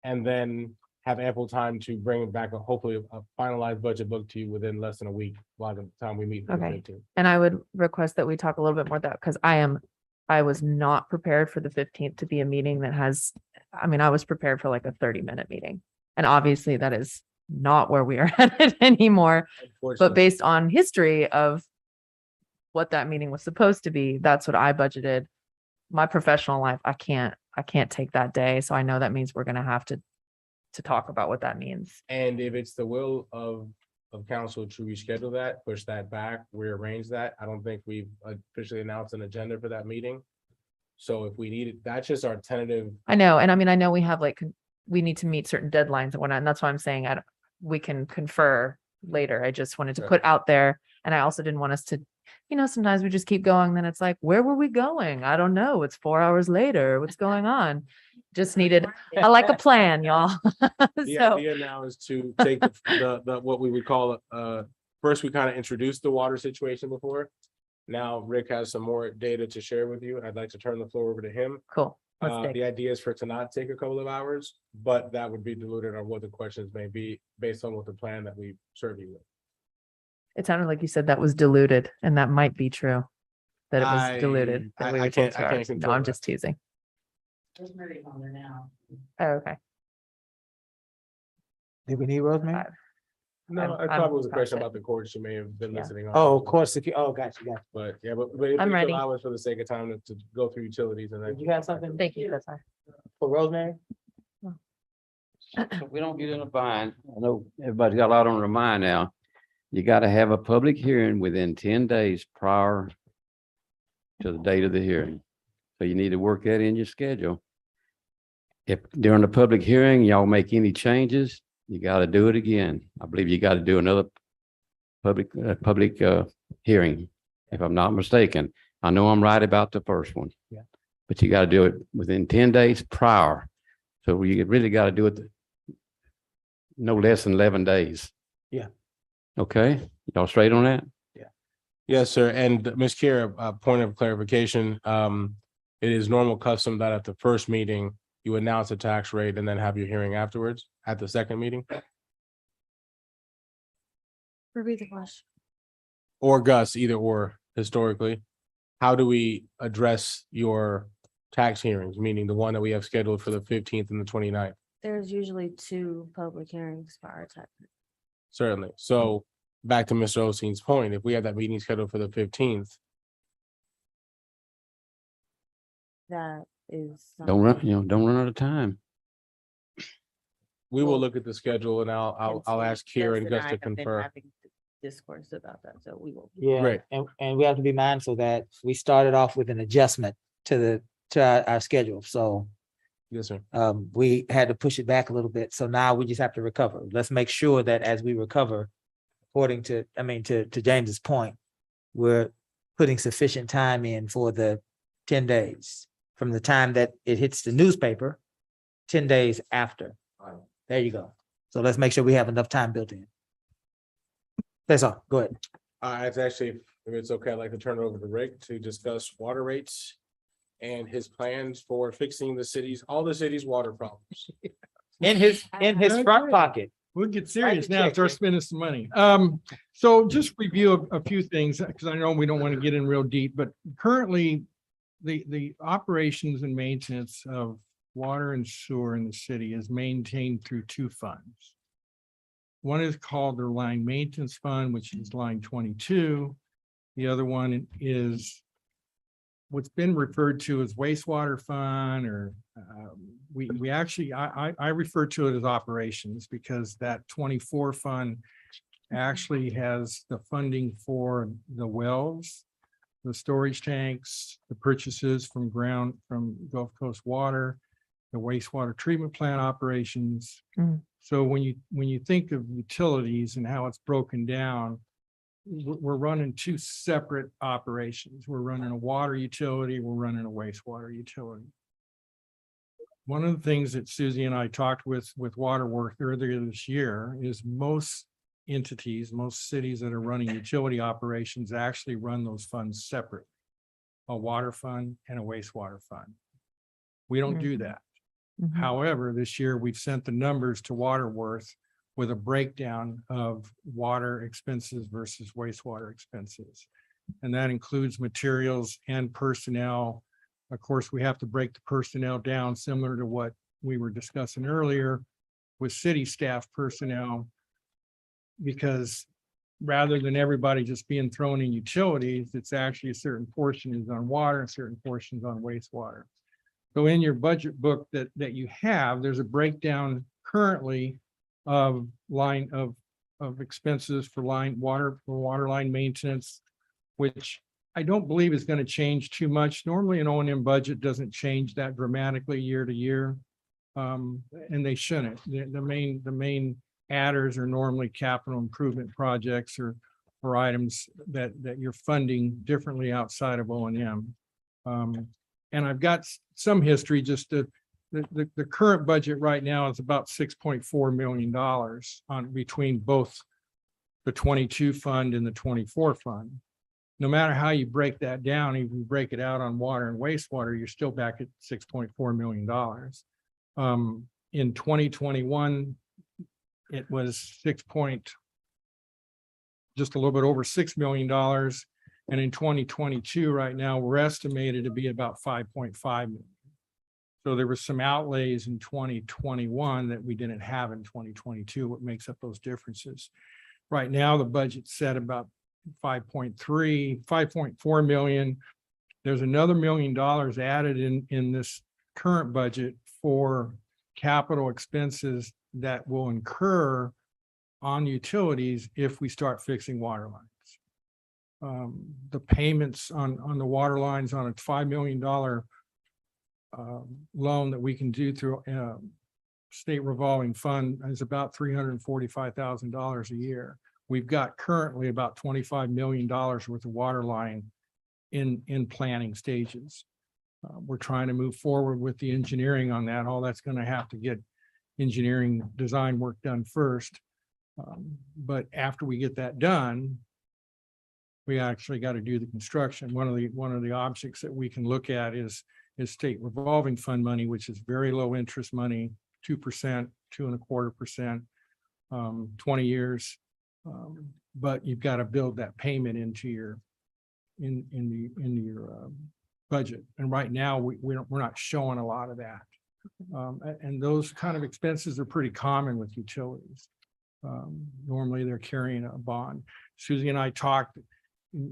And then have ample time to bring back hopefully a finalized budget book to you within less than a week by the time we meet. for the Okay. 15th. And I would request that we talk a little bit more about, because I was not prepared for the 15th to be a meeting that has, I was prepared for like a 30-minute meeting. And obviously that is not where we are headed anymore. But Unfortunately. based on history of what that meeting was supposed to be, that's what I budgeted. My professional life, I can't take that day. So I know that means we're gonna have to talk about what that means. And if it's the will of council to reschedule that, push that back, rearrange that, I don't think we've officially announced an agenda for that meeting. So if we need it, that's just our tentative. I know, and I know we have we need to meet certain deadlines and whatnot, and that's why I'm saying we can confer later. I just wanted to Sure. put out there, and I also didn't want us to, sometimes we just keep going, then it's like, where were we going? I don't know. It's 4 hours later. What's going on? Just needed, I like a plan, y'all. The So, idea now is to take the what we would call, first, we kind of introduced the water situation before. Now Rick has some more data to share with you, and I'd like to turn the floor over to him. cool. Let's dig. The idea is for it to not take a couple of hours, but that would be diluted on what the questions may be based on what the plan that we serve you with. It sounded like you said that was diluted, and that might be true. That it was diluted. that we I would take can't, I 2 can't hours. No, control I'm that. just teasing. Oh, okay. Do we need Rosemary? No, I'm- I thought it was a I'm question confident. about the court. She may have been Yeah. listening. on. Oh, of course, if you, gotcha. But yeah, but if I'm you ready. allow us for the sake of time to go through utilities and then. Did you have something Thank you. That's fine. for Rosemary? So we don't get in a bind. I know everybody's got a lot on their mind now. You got to have a public hearing within 10 days prior to the date of the hearing. So you need to work that in your schedule. If during the public hearing, y'all make any changes, you got to do it again. I believe you got to do another public hearing, if I'm not mistaken. I know I'm right about the first one. Yeah. But you got to do it within 10 days prior. So you really got to do it no less than 11 days. Yeah. Okay, y'all straight on that? Yes, sir. And Ms. Kira, a point of clarification, it is normal custom that at the first meeting, you announce the tax rate and then have your hearing afterwards at the second meeting? Repeat the question. Or Gus, either or historically. How do we address your tax hearings, meaning the one that we have scheduled for the 15th and the 29th? There's usually 2 public hearings for our tax. Certainly. So back to Mr. Osteen's point, if we have that meeting scheduled for the 15th, That is. Don't run out of time. we will Well, look at the schedule and I'll ask Kira and Gus to confirm. Discourse about that, so we will. Yeah, Right. and we have to be mindful that we started off with an adjustment to our schedule, so Yes, sir. we had to push it back a little bit, so now we just have to recover. Let's make sure that as we recover, according to, to James's point, we're putting sufficient time in for the 10 days from the time that it hits the newspaper, 10 days after. There you go. So let's make sure we have enough time built in. That's all. Go ahead. It's actually, if it's okay, I'd like to turn it over to Rick to discuss water rates and his plans for fixing all the city's water problems. In his front pocket. We'll get serious Write the now, check, start Rick. spending some money. So just review a few things, because I know we don't want to get in real deep, but currently the operations and maintenance of water and sewer in the city is maintained through 2 funds. One is called the line maintenance fund, which is line 22, The other one is what's been referred to as wastewater fund, or we actually, I refer to it as operations, because that 24 fund actually has the funding for the wells, the storage tanks, the purchases from Gulf Coast Water, the wastewater treatment plant operations. Mm. So when you think of utilities and how it's broken down, we're running two separate operations. We're running a water utility, we're running a wastewater utility. One of the things that Susie and I talked with Waterworth earlier this year is most entities, most cities that are running utility operations actually run those funds separate. A water fund and a wastewater fund. We don't do that. Mhm. However, this year we've sent the numbers to Waterworth with a breakdown of water expenses versus wastewater expenses. And that includes materials and personnel. Of course, we have to break the personnel down similar to what we were discussing earlier with city staff personnel, because rather than everybody just being thrown in utilities, it's actually a certain portion is on water and certain portions on wastewater. So in your budget book that you have, there's a breakdown currently of line of expenses for water line maintenance, which I don't believe is going to change too much. Normally an O&M budget doesn't change that dramatically year to year. And they shouldn't. The main adders are normally capital improvement projects or items that you're funding differently outside of O&M. And I've got some history, just the current budget right now is about $6.4 million on between both the 22 fund and the 24 fund. No matter how you break that down, even if you break it out on water and wastewater, you're still back at $6.4 million. In 2021, it was just a little bit over $6 million. And in 2022, right now, we're estimated to be about 5.5 million. So there was some outlays in 2021 that we didn't have in 2022, what makes up those differences. Right now, the budget's set about 5.4 million. There's another $1 million added in this current budget for capital expenses that will incur on utilities if we start fixing water lines. The payments on the water lines on a $5 million loan that we can do through state revolving fund is about $345,000 a year. We've got currently about $25 million worth of water line in planning stages. We're trying to move forward with the engineering on that. All that's going to have to get engineering design work done first. But after we get that done, we actually got to do the construction. One of the objects that we can look at is state revolving fund money, which is very low interest money, 2%, 2.25%, 20 years. But you've got to build that payment into your budget. And right now we're not showing a lot of that. And those kind of expenses are pretty common with utilities. Normally they're carrying a bond. Susie and I talked.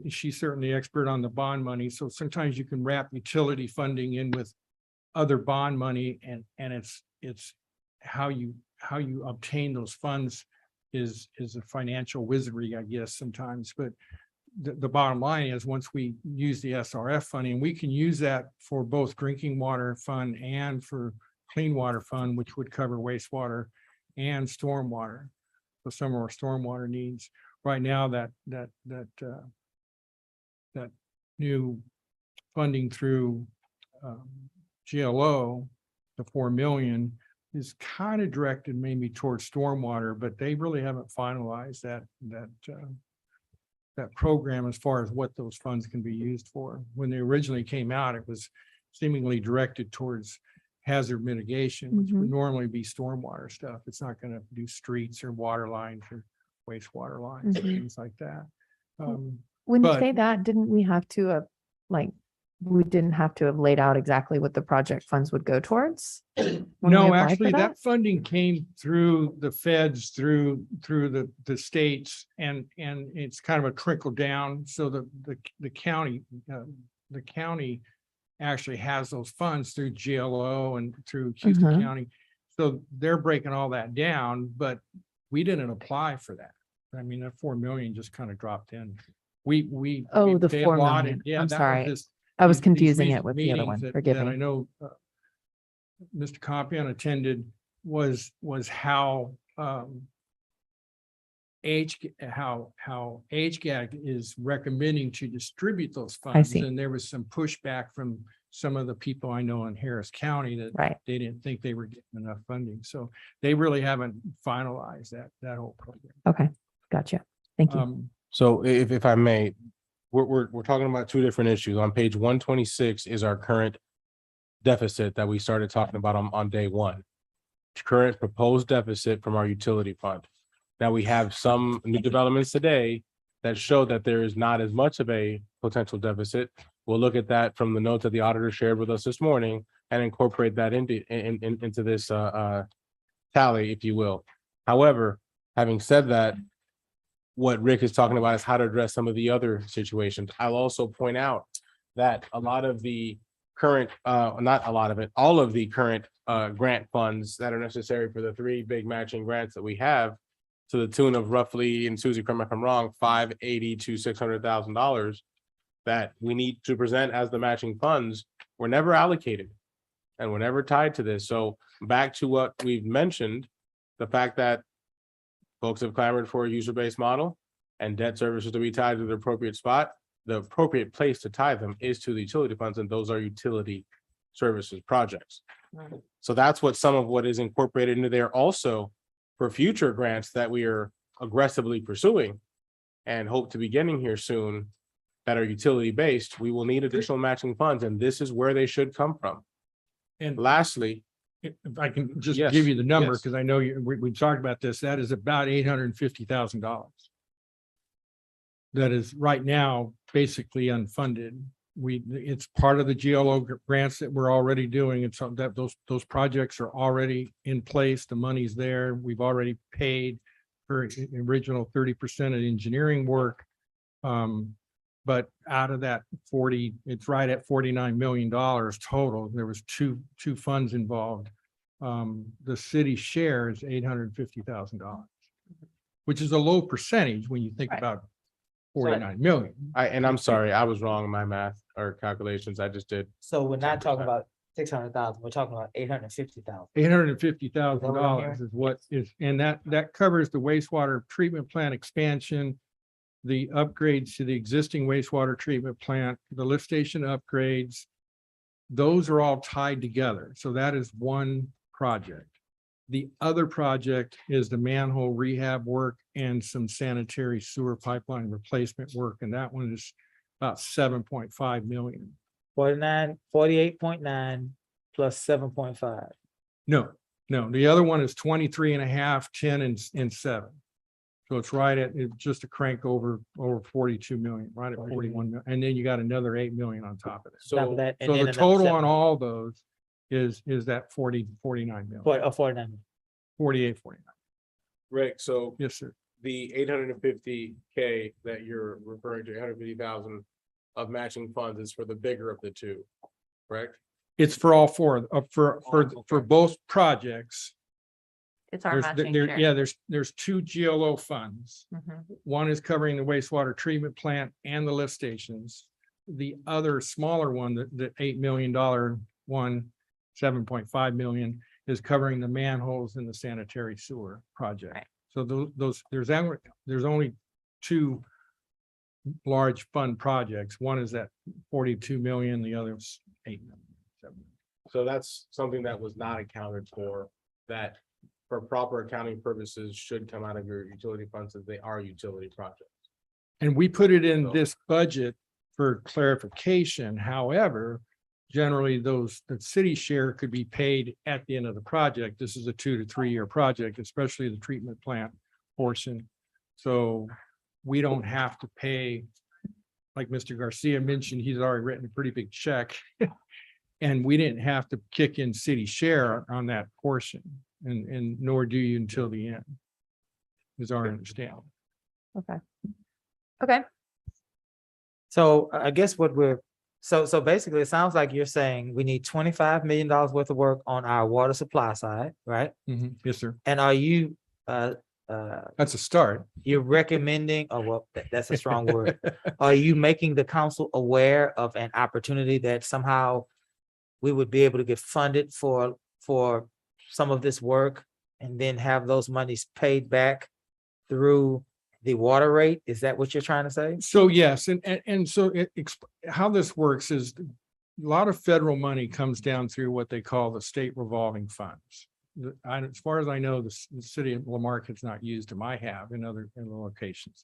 She's certainly expert on the bond money. So sometimes you can wrap utility funding in with other bond money, and it's how you obtain those funds is a financial wizardry, I guess, sometimes. But the bottom line is, once we use the SRF funding, we can use that for both drinking water fund and for clean water fund, which would cover wastewater and stormwater. So some of our stormwater needs right now, that new funding through GLO, the 4 million, is kind of directed maybe towards stormwater, but they really haven't finalized that program as far as what those funds can be used for. When they originally came out, it was seemingly directed towards hazard mitigation, which would normally be stormwater stuff. It's not going to do streets or water lines or wastewater lines, or things like that. When you but- say that, didn't we have to like we didn't have to have laid out exactly what the project funds would go towards? when we No, applied for actually, that funding came through the feds, through the states, and it's kind of a trickle down. So the county, the county actually has those funds through GLO and through Houston Mhm. County. So they're breaking all that down, but we didn't apply for that. I mean, that 4 million just kind of dropped in. Oh, the they 4 allotted- million. Yeah, I'm that was sorry. just I was these confusing recent it with the other meetings one. Forgive that I me. know Mr. Compion attended was how how HGAG is recommending to distribute those funds. see. And there was some pushback from some of the people I know in Harris County that Right. they didn't think they were getting enough funding. So they really haven't finalized that whole program. Okay, gotcha. Thank you. So if I may, we're talking about two different issues. On page 126 is our current deficit that we started talking about on day one. Current proposed deficit from our utility fund. Now we have some new developments today that show that there is not as much of a potential deficit. We'll look at that from the notes that the auditor shared with us this morning and incorporate that into this tally, if you will. However, having said that, what Rick is talking about is how to address some of the other situations. I'll also point out that a lot of the current, not a lot of it, all of the current grant funds that are necessary for the three big matching grants that we have, to the tune of roughly, and Susie, correct me if I'm wrong, $580,000 to $600,000 that we need to present as the matching funds were never allocated and were never tied to this. So back to what we've mentioned, the fact that folks have clamored for a user-based model and debt services to be tied to the appropriate spot. The appropriate place to tie them is to the utility funds, and those are utility services projects. So that's what some of what is incorporated into there also for future grants that we are aggressively pursuing and hope to be getting here soon that are utility based. We will need additional matching funds, and this is where they should come from. And Lastly, if I can just Yes, give you the number, yes. because I know we talked about this, that is about $850,000. That is right now basically unfunded. It's part of the GLO grants that we're already doing. It's something that those projects are already in place. The money's there. We've already paid for original 30% of engineering work. But out of that 40, it's right at $49 million total. There was two funds involved. The city share is $850,000, which is a low percentage when you think Right. about 49 million. I'm sorry, I was wrong in my math or calculations. I just did. So we're not talking about 600,000, we're talking about 850,000. $850,000 is what is, and that covers the wastewater treatment plant expansion, the upgrades to the existing wastewater treatment plant, the lift station upgrades. Those are all tied together. So that is one project. The other project is the manhole rehab work and some sanitary sewer pipeline replacement work, and that one is about 7.5 million. 48.9 plus 7.5. No, the other one is 23 and a half, 10 and 7. So it's right at, it's just a crank over 42 million, right at 41 million. And then you got another 8 million on top of it. Top of So that, and So then the another total 7. on all those is that 49 million, 49. 48, 49. Rick, so Yes, sir. the 850K that you're referring to, 850,000 of matching funds is for the bigger of the two, correct? It's for all four, for Okay. both projects. It's our There's, matching there, share. yeah, there's two GLO funds. Mhm. One is covering the wastewater treatment plant and the lift stations. The other smaller one, the $8 million one, 7.5 million, is covering the manholes in the sanitary sewer project. Right. So there's only two large fund projects. One is that 42 million, the other is 8 million. So that's something that was not accounted for, that for proper accounting purposes should come out of your utility funds as they are utility projects. And we put it in this budget for clarification. However, generally the city share could be paid at the end of the project. This is a 2 to 3 year project, especially the treatment plant portion. So we don't have to pay like Mr. Garcia mentioned, he's already written a pretty big check. And we didn't have to kick in city share on that portion, and nor do you until the end. Is our understanding. Okay. Okay, So I guess what so basically, it sounds like you're saying we need $25 million worth of work on our water supply side, right? Yes, sir. And are you, That's a start. you're recommending, oh, well, that's a strong word. Are you making the council aware of an opportunity that somehow we would be able to get funded for some of this work and then have those monies paid back through the water rate? Is that what you're trying to say? So yes, and so how this works is a lot of federal money comes down through what they call the state revolving funds. As far as I know, the city of Lamarck has not used them. I have in other locations.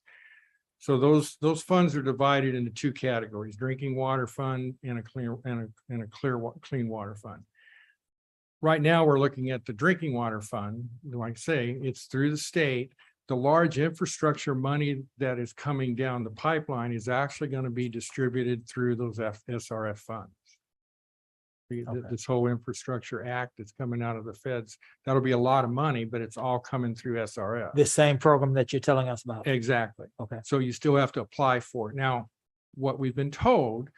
So those funds are divided into two categories: drinking water fund and a clean water fund. Right now, we're looking at the drinking water fund. Like I say, it's through the state. The large infrastructure money that is coming down the pipeline is actually going to be distributed through those SRF funds. This whole infrastructure act that's coming out of the feds, that'll be a lot of money, but it's all coming through SRF. The same program that you're telling us about? Exactly. Okay. So you still have to apply for it. Now, what we've been told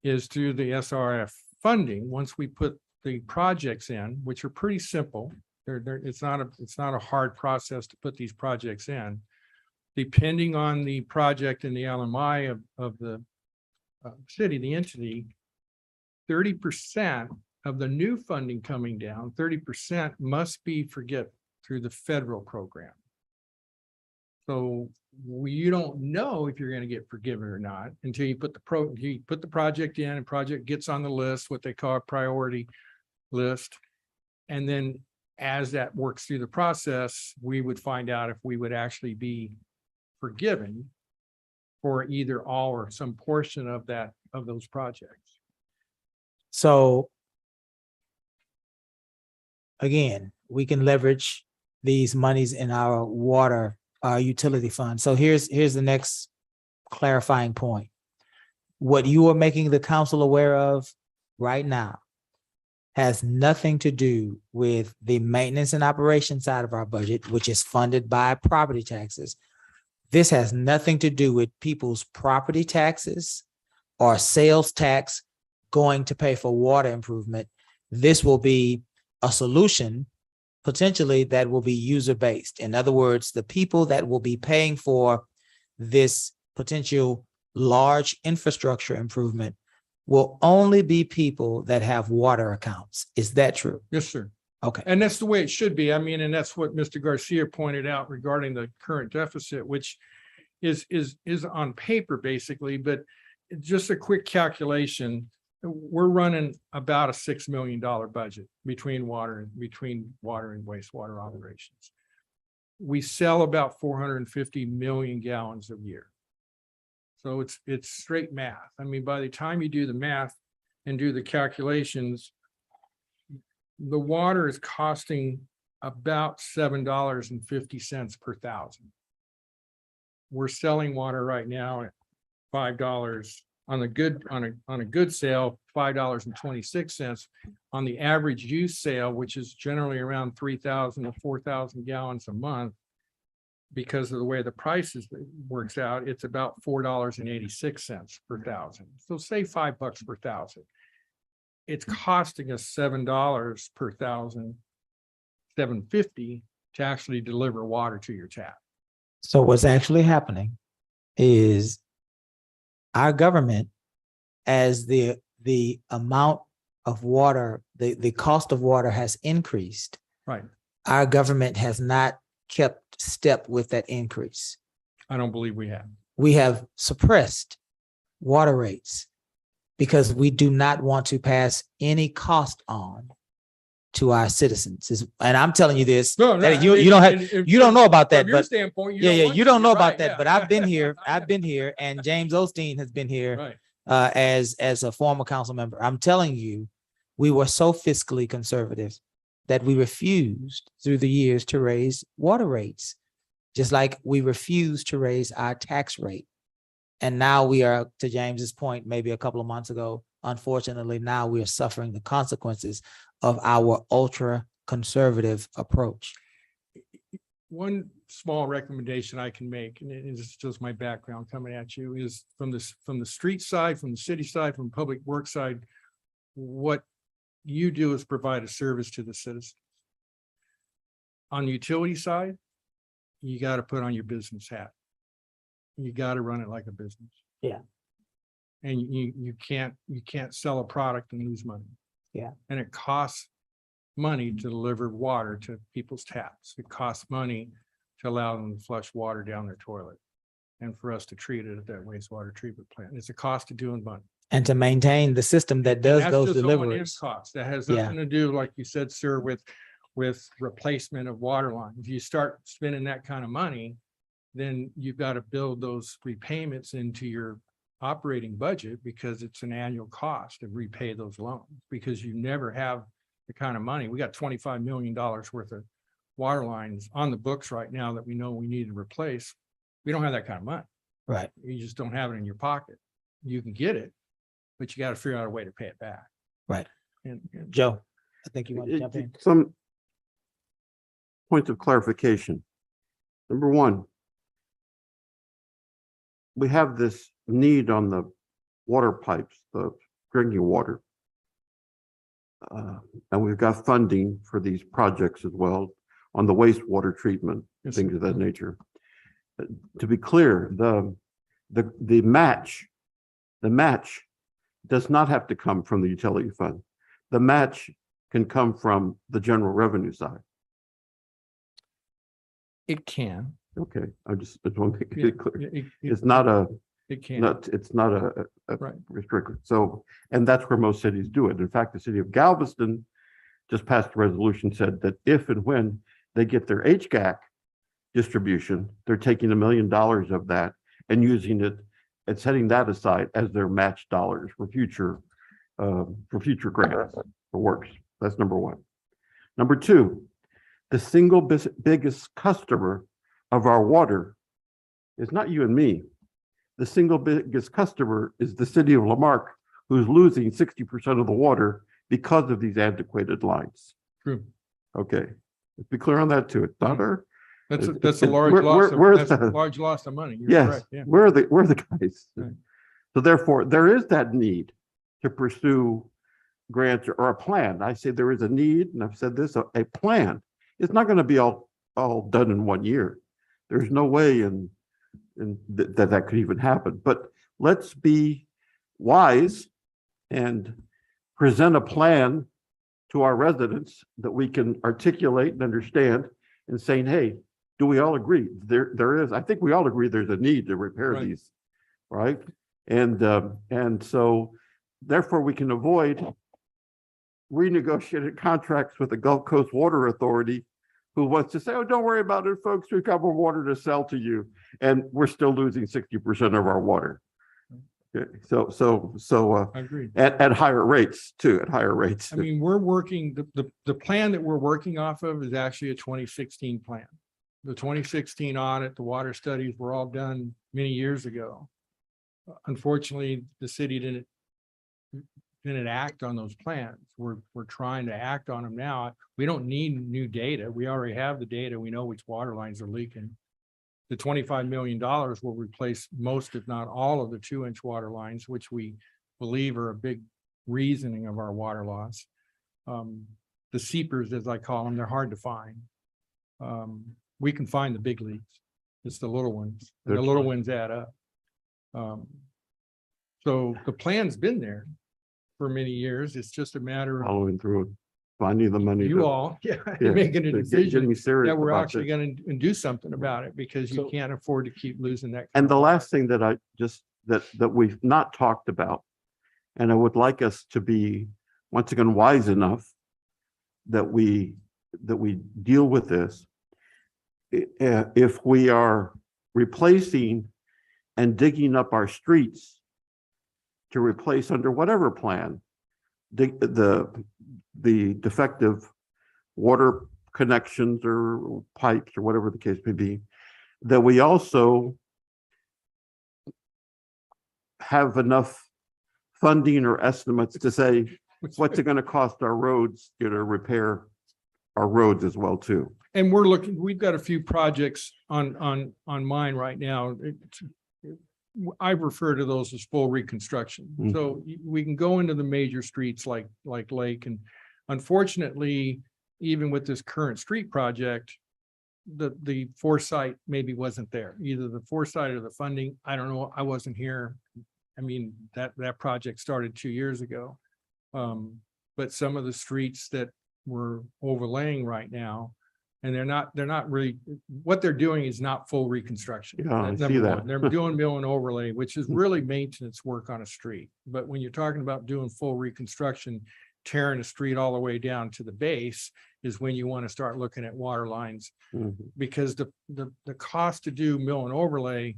is through the SRF funding, once we put the projects in, which are pretty simple, it's not a hard process to put these projects in. Depending on the project and the LMI of the city, the entity, 30% of the new funding coming down, 30% must be through the federal program. So you don't know if you're going to get forgiven or not until you put the project in, and project gets on the list, what they call a priority list. And then as that works through the process, we would find out if we would actually be forgiven for either all or some portion of those projects. So again, we can leverage these monies in our water, our utility fund. So here's the next clarifying point. What you are making the council aware of right now has nothing to do with the maintenance and operation side of our budget, which is funded by property taxes. This has nothing to do with people's property taxes or sales tax going to pay for water improvement. This will be a solution potentially that will be user-based. In other words, the people that will be paying for this potential large infrastructure improvement will only be people that have water accounts. Is that true? Yes, sir. Okay. And that's the way it should be. I mean, and that's what Mr. Garcia pointed out regarding the current deficit, which is on paper basically, but just a quick calculation. We're running about a $6 million budget between water and wastewater operations. We sell about 450 million gallons a year. So it's straight math. I mean, by the time you do the math and do the calculations, the water is costing about $7.50 per thousand. We're selling water right now at $5 on a good sale, $5.26 on the average use sale, which is generally around 3,000 to 4,000 gallons a month. Because of the way the prices works out, it's about $4.86 per thousand. So say $5 per thousand. It's costing us $7 per thousand, $7.50 to actually deliver water to your tap. So what's actually happening is our government, as the amount of water, the cost of water has increased. Right. Our government has not kept step with that increase. I don't believe we have. We have suppressed water rates because we do not want to pass any cost on to our citizens. And I'm telling you this, you don't know about that, but you don't know about that, but I've been here, and James Osteen has been here as a former council member. I'm telling you, we were so fiscally conservative that we refused through the years to raise water rates, just like we refused to raise our tax rate. And now we are, to James's point, maybe a couple of months ago, unfortunately, now we are suffering the consequences of our ultra conservative approach. One small recommendation I can make, and it is just my background coming at you, is from the street side, from the city side, from public works side, what you do is provide a service to the citizens. On the utility side, you got to put on your business hat. You got to run it like a business. Yeah. And you can't sell a product and lose money. Yeah. And it costs money to deliver water to people's taps. It costs money to allow them to flush water down their toilet. And for us to treat it at that wastewater treatment plant. It's a cost to doing money. And to maintain the system that does That's those just O&M deliveries. costs. That has Yeah. nothing to do, like you said, sir, with replacement of water lines. If you start spending that kind of money, then you've got to build those repayments into your operating budget, because it's an annual cost to repay those loans, because you never have the kind of money. We got $25 million worth of water lines on the books right now that we know we need to replace. We don't have that kind of money. Right. You just don't have it in your pocket. You can get it, but you got to figure out a way to pay it back. Right. And Joe, I think you want to jump in. Some points of clarification. Number one, we have this need on the water pipes, the drinking water. And we've got funding for these projects as well on the wastewater treatment, Yes, things of that nature. To be clear, the match does not have to come from the utility fund. The match can come from the general revenue side. it can. Okay, I just want to make it clear. It It's not a, can. it's not a Right. restricted. So, and that's where most cities do it. In fact, the city of Galveston just passed a resolution, said that if and when they get their HGAC distribution, they're taking $1 million of that and using it and setting that aside as their match dollars for future grants for works. That's number one. Number two, the single biggest customer of our water is not you and me. The single biggest customer is the city of Lamarque, who's losing 60% of the water because of these antiquated lines. True. Okay, let's be clear on that too. It's not our. That's a it's- large we're- loss. we're That's a the- large loss of money. You're Yes, correct, yeah. we're the guys. Right. So therefore, there is that need to pursue grants or a plan. I say there is a need, and I've said this, a plan. It's not going to be all done in 1 year. There's no way that could even happen. But let's be wise and present a plan to our residents that we can articulate and understand, and saying, hey, do we all agree? There is, I think we all agree there's a need to repair Right. these, right? And so therefore we can avoid renegotiated contracts with the Gulf Coast Water Authority, who wants to say, oh, don't worry about it, folks, we've got more water to sell to you. And we're still losing 60% of our water. Okay, so I agree. at higher rates too, at higher rates. I mean, we're working, the plan that we're working off of is actually a 2016 plan. The 2016 audit, the water studies were all done many years ago. Unfortunately, the city didn't act on those plans. We're trying to act on them now. We don't need new data. We already have the data. We know which water lines are leaking. The $25 million will replace most, if not all, of the 2-inch water lines, which we believe are a big reasoning of our water loss. The seepers, as I call them, they're hard to find. We can find the big leaks. It's the little ones. And the little ones add up. So the plan's been there for many years. It's just a matter of Following through, it, finding the money. you to- all yeah, making a to get decision me serious that we're about actually this. going to do something about it, because you So- can't afford to keep losing that. And the last thing that I just, that we've not talked about, and I would like us to be, once again, wise enough that we deal with this. If we are replacing and digging up our streets to replace under whatever plan, the defective water connections or pipes or whatever the case may be, that we also have enough funding or estimates to say, what's it gonna cost our roads, to repair our roads as well too? And we've got a few projects on mine right now. I refer to those as full reconstruction. Mhm. So we can go into the major streets like Lake, and unfortunately, even with this current street project, the foresight maybe wasn't there, either the foresight or the funding. I don't know. I wasn't here. I mean, that project started 2 years ago. But some of the streets that we're overlaying right now, and they're not really, what they're doing is not full reconstruction. Yeah, I That's see number that. one. They're doing mill and overlay, which is really maintenance work on a street. But when you're talking about doing full reconstruction, tearing a street all the way down to the base is when you want to start looking at water lines, Mhm. because the cost to do mill and overlay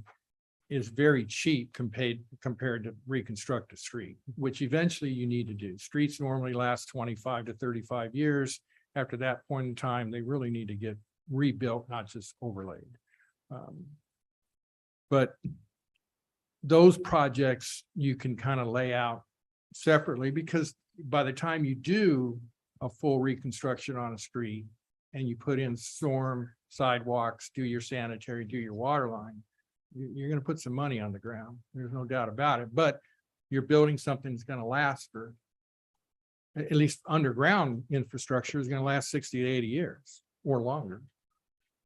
is very cheap compared to reconstruct a street, which eventually you need to do. Streets normally last 25 to 35 years. After that point in time, they really need to get rebuilt, not just overlaid. But those projects you can kind of lay out separately, because by the time you do a full reconstruction on a street and you put in storm sidewalks, do your sanitary, do your water line, you're going to put some money on the ground. There's no doubt about it, but you're building something that's going to last for, at least underground infrastructure is going to last 60 to 80 years or longer.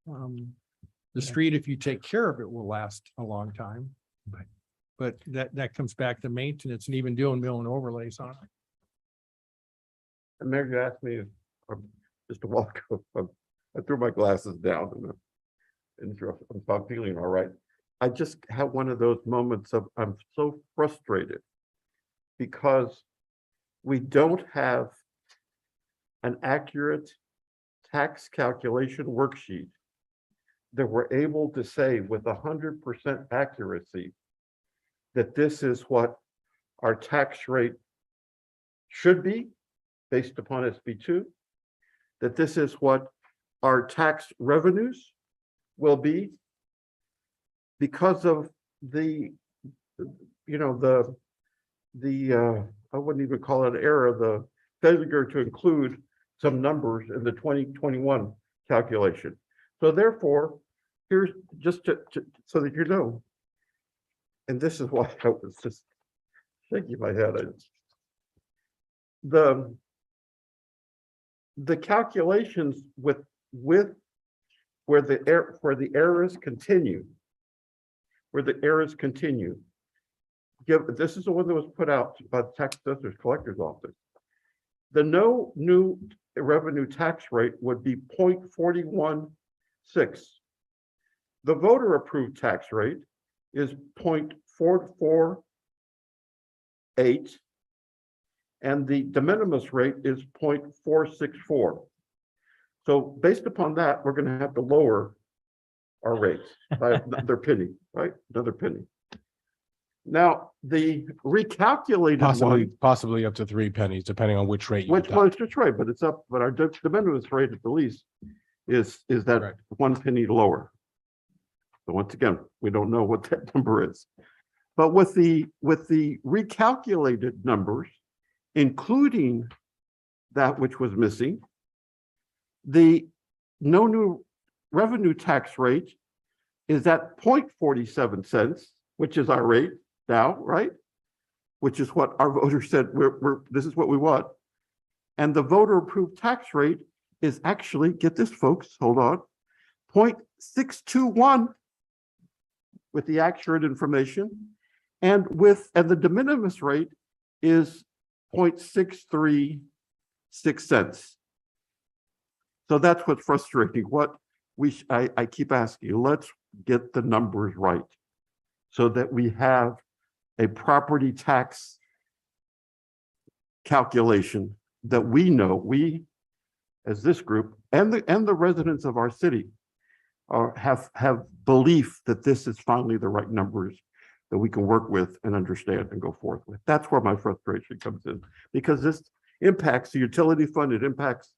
The street, if you take care of it, will last a long time, but that comes back to maintenance and even doing mill and overlays on it. And Mayor, you asked me, just a while ago, I threw my glasses down and I'm feeling all right. I just have one of those moments of, I'm so frustrated because we don't have an accurate tax calculation worksheet that we're able to say with 100% accuracy that this is what our tax rate should be based upon SB2, that this is what our tax revenues will be because of the I wouldn't even call it error, the failure to include some numbers in the 2021 calculation. So therefore, here's just so that you know, and this is why I was just shaking my head. The calculations with where the errors continue, this is the one that was put out by the tax assessor's collector's office. The no new revenue tax rate would be 0.416. The voter approved tax rate is 0.448, and the de minimis rate is 0.464. So based upon that, we're going to have to lower our rates by another penny, right? Another penny. Now, the recalculated Possibly up to 3 pennies, depending on which rate you which adopt. was just right, but it's up, but our de minimis rate at the least is that Correct. 1 penny lower. So once again, we don't know what that number is. But with the recalculated numbers, including that which was missing, the no new revenue tax rate is at 0.47 cents, which is our rate now, right? Which is what our voters said, this is what we want. And the voter approved tax rate is actually, get this folks, hold on, 0.621 with the accurate information. And the de minimis rate is 0.636 cents. So that's what's frustrating. I keep asking, let's get the numbers right so that we have a property tax calculation that we know, we as this group and the residents of our city have belief that this is finally the right numbers that we can work with and understand and go forth with. That's where my frustration comes in, because this impacts the utility fund. It impacts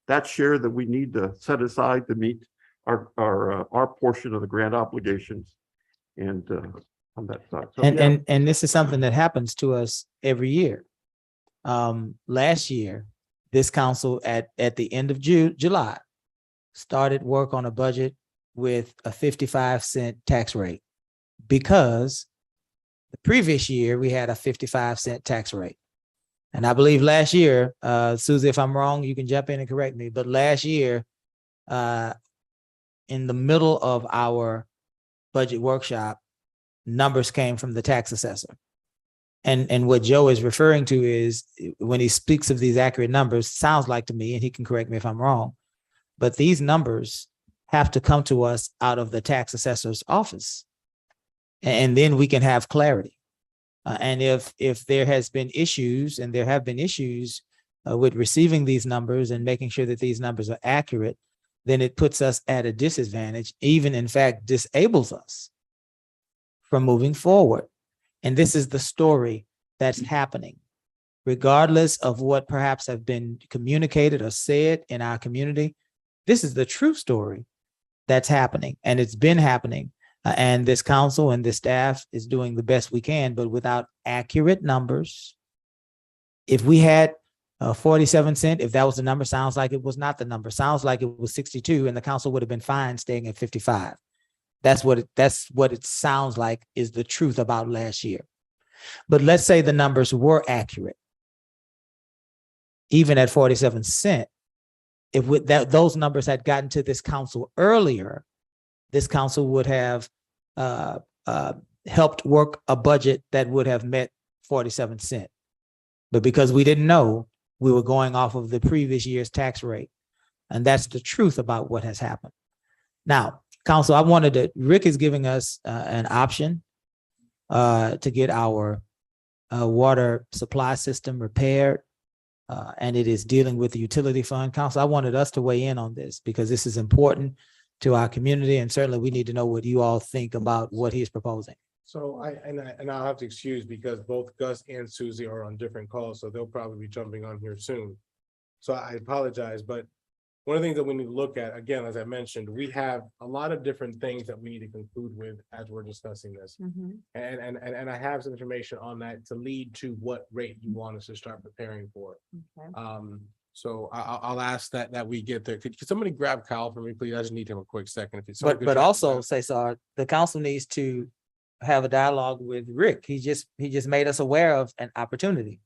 that share that we need to set aside to meet our portion of the grant obligations. And on that side. So, And, yeah. and this is something that happens to us every year. Last year, this council at the end of July started work on a budget with a 55-cent tax rate because the previous year we had a 55-cent tax rate. And I believe last year, Susie, if I'm wrong, you can jump in and correct me, but last year, in the middle of our budget workshop, numbers came from the tax assessor. And what Joe is referring to is when he speaks of these accurate numbers, sounds like to me, and he can correct me if I'm wrong, but these numbers have to come to us out of the tax assessor's office. And then we can have clarity. And if there has been issues, and there have been issues with receiving these numbers and making sure that these numbers are accurate, then it puts us at a disadvantage, even in fact disables us from moving forward. And this is the story that's happening, regardless of what perhaps have been communicated or said in our community. This is the true story that's happening, and it's been happening. And this council and this staff is doing the best we can, but without accurate numbers. If we had 47 cents, if that was the number, sounds like it was not the number, sounds like it was 62, and the council would have been fine staying at 55. That's what it sounds like is the truth about last year. But let's say the numbers were accurate. Even at 47 cents, if those numbers had gotten to this council earlier, this council would have helped work a budget that would have met 47 cents. But because we didn't know, we were going off of the previous year's tax rate. And that's the truth about what has happened. Now, council, Rick is giving us an option to get our water supply system repaired. And it is dealing with the utility fund. Council, I wanted us to weigh in on this because this is important to our community, and certainly we need to know what you all think about what he's proposing. So I'll have to excuse because both Gus and Susie are on different calls, so they'll probably be jumping on here soon. So I apologize, but one of the things that we need to look at, again, as I mentioned, we have a lot of different things that we need to conclude with as we're discussing this. And I have some information on that to lead to what rate you want us to start preparing for. So I'll ask that we get there. Could somebody grab Kyle for me, please? I just need him a quick second. If it's But also, Cesar, the council needs to have a dialogue with Rick. He just made us aware of an opportunity.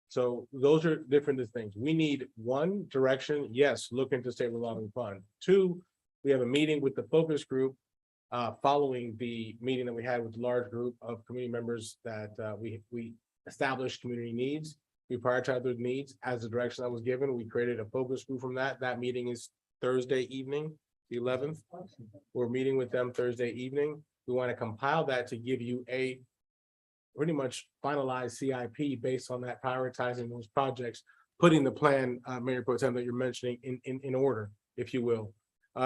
So those are different things. We need one, direction. Yes, look into state revolving fund. Two, we have a meeting with the focus group following the meeting that we had with the large group of community members that we established community needs. We prioritize those needs as the direction that was given. We created a focus group from that. That meeting is Thursday evening, the 11th. We're meeting with them Thursday evening. We want to compile that to give you a pretty much finalized CIP based on that, prioritizing those projects, putting the plan, Mayor Pro Tem, that you're mentioning in order, if you will,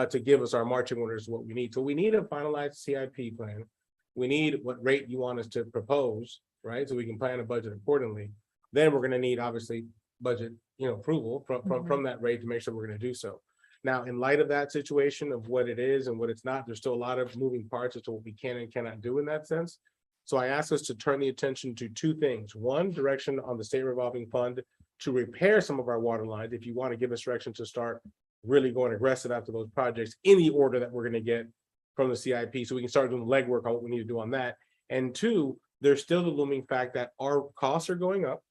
to give us our marching orders, what we need. So we need a finalized CIP plan. We need what rate you want us to propose, right? So we can plan a budget accordingly. Then we're going to need, obviously, budget, approval from that rate to make sure we're going to do so. Now, in light of that situation of what it is and what it's not, there's still a lot of moving parts as to what we can and cannot do in that sense. So I ask us to turn the attention to two things. One, direction on the state revolving fund to repair some of our water lines. If you want to give us direction to start really going aggressive after those projects in the order that we're going to get from the CIP, so we can start doing legwork on what we need to do on that. And two, there's still the looming fact that our costs are going up.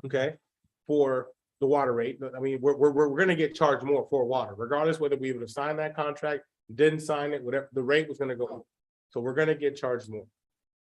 Okay, for the water rate. I mean, we're going to get charged more for water, regardless whether we would have signed that contract, didn't sign it, whatever, the rate was going to go up. So we're going to get charged more.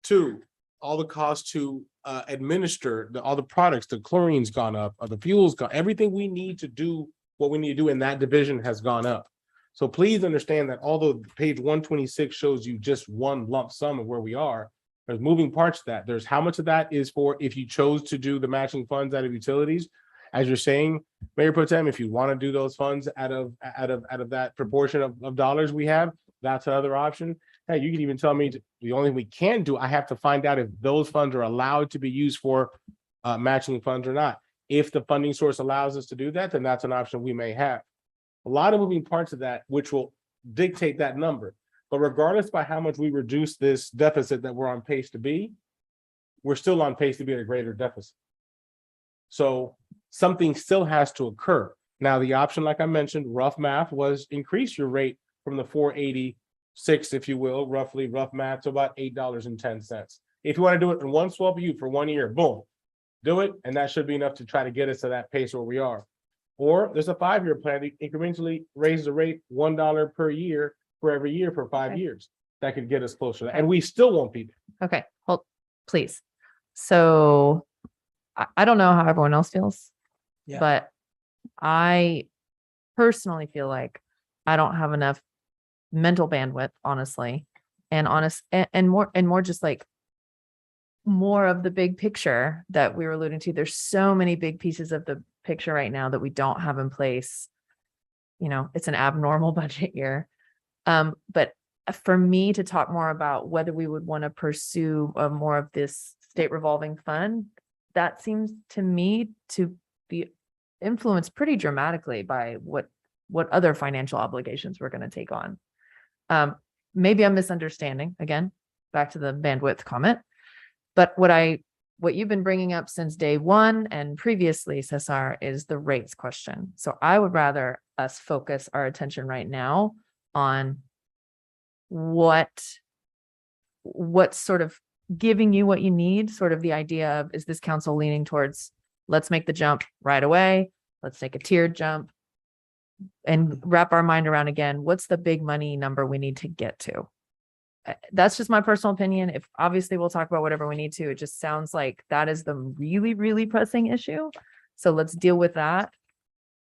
Two, all the costs to administer all the products, the chlorine's gone up, or the fuel's gone, everything we need to do what we need to do in that division has gone up. So please understand that although page 126 shows you just one lump sum of where we are, there's moving parts to that. There's how much of that is for if you chose to do the matching funds out of utilities. As you're saying, Mayor Pro Tem, if you want to do those funds out of that proportion of dollars we have, that's another option. Hey, you can even tell me the only thing we can do, I have to find out if those funds are allowed to be used for matching funds or not. If the funding source allows us to do that, then that's an option we may have. A lot of moving parts of that, which will dictate that number. But regardless by how much we reduce this deficit that we're on pace to be, we're still on pace to be at a greater deficit. So something still has to occur. Now, the option, like I mentioned, rough math was increase your rate from the 486, if you will, roughly rough math, to about $8.10. If you want to do it in one swell view for 1 year, boom, do it. And that should be enough to try to get us to that pace where we are. Or there's a 5-year plan that incrementally raises the rate $1 per year for every year for 5 Okay. years. That could get us closer. And we still won't be there. Okay, hold, please. So I don't know how everyone else feels. Yeah. But I personally feel like I don't have enough mental bandwidth, honestly, and more just like more of the big picture that we were alluding to. There's so many big pieces of the picture right now that we don't have in place. You know, it's an abnormal budget year. But for me to talk more about whether we would want to pursue more of this state revolving fund, that seems to me to be influenced pretty dramatically by what other financial obligations we're going to take on. Maybe I'm misunderstanding, again, back to the bandwidth comment, but what you've been bringing up since day one and previously, Cesar, is the rates question. So I would rather us focus our attention right now on what's sort of giving you what you need, sort of the idea of, is this council leaning towards, let's make the jump right away, let's take a tiered jump, and wrap our mind around, again, what's the big money number we need to get to? That's just my personal opinion. If obviously we'll talk about whatever we need to, it just sounds like that is the really, really pressing issue. So let's deal with that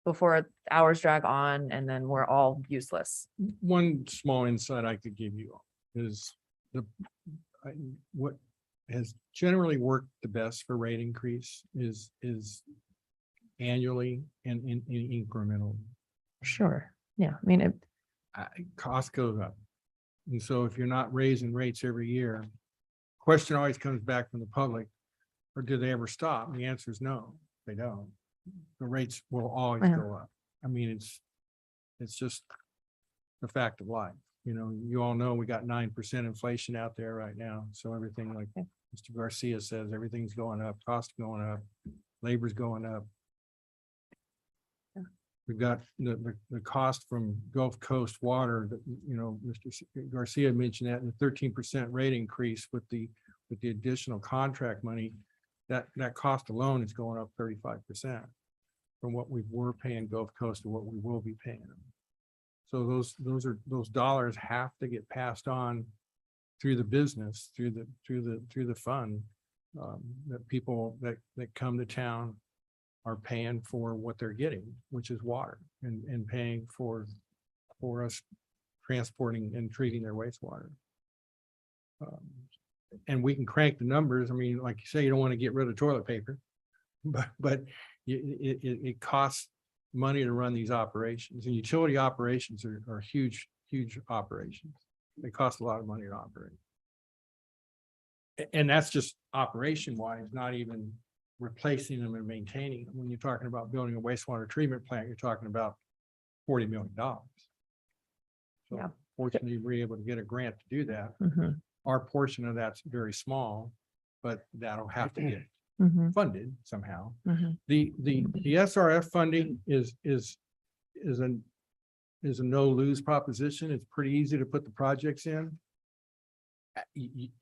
before hours drag on and then we're all useless. One small insight I could give you is what has generally worked the best for rate increase is annually and incremental. Sure. Yeah. I mean, Cost goes up. And so if you're not raising rates every year, question always comes back from the public, or do they ever stop? And the answer is no, they don't. The rates will always go up. I mean, it's just the fact of life. You know, you all know we got 9% inflation out there right now. So everything, like Mr. Garcia says, everything's going up, cost going up, labor's going up. We've got the cost from Gulf Coast water that, you know, Mr. Garcia mentioned that, and the 13% rate increase with the additional contract money, that cost alone is going up 35% from what we were paying Gulf Coast to what we will be paying them. So those dollars have to get passed on through the business, through the fund, that people that come to town are paying for what they're getting, which is water, and paying for us transporting and treating their wastewater. And we can crank the numbers. I mean, like you say, you don't want to get rid of toilet paper, but it costs money to run these operations, and utility operations are huge operations. They cost a lot of money to operate. And that's just operation wise, not even replacing them and maintaining them. When you're talking about building a wastewater treatment plant, you're talking about $40 million. So Yeah. fortunately, we're able to get a grant to do that. Our portion of that's very small, but that'll have to get funded somehow. The SRF funding is a no-lose proposition. It's pretty easy to put the projects in.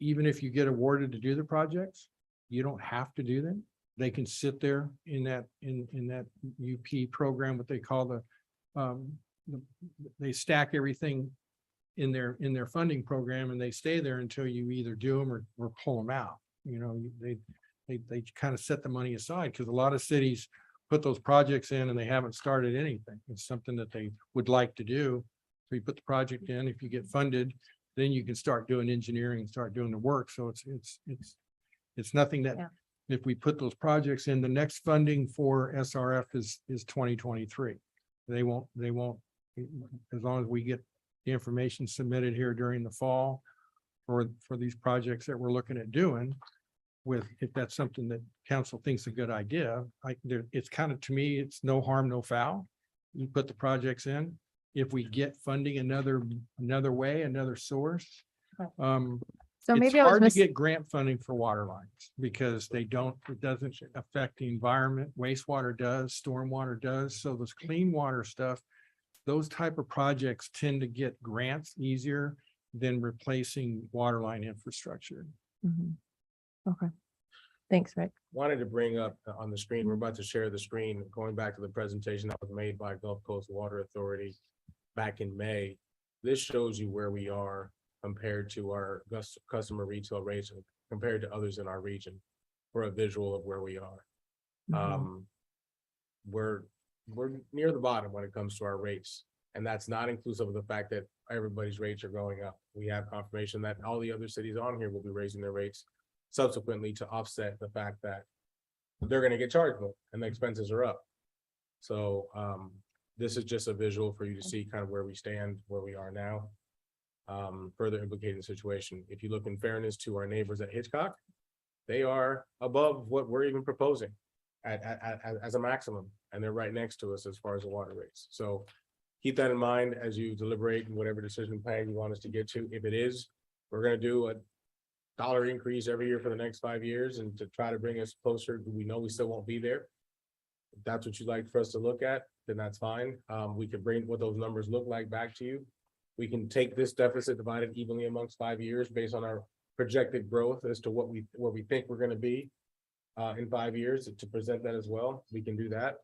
Even if you get awarded to do the projects, you don't have to do them. They can sit there in that UP program, what they call they stack everything in their funding program, and they stay there until you either do them or pull them out. You know, they kind of set the money aside, because a lot of cities put those projects in and they haven't started anything. It's something that they would like to do. So you put the project in, if you get funded, then you can start doing engineering and start doing the work. So it's nothing that if we put those projects in, the next funding for SRF is 2023. They won't, as long as we get the information submitted here during the fall for these projects that we're looking at doing, if that's something that council thinks a good idea, it's kind of, to me, it's no harm, no foul. You put the projects in, if we get funding another way, another source. So It's maybe I was hard to miss, get grant funding for water lines because it doesn't affect the environment. Wastewater does, stormwater does. So those clean water stuff, those type of projects tend to get grants easier than replacing water line infrastructure. Mhm. Okay. Thanks, Rick. Wanted to bring up on the screen, we're about to share the screen, going back to the presentation that was made by Gulf Coast Water Authority back in May. This shows you where we are compared to our customer retail rates and compared to others in our region for a visual of where we are. We're near the bottom when it comes to our rates. And that's not inclusive of the fact that everybody's rates are going up. We have confirmation that all the other cities on here will be raising their rates subsequently to offset the fact that they're gonna get charged more and the expenses are up. So this is just a visual for you to see kind of where we stand, where we are now. Further implicating the situation. If you look in fairness to our neighbors at Hitchcock, they are above what we're even proposing as a maximum, and they're right next to us as far as the water rates. So keep that in mind as you deliberate in whatever decision plan you want us to get to. If it is, we're gonna do a $1 increase every year for the next 5 years and to try to bring us closer. We know we still won't be there. If that's what you'd like for us to look at, then that's fine. We could bring what those numbers look like back to you. We can take this deficit divided evenly amongst 5 years based on our projected growth as to where we think we're gonna be in 5 years to present that as well. We can do that.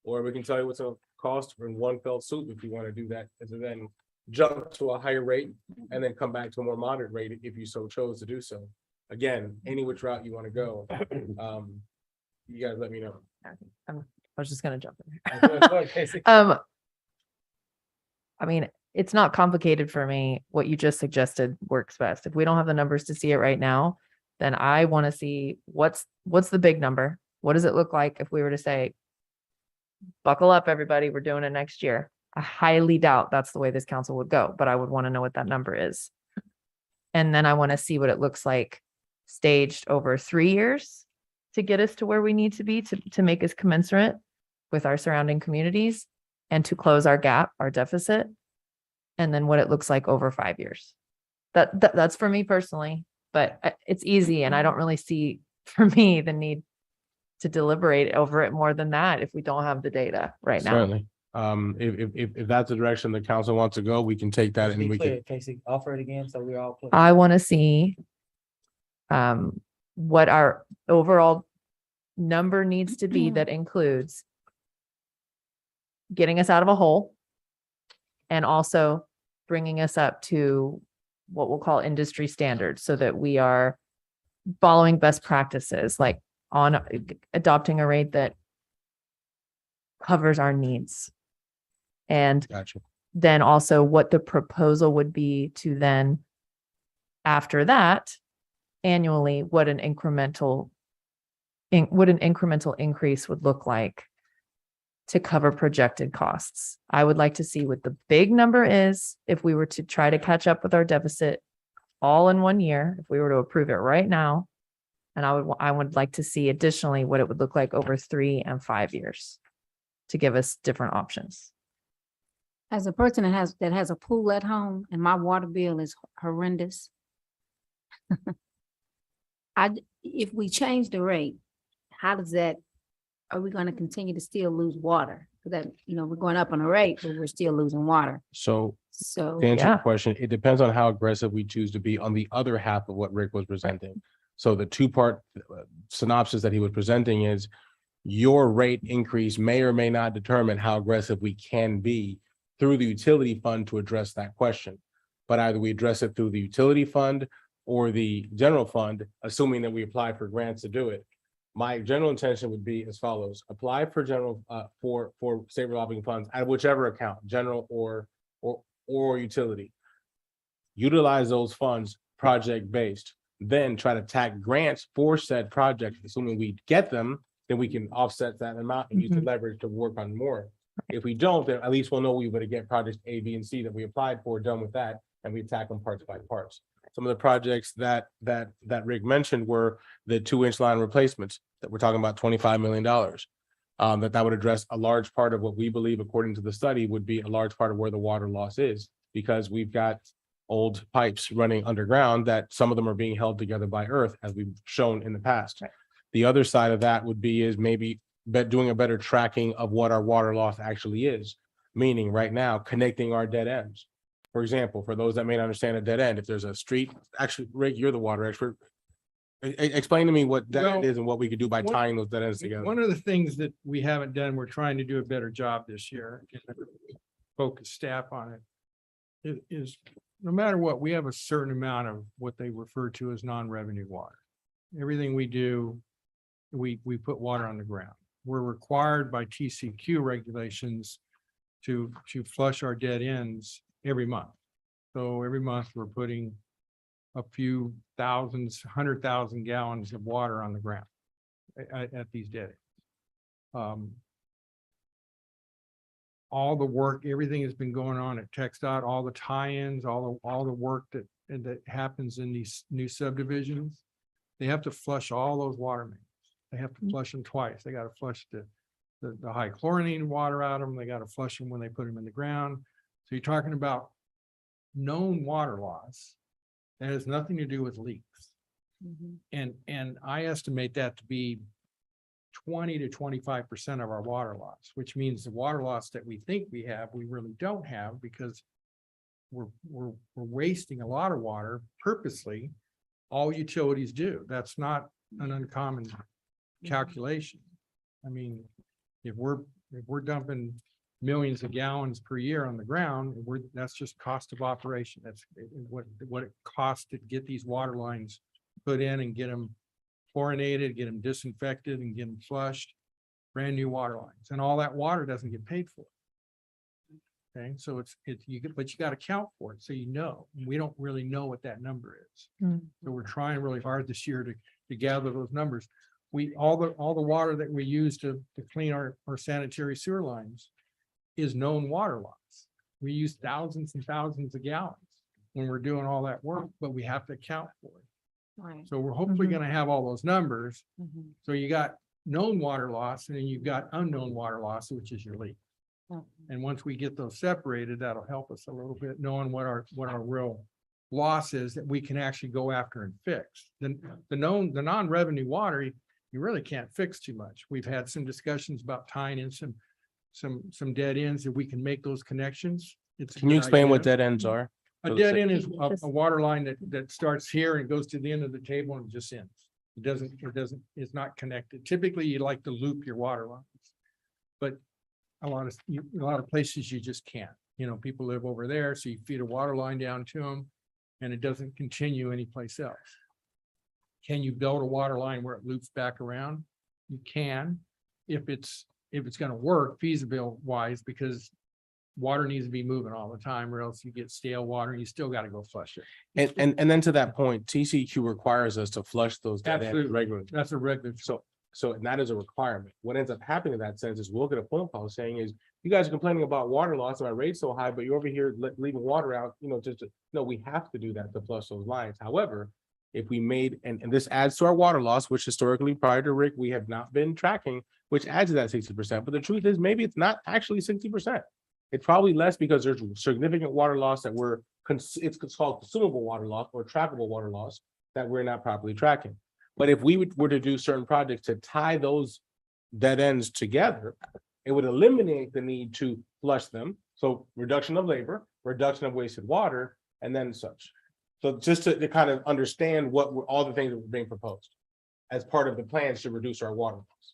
Or we can tell you what's a cost in one fell swoop if you want to do that, and then jump to a higher rate and then come back to a more moderate rate if you so chose to do so. Again, any which route you want to go, you guys let me know. I was just gonna jump in. Casey. I mean, it's not complicated for me. What you just suggested works best. If we don't have the numbers to see it right now, then I want to see what's the big number? What does it look like if we were to say, buckle up, everybody, we're doing it next year? I highly doubt that's the way this council would go, but I would want to know what that number is. And then I want to see what it looks like staged over 3 years to get us to where we need to be to make us commensurate with our surrounding communities and to close our gap, our deficit. And then what it looks like over 5 years. That's for me personally, but it's easy. And I don't really see, for me, the need to deliberate over it more than that if we don't have the data right now. Certainly. If that's the direction the council wants to go, we can take that Just and be we clear, can. Casey, offer it again, so we're all clear. I want to see what our overall number needs to be that includes getting us out of a hole and also bringing us up to what we'll call industry standards so that we are following best practices, like on adopting a rate that covers our needs. And Gotcha. then also what the proposal would be to then, after that, annually, what an incremental increase would look like to cover projected costs. I would like to see what the big number is if we were to try to catch up with our deficit all in 1 year, if we were to approve it right now. And I would like to see additionally what it would look like over 3 and 5 years to give us different options. As a person that has a pool at home and my water bill is horrendous. If we change the rate, how does that, are we going to continue to still lose water? That, we're going up on the rate, but we're still losing water. So So, to answer yeah. your question, it depends on how aggressive we choose to be on the other half of what Rick was presenting. So the two-part synopsis that he was presenting is your rate increase may or may not determine how aggressive we can be through the utility fund to address that question. But either we address it through the utility fund or the general fund, assuming that we apply for grants to do it. My general intention would be as follows: apply for general for state revolving funds at whichever account, general or utility. Utilize those funds project-based, then try to tack grants for said project, assuming we get them, then we can offset that amount and use the leverage to work on more. If we don't, then at least we'll know we would get projects A, B, and C that we applied for, done with that, and we attack them parts by parts. Some of the projects that Rick mentioned were the 2-inch line replacements that we're talking about $25 million. that would address a large part of what we believe, according to the study, would be a large part of where the water loss is, because we've got old pipes running underground that some of them are being held together by earth, as we've shown in the past. Right. The other side of that would be is maybe doing a better tracking of what our water loss actually is, meaning right now connecting our dead ends. For example, for those that may not understand a dead end, if there's a street, actually, Rick, you're the water expert. Explain to me what dead end Well, is and what we could do by one- tying those dead ends together. One of the things that we haven't done, we're trying to do a better job this year, focus staff on it, is no matter what, we have a certain amount of what they refer to as non-revenue water. Everything we do, we put water on the ground. We're required by TCQ regulations to flush our dead ends every month. So every month we're putting a few thousands, 100,000 gallons of water on the ground at these dead ends. All the work, everything has been going on at TxDOT, all the tie-ins, all the work that happens in these new subdivisions. They have to flush all those water mains. They have to flush them twice. They got to flush the high chlorinated water out of them. They got to flush them when they put them in the ground. So you're talking about known water loss that has nothing to do with leaks. And I estimate that to be 20 to 25% of our water loss, which means the water loss that we think we have, we really don't have, because we're wasting a lot of water purposely. All utilities do. That's not an uncommon calculation. I mean, if we're dumping millions of gallons per year on the ground, that's just cost of operation. That's what it costs to get these water lines put in and get them chlorinated, get them disinfected, and get them flushed. Brand new water lines, and all that water doesn't get paid for. Okay, so but you got to count for it, so you know. We don't really know what that number is. So we're trying really hard this year to gather those numbers. All the water that we use to clean our sanitary sewer lines is known water loss. We use thousands and thousands of gallons when we're doing all that work, but we have to account for it. Right. So we're hopefully going to have all those numbers. So you got known water loss, and then you've got unknown water loss, which is your leak. And once we get those separated, that'll help us a little bit, knowing what our real loss is that we can actually go after and fix. The non-revenue water, you really can't fix too much. We've had some discussions about tying in some dead ends, if we can make those connections. Can you explain what dead ends are? A dead end is a water line that starts here and goes to the end of the table and just ends. It's not connected. Typically, you like to loop your water lines. But a lot of places you just can't. You know, people live over there, so you feed a water line down to them and it doesn't continue anyplace else. Can you build a water line where it loops back around? You can, if it's going to work feasible wise, because water needs to be moving all the time, or else you get stale water and you still got to go flush it. And then to that point, TCQ requires us to flush those dead ends Absolutely. regularly. That's a regular. So that is a requirement. What ends up happening in that sense is we'll get a phone call saying is, you guys are complaining about water loss and my rate's so high, but you're over here leaving water out, no, we have to do that to flush those lines. However, if we made, and this adds to our water loss, which historically prior to Rick, we have not been tracking, which adds to that 60%. But the truth is, maybe it's not actually 60%. It's probably less because there's significant water loss that it's called consumable water loss or trackable water loss that we're not properly tracking. But if we were to do certain projects to tie those dead ends together, it would eliminate the need to flush them. So reduction of labor, reduction of wasted water, and then such. So just to kind of understand all the things that were being proposed as part of the plans to reduce our water loss.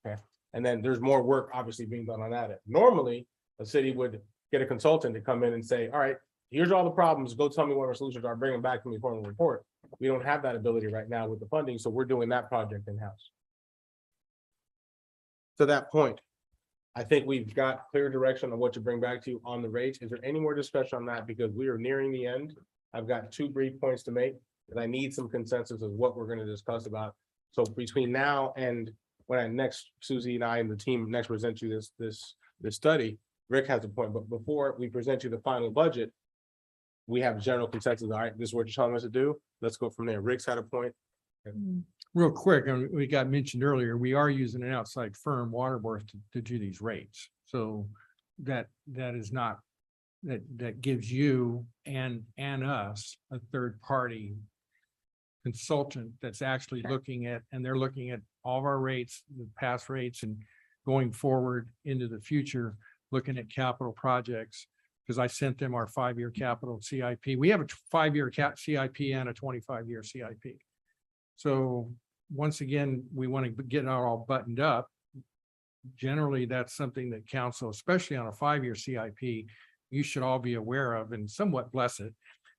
Okay, and then there's more work obviously being done on that. Normally, a city would get a consultant to come in and say, all right, here's all the problems, go tell me what our solutions are, bring them back to me for a report. We don't have that ability right now with the funding, so we're doing that project in-house. To that point, I think we've got clear direction on what to bring back to you on the rates. Is there any more discussion on that? Because we are nearing the end. I've got 2 brief points to make, and I need some consensus of what we're going to discuss about. So between now and when Susie and I and the team next present you this study, Rick has a point, but before we present you the final budget, we have general consensus. All right, this is what you're telling us to do. Let's go from there. Rick's had a point. real quick, and we got mentioned earlier, we are using an outside firm, Waterworth, to do these rates. So that is not, that gives you and us a third party consultant that's actually looking at, and they're looking at all of our rates, the past rates, and going forward into the future, looking at capital projects. Because I sent them our 5-year capital CIP. We have a 5-year CIP and a 25-year CIP. So once again, we want to get it all buttoned up. Generally, that's something that council, especially on a 5-year CIP, you should all be aware of and somewhat bless it.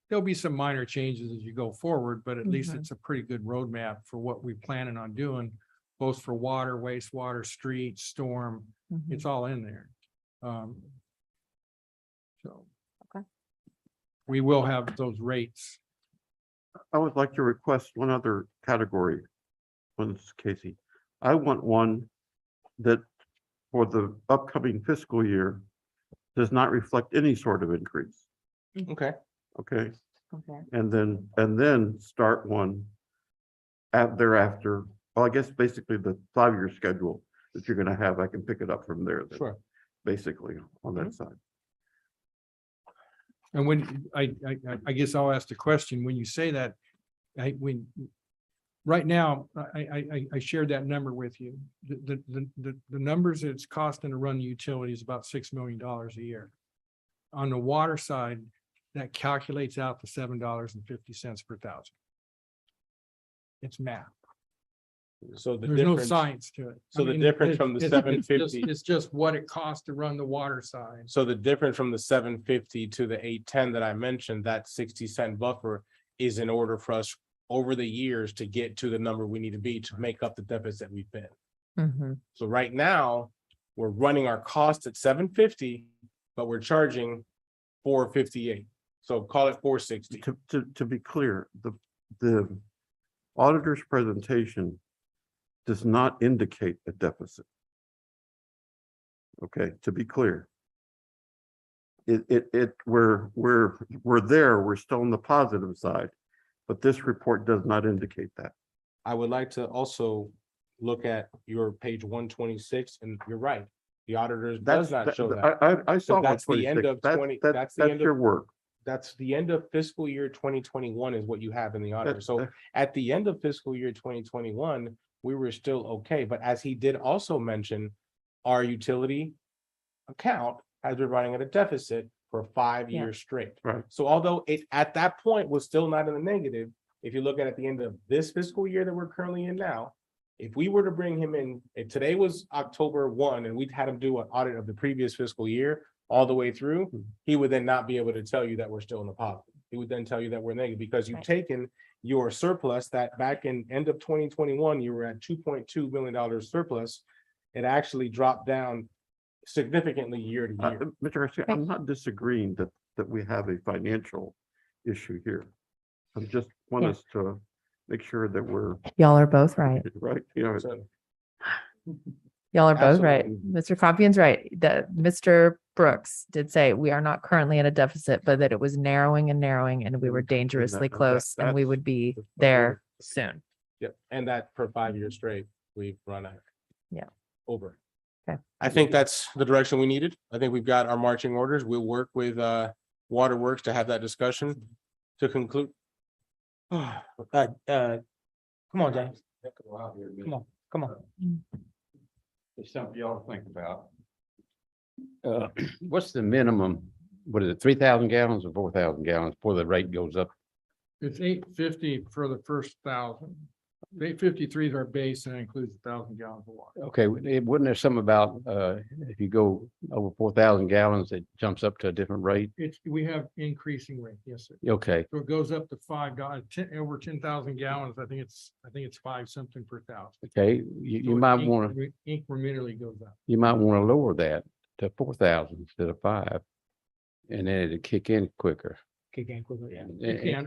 There'll be some minor changes as you go forward, but at least it's a pretty good roadmap for what we're planning on doing, both for water, wastewater, street, storm. It's all in there. So. Okay. We will have those rates. I would like to request one other category. Once, Casey, I want one that for the upcoming fiscal year does not reflect any sort of increase. Okay. Okay, Okay. and then start one thereafter. Well, I guess basically the 5-year schedule that you're gonna have, I can pick it up from there. Then, Sure. basically on that side. And when I guess I'll ask the question, when you say that, right now, I shared that number with you. The numbers it's costing to run the utility is about $6 million a year. On the water side, that calculates out to $7.50 per thousand. It's math. So the There's no difference, science to it. so I the mean, difference from the it's just- 750 It's just what it costs to run the water side. so the difference from the 750 to the 810 that I mentioned, that 60-cent buffer is in order for us over the years to get to the number we need to be to make up the deficit we've been. So right now, we're running our cost at 750, but we're charging 458. So call it 460. To be clear, the auditor's presentation does not indicate a deficit. Okay, to be clear. We're there, we're still on the positive side, but this report does not indicate that. I would like to also look at your page 126, and you're right. The auditors does not show that. I saw That's the end 126. of That's 20 that's that's the end of- your work. That's the end of fiscal year 2021 is what you have in the auditor. That- So that- at the end of fiscal year 2021, we were still okay. But as he did also mention, our utility account has been running at a deficit for 5 years straight. Right. So although it at that point was still not in the negative, if you look at the end of this fiscal year that we're currently in now, if we were to bring him in, if today was October 1 and we'd had him do an audit of the previous fiscal year all the way through, he would then not be able to tell you that we're still in the positive. He would then tell you that we're negative because you've Right. taken your surplus that back in end of 2021, you were at $2.2 million surplus. It actually dropped down significantly year to year. Mr. Garcia, I'm not disagreeing that we have a financial issue here. I just want Yeah. us to make sure that we're Y'all are both right. right, you know. So Y'all are both right. Absolutely. Mr. Compion's right. That Mr. Brooks did say we are not currently in a deficit, but that it was narrowing and narrowing and we were dangerously close and we would be there soon. Yep, and that for 5 years straight, we've run out. Yeah. Over. Okay. I think that's the direction we needed. I think we've got our marching orders. We'll work with Waterworks to have that discussion to conclude. Come on, James. Come on. It's something y'all to think about. What's the minimum? What is it, 3,000 gallons or 4,000 gallons before the rate goes up? It's $8.50 for the first 1,000. $8.53 is our base and that includes 1,000 gallons of water. Okay, wasn't there something about, if you go over 4,000 gallons, it jumps up to a different rate? We have increasing rate, yes, sir. Okay, So it goes up to $5, over 10,000 gallons. I think it's 5 something per thousand. okay, So you it might want to, Incrementally goes up. you might want to lower that to 4,000 instead of 5. And then it'll kick in quicker. Kick in quickly, yeah. You can,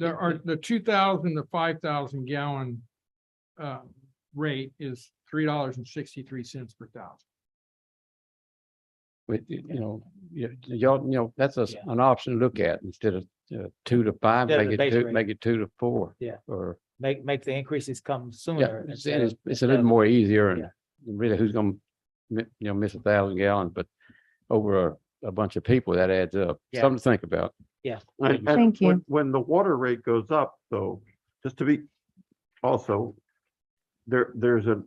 there are the 2,000 to 5,000 gallon rate is $3.63 per thousand. But, y'all, that's an option to look at instead of 2 to 5, Yeah, the make base it rate. make it 2 to 4. Yeah. Or make the increases come Yeah, sooner. it's, instead it's, of- it's a instead little of- more easier Yeah. and really who's gonna, miss 1,000 gallons, but over a bunch of people, that adds up. Yeah. Something to think about. And Thank you. when the water rate goes up, though, just to be also, there's a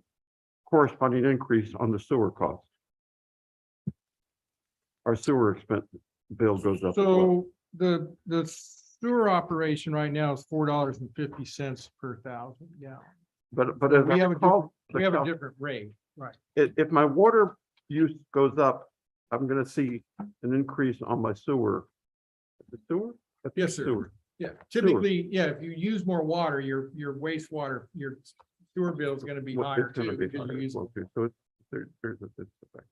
corresponding increase on the sewer cost. Our sewer expense bill goes up as well. So the sewer operation right now is $4.50 per 1,000 gallons. But as I We have a recall, We have a different rate, right? if my water use goes up, I'm gonna see an increase on my sewer. The sewer? That's the Yes, sir. sewer. Yeah, typically, yeah, if you use more water, your wastewater, your sewer bill is gonna be Well, higher it's gonna too. be because you higher use- as well, too. So there's a effect.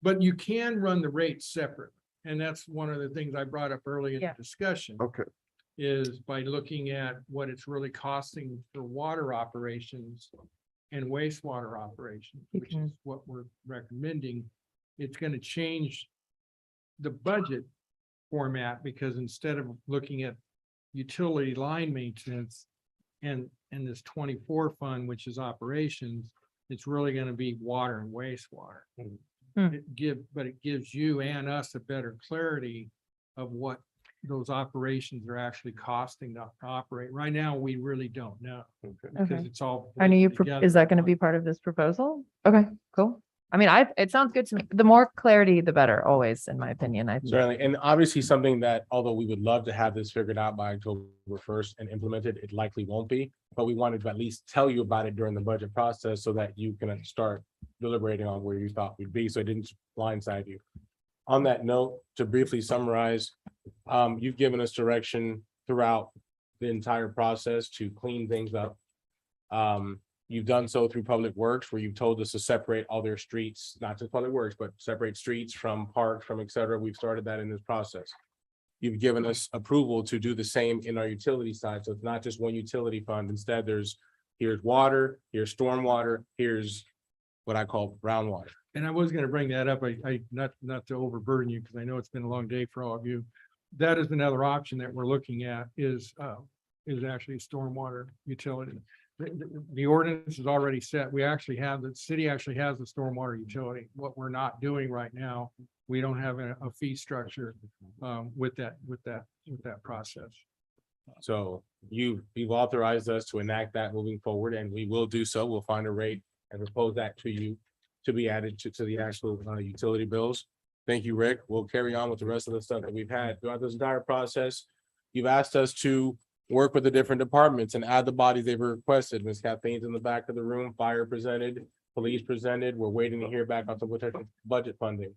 But you can run the rates separate. And that's one of the things I brought up early in the Yeah. discussion. Okay. Is by looking at what it's really costing for water operations and wastewater operations, You which can- is what we're recommending. It's gonna change the budget format, because instead of looking at utility line maintenance and this 24 fund, which is operations, it's really gonna be water and wastewater. Hmm. But it gives you and us a better clarity of what those operations are actually costing to operate. Right now, we really don't know. Because Okay. it's all. I know you, blended together. is that going to be part of this proposal? Okay, cool. I mean, it sounds good to me. The more clarity, the better, always, in my opinion. I think. Certainly, and obviously something that, although we would love to have this figured out by October 1st and implemented, it likely won't be. But we wanted to at least tell you about it during the budget process so that you can start deliberating on where you thought we'd be, so it didn't blindside you. On that note, to briefly summarize, you've given us direction throughout the entire process to clean things up. You've done so through Public Works, where you've told us to separate all their streets, not just Public Works, but separate streets from parks, from et cetera. We've started that in this process. You've given us approval to do the same in our utility side. So it's not just one utility fund. Instead, here's water, here's stormwater, here's what I call groundwater. And I was gonna bring that up, not to overburden you, because I know it's been a long day for all of you. That is another option that we're looking at is actually stormwater utility. The ordinance is already set. The city actually has the stormwater utility. What we're not doing right now, we don't have a fee structure with that process. So you've authorized us to enact that moving forward, and we will do so. We'll find a rate and propose that to you to be added to the actual utility bills. Thank you, Rick. We'll carry on with the rest of the stuff that we've had throughout this entire process. You've asked us to work with the different departments and add the bodies they've requested. Ms. Kathleen's in the back of the room, fire presented, police presented. We're waiting to hear back on some potential budget funding.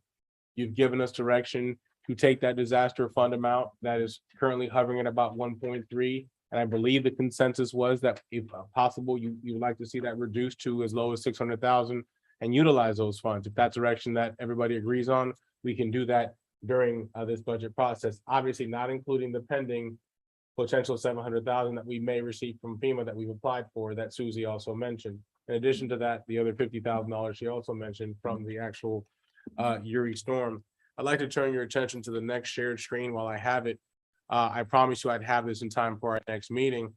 You've given us direction to take that disaster fund amount that is currently hovering at about 1.3. And I believe the consensus was that if possible, you would like to see that reduced to as low as 600,000 and utilize those funds. If that's direction that everybody agrees on, we can do that during this budget process, obviously not including the pending potential 700,000 that we may receive from FEMA that we've applied for, that Susie also mentioned. In addition to that, the other $50,000 she also mentioned from the actual Uri storm. I'd like to turn your attention to the next shared screen while I have it. I promised you I'd have this in time for our next meeting.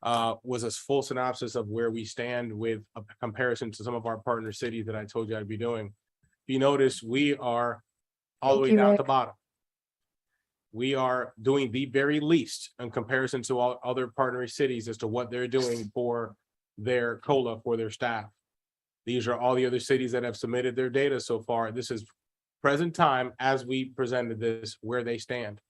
Was a full synopsis of where we stand with a comparison to some of our partner cities that I told you I'd be doing. If you notice, we are all the way down to bottom. We are doing the very least in comparison to all other partner cities as to what they're doing for their COLA for their staff. These are all the other cities that have submitted their data so far. This is present time as we presented this, where they stand.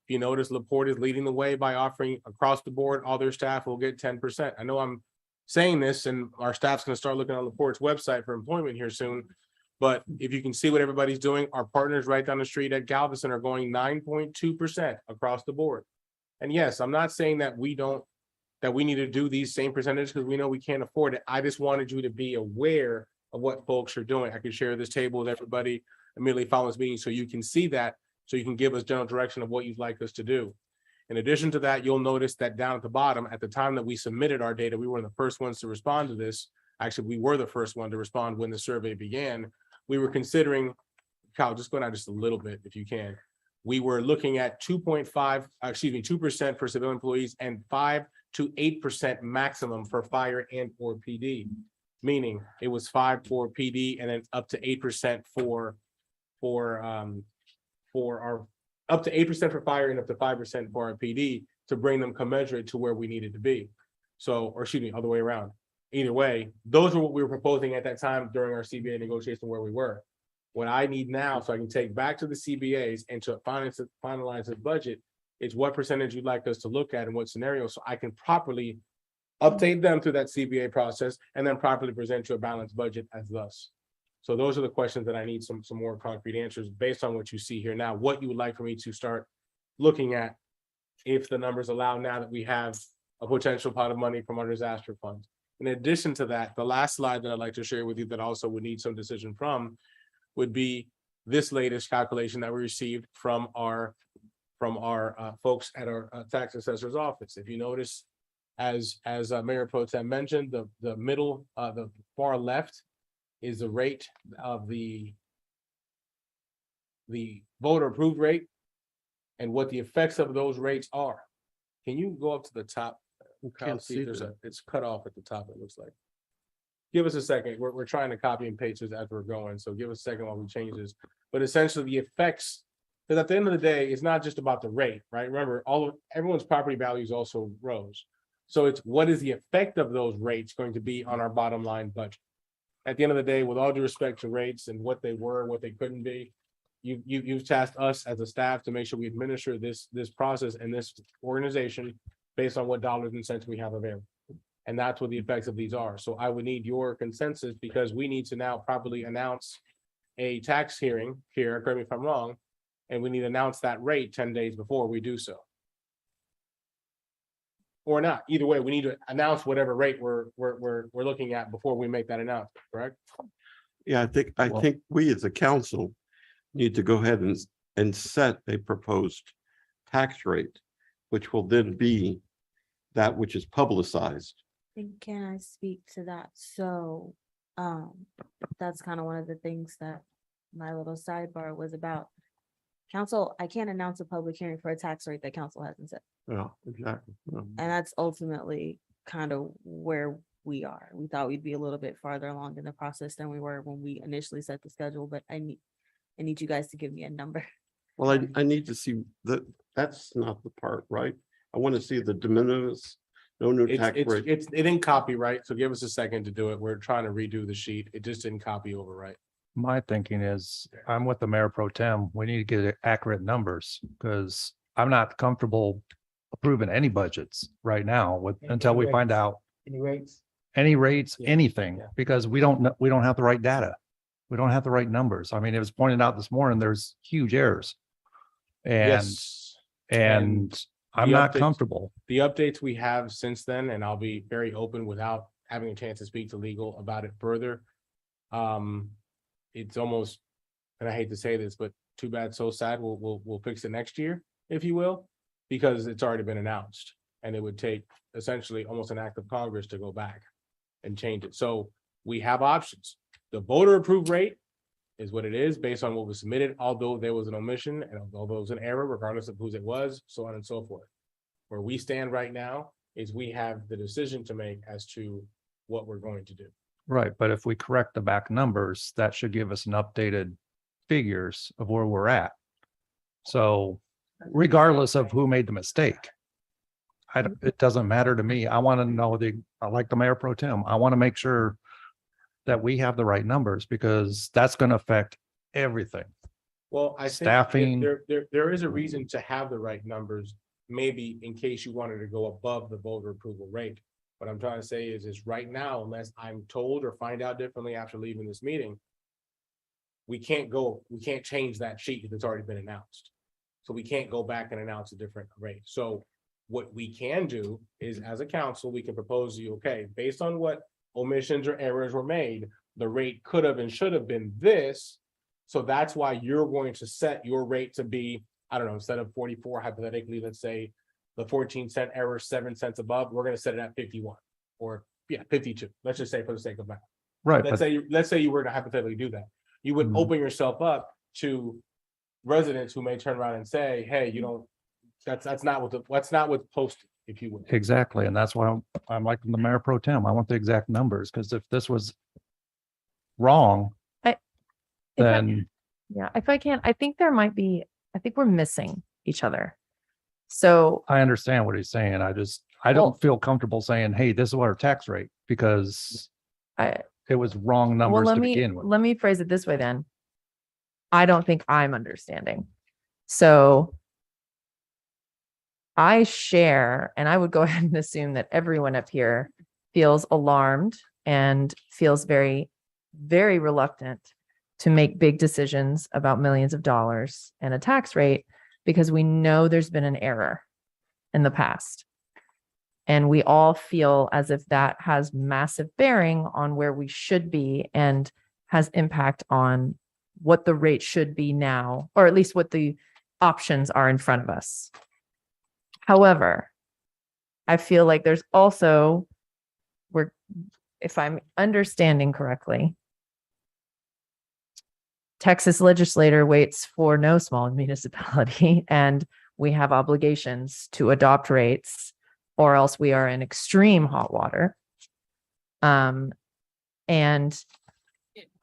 If you notice, LaPorte is leading the way by offering across the board, all their staff will get 10%. I know I'm saying this and our staff's gonna start looking on LaPorte's website for employment here soon. But if you can see what everybody's doing, our partners right down the street at Galveston are going 9.2% across the board. And yes, I'm not saying that we need to do these same percentages because we know we can't afford it. I just wanted you to be aware of what folks are doing. I could share this table with everybody immediately following this meeting so you can see that, so you can give us general direction of what you'd like us to do. In addition to that, you'll notice that down at the bottom, at the time that we submitted our data, we were the first ones to respond to this. Actually, we were the first one to respond when the survey began. We were considering, Kyle, just go down just a little bit if you can. We were looking at 2% for civilian employees and 5 to 8% maximum for fire and or PD. Meaning it was 5 for PD and then up to 8% for our, up to 8% for fire and up to 5% for our PD to bring them commensurate to where we needed to be. So, or excuse me, other way around. Either way, those are what we were proposing at that time during our CBA negotiation where we were. What I need now, so I can take back to the CBAs and to finalize the budget, is what percentage you'd like us to look at and what scenario, so I can properly update them through that CBA process and then properly present you a balanced budget as thus. So those are the questions that I need some more concrete answers based on what you see here now, what you would like for me to start looking at if the numbers allow, now that we have a potential pot of money from our disaster funds. In addition to that, the last slide that I'd like to share with you that also would need some decision from would be this latest calculation that we received from our folks at our tax assessor's office. If you notice, as Mayor Pro Tem mentioned, the middle, the far left is the rate of the voter approved rate and what the effects of those rates are. Can you go up to the top? Can't see that. It's cut off at the top, it looks like. Give us a second. We're trying to copy and paste this as we're going, so give us a second while we change this. But essentially the effects, because at the end of the day, it's not just about the rate, right? Remember, everyone's property values also rose. So it's what is the effect of those rates going to be on our bottom line budget? At the end of the day, with all due respect to rates and what they were, what they couldn't be, you've tasked us as a staff to make sure we administer this process and this organization based on what dollars and cents we have available. And that's what the effects of these are. So I would need your consensus because we need to now properly announce a tax hearing here, correct me if I'm wrong, and we need to announce that rate 10 days before we do so. Or not, either way, we need to announce whatever rate we're looking at before we make that announcement, correct? Yeah, I think we as a council need to go ahead and set a proposed tax rate, which will then be that which is publicized. And can I speak to that? So, that's kind of one of the things that my little sidebar was about. Council, I can't announce a public hearing for a tax rate that council hasn't set. Yeah, exactly. And that's ultimately kind of where we are. We thought we'd be a little bit farther along in the process than we were when we initially set the schedule, but I need you guys to give me a number. Well, I need to see that's not the part, right? I want to see the de minimis, no new tax rate. It didn't copy right, so give us a second to do it. We're trying to redo the sheet. It just didn't copy over right. My thinking is, I'm with the Mayor Pro Tem. We need to get accurate numbers because I'm not comfortable approving any budgets right now until we find out Any rates? any rates, Yeah. anything, Yeah. because we don't have the right data. We don't have the right numbers. I mean, it was pointed out this morning, there's huge errors. Yes. And I'm the not updates- comfortable. The updates we have since then, and I'll be very open without having a chance to speak to legal about it further. It's almost, and I hate to say this, but too bad, so sad. We'll fix it next year, if you will, because it's already been announced. And it would take essentially almost an act of Congress to go back and change it. So we have options. The voter approved rate is what it is based on what was submitted, although there was an omission and although it was an error, regardless of whose it was, so on and so forth. Where we stand right now is we have the decision to make as to what we're going to do. Right, but if we correct the back numbers, that should give us an updated figures of where we're at. So regardless of who made the mistake, it doesn't matter to me. I want to know I like the Mayor Pro Tem. I want to make sure that we have the right numbers because that's going to affect everything. Well, I think Staffing. there is a reason to have the right numbers, maybe in case you wanted to go above the voter approval rate. What I'm trying to say is right now, unless I'm told or find out differently after leaving this meeting, we can't change that sheet if it's already been announced. So we can't go back and announce a different rate. So what we can do is, as a council, we can propose to you, okay, based on what omissions or errors were made, the rate could have and should have been this. So that's why you're going to set your rate to be, I don't know, instead of 44, hypothetically, let's say the 14-cent error, 7 cents above, we're going to set it at 51 or 52. Let's just say for the sake of math. Right. Let's say you were to hypothetically do that. You would open yourself up to residents who may turn around and say, hey, that's not what's posted. if you would. Exactly, and that's why I'm like the mayor pro tem. I want the exact numbers, because if this was wrong, If I- then Yeah, if I can, I think we're missing each other. So I understand what he's saying. I Well- don't feel comfortable saying, hey, this is what our tax rate, because it was wrong well, numbers let to me, begin with. let me phrase it this way then. I don't think I'm understanding. So I share, and I would go ahead and assume that everyone up here feels alarmed and feels very, very reluctant to make big decisions about millions of dollars and a tax rate, because we know there's been an error in the past. And we all feel as if that has massive bearing on where we should be and has impact on what the rate should be now, or at least what the options are in front of us. However, I feel like there's also, if I'm understanding correctly, Texas legislator waits for no small municipality, and we have obligations to adopt rates, or else we are in extreme hot water. And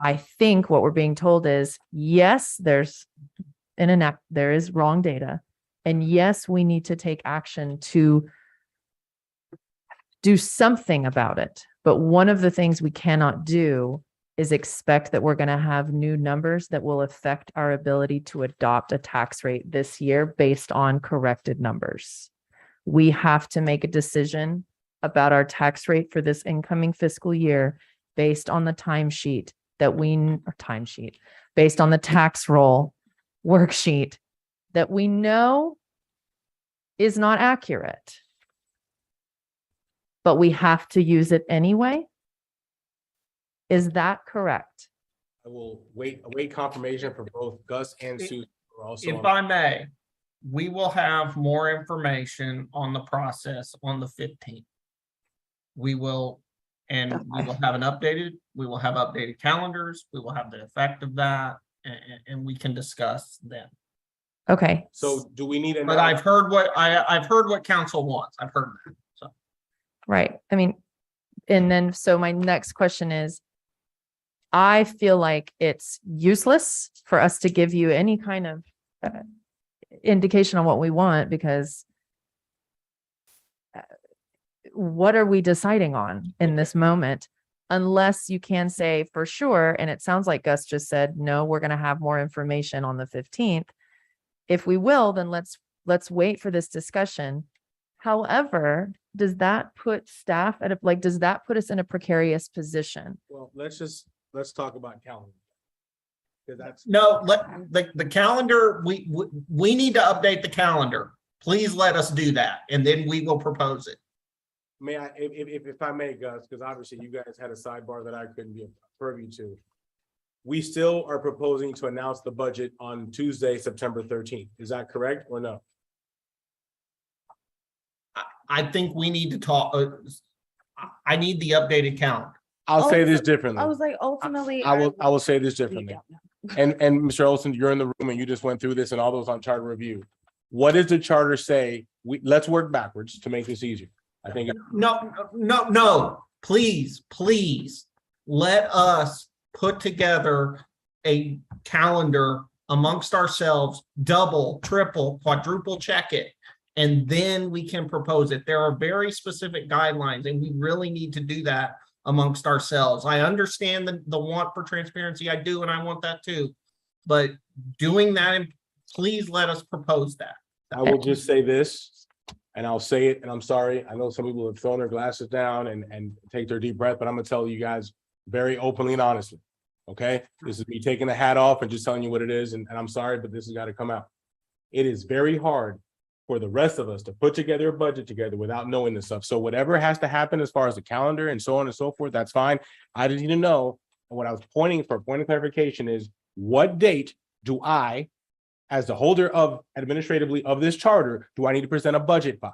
I think what we're being told is, yes, there is wrong data. And yes, we need to take action to do something about it. But one of the things we cannot do is expect that we're going to have new numbers that will affect our ability to adopt a tax rate this year based on corrected numbers. We have to make a decision about our tax rate for this incoming fiscal year based on the timesheet based on the tax roll worksheet that we know is not accurate. But we have to use it anyway. Is that correct? I will await confirmation for both Gus and Susan. We're also If I may, we will have more information on the process on the 15th. We will have updated calendars. We will have the effect of that, and we can discuss then. Okay. So do we need a? But I've heard what council wants. I've heard that. So. Right. I mean, and then, so my next question is, I feel like it's useless for us to give you any kind of indication on what we want, because what are we deciding on in this moment? Unless you can say for sure, and it sounds like Gus just said, no, we're going to have more information on the 15th. If we will, then let's wait for this discussion. However, does that put staff does that put us in a precarious position? Well, let's talk about calendar. Because that's No, the calendar, we need to update the calendar. Please let us do that, and then we will propose it. May I, if I may, Gus, because obviously you guys had a sidebar that I couldn't be privy to. We still are proposing to announce the budget on Tuesday, September 13th. Is that correct or no? I think we need to talk. I need the updated calendar. I'll say this differently. I was like, ultimately. I will say this differently. And Mr. Olson, you're in the room and you just went through this and all those on charter review. What does the charter say? Let's work backwards to make this easier. I think. No, please let us put together a calendar amongst ourselves, double, triple, quadruple check it, and then we can propose it. There are very specific guidelines, and we really need to do that amongst ourselves. I understand the want for transparency. I do, and I want that too. But doing that, and please let us propose that. I will just say this, and I'll say it, and I'm sorry. I know some people have thrown their glasses down and take their deep breath, but I'm gonna tell you guys very openly and honestly. Okay, this is me taking the hat off and just telling you what it is, and I'm sorry, but this has got to come out. It is very hard for the rest of us to put together a budget together without knowing this stuff. So whatever has to happen as far as the calendar and so on and so forth, that's fine. I just need to know. And what I was pointing for, point of clarification, is what date do I, as the holder of administratively of this charter, do I need to present a budget by?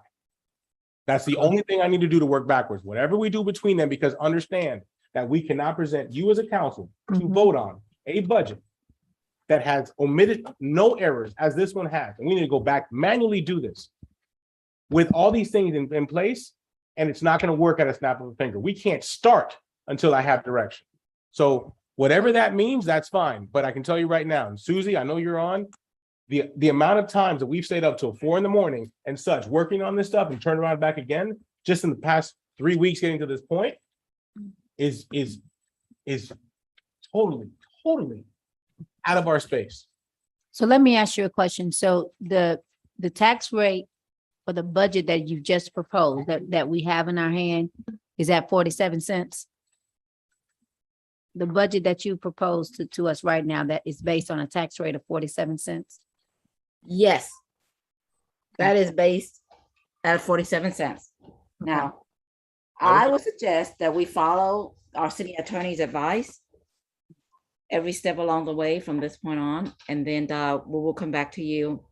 That's the only thing I need to do to work backwards. Whatever we do between them, because understand that we cannot present you as a council to vote on a budget that has omitted no errors as this one has. And we need to go back, manually do this. with all these things in place, and it's not gonna work at a snap of a finger. We can't start until I have direction. So whatever that means, that's fine. But I can tell you right now, and Susie, I know you're on, the amount of times that we've stayed up till 4 a.m. and such, working on this stuff and turn around back again, just in the past 3 weeks getting to this point, is totally out of our space. So let me ask you a question. So the tax rate for the budget that you just proposed, that we have in our hand, is at 47 cents? The budget that you proposed to us right now, that is based on a tax rate of 47 cents? Yes. That is based at 47 cents. Now, I would suggest that we follow our city attorney's advice every step along the way from this point on, and then we will come back to you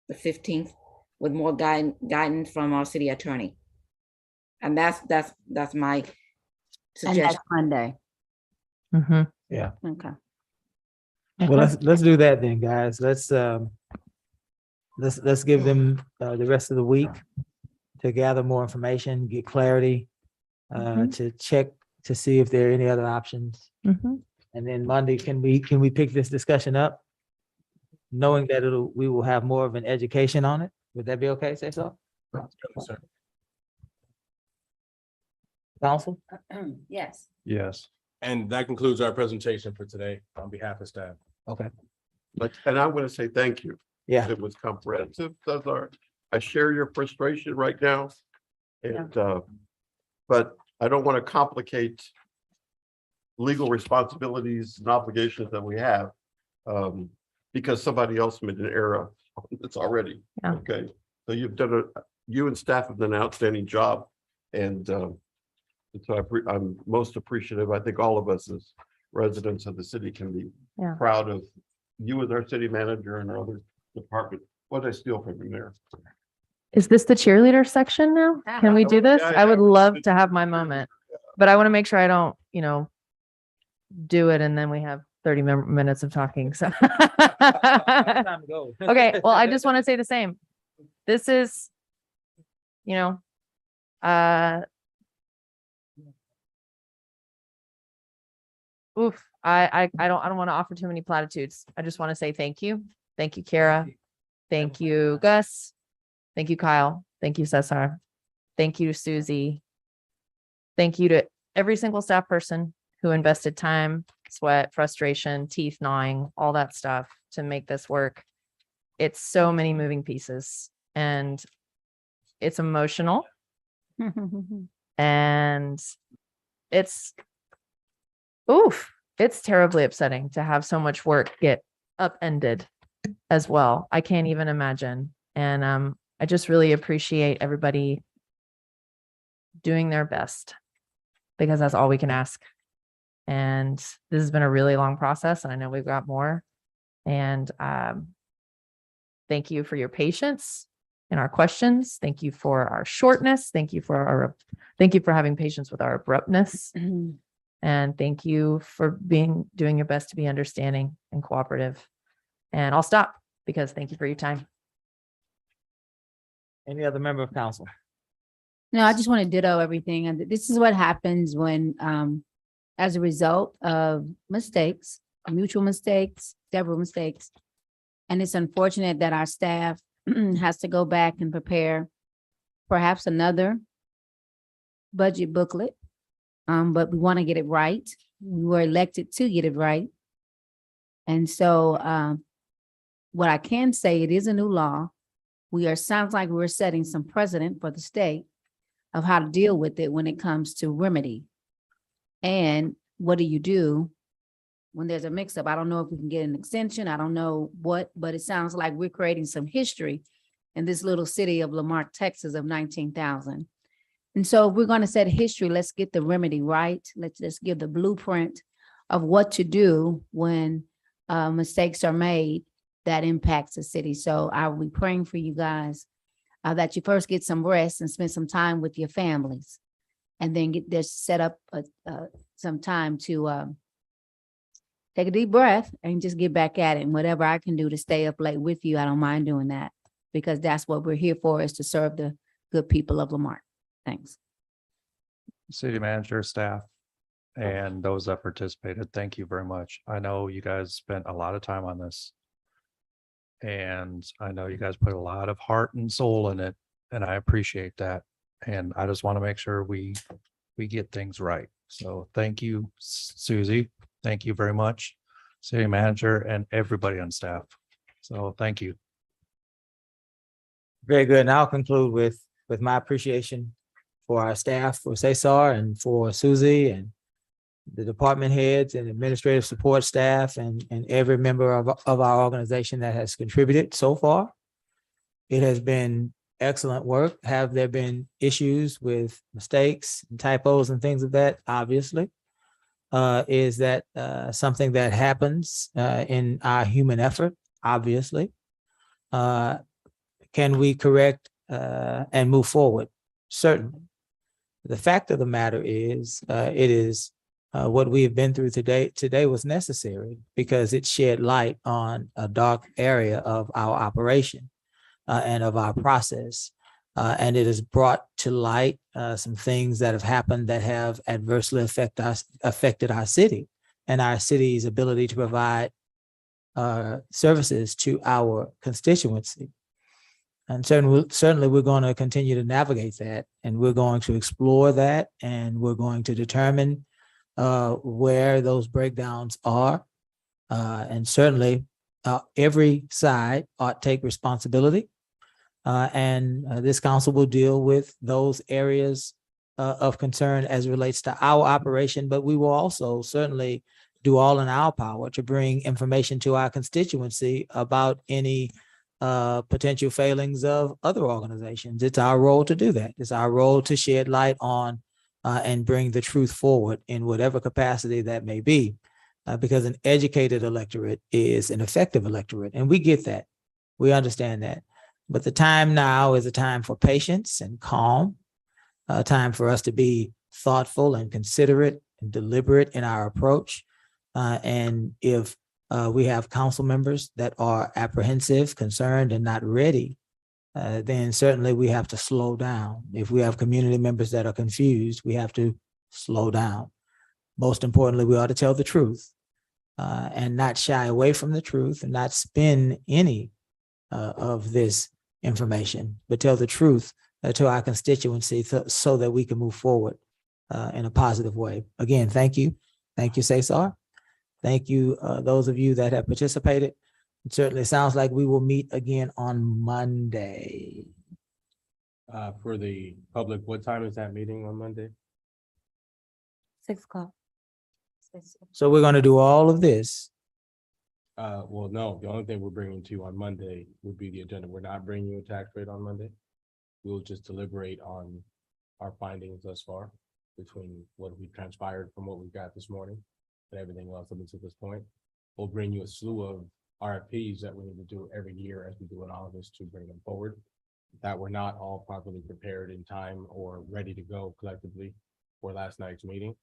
the 15th with more guidance from our city attorney. And that's my And suggestion. that's Monday. Yeah. Okay. Well, let's do that then, guys. Let's give them the rest of the week to gather more information, get clarity, to check to see if there are any other options. And then Monday, can we pick this discussion up? Knowing that we will have more of an education on it. Would that be okay? Say so? Council? Yes. Yes. And that concludes our presentation for today on behalf of staff. Okay. And I want to say thank you. Yeah. It was comprehensive. I share your frustration right now. And, but I don't want to complicate legal responsibilities and obligations that we have, because somebody else made an error. It's already, okay. So you and staff have done an outstanding job. And so I'm most appreciative. I think all of us as residents of the city can be proud of you as our city manager and our other department. What did I steal from you there? Is this the cheerleader section now? Can we do this? Yeah, I would yeah. love to have my moment, but I want to make sure I don't, do it and then we have 30 minutes of talking. So. Time to go. Okay, well, I just want to say the same. This is, oof, I don't want to offer too many platitudes. I just want to say thank you. Thank you, Kara. Thank you, Gus. Thank you, Kyle. Thank you, Cesar. Thank you, Susie. Thank you to every single staff person who invested time, sweat, frustration, teeth gnawing, all that stuff to make this work. It's so many moving pieces and it's emotional and it's terribly upsetting to have so much work get upended as well. I can't even imagine. And I just really appreciate everybody doing their best because that's all we can ask. And this has been a really long process and I know we've got more. And thank you for your patience in our questions. Thank you for our shortness. Thank you for having patience with our abruptness. And thank you for doing your best to be understanding and cooperative. And I'll stop because thank you for your time. Any other member of council? No, I just want to ditto everything. And this is what happens when, as a result of mistakes, mutual mistakes, several mistakes. And it's unfortunate that our staff has to go back and prepare perhaps another budget booklet. But we want to get it right. We were elected to get it right. And so what I can say, it is a new law. Sounds like we're setting some precedent for the state of how to deal with it when it comes to remedy. And what do you do when there's a mix-up? I don't know if we can get an extension. I don't know what, but it sounds like we're creating some history in this little city of Lamarque, Texas of 19,000. And so if we're going to set history, let's get the remedy right. Let's just give the blueprint of what to do when mistakes are made that impacts the city. So I will be praying for you guys that you first get some rest and spend some time with your families, and then get this set up some time to take a deep breath and just get back at it. And whatever I can do to stay up late with you, I don't mind doing that, because that's what we're here for, is to serve the good people of Lamar. Thanks. City manager, staff, and those that participated, thank you very much. I know you guys spent a lot of time on this. And I know you guys put a lot of heart and soul in it, and I appreciate that. And I just want to make sure we get things right. So thank you, Susie. Thank you very much, city manager, and everybody on staff. So thank you. Very good. And I'll conclude with my appreciation for our staff, for Cesar and for Susie and the department heads and administrative support staff and every member of our organization that has contributed so far. It has been excellent work. Have there been issues with mistakes and typos and things of that? Obviously. Is that something that happens in our human effort? Obviously. Can we correct and move forward? Certainly. The fact of the matter is, it is what we have been through today was necessary because it shed light on a dark area of our operation and of our process. And it has brought to light some things that have happened that have adversely affected our city and our city's ability to provide services to our constituency. And certainly we're going to continue to navigate that, and we're going to explore that, and we're going to determine where those breakdowns are. And certainly every side ought to take responsibility. And this council will deal with those areas of concern as it relates to our operation, but we will also certainly do all in our power to bring information to our constituency about any potential failings of other organizations. It's our role to do that. It's our role to shed light on and bring the truth forward in whatever capacity that may be, because an educated electorate is an effective electorate, and we get that. We understand that. But the time now is a time for patience and calm, a time for us to be thoughtful and considerate and deliberate in our approach. And if we have council members that are apprehensive, concerned, and not ready, then certainly we have to slow down. If we have community members that are confused, we have to slow down. Most importantly, we ought to tell the truth and not shy away from the truth and not spin any of this information, but tell the truth to our constituency so that we can move forward in a positive way. Again, thank you. Thank you, Cesar. Thank you, those of you that have participated. It certainly sounds like we will meet again on Monday. For the public, what time is that meeting on Monday? 6 o'clock. So we're going to do all of this. Well, no, the only thing we're bringing to you on Monday would be the agenda. We're not bringing you a tax rate on Monday. We'll just deliberate on our findings thus far between what we transpired from what we got this morning and everything else up until this point. We'll bring you a slew of RFPs that we need to do every year as we do in August to bring them forward, that were not all properly prepared in time or ready to go collectively for last night's meeting.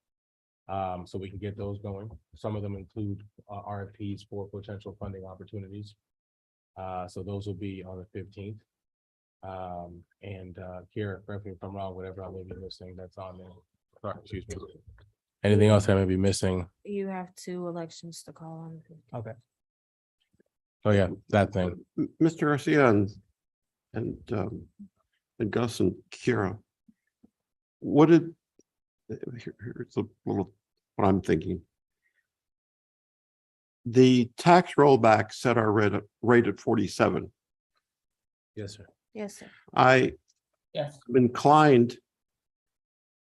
So we can get those going. Some of them include RFPs for potential funding opportunities. So those will be on the 15th. And Kira, correct me if I'm wrong, whatever I may be missing, that's on there. Sorry, excuse me. Anything else I may be missing? You have 2 elections to call on. Okay. Oh, yeah, that thing. Mr. Garcia and Gus and Kira, what did, here's a little, what I'm thinking. The tax rollback set our rate at 47. Yes, sir. Yes, sir. I Yes. am inclined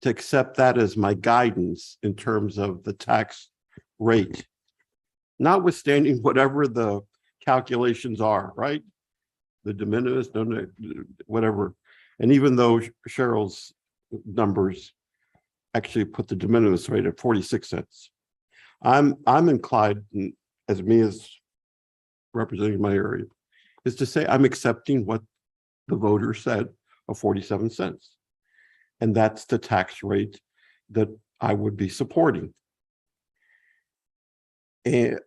to accept that as my guidance in terms of the tax rate, notwithstanding whatever the calculations are, right? The de minimis, whatever. And even though Cheryl's numbers actually put the de minimis rate at 46 cents, I'm inclined, as me as representing my area, is to say I'm accepting what the voter said of 47 cents. And that's the tax rate that I would be supporting. And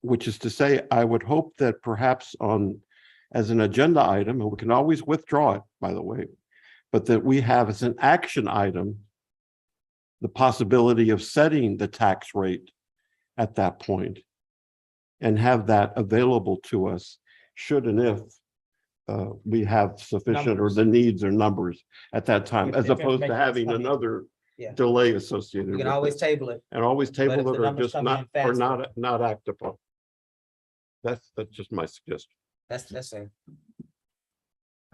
which is to say, I would hope that perhaps as an agenda item, and we can always withdraw it, by the way, but that we have as an action item the possibility of setting the tax rate at that point and have that available to us should and if we have sufficient or the needs or numbers at that time, If- as if opposed to information is having coming in. another Yeah. delay associated We with can it. always table it. And always if table the it or numbers just come in not, or faster. not act upon. That's just my suggestion. That's it.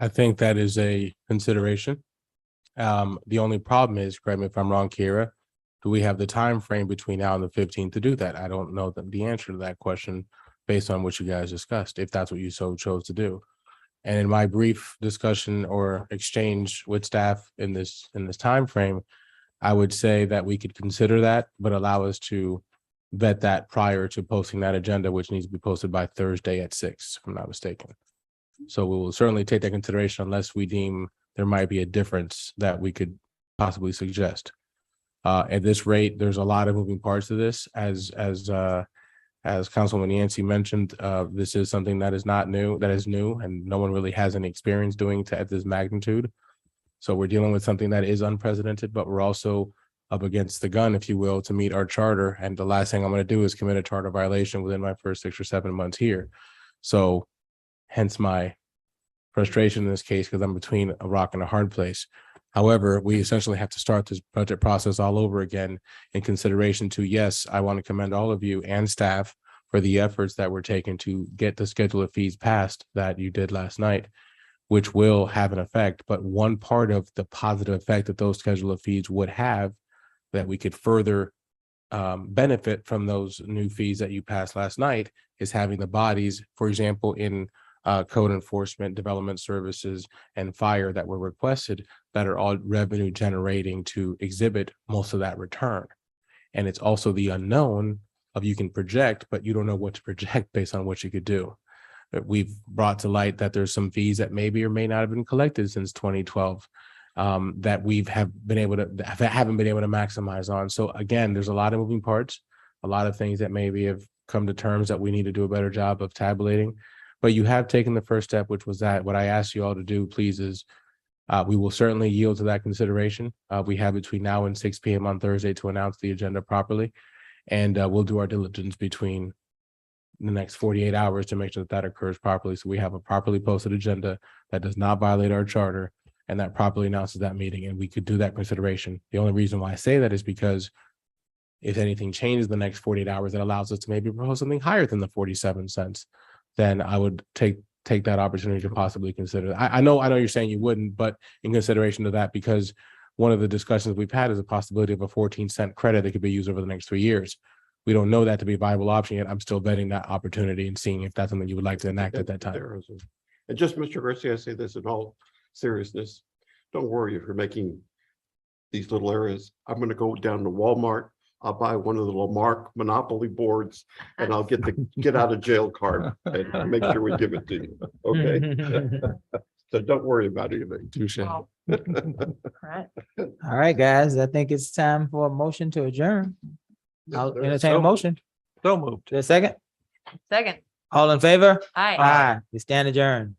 I think that is a consideration. The only problem is, correct me if I'm wrong, Kira, do we have the time frame between now and the 15th to do that? I don't know the answer to that question based on what you guys discussed, if that's what you so chose to do. And in my brief discussion or exchange with staff in this time frame, I would say that we could consider that, but allow us to vet that prior to posting that agenda, which needs to be posted by Thursday at 6, if I'm not mistaken. So we will certainly take that consideration unless we deem there might be a difference that we could possibly suggest. At this rate, there's a lot of moving parts to this. As Councilwoman Yancey mentioned, this is something that is new, and no one really has any experience doing at this magnitude. So we're dealing with something that is unprecedented, but we're also up against the gun, if you will, to meet our charter. And the last thing I'm going to do is commit a charter violation within my first 6 or 7 months here. So hence my frustration in this case, because I'm between a rock and a hard place. However, we essentially have to start this budget process all over again in consideration to, yes, I want to commend all of you and staff for the efforts that were taken to get the schedule of fees passed that you did last night, which will have an effect. But one part of the positive effect that those schedule of fees would have that we could further benefit from those new fees that you passed last night is having the bodies, for example, in code enforcement, development services, and fire that were requested that are all revenue generating to exhibit most of that return. And it's also the unknown of you can project, but you don't know what to project based on what you could do. We've brought to light that there's some fees that maybe or may not have been collected since 2012 that haven't been able to maximize on. So again, there's a lot of moving parts, a lot of things that maybe have come to terms that we need to do a better job of tabulating. But you have taken the first step, which was that what I asked you all to do, please, is we will certainly yield to that consideration. We have between now and 6 p.m. on Thursday to announce the agenda properly. And we'll do our diligence between the next 48 hours to make sure that occurs properly. So we have a properly posted agenda that does not violate our charter and that properly announces that meeting. And we could do that consideration. The only reason why I say that is because if anything changes the next 48 hours, that allows us to maybe propose something higher than the 47 cents. Then I would take that opportunity to possibly consider that. I know you're saying you wouldn't, but in consideration of that, because one of the discussions we've had is a possibility of a 14-cent credit that could be used over the next 3 years. We don't know that to be a viable option yet. I'm still vetting that opportunity and seeing if that's something you would like to enact at that time. And just, Mr. Garcia, I say this in all seriousness. Don't worry if you're making these little areas. I'm going to go down to Walmart. I'll buy one of the little Marque Monopoly boards and I'll get the get out of jail card and make sure we give it to you. Okay. So don't worry about anything. Touche. All right, guys, I think it's time for a motion to adjourn. I'll entertain a motion. So moved. To a second. Second. All in favor? Aye. Aye. We stand adjourned.